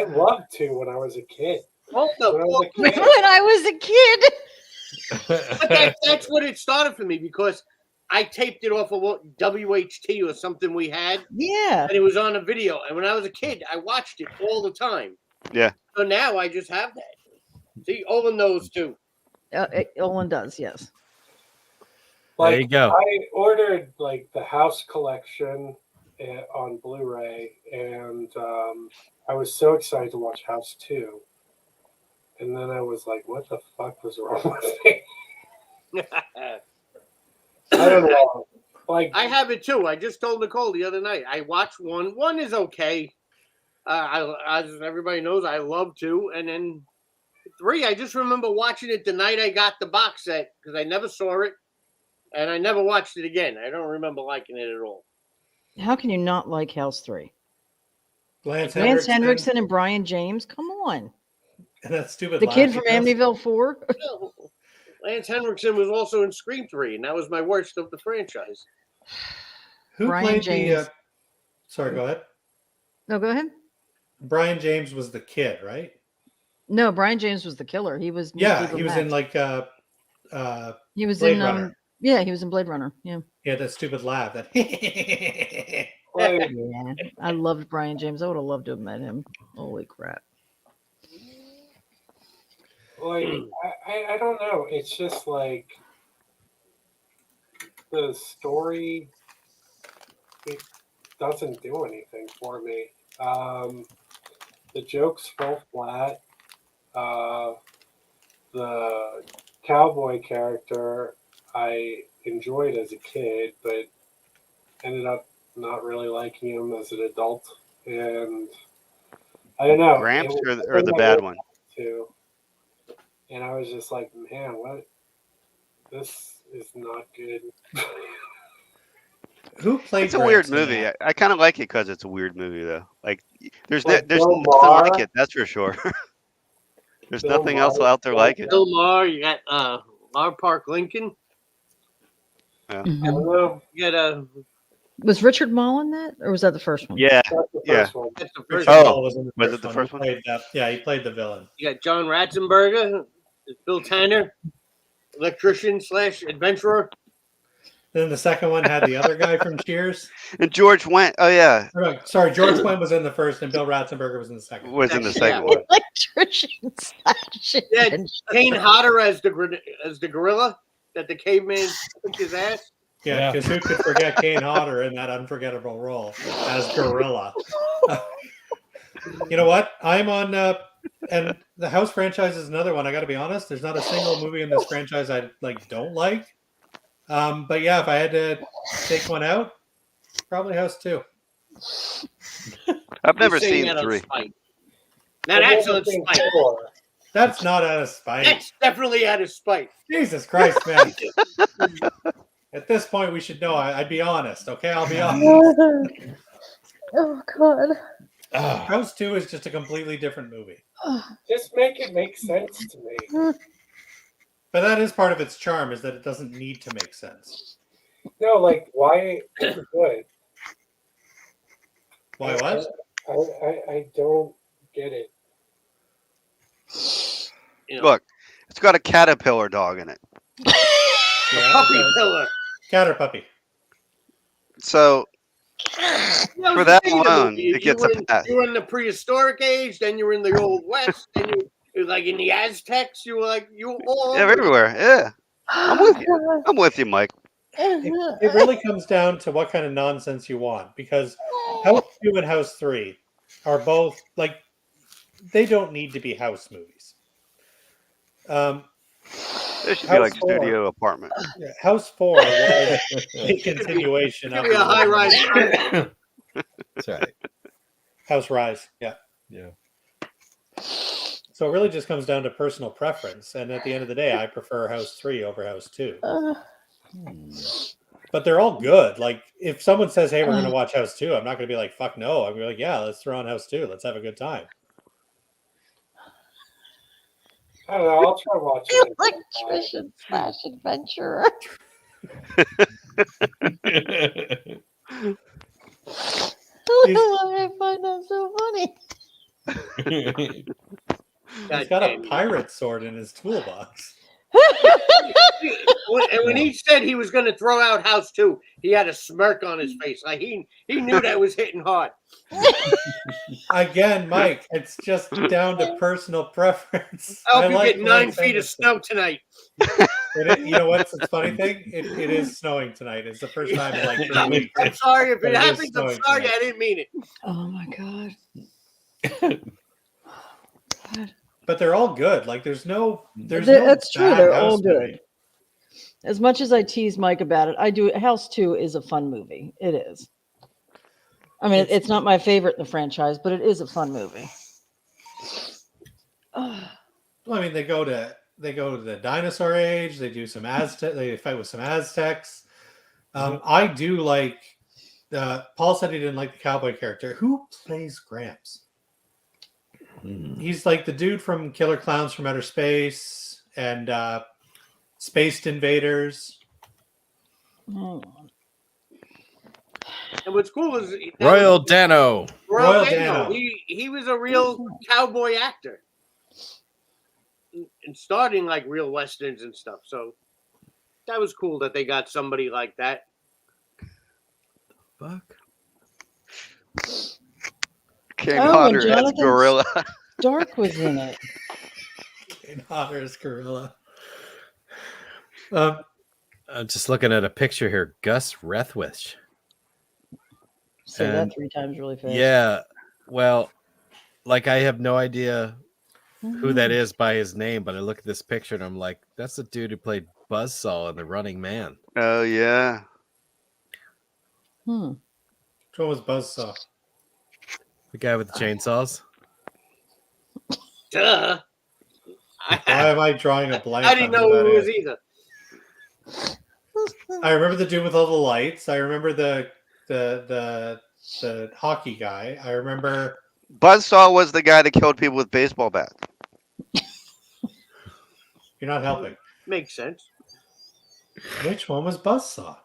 loved two when I was a kid. Well, no, When I was a When kid, I was a kid. but that's what it started for me because I taped it off of WHT or something we had, Yeah. and it was on a video. And when I was a kid, I watched it all the time. Yeah. So now I just have that. See, Olin knows too. Olin does, yes. there like you go. I ordered like the House collection on Blu-ray, and I was so excited to watch House 2. And then I was like, "What the fuck was wrong with me?" I don't know. Like I have it too. I just told Nicole the other night. I watched one. One is okay. As everybody knows, I love two. And then three, I just remember watching it the night I got the box set because I never saw it. And I never watched it again. I don't remember liking it at all. How can you not like House 3? Lance Lance Henriksen Hendrickson and Brian James? Come on. and that stupid The kid laugh from he does. Amityville 4? No. Lance Henriksen was also in Scream 3, and that was my worst of the franchise. Who Brian played James. the? Sorry, go ahead. No, go ahead. Brian James was the kid, right? No, Brian James was the killer. He was Yeah, Evil he was Max. in like He was Blade in Runner. yeah, he was in Blade Runner. Yeah. He had that stupid laugh. That like Yeah. I loved Brian James. I would have loved to have met him. Holy crap. I don't know. It's just like the story. It doesn't do anything for me. The jokes fall flat. The cowboy character I enjoyed as a kid, but ended up not really liking him as an adult. And I don't know. Gramps it was or the something I bad wanted one? to. And I was just like, man, what? This is not good. Who played? It's a weird Gramps in movie. that? I kind of like it because it's a weird movie, though. Like, there's Like there's Bill nothing like Maher? it. That's for sure. There's Bill nothing else Maher? out there like it. Bill Maher, you got Lar Park Lincoln. I don't know. You got Was Richard Mall in that? Or was that the first one? Yeah. That's the Yeah. first one. that's the Richard first. Oh, Hall was in the was first it the one. first He one? played that- yeah, he played the villain. You got John Ratzenberger, Bill Tanner, electrician / adventurer. Then the second one had the other guy from Cheers. And George went. Oh yeah, Oh, no, sorry, George Wendt was in the first, and Bill Ratzenberger was in the second. was in the Yeah. second one. Electrician / Yeah, adventure. Kane Hodder as the gorilla that the caveman took his ass. Yeah, Yeah. because who could forget Kane Hodder in that unforgettable role as Gorilla? You know what? I'm on, and the House franchise is another one. I got to be honest. There's not a single movie in this franchise I don't like. But yeah, if I had to take one out, probably House 2. I've never You're saying seen that on 3. spite. Now I've that's never on seen spite. 4. That's not out of spite. That's definitely out of spite. Jesus Christ, man. At this point, we should know. I'd be honest, okay? I'll be honest. Oh God. House 2 is just a completely different movie. Just make it make sense to me. But that is part of its charm, is that it doesn't need to make sense. No, like why is it good? Why what? I don't get it. You know, Look, it's got a caterpillar dog in it. Yeah, puppy it does. pillar. Cat or puppy? So That For was that the thing of the alone, movie. it gets you a were in, pass. You were in the prehistoric age, then you were in the Old West, then you were like in the Aztecs. You were like, you were all yeah, over. everywhere. Yeah, I'm with you. I'm with you, Mike. It really comes down to what kind of nonsense you want, because House 2 and House 3 are both, like, they don't need to be house movies. There should be House like 4. studio apartment. Yeah, House 4 was a continuation Give of me a the high original. rise. That's right. House Rise. Yeah. Yeah. So it really just comes down to personal preference. And at the end of the day, I prefer House 3 over House 2. But they're all good. Like, if someone says, hey, we're going to watch House 2, I'm not going to be like, fuck no. I'm going to be like, yeah, let's throw on House 2. Let's have a good time. I don't know. I'll try watching it. Electrician / adventurer. I find that so funny. He's got a pirate sword in his toolbox. When he said he was going to throw out House 2, he had a smirk on his face. Like he knew that was hitting hard. Again, Mike, it's just down to personal preference. I hope you like get 9 Wes feet of Anderson. snow tonight. You know what's the funny thing? It is snowing tonight. It's the first time in like 3 weeks. I'm sorry if But it it is happens. I'm snowing sorry. tonight. I didn't mean it. Oh my god. But they're all good. Like there's no That's true. bad They're house all good. movie. As much as I tease Mike about it, I do. House 2 is a fun movie. It is. I mean, it's not my favorite in the franchise, but it is a fun movie. Well, I mean, they go to the dinosaur age. They do some Aztec. They fight with some Aztecs. I do like. Paul said he didn't like the cowboy character. Who plays Gramps? He's like the dude from Killer Clowns from Outer Space and Spaced Invaders. Hmm. And what's cool is Royal Dano. Royal Royal Dano. Dano. He was a real cowboy actor, and starting like real westerns and stuff. So that was cool that they got somebody like that. Fuck. King Oh, and Otter as Jonathan's- gorilla. Dark was in it. Kane Hodder's gorilla. I'm just looking at a picture here. Gus Rethwish. Say And- that 3 times really fast. Yeah. Well, like I have no idea who that is by his name, but I look at this picture and I'm like, that's the dude who played Buzzsaw in The Running Man. Oh yeah. Hmm. Which one was Buzzsaw? The guy with the chainsaws. Duh. Why am I drawing a blank? I didn't on know who who it was that is? either. I remember the dude with all the lights. I remember the hockey guy. I remember. Buzzsaw was the guy that killed people with baseball bats. You're not helping. Makes sense. Which one was Buzzsaw?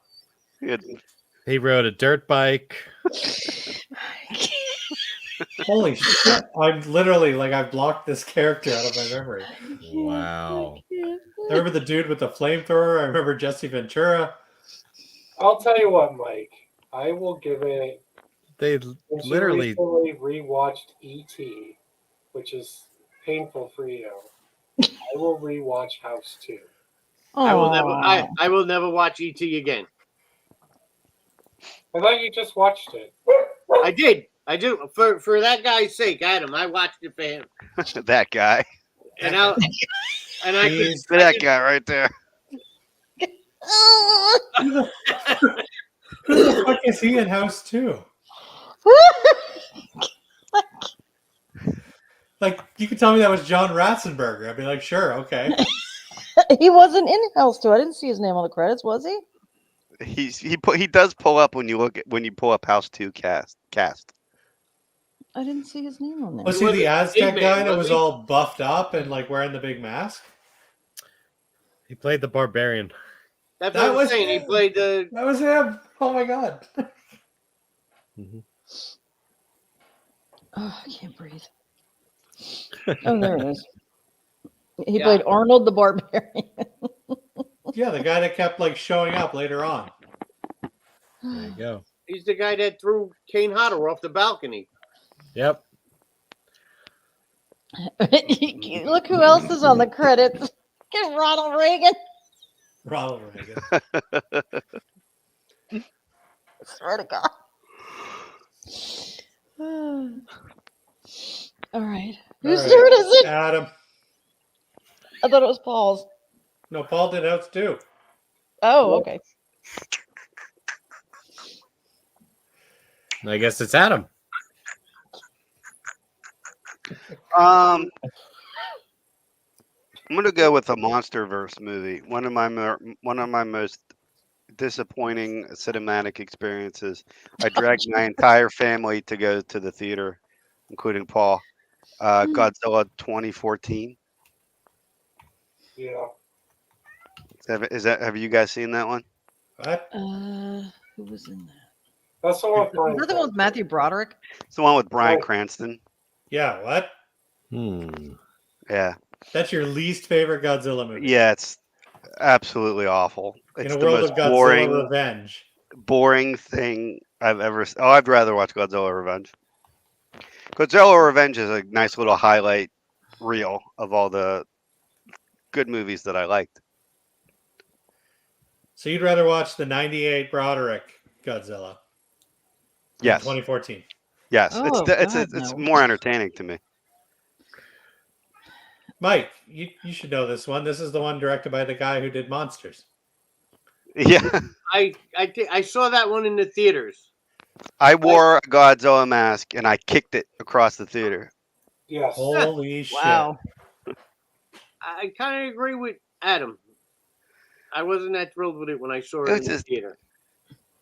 He had- He rode a dirt bike. Holy shit! I'm literally like I've blocked this character out of my memory. Wow. I remember the dude with the flamethrower. I remember Jesse Ventura. I'll tell you what, Mike. I will give it. They Since you literally. recently rewatched E.T., which is painful for you. I will rewatch House 2. I will never. Aw. I will never watch ET again. I thought you just watched it. I did. I do for that guy's sake, Adam. I watched it for him, that guy. and I and I could. He's- That guy right there. Who the fuck is he in House 2? Like, you could tell me that was John Ratzenberger. I'd be like, sure, okay. He wasn't in House 2. I didn't see his name on the credits, was he? He does pull up when you pull up House 2 cast. I didn't see his name on there. Was He he the wasn't Aztec Big guy Man, that was was he? all buffed up and like wearing the big mask? He played the barbarian. That's That what I'm was saying. He him. played the. That was him. Oh my god. Oh, I can't breathe. Oh, there it is. He Yeah. played Arnold the Barbarian. Yeah, the guy that kept like showing up later on. There you go. He's the guy that threw Kane Hodder off the balcony. Yep. Look who else is on the credits. Get Ronald Reagan. Ronald Reagan. Swear to God. All right. Whose All right. turn is it? Adam. I thought it was Paul's. No, Paul did House too. Oh, okay. I guess it's Adam. I'm gonna go with a MonsterVerse movie. One of my most disappointing cinematic experiences. I dragged my entire family to go to the theater, including Paul. Godzilla 2014. Yeah. Have you guys seen that one? What? Who was in that? That's the one with Is Brian. that the one with Matthew Broderick? It's the one with Bryan Oh. Cranston. Yeah, what? Yeah, That's your least favorite Godzilla movie? yeah, it's absolutely awful. In It's a the world most of Godzilla boring, Revenge. boring thing I've ever. Oh, I'd rather watch Godzilla Revenge. Godzilla Revenge is a nice little highlight reel of all the good movies that I liked. So you'd rather watch the 98 Broderick Godzilla? than Yes, 2014. yes, Oh, it's God, it's no. more entertaining to me. Mike, you should know this one. This is the one directed by the guy who did Monsters. Yeah, I saw that one in the theaters. I wore a Godzilla mask and I kicked it across the theater. Yes. Holy shit. Wow. I kind of agree with Adam. I wasn't that thrilled with it when I saw it It's in the just- theater.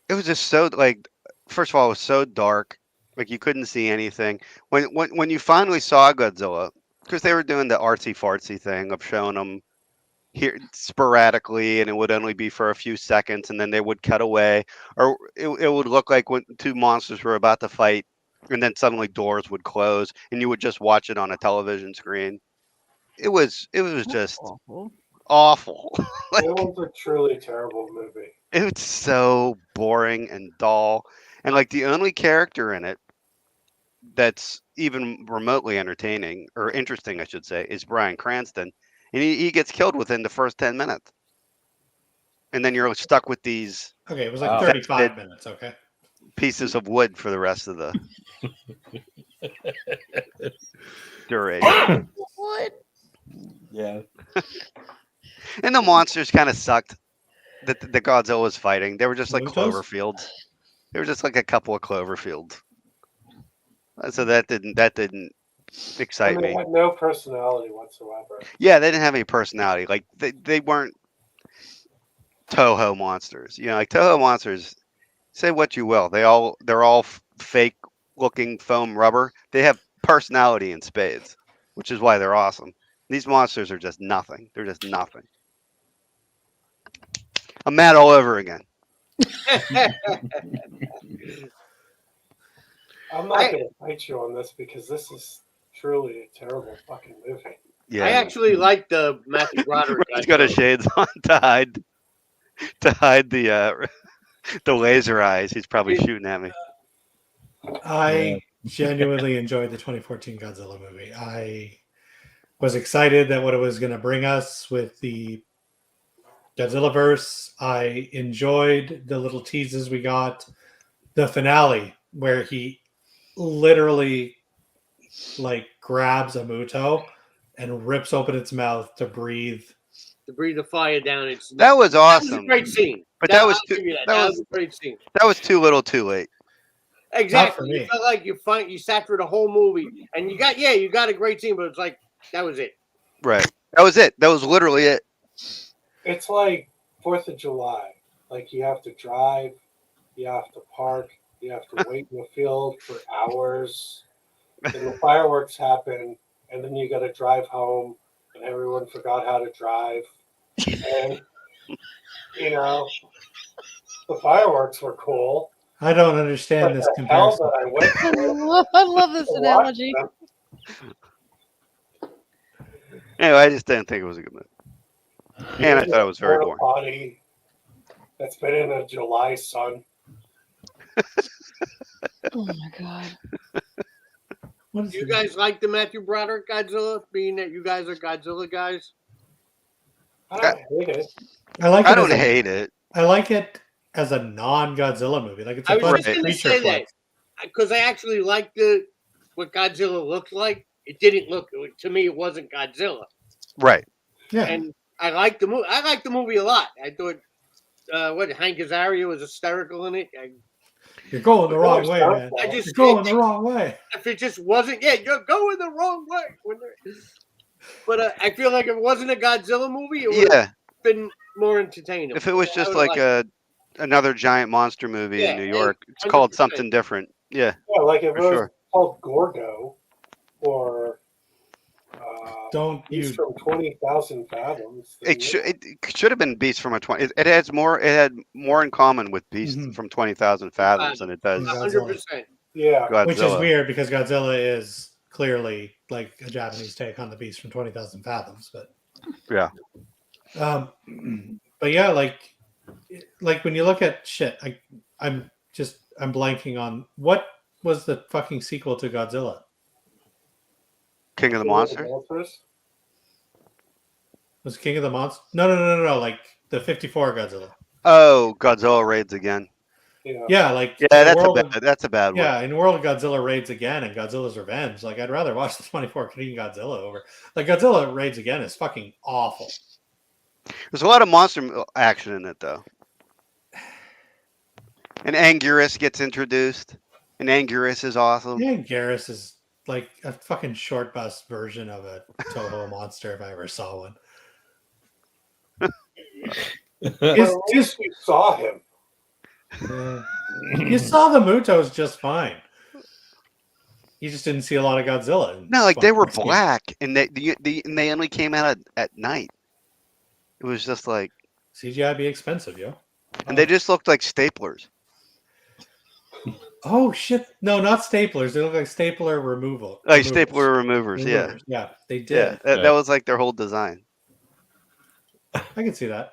It was just so like, first of all, it was so dark, like you couldn't see anything. When you finally saw Godzilla, because they were doing the artsy fartsy thing of showing them here sporadically, and it would only be for a few seconds, and then they would cut away, or it would look like when two monsters were about to fight, and then suddenly doors would close, and you would just watch it on a television screen. It was just Awful. awful. Like, It was a truly terrible movie. it's so boring and dull, and like the only character in it that's even remotely entertaining or interesting, I should say, is Bryan Cranston, and he gets killed within the first 10 minutes, and then you're stuck with these Okay, it was like Wow. 35 minutes, okay? pieces of wood for the rest of the duration. What? Yeah. And the monsters kind of sucked that the Godzilla was fighting. They were just like Mutos? Cloverfields. They were just like a couple of Cloverfields. So that didn't excite And they me. had no personality whatsoever. Yeah, they didn't have any personality. Like they weren't Toho monsters. You know, like Toho monsters. Say what you will, they're all fake looking foam rubber. They have personality in spades, which is why they're awesome. These monsters are just nothing. They're just nothing. I'm mad all over again. I'm not going to fight you on this because this is truly a terrible fucking movie. Yeah, I actually like the Matthew Broderick. he's got his shades on to hide the the laser eyes. He's probably shooting at me. I genuinely enjoyed the 2014 Godzilla movie. I was excited that what it was going to bring us with the Godzilla verse. I enjoyed the little teases we got. The finale where he literally like grabs a Muto and rips open its mouth to breathe. To breathe the fire down. That was That was a awesome. great scene. But that was I'll give you that. that That was- was a great scene. That was too little, too late. Exactly. me. You felt like you sat through the whole movie, and you got a great scene, but it's like that was it. Right. That was it. That was literally it. It's like 4th of July. Like you have to drive, you have to park, you have to wait in the field for hours. Then the fireworks happen, and then you got to drive home, and everyone forgot how to drive. And, you know, the fireworks were cool. I don't understand But this the hell comparison. that I went through I love this to watch analogy. them. Anyway, I just didn't think it was a good movie. And I thought it was very Porta boring. potty that's been in a July sun. Oh my god. What is Do you this? guys like the Matthew Broderick Godzilla, being that you guys are Godzilla guys? I don't hate it. I like it. I don't as a- hate it. I like it as a non-Godzilla movie. Like it's I a was fun just going to creature say that flick. because I actually liked what Godzilla looked like. It didn't look to me. It wasn't Godzilla, Right. Yeah, and I liked the movie. I liked the movie a lot. I thought Hank Azaria was hysterical in it. you're going the wrong way, man. I just You're going the wrong way. if it just wasn't, you're going the wrong way. But I feel like if it wasn't a Godzilla movie, it would have Yeah. been more entertaining. If it was I just would've like liked another giant monster movie Yeah, in New York, it's 100%. called something different. Yeah. Yeah, like if it For was sure. called Gorgo or Don't Beast you? from 20,000 Fathoms. then It should have been Beast from a 20. It had more in common with Beast Mhm. from 20,000 Fathoms than it does Yeah. 100%. yeah. Godzilla. Which is weird because Godzilla is clearly like a Japanese take on the Beast from 20,000 Fathoms, but Yeah. But yeah, like when you look at shit, I'm blanking on what was the fucking sequel to Godzilla? King of the Monsters. Was King of the Monsters? No. Like the 54 Godzilla. Oh, Godzilla raids again. Yeah. Yeah, like Yeah, in the that's world a of- bad. That's a bad one. Yeah, in World of Godzilla Raids Again and Godzilla's Revenge, like I'd rather watch the 24 King Godzilla over. Like Godzilla Raids Again is fucking awful. There's a lot of monster action in it though. And Anguirus gets introduced, and Anguirus is awesome. Yeah, Garrus is like a fucking short bus version of a Toho monster if I ever saw one. But It's at least we saw him. You saw the Mutos just fine. You just didn't see a lot of Godzilla. No, like they were Fucking- black, and they only came out at night. It was just like, CGI be expensive, yo. and they just looked like staplers. Oh shit! No, not staplers. They look like stapler removal. Like removers. stapler removers. Yeah, Removers. Yeah, they yeah. did. That was like their whole design. I can see that.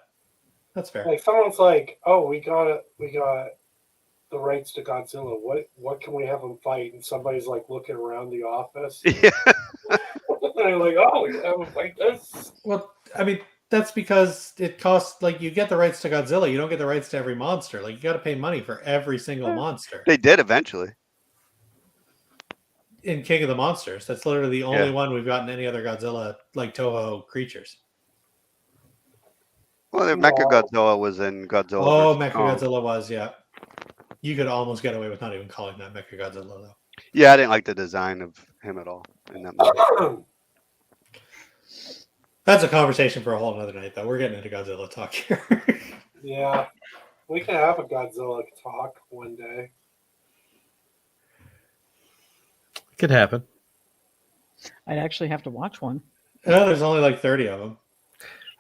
That's fair. Like someone's like, "Oh, we got the rights to Godzilla. What can we have him fight?" And somebody's like looking around the office. Yeah. And I'm like, "Oh, we can have him fight this." Well, I mean, that's because it costs like you get the rights to Godzilla, you don't get the rights to every monster. Like you got to pay money for every single monster. They did eventually. In King of the Monsters, that's literally the only Yeah. one we've gotten any other Godzilla like Toho creatures. Well, the Mecha Godzilla was in Godzilla. Oh, versus Mecha Kong. Godzilla was, yeah. You could almost get away with not even calling that Mecha Godzilla though. Yeah, I didn't like the design of him at all in that movie. That's a conversation for a whole another night, though. We're getting into Godzilla talk here. Yeah, we can have a Godzilla talk one day. Could happen. I'd actually have to watch one. No, there's only like 30 of them.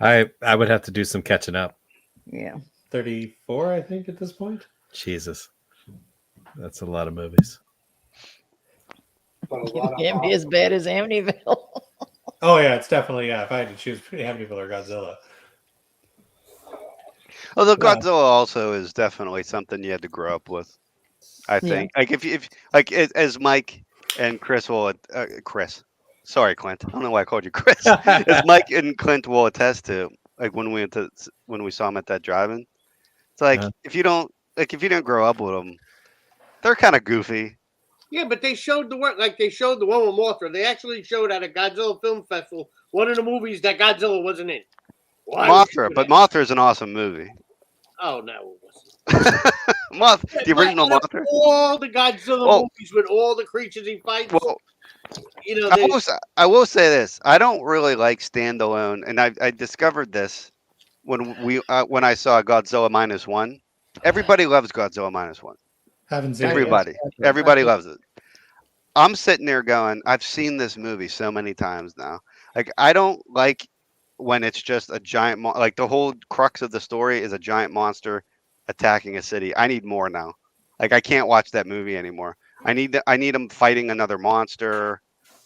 I would have to do some catching up. Yeah. 34, I think, at this point. Jesus, that's a lot of movies. But a It lot of can't be as bad as Amityville. Oh, yeah, it's definitely, yeah. If I had to choose between Amityville or Godzilla. Although Yeah. Godzilla also is definitely something you had to grow up with. I think, like if like as Mike and Chris will, Chris, sorry Clint, I don't know why I called you Chris. As Mike and Clint will attest to, like when we saw him at that drive-in, it's like Yeah. if you didn't grow up with them, they're kind of goofy. Yeah, but they showed the work, like they showed the one with Mothra. They actually showed at a Godzilla Film Festival one of the movies that Godzilla wasn't in. Why would you Mothra, do but that? Mothra is an awesome movie. Oh no, it wasn't. The original Out of Mothra. all the Godzilla Oh. movies with all the creatures he fights, Well, you know, I will say this. I don't really like standalone, and I discovered this when I saw Godzilla -1. Everybody loves Godzilla -1. Haven't seen it. Everybody loves it. I'm sitting there going, I've seen this movie so many times now. Like, I don't like when it's just a giant like the whole crux of the story is a giant monster attacking a city. I need more now. Like, I can't watch that movie anymore. I need them fighting another monster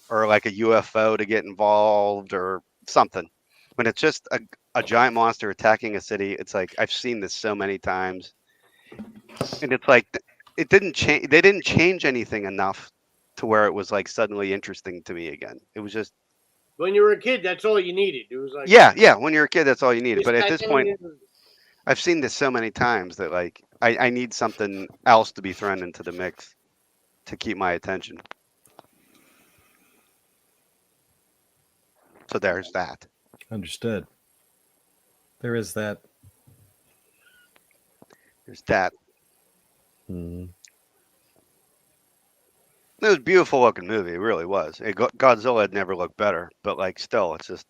or like a UFO to get involved or something. When it's just a giant monster attacking a city, it's like I've seen this so many times. And it's like it didn't change. They didn't change anything enough to where it was like suddenly interesting to me again. It was just when you were a kid, that's all you needed. It was like yeah. When you're a kid, that's all you needed. just But at sat this down point, and- I've seen this so many times that like I need something else to be thrown into the mix to keep my attention. So there's that. Understood. There is that. There's that. Hmm. It was a beautiful looking movie. It really was. Godzilla had never looked better, but like still, it's just.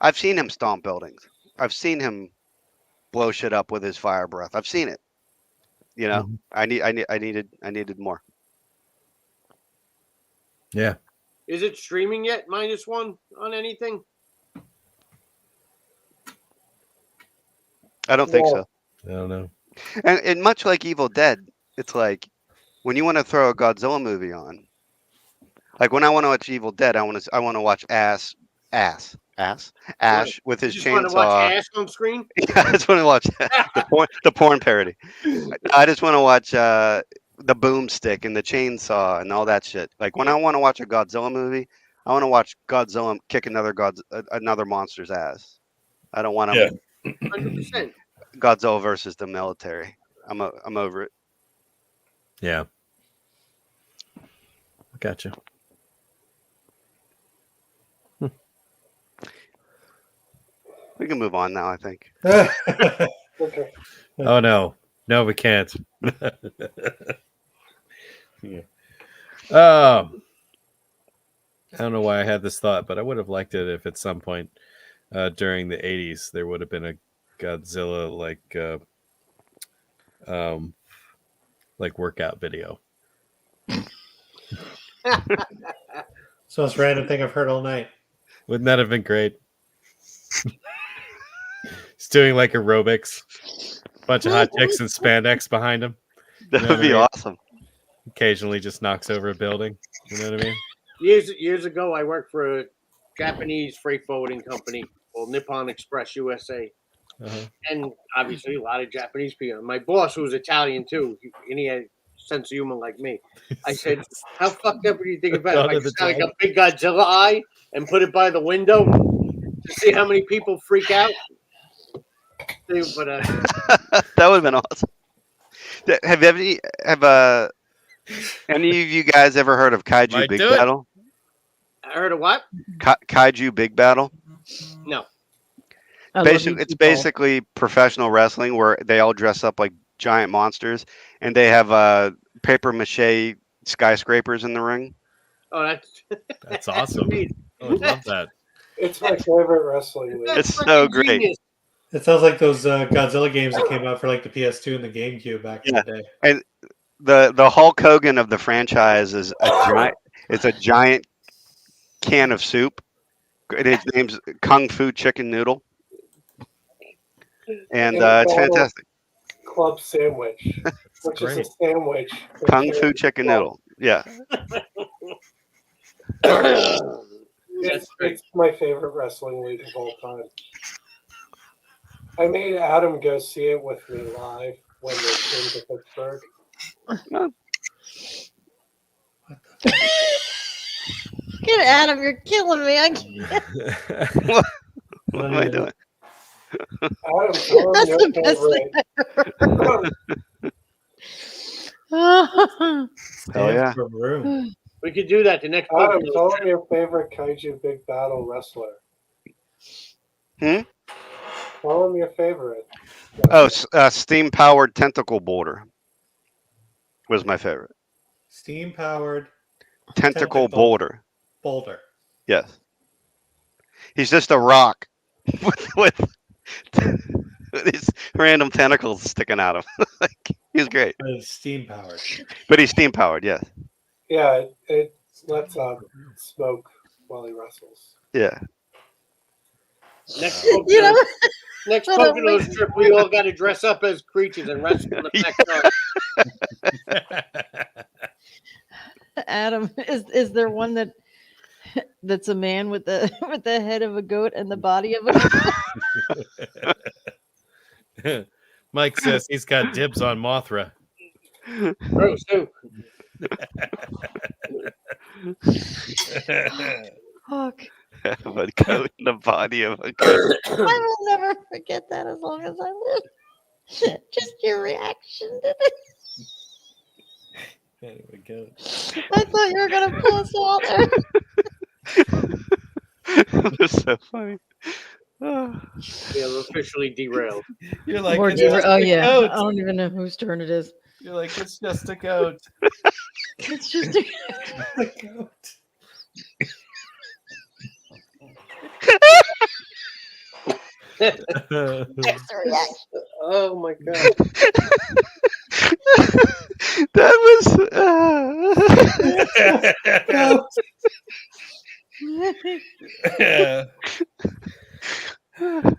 I've seen him stomp buildings. I've seen him blow shit up with his fire breath. I've seen it. You know, Mhm. I needed more. Yeah. Is it streaming yet? -1 on anything? I don't think so. I don't know. And much like Evil Dead, it's like when you want to throw a Godzilla movie on, like when I want to watch Evil Dead, I want to watch Ash with his You just want to watch chainsaw. ass on screen? Yeah, I just want to watch the porn parody. I just want to watch the boomstick and the chainsaw and all that shit. Like when I want to watch a Godzilla movie, I want to watch Godzilla kick another monster's ass. I don't want to 100%. Godzilla versus the military. I'm over it. Yeah. Gotcha. We can move on now, I think. Okay. Oh no. No, we can't. Yeah. I don't know why I had this thought, but I would have liked it if at some point during the 80s there would have been a Godzilla like workout video. So most random thing I've heard all night. Wouldn't that have been great? He's doing like aerobics. Bunch of hot chicks in spandex behind him. That You know would what I be mean? awesome. Occasionally just knocks over a building. You know what I mean? Years ago, I worked for a Japanese freight forwarding company called Nippon Express USA. Uh-huh. And obviously, a lot of Japanese people. My boss, who was Italian too, and he had a sense of humor like me. I said, "How fucked up do you think about it? If I just had like a big Godzilla eye and put it by the window to see how many people freak out?" But That would have been awesome. Have any of you guys ever heard of Kaiju Might Big do it. Battle? I heard of what? Kaiju Big Battle. No. It's basically professional wrestling where they all dress up like giant monsters and they have paper mache skyscrapers in the ring. Oh, That's awesome. I would love that. It's my favorite wrestling league. It's so great. Genius. It sounds like those Godzilla games that came out for like the PS2 and the GameCube back in the day. The Hulk Hogan of the franchise is a giant can of soup. His name's Kung Fu Chicken Noodle, and it's fantastic. Club sandwich, which is a great. sandwich. Kung Fu Chicken Noodle. Yeah. It's my favorite wrestling league of all time. I made Adam go see it with me live when they came to Pittsburgh. Get Adam, you're killing me. I can't. What am I doing? Adam, tell him That's your the best favorite. thing. Hell yeah. From room. We could do that the next Adam, podcast. tell him your favorite Kaiju Big Battle wrestler. Tell them your favorite. Oh, steam powered tentacle boulder was my favorite. Steam powered Tentacle Tentacle. boulder. boulder. Yes. He's just a rock with these random tentacles sticking out of him. Like, he's great. It's steam powered. But he's steam powered, yes. Yeah, it lets smoke while he wrestles. Yeah. Next You know, next Hold on, Poconos trip, we all got to dress up as creatures and wrestle in the backyard. Adam, is there one that's a man with the with the head of a goat and the body of a Mike says he's got dibs on Mothra. Gross, too. fuck? Of a goat in the body of a goat. I will never forget that as long as I live. Just your reaction to it. Anyway, goat. I thought you were gonna pull us out there. It was so funny. Oh. Yeah, we're officially derailed. You're like, Or it's do you- just oh a yeah, goat. I don't even know whose turn it is. You're like, it's just a goat. It's just a, Next reaction. Oh my god. That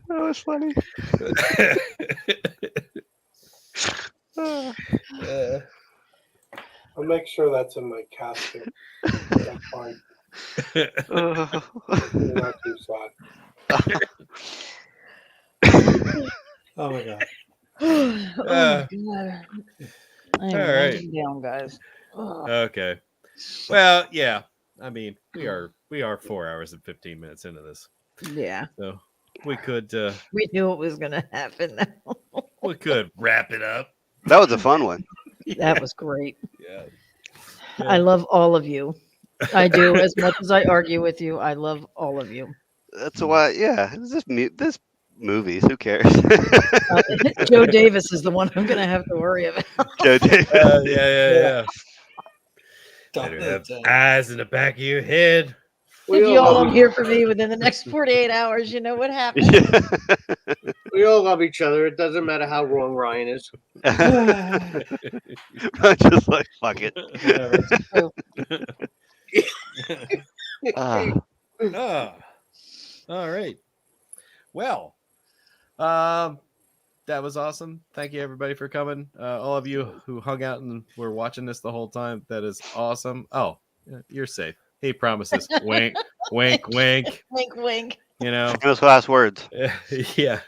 was funny. I'll make sure that's in my casket. That's fine. You're not too sad. Oh my god. oh my Uh, god! I am all right. winding down, guys. Ugh. Okay. Well, yeah. I mean, we are 4 hours and 15 minutes into this, Yeah, so we could we knew it was gonna happen. wrap it up. That was a fun one. That was great. Yeah. I love all of you. I do. As much as I argue with you, I love all of you. That's why, yeah. This movies. Who cares? Joe Davis is the one I'm gonna have to worry about. Joe Davis. Yeah. Better have eyes in the back of your head. We If you all all, don't hear from me within the next 48 hours, you know what happened. Yeah. we all love each other. It doesn't matter how wrong Ryan is. I'm just like, fuck it. Ah. Ah. All right. Well, that was awesome. Thank you everybody for coming. All of you who hung out and were watching this the whole time. That is awesome. Oh, you're safe. He promises. Wink, wink, wink. Wink, wink. You know. Famous last words. Yeah.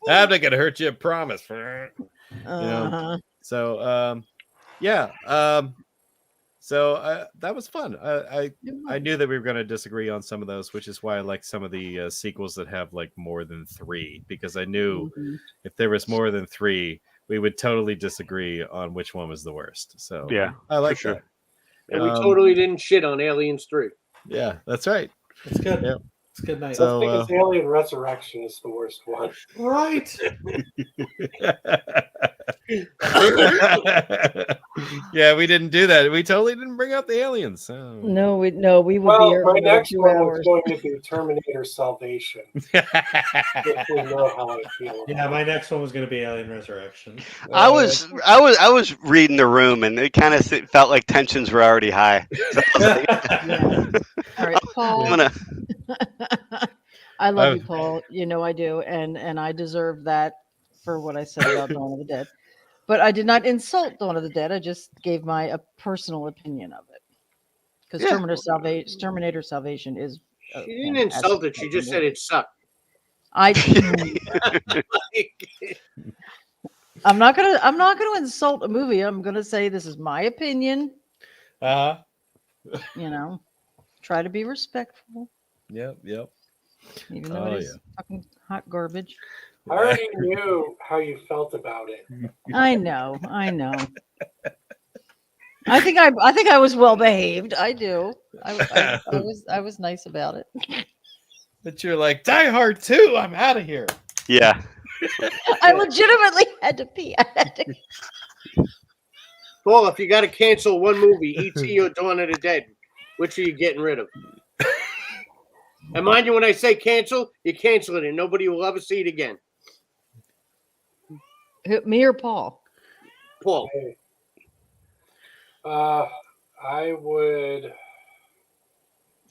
I'm not gonna hurt you. I promise. Uh-huh. So, yeah. So that was fun. I knew that we were going to disagree on some of those, which is why I like some of the sequels that have like more than 3, because I knew Mhm. if there was more than 3, we would totally disagree on which one was the worst. So Yeah, I like sure. that. And we Um, totally didn't shit on Aliens 3. Yeah, that's right. It's good. Yep. It's good night. So- I think it's Alien Resurrection is the worst one. Right. Yeah, we didn't do that. We totally didn't bring out the aliens. So. No, we would Well, be here my for another next 2 one was hours. going to be Terminator Salvation. If we know how I feel about Yeah, it. my next one was going to be Alien Resurrection. I was reading the room, and it kind of felt like tensions were already high. So I was like, All right, Paul. I'm gonna. I love you, Paul. You know I do, and I deserve that for what I said about Dawn of the Dead. But I did not insult Dawn of the Dead. I just gave my personal opinion of it. Because Yeah. Terminator Salvation is. She didn't insult it. She just said it sucked. I'm not gonna insult a movie. I'm gonna say this is my opinion. Uh-huh. You know, try to be respectful, Yep. even though Oh, it is fucking hot garbage. I already knew how you felt about it. I know. I think I was well behaved. I do. I was nice about it. But you're like, Die Hard 2, I'm out of here. Yeah. I legitimately had to pee. I had to. Paul, if you got to cancel one movie, E.T. or Dawn of the Dead, which are you getting rid of? And mind you, when I say cancel, you're canceling it. Nobody will ever see it again. Me or Paul? Paul. Hey. I would.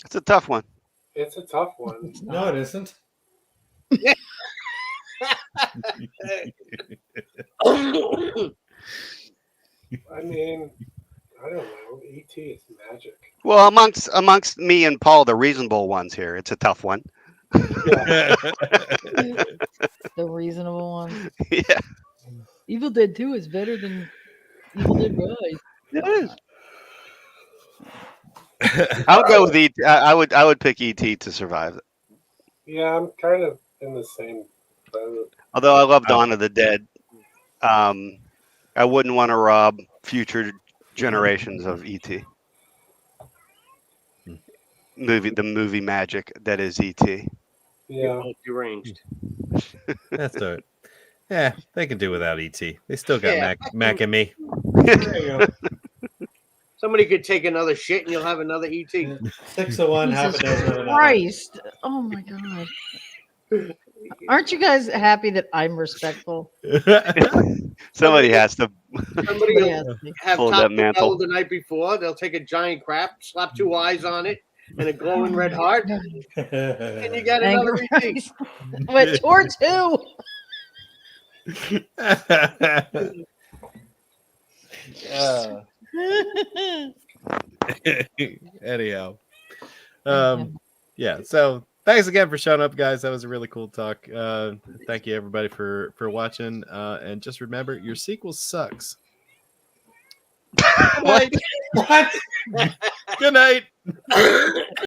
It's a tough one. It's a tough one. No, it isn't. I mean, I don't know. E.T. is magic. Well, amongst me and Paul, the reasonable ones here, it's a tough one. Yeah. The reasonable one. Yeah, Evil Dead 2 is better than Evil Dead Rise. it is. I would go with ET. I would pick ET to survive it. Yeah, I'm kind of in the same boat. Although I love Dawn of the Dead, I wouldn't want to rob future generations of ET. The movie magic that is ET. Yeah. Deranged. That's all right. Yeah, they can do without ET. They still got Yeah. Mac and me. There you go. Somebody could take another shit and you'll have another E ET. 6 of one, half a dozen of another. Christ. Oh my God. Aren't you guys happy that I'm respectful? Somebody has to. Somebody will Yes. have Pull that Taco mantle. Bell the night before. They'll take a giant crap, slap 2 eyes on it, and a glowing red heart, and you got another Angry ET. Rice. But or two. Anyhow, yeah. So thanks again for showing up, guys. That was a really cool talk. Thank you everybody for watching. And just remember, your sequel sucks. What? Good night.